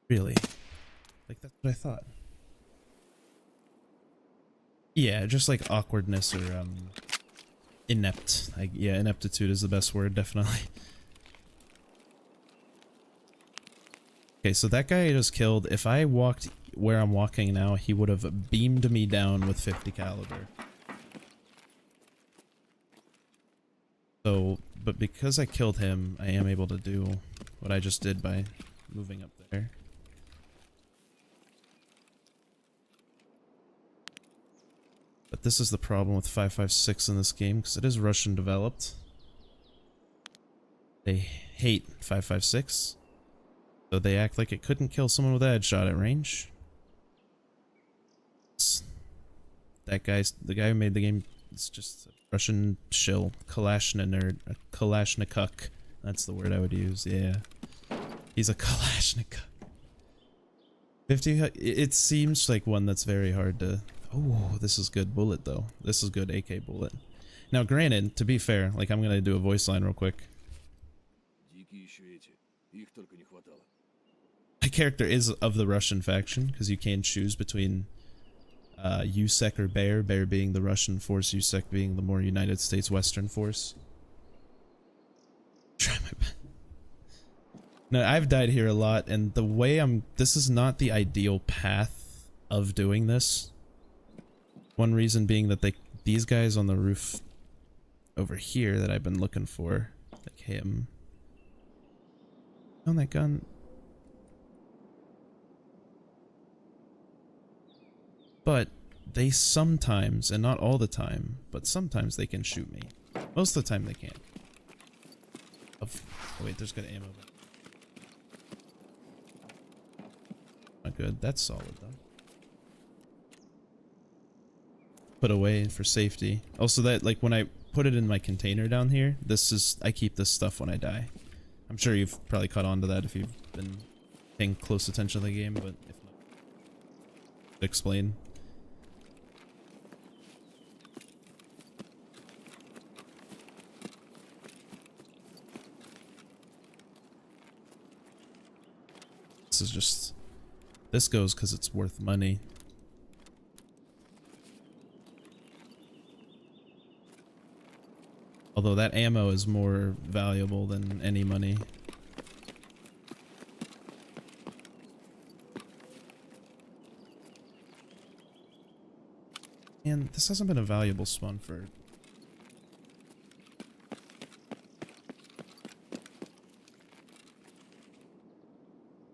Really? Like, that's what I thought. Yeah, just like awkwardness or, inept. Yeah, ineptitude is the best word, definitely. Okay, so that guy I just killed, if I walked where I'm walking now, he would have beamed me down with 50 caliber. So, but because I killed him, I am able to do what I just did by moving up there. But this is the problem with 5.56 in this game, because it is Russian developed. They hate 5.56, so they act like it couldn't kill someone with a headshot at range. That guy's, the guy who made the game, is just a Russian shill. Kalashnikov. That's the word I would use, yeah. He's a Kalashnikov. 50, it seems like one that's very hard to... Oh, this is good bullet, though. This is good AK bullet. Now, granted, to be fair, like, I'm gonna do a voice line real quick. My character is of the Russian faction, because you can choose between USEC or Bear, Bear being the Russian force, USEC being the more United States Western force. Try my best. No, I've died here a lot, and the way this is not the ideal path of doing this. One reason being that these guys on the roof over here that I've been looking for, like him. On that gun. But they sometimes, and not all the time, but sometimes they can shoot me. Most of the time they can't. Oh wait, there's good ammo. Not good. That's solid though. Put away for safety. Also that, like, when I put it in my container down here, I keep this stuff when I die. I'm sure you've probably caught on to that if you've been paying close attention to the game, but if not, explain. This goes because it's worth money. Although that ammo is more valuable than any money. And this hasn't been a valuable spawn for...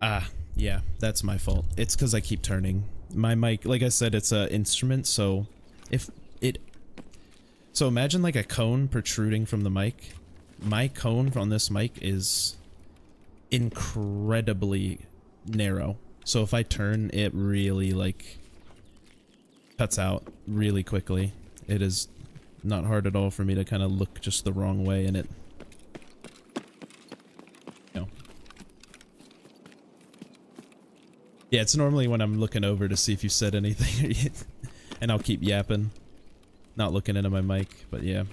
Ah, yeah, that's my fault. It's because I keep turning. My mic, like I said, it's an instrument, so if it... So imagine like a cone protruding from the mic. My cone on this mic is incredibly narrow. So if I turn, it really like cuts out really quickly. It is not hard at all for me to kind of look just the wrong way and it... No. Yeah, it's normally when I'm looking over to see if you said anything and I'll keep yapping. Not looking into my mic, but yeah.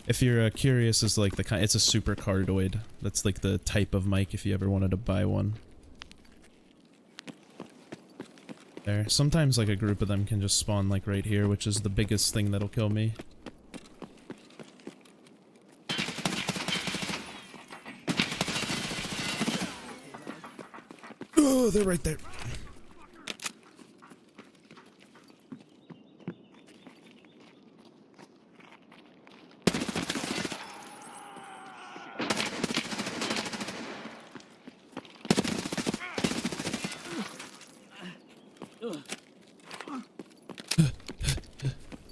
If you're curious, it's like it's a super cardioid. That's like the type of mic if you ever wanted to buy one. There. Sometimes like a group of them can just spawn like right here, which is the biggest thing that'll kill me. Oh, they're right there.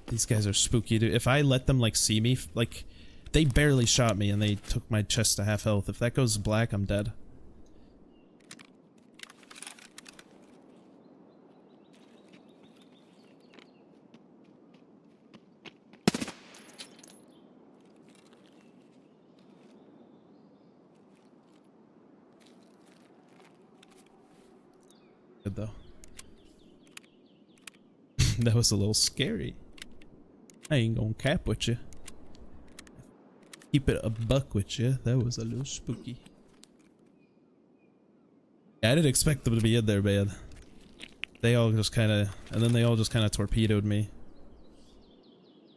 These guys are spooky, dude. If I let them, like, see me, like, they barely shot me and they took my chest to half health. If that goes black, I'm dead. Good, though. That was a little scary. I ain't gonna cap with you. Keep it a buck with you. That was a little spooky. Yeah, I didn't expect them to be in there, man. They all just kind of, and then they all just kind of torpedoed me.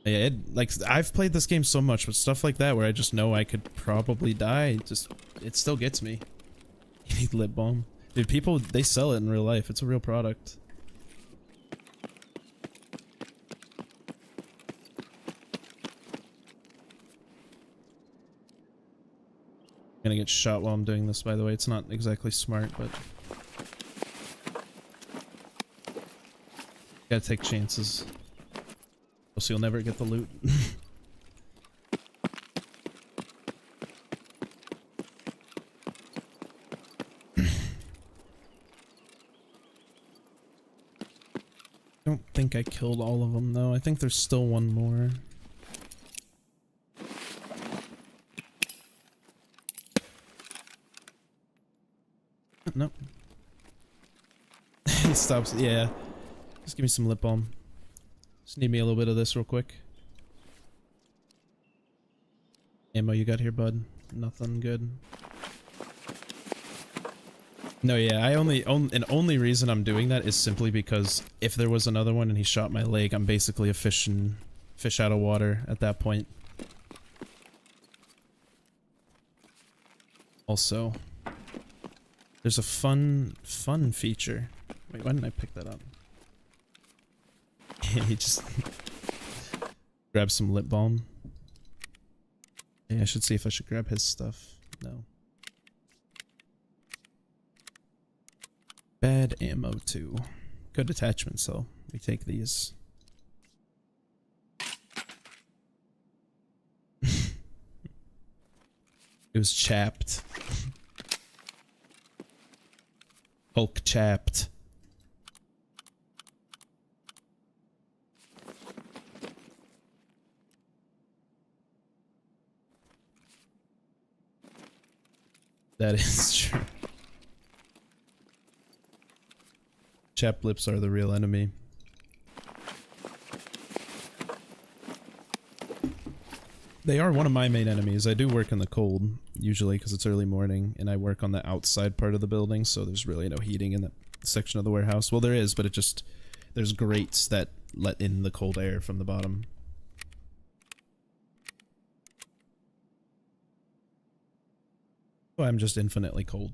Yeah, like, I've played this game so much, but stuff like that where I just know I could probably die, it still gets me. You need lip balm. Dude, people, they sell it in real life. It's a real product. I'm gonna get shot while I'm doing this, by the way. It's not exactly smart, but gotta take chances. Else you'll never get the loot. I don't think I killed all of them, though. I think there's still one more. Nope. He stops. Yeah. Just give me some lip balm. Just need me a little bit of this real quick. Ammo you got here, bud? Nothing good. No, yeah, only reason I'm doing that is simply because if there was another one and he shot my leg, I'm basically a fish out of water at that point. There's a fun feature. Wait, why didn't I pick that up? He just grab some lip balm. Yeah, I should see if I should grab his stuff. No. Bad ammo too. Good attachments though. We take these. It was chapped. Hulk chapped. That is true. Chapped lips are the real enemy. They are one of my main enemies. I do work in the cold, usually because it's early morning, and I work on the outside part of the building, so there's really no heating in that section of the warehouse. Well, there is, but it just... there's grates that let in the cold air from the bottom. Oh, I'm just infinitely cold.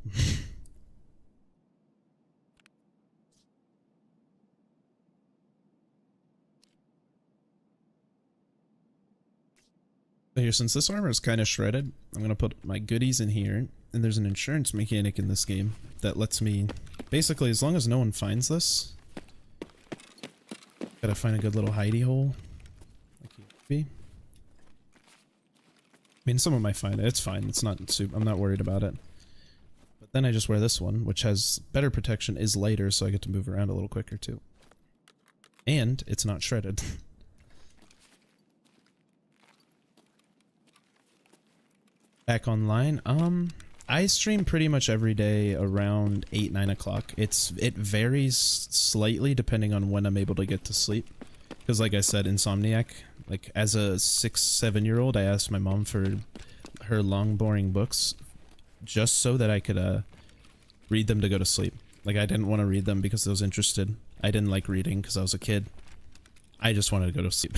Here, since this armor is kind of shredded, I'm gonna put my goodies in here, and there's an insurance mechanic in this game that lets me, basically, as long as no one finds this, gotta find a good little hidey hole, like you be. I mean, someone might find it. It's fine. It's not I'm not worried about it. But then I just wear this one, which has better protection, is lighter, so I get to move around a little quicker too. And it's not shredded. Back online. I stream pretty much every day around 8-9 o'clock. It varies slightly depending on when I'm able to get to sleep. Because like I said, insomniac. Like as a 6-7-year-old, I asked my mom for her long boring books just so that I could read them to go to sleep. Like I didn't want to read them because I was interested. I didn't like reading because I was a kid. I just wanted to go to sleep.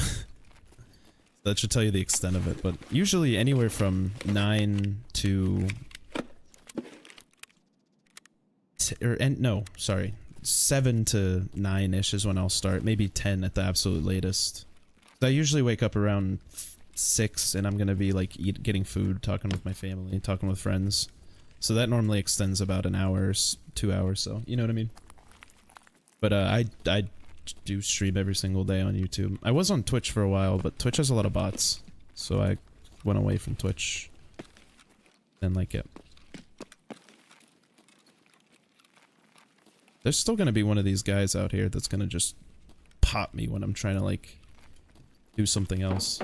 That should tell you the extent of it, but usually anywhere from 9 to... no, sorry. 7 to 9-ish is when I'll start. Maybe 10 at the absolute latest. I usually wake up around 6 and I'm gonna be like getting food, talking with my family, talking with friends. So that normally extends about an hour, 2 hours, so you know what I mean? But I do stream every single day on YouTube. I was on Twitch for a while, but Twitch has a lot of bots, so I went away from Twitch. Didn't like it. There's still gonna be one of these guys out here that's gonna just pop me when I'm trying to like do something else.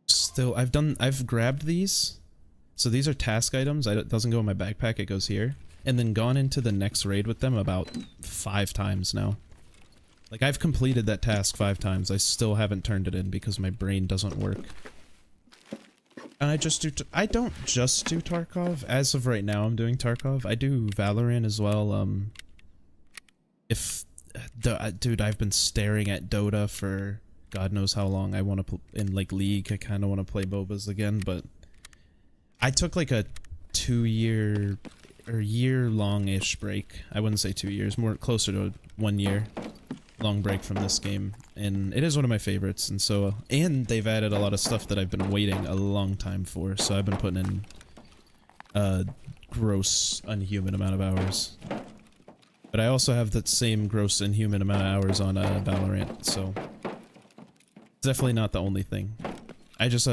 Still, I've grabbed these. So these are task items. It doesn't go in my backpack, it goes here. And then gone into the next raid with them about 5 times now. Like, I've completed that task 5 times. I still haven't turned it in because my brain doesn't work. And I don't just do Tarkov. As of right now, I'm doing Tarkov. I do Valorant as well. Dude, I've been staring at Dota for God knows how long. I want to in like League. I kind of want to play MOBAs again, but I took like a 2-year or year-long-ish break. I wouldn't say 2 years, more closer to 1 year long break from this game, and it is one of my favorites. And so, and they've added a lot of stuff that I've been waiting a long time for. So I've been putting in a gross, unhuman amount of hours. But I also have that same gross, inhuman amount of hours on Valorant. So it's definitely not the only thing. I just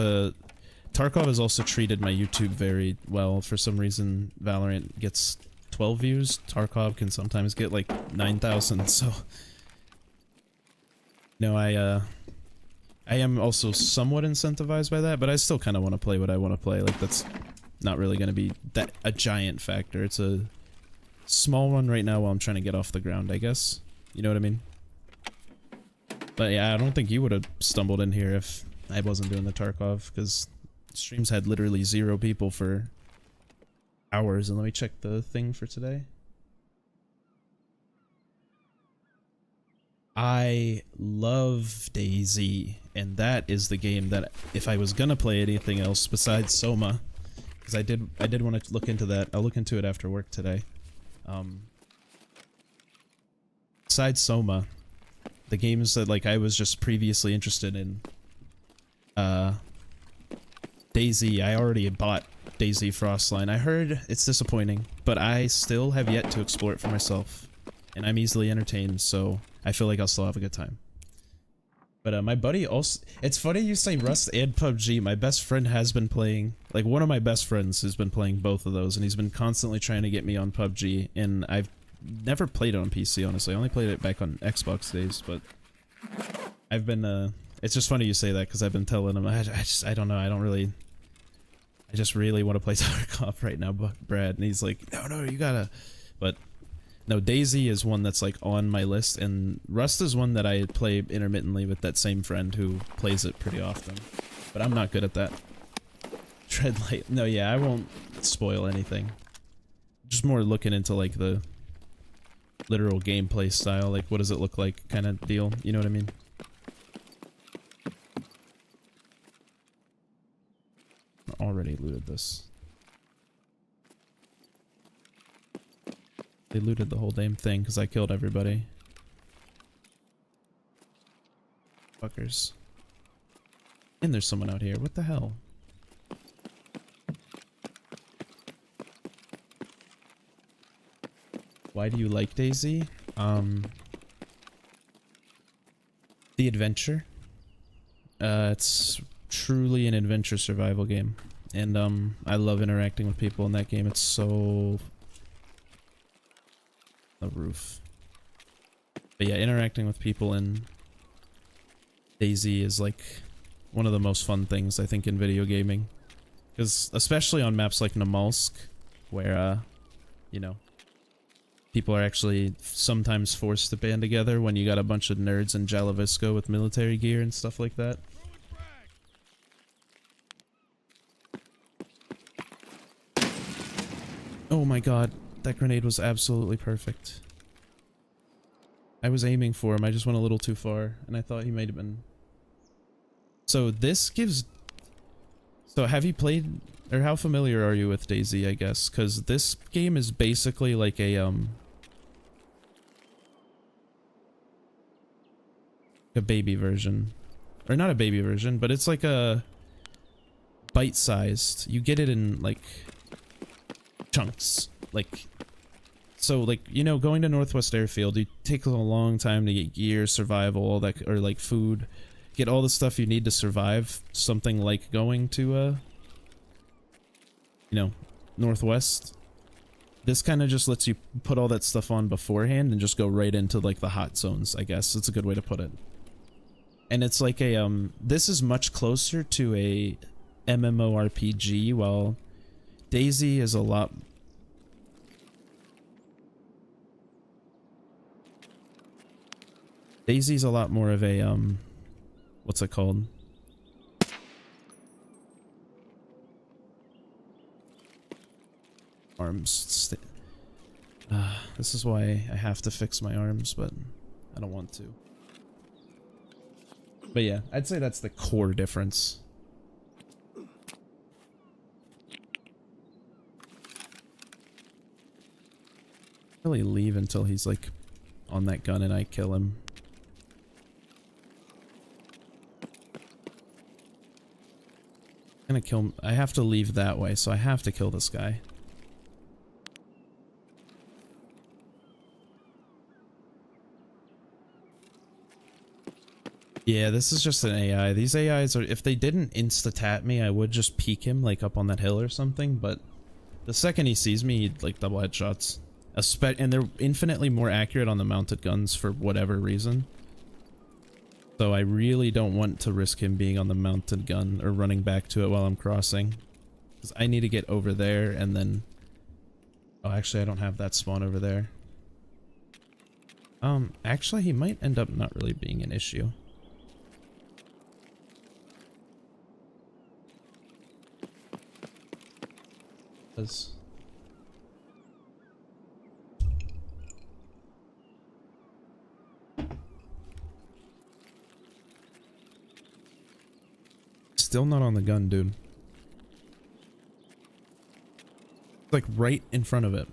Tarkov has also treated my YouTube very well. For some reason, Valorant gets 12 views. Tarkov can sometimes get like 9,000, so... No, I am also somewhat incentivized by that, but I still kind of want to play what I want to play. Like, that's not really going to be a giant factor. It's a small one right now while I'm trying to get off the ground, I guess. You know what I mean? But yeah, I don't think you would have stumbled in here if I wasn't doing the Tarkov, because... streams had literally 0 people for hours. And let me check the thing for today. I love DayZ, and that is the game that if I was gonna play anything else besides Soma, because I did want to look into that. I'll look into it after work today. Besides Soma, the games that like I was just previously interested in, DayZ, I already bought DayZ Frostline. I heard it's disappointing, but I still have yet to explore it for myself, and I'm easily entertained, so I feel like I'll still have a good time. But my buddy also, it's funny you say Rust and PUBG. My best friend has been playing, like one of my best friends has been playing both of those, and he's been constantly trying to get me on PUBG, and I've never played it on PC, honestly. I only played it back on Xbox days, but I've been, it's just funny you say that, because I've been telling him, I don't know, I just really want to play Tarkov right now, Brad, and he's like, no, you gotta, but no, DayZ is one that's like on my list, and Rust is one that I play intermittently with that same friend who plays it pretty often, but I'm not good at that. Treadlight, no, yeah, I won't spoil anything. Just more looking into like the literal gameplay style, like what does it look like kind of deal, you know what I mean? I already looted this. They looted the whole damn thing because I killed everybody. Fuckers. And there's someone out here. What the hell? Why do you like DayZ? The adventure. It's truly an adventure survival game. And I love interacting with people in that game. It's so... the roof. But yeah, interacting with people in DayZ is like one of the most fun things I think in video gaming. Because especially on maps like Namalsk, where you know, people are actually sometimes forced to band together when you got a bunch of nerds in Jalavisco with military gear and stuff like that. Oh my god, that grenade was absolutely perfect. I was aiming for him, I just went a little too far, and I thought he might have been... So this gives... So have you played, or how familiar are you with DayZ, I guess? Because this game is basically like a baby version. Or not a baby version, but it's like a bite-sized. You get it in like chunks. Like, so like, you know, going to Northwest Airfield, you take a long time to get gear, survival, all that, or like food, get all the stuff you need to survive. Something like going to you know, Northwest. This kind of just lets you put all that stuff on beforehand and just go right into like the hot zones, I guess. It's a good way to put it. And it's like a this is much closer to a MMORPG, while DayZ is a lot... DayZ's a lot more of a what's it called? Arms. This is why I have to fix my arms, but I don't want to. But yeah, I'd say that's the core difference. Really leave until he's like on that gun and I kill him. I'm gonna kill him. I have to leave that way, so I have to kill this guy. Yeah, this is just an AI. These AIs are, if they didn't insta-tat me, I would just peek him like up on that hill or something, but the second he sees me, he'd like double headshots. And they're infinitely more accurate on the mounted guns for whatever reason. So I really don't want to risk him being on the mounted gun or running back to it while I'm crossing. Because I need to get over there and then... Oh, actually I don't have that spawn over there. Actually he might end up not really being an issue. Because... Still not on the gun, dude. Like right in front of it.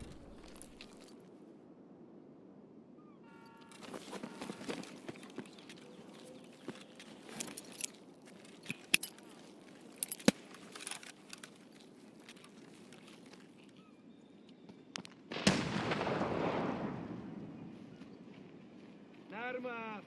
Нормально.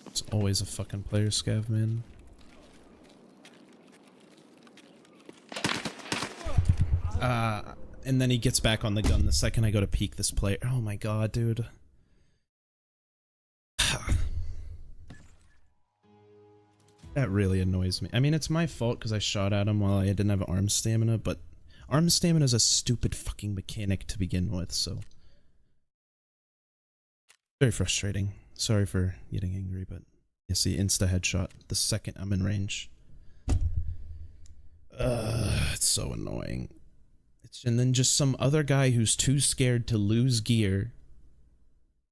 It's always a fucking player scav, man. And then he gets back on the gun the second I go to peek this player. Oh my god, dude. That really annoys me. I mean, it's my fault because I shot at him while I didn't have arm stamina, but arm stamina is a stupid fucking mechanic to begin with, so... Very frustrating. Sorry for getting angry, but... You see, insta headshot the second I'm in range. It's so annoying. And then just some other guy who's too scared to lose gear.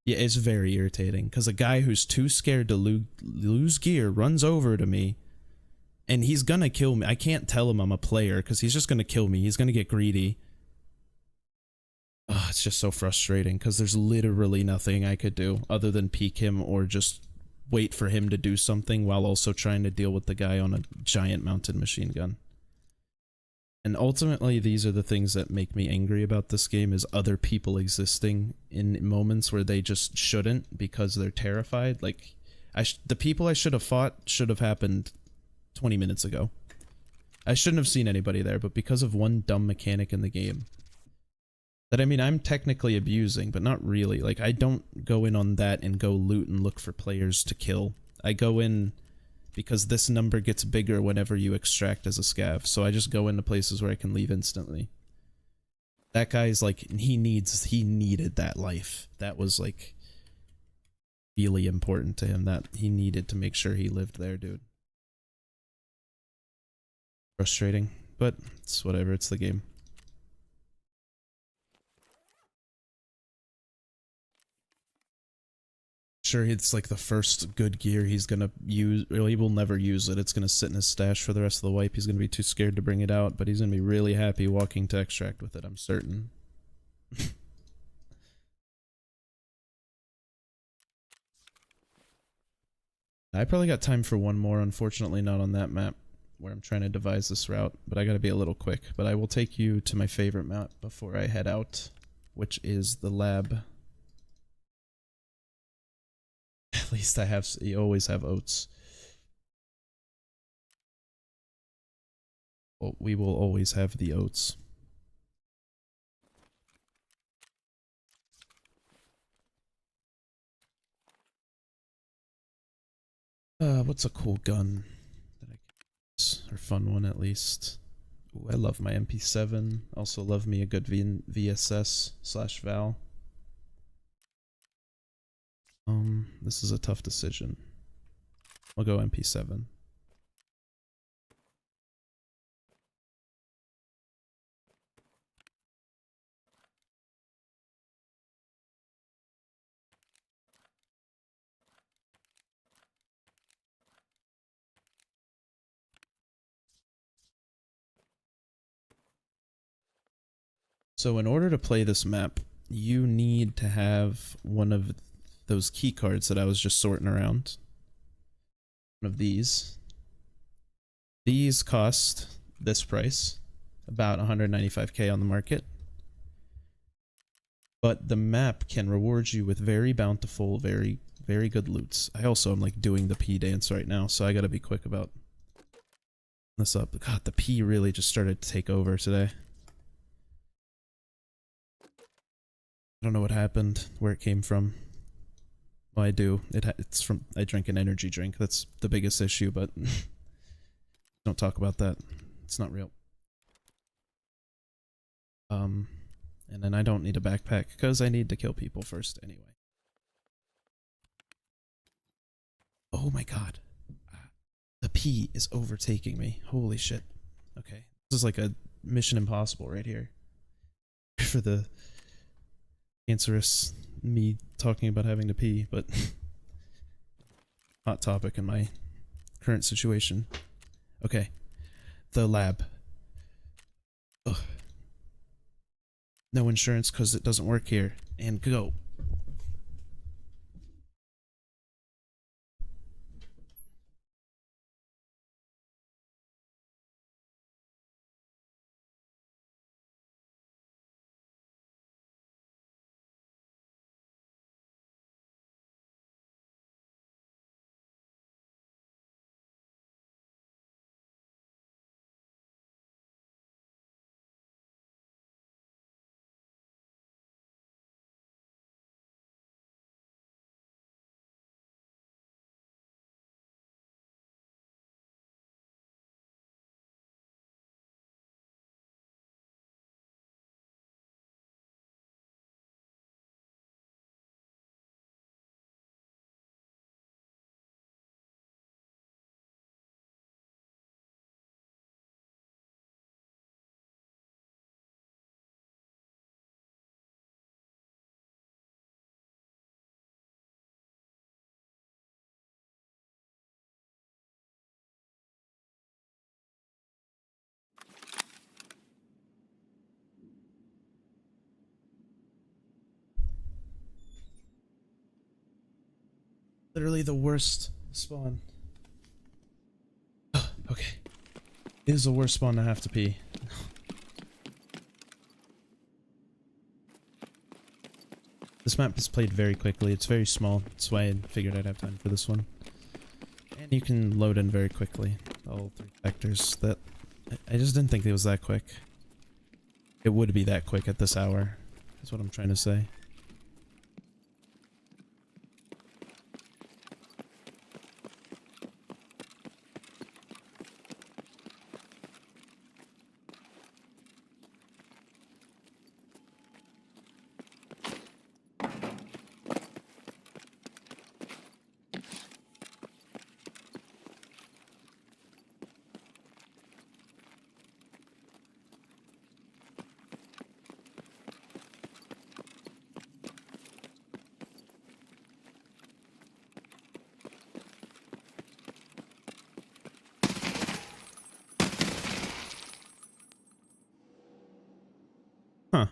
Yeah, it's very irritating because a guy who's too scared to lose gear runs over to me and he's gonna kill me. I can't tell him I'm a player because he's just gonna kill me. He's gonna get greedy. Oh, it's just so frustrating because there's literally nothing I could do other than peek him or just wait for him to do something while also trying to deal with the guy on a giant mounted machine gun. And ultimately, these are the things that make me angry about this game, is other people existing in moments where they just shouldn't because they're terrified. Like, the people I should have fought should have happened 20 minutes ago. I shouldn't have seen anybody there, but because of one dumb mechanic in the game that, I mean, I'm technically abusing, but not really. Like, I don't go in on that and go loot and look for players to kill. I go in because this number gets bigger whenever you extract as a scav, so I just go into places where I can leave instantly. That guy's like, he needed that life. That was like really important to him, that he needed to make sure he lived there, dude. Frustrating, but it's whatever, it's the game. Sure, it's like the first good gear he's gonna use, or he will never use it. It's gonna sit in his stash for the rest of the wipe. He's gonna be too scared to bring it out, but he's gonna be really happy walking to extract with it, I'm certain. I probably got time for one more, unfortunately not on that map where I'm trying to devise this route, but I gotta be a little quick. But I will take you to my favorite map before I head out, which is the lab. At least you always have oats. Well, we will always have the oats. What's a cool gun that I can use? Or fun one at least. Ooh, I love my MP7. Also love me a good VSS/Val. This is a tough decision. I'll go MP7. So in order to play this map, you need to have one of those key cards that I was just sorting around. One of these. These cost this price, about 195k on the market. But the map can reward you with very bountiful, very good loots. I also am like doing the P dance right now, so I gotta be quick about this up. God, the P really just started to take over today. I don't know what happened, where it came from. Well, I do. It's from, I drink an energy drink. That's the biggest issue, but don't talk about that. It's not real. And then I don't need a backpack because I need to kill people first anyway. Oh my god. The pee is overtaking me. Holy shit. Okay. This is like a Mission Impossible right here. For the cancerous me talking about having to pee, but hot topic in my current situation. Okay. The lab. Ugh. No insurance because it doesn't work here. And go. Literally the worst spawn. Okay. It is the worst spawn to have to pee. This map is played very quickly. It's very small. That's why I figured I'd have time for this one. And you can load in very quickly. All 3 sectors. That I just didn't think it was that quick. It would be that quick at this hour. That's what I'm trying to say. Huh.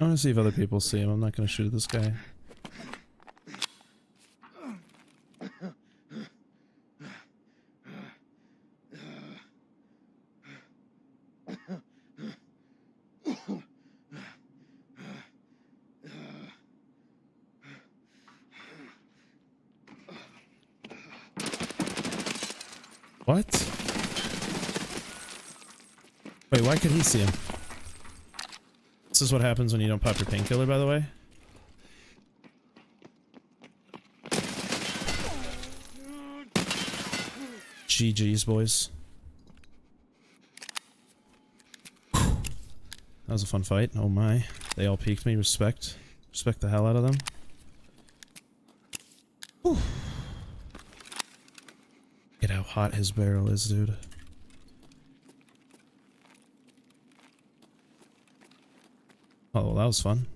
I want to see if other people see him. I'm not going to shoot at this guy. What? Wait, why could he see him? This is what happens when you don't pop your painkiller, by the way. GG's, boys. That was a fun fight. Oh my. They all peeked me. Respect. Respect the hell out of them. Whew. Look at how hot his barrel is, dude. Oh, well, that was fun.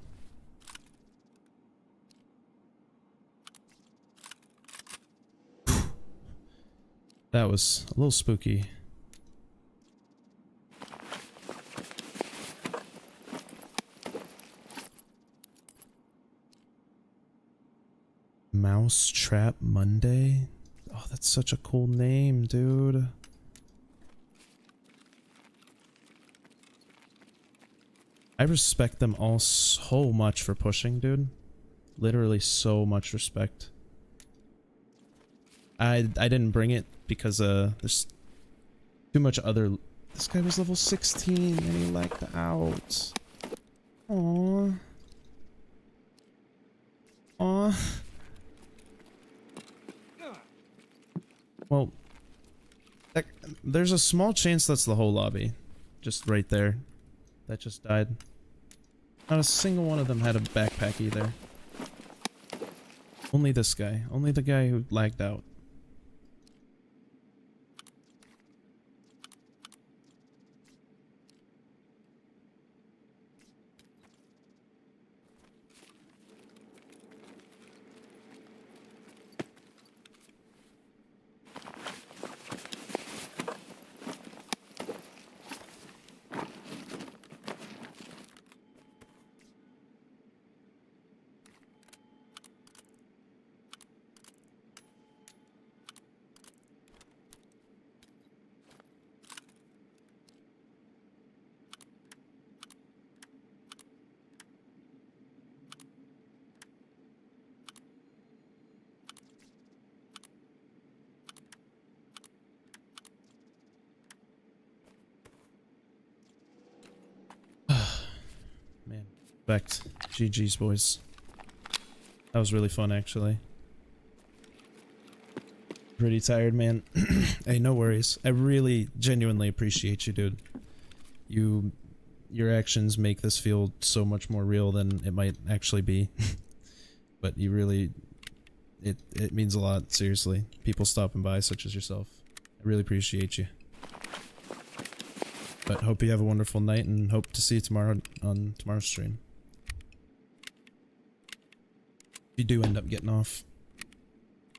That was a little spooky. Mouse Trap Monday? Oh, that's such a cool name, dude. I respect them all so much for pushing, dude. Literally so much respect. I didn't bring it because there's too much other. This guy was level 16 and he lagged out. Aww. Aww. Well, there's a small chance that's the whole lobby. Just right there. That just died. Not a single one of them had a backpack either. Only this guy. Only the guy who lagged out. Man, respect. GG's, boys. That was really fun, actually. Pretty tired, man. Hey, no worries. I really, genuinely appreciate you, dude. Your actions make this feel so much more real than it might actually be. But you really, it means a lot, seriously. People stopping by, such as yourself. I really appreciate you. But hope you have a wonderful night and hope to see you tomorrow on tomorrow's stream. If you do end up getting off.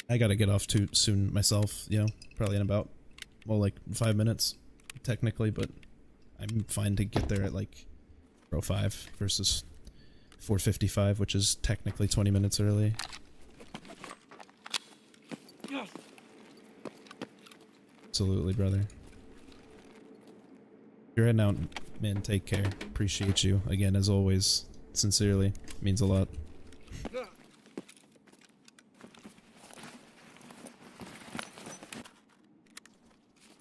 I gotta get off too soon myself, you know, probably in about, well, like 5 minutes, technically, but I'm fine to get there at like 4:05 versus 4:55, which is technically 20 minutes early. Absolutely, brother. You're heading out, man. Take care. Appreciate you again, as always. Sincerely, means a lot.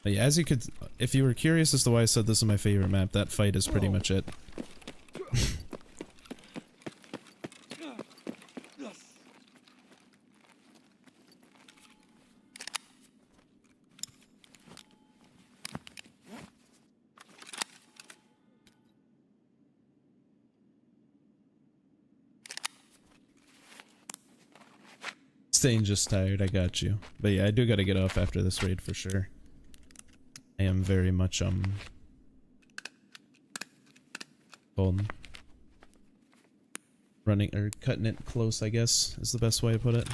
But yeah, as you could, if you were curious as to why I said this is my favorite map, that fight is pretty much it. Staying just tired, I got you. But yeah, I do gotta get off after this raid for sure. I am very much, running, or cutting it close, I guess, is the best way to put it.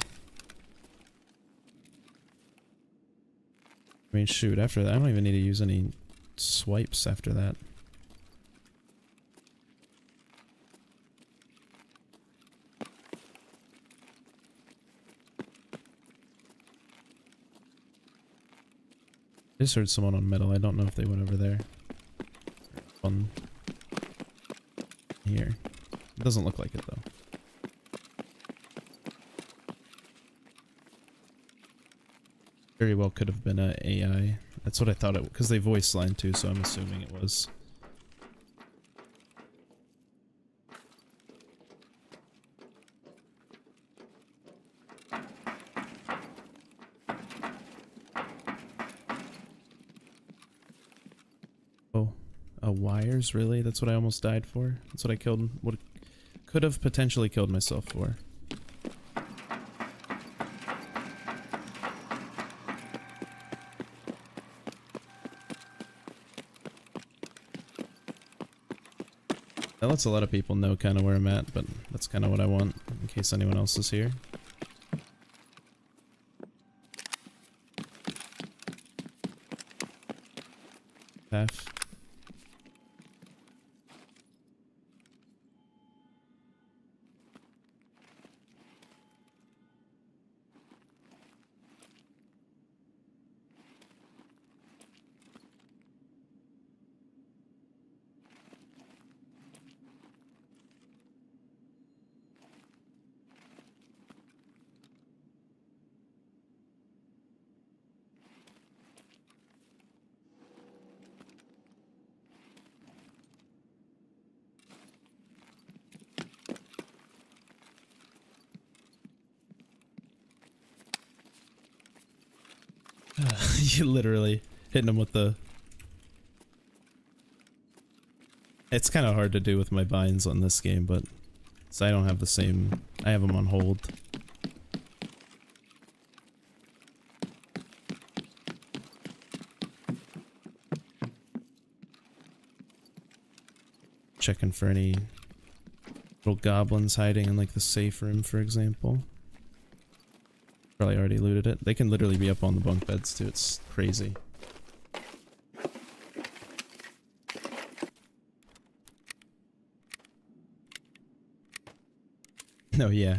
I mean, shoot, after that, I don't even need to use any swipes after that. I just heard someone on metal. I don't know if they went over there. On here. It doesn't look like it though. Very well could have been a AI. That's what I thought it, because they voice line too, so I'm assuming it was. Wires, really? That's what I almost died for? That's what I killed, what could have potentially killed myself for. That lets a lot of people know kind of where I'm at, but that's kind of what I want in case anyone else is here. Path. You literally hitting him with the... It's kind of hard to do with my binds on this game, but... So I don't have the same... I have them on hold. Checking for any little goblins hiding in like the safe room, for example. Probably already looted it. They can literally be up on the bunk beds too. It's crazy. No, yeah.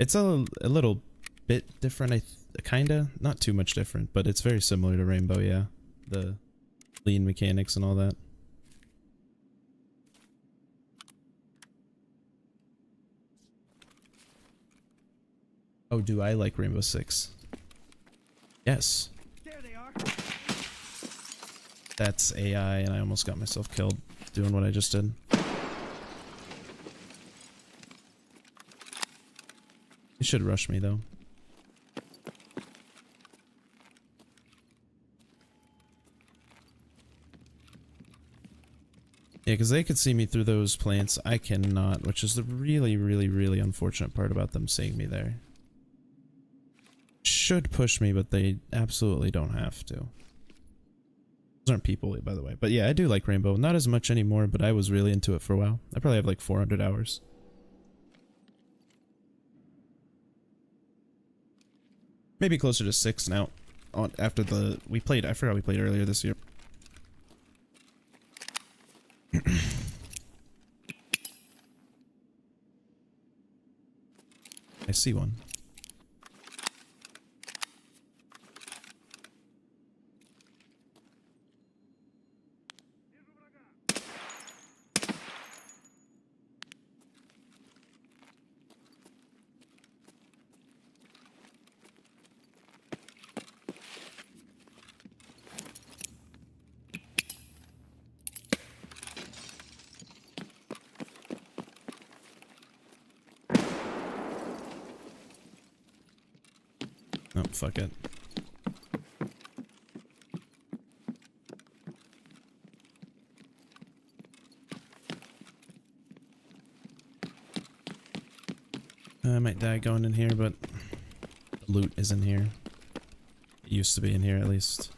It's a little bit different, kinda. Not too much different, but it's very similar to Rainbow, yeah. The lean mechanics and all that. Oh, do I like Rainbow Six? Yes. There they are. That's AI, and I almost got myself killed doing what I just did. You should rush me, though. Yeah, because they could see me through those plants. I cannot, which is the really, really, really unfortunate part about them seeing me there. Should push me, but they absolutely don't have to. Those aren't people, by the way. But yeah, I do like Rainbow. Not as much anymore, but I was really into it for a while. I probably have like 400 hours. Maybe closer to 6 now. After we played, I forgot we played earlier this year. I see one. Oh, fuck it. I might die going in here, but the loot is in here. It used to be in here, at least.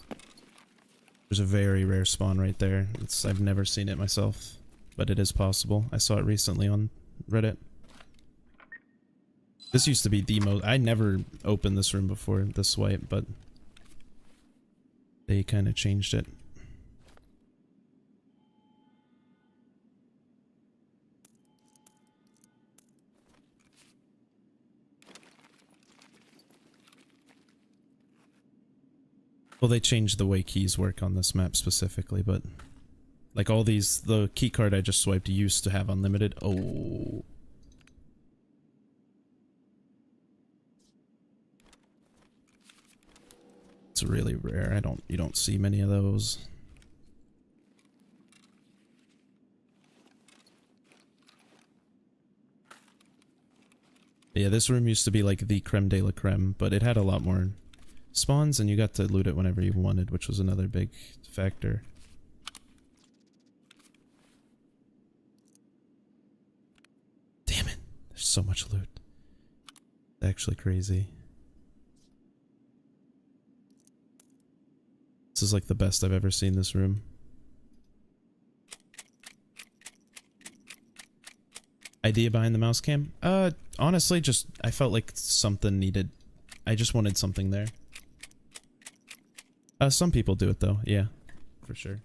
There's a very rare spawn right there. I've never seen it myself, but it is possible. I saw it recently on Reddit. This used to be the most... I never opened this room before, this swipe, but they kind of changed it. Well, they changed the way keys work on this map specifically, but like all these, the key card I just swiped used to have unlimited. Oh. It's really rare. You don't see many of those. Yeah, this room used to be like the creme de la creme, but it had a lot more spawns and you got to loot it whenever you wanted, which was another big factor. Damn it. There's so much loot. It's actually crazy. This is like the best I've ever seen this room. Idea behind the mouse cam? Honestly, just I felt like something needed. I just wanted something there. Some people do it though, yeah, for sure.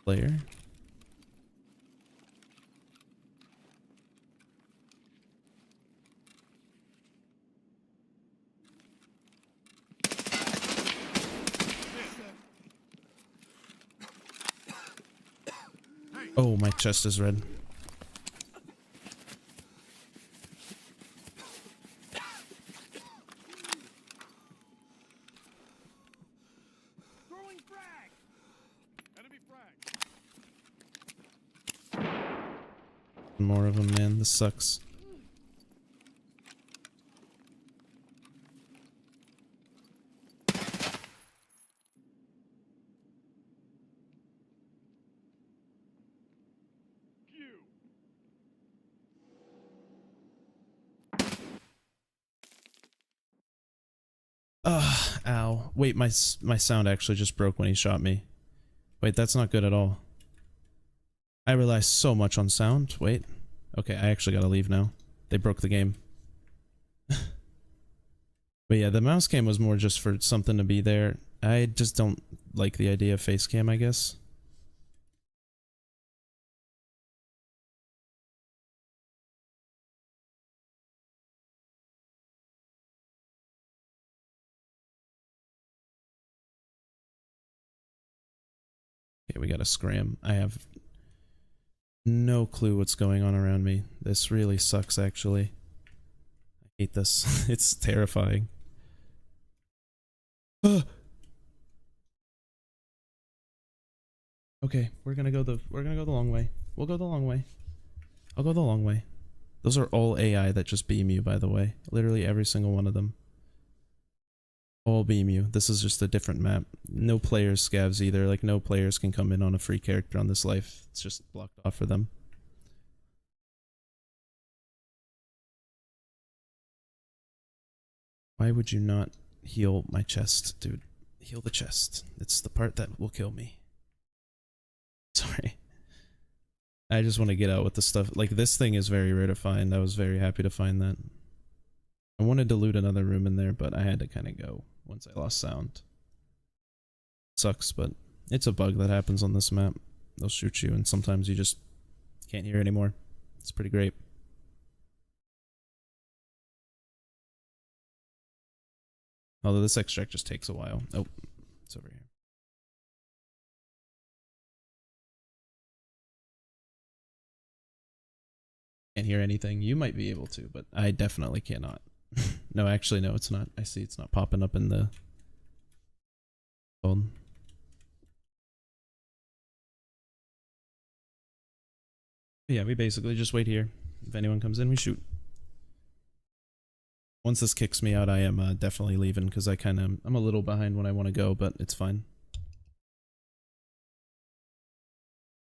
Player. Oh, my chest is red. Throwing frag. More of them, man. This sucks. Ugh, ow. Wait, my sound actually just broke when he shot me. Wait, that's not good at all. I rely so much on sound. Wait. Okay, I actually gotta leave now. They broke the game. But yeah, the mouse cam was more just for something to be there. I just don't like the idea of face cam, I guess. Okay, we gotta scram. I have no clue what's going on around me. This really sucks, actually. I hate this. It's terrifying. Okay, we're gonna go the long way. We'll go the long way. I'll go the long way. Those are all AI that just beam you, by the way. Literally every single one of them. All beam you. This is just a different map. No players scavs either. Like, no players can come in on a free character on this life. It's just blocked off for them. Why would you not heal my chest, dude? Heal the chest. It's the part that will kill me. Sorry. I just want to get out with the stuff. Like, this thing is very rare to find. I was very happy to find that. I wanted to loot another room in there, but I had to kind of go once I lost sound. Sucks, but it's a bug that happens on this map. They'll shoot you, and sometimes you just can't hear anymore. It's pretty great. Although this extract just takes a while. Oh, it's over here. Can't hear anything. You might be able to, but I definitely cannot. No, actually, no, it's not. I see it's not popping up in the phone. Yeah, we basically just wait here. If anyone comes in, we shoot. Once this kicks me out, I am definitely leaving because I'm a little behind when I want to go, but it's fine.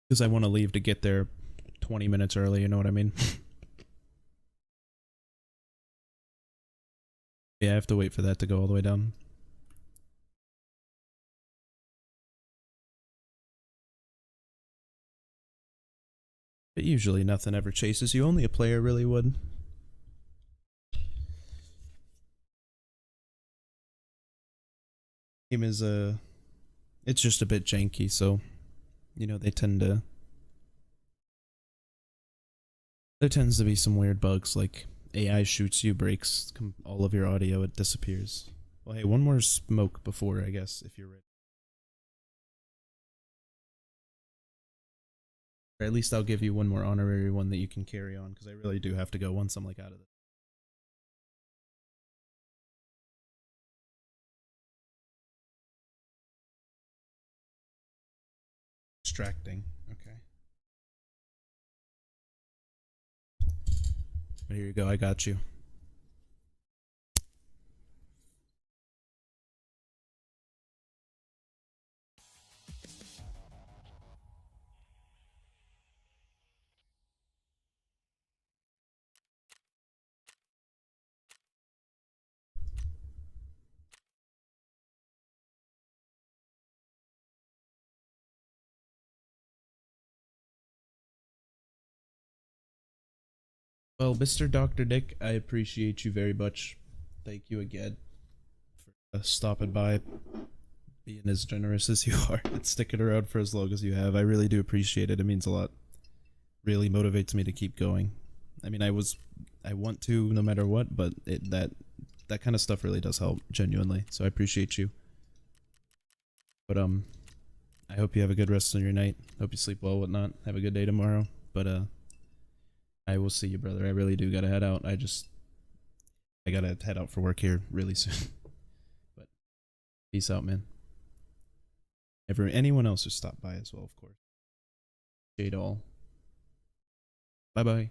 Because I want to leave to get there 20 minutes early, you know what I mean? Yeah, I have to wait for that to go all the way down. But usually nothing ever chases you, only a player really would. Game is it's just a bit janky, so you know, there tends to be some weird bugs, like AI shoots you, breaks all of your audio, it disappears. Well, hey, one more smoke before, I guess, if you're ready. Or at least I'll give you one more honorary one that you can carry on, because I really do have to go once I'm like out of it. Distracting. Okay. But here you go, I got you. Well, Mr. Dr. Dick, I appreciate you very much. Thank you again for stopping by, being as generous as you are, and sticking around for as long as you have. I really do appreciate it. It means a lot. Really motivates me to keep going. I mean, I want to no matter what, but that kind of stuff really does help, genuinely. So I appreciate you. But I hope you have a good rest of your night. Hope you sleep well, whatnot. Have a good day tomorrow. But I will see you, brother. I really do gotta head out. I gotta head out for work here really soon. But peace out, man. Anyone else who stopped by as well, of course. Jade all. Bye bye.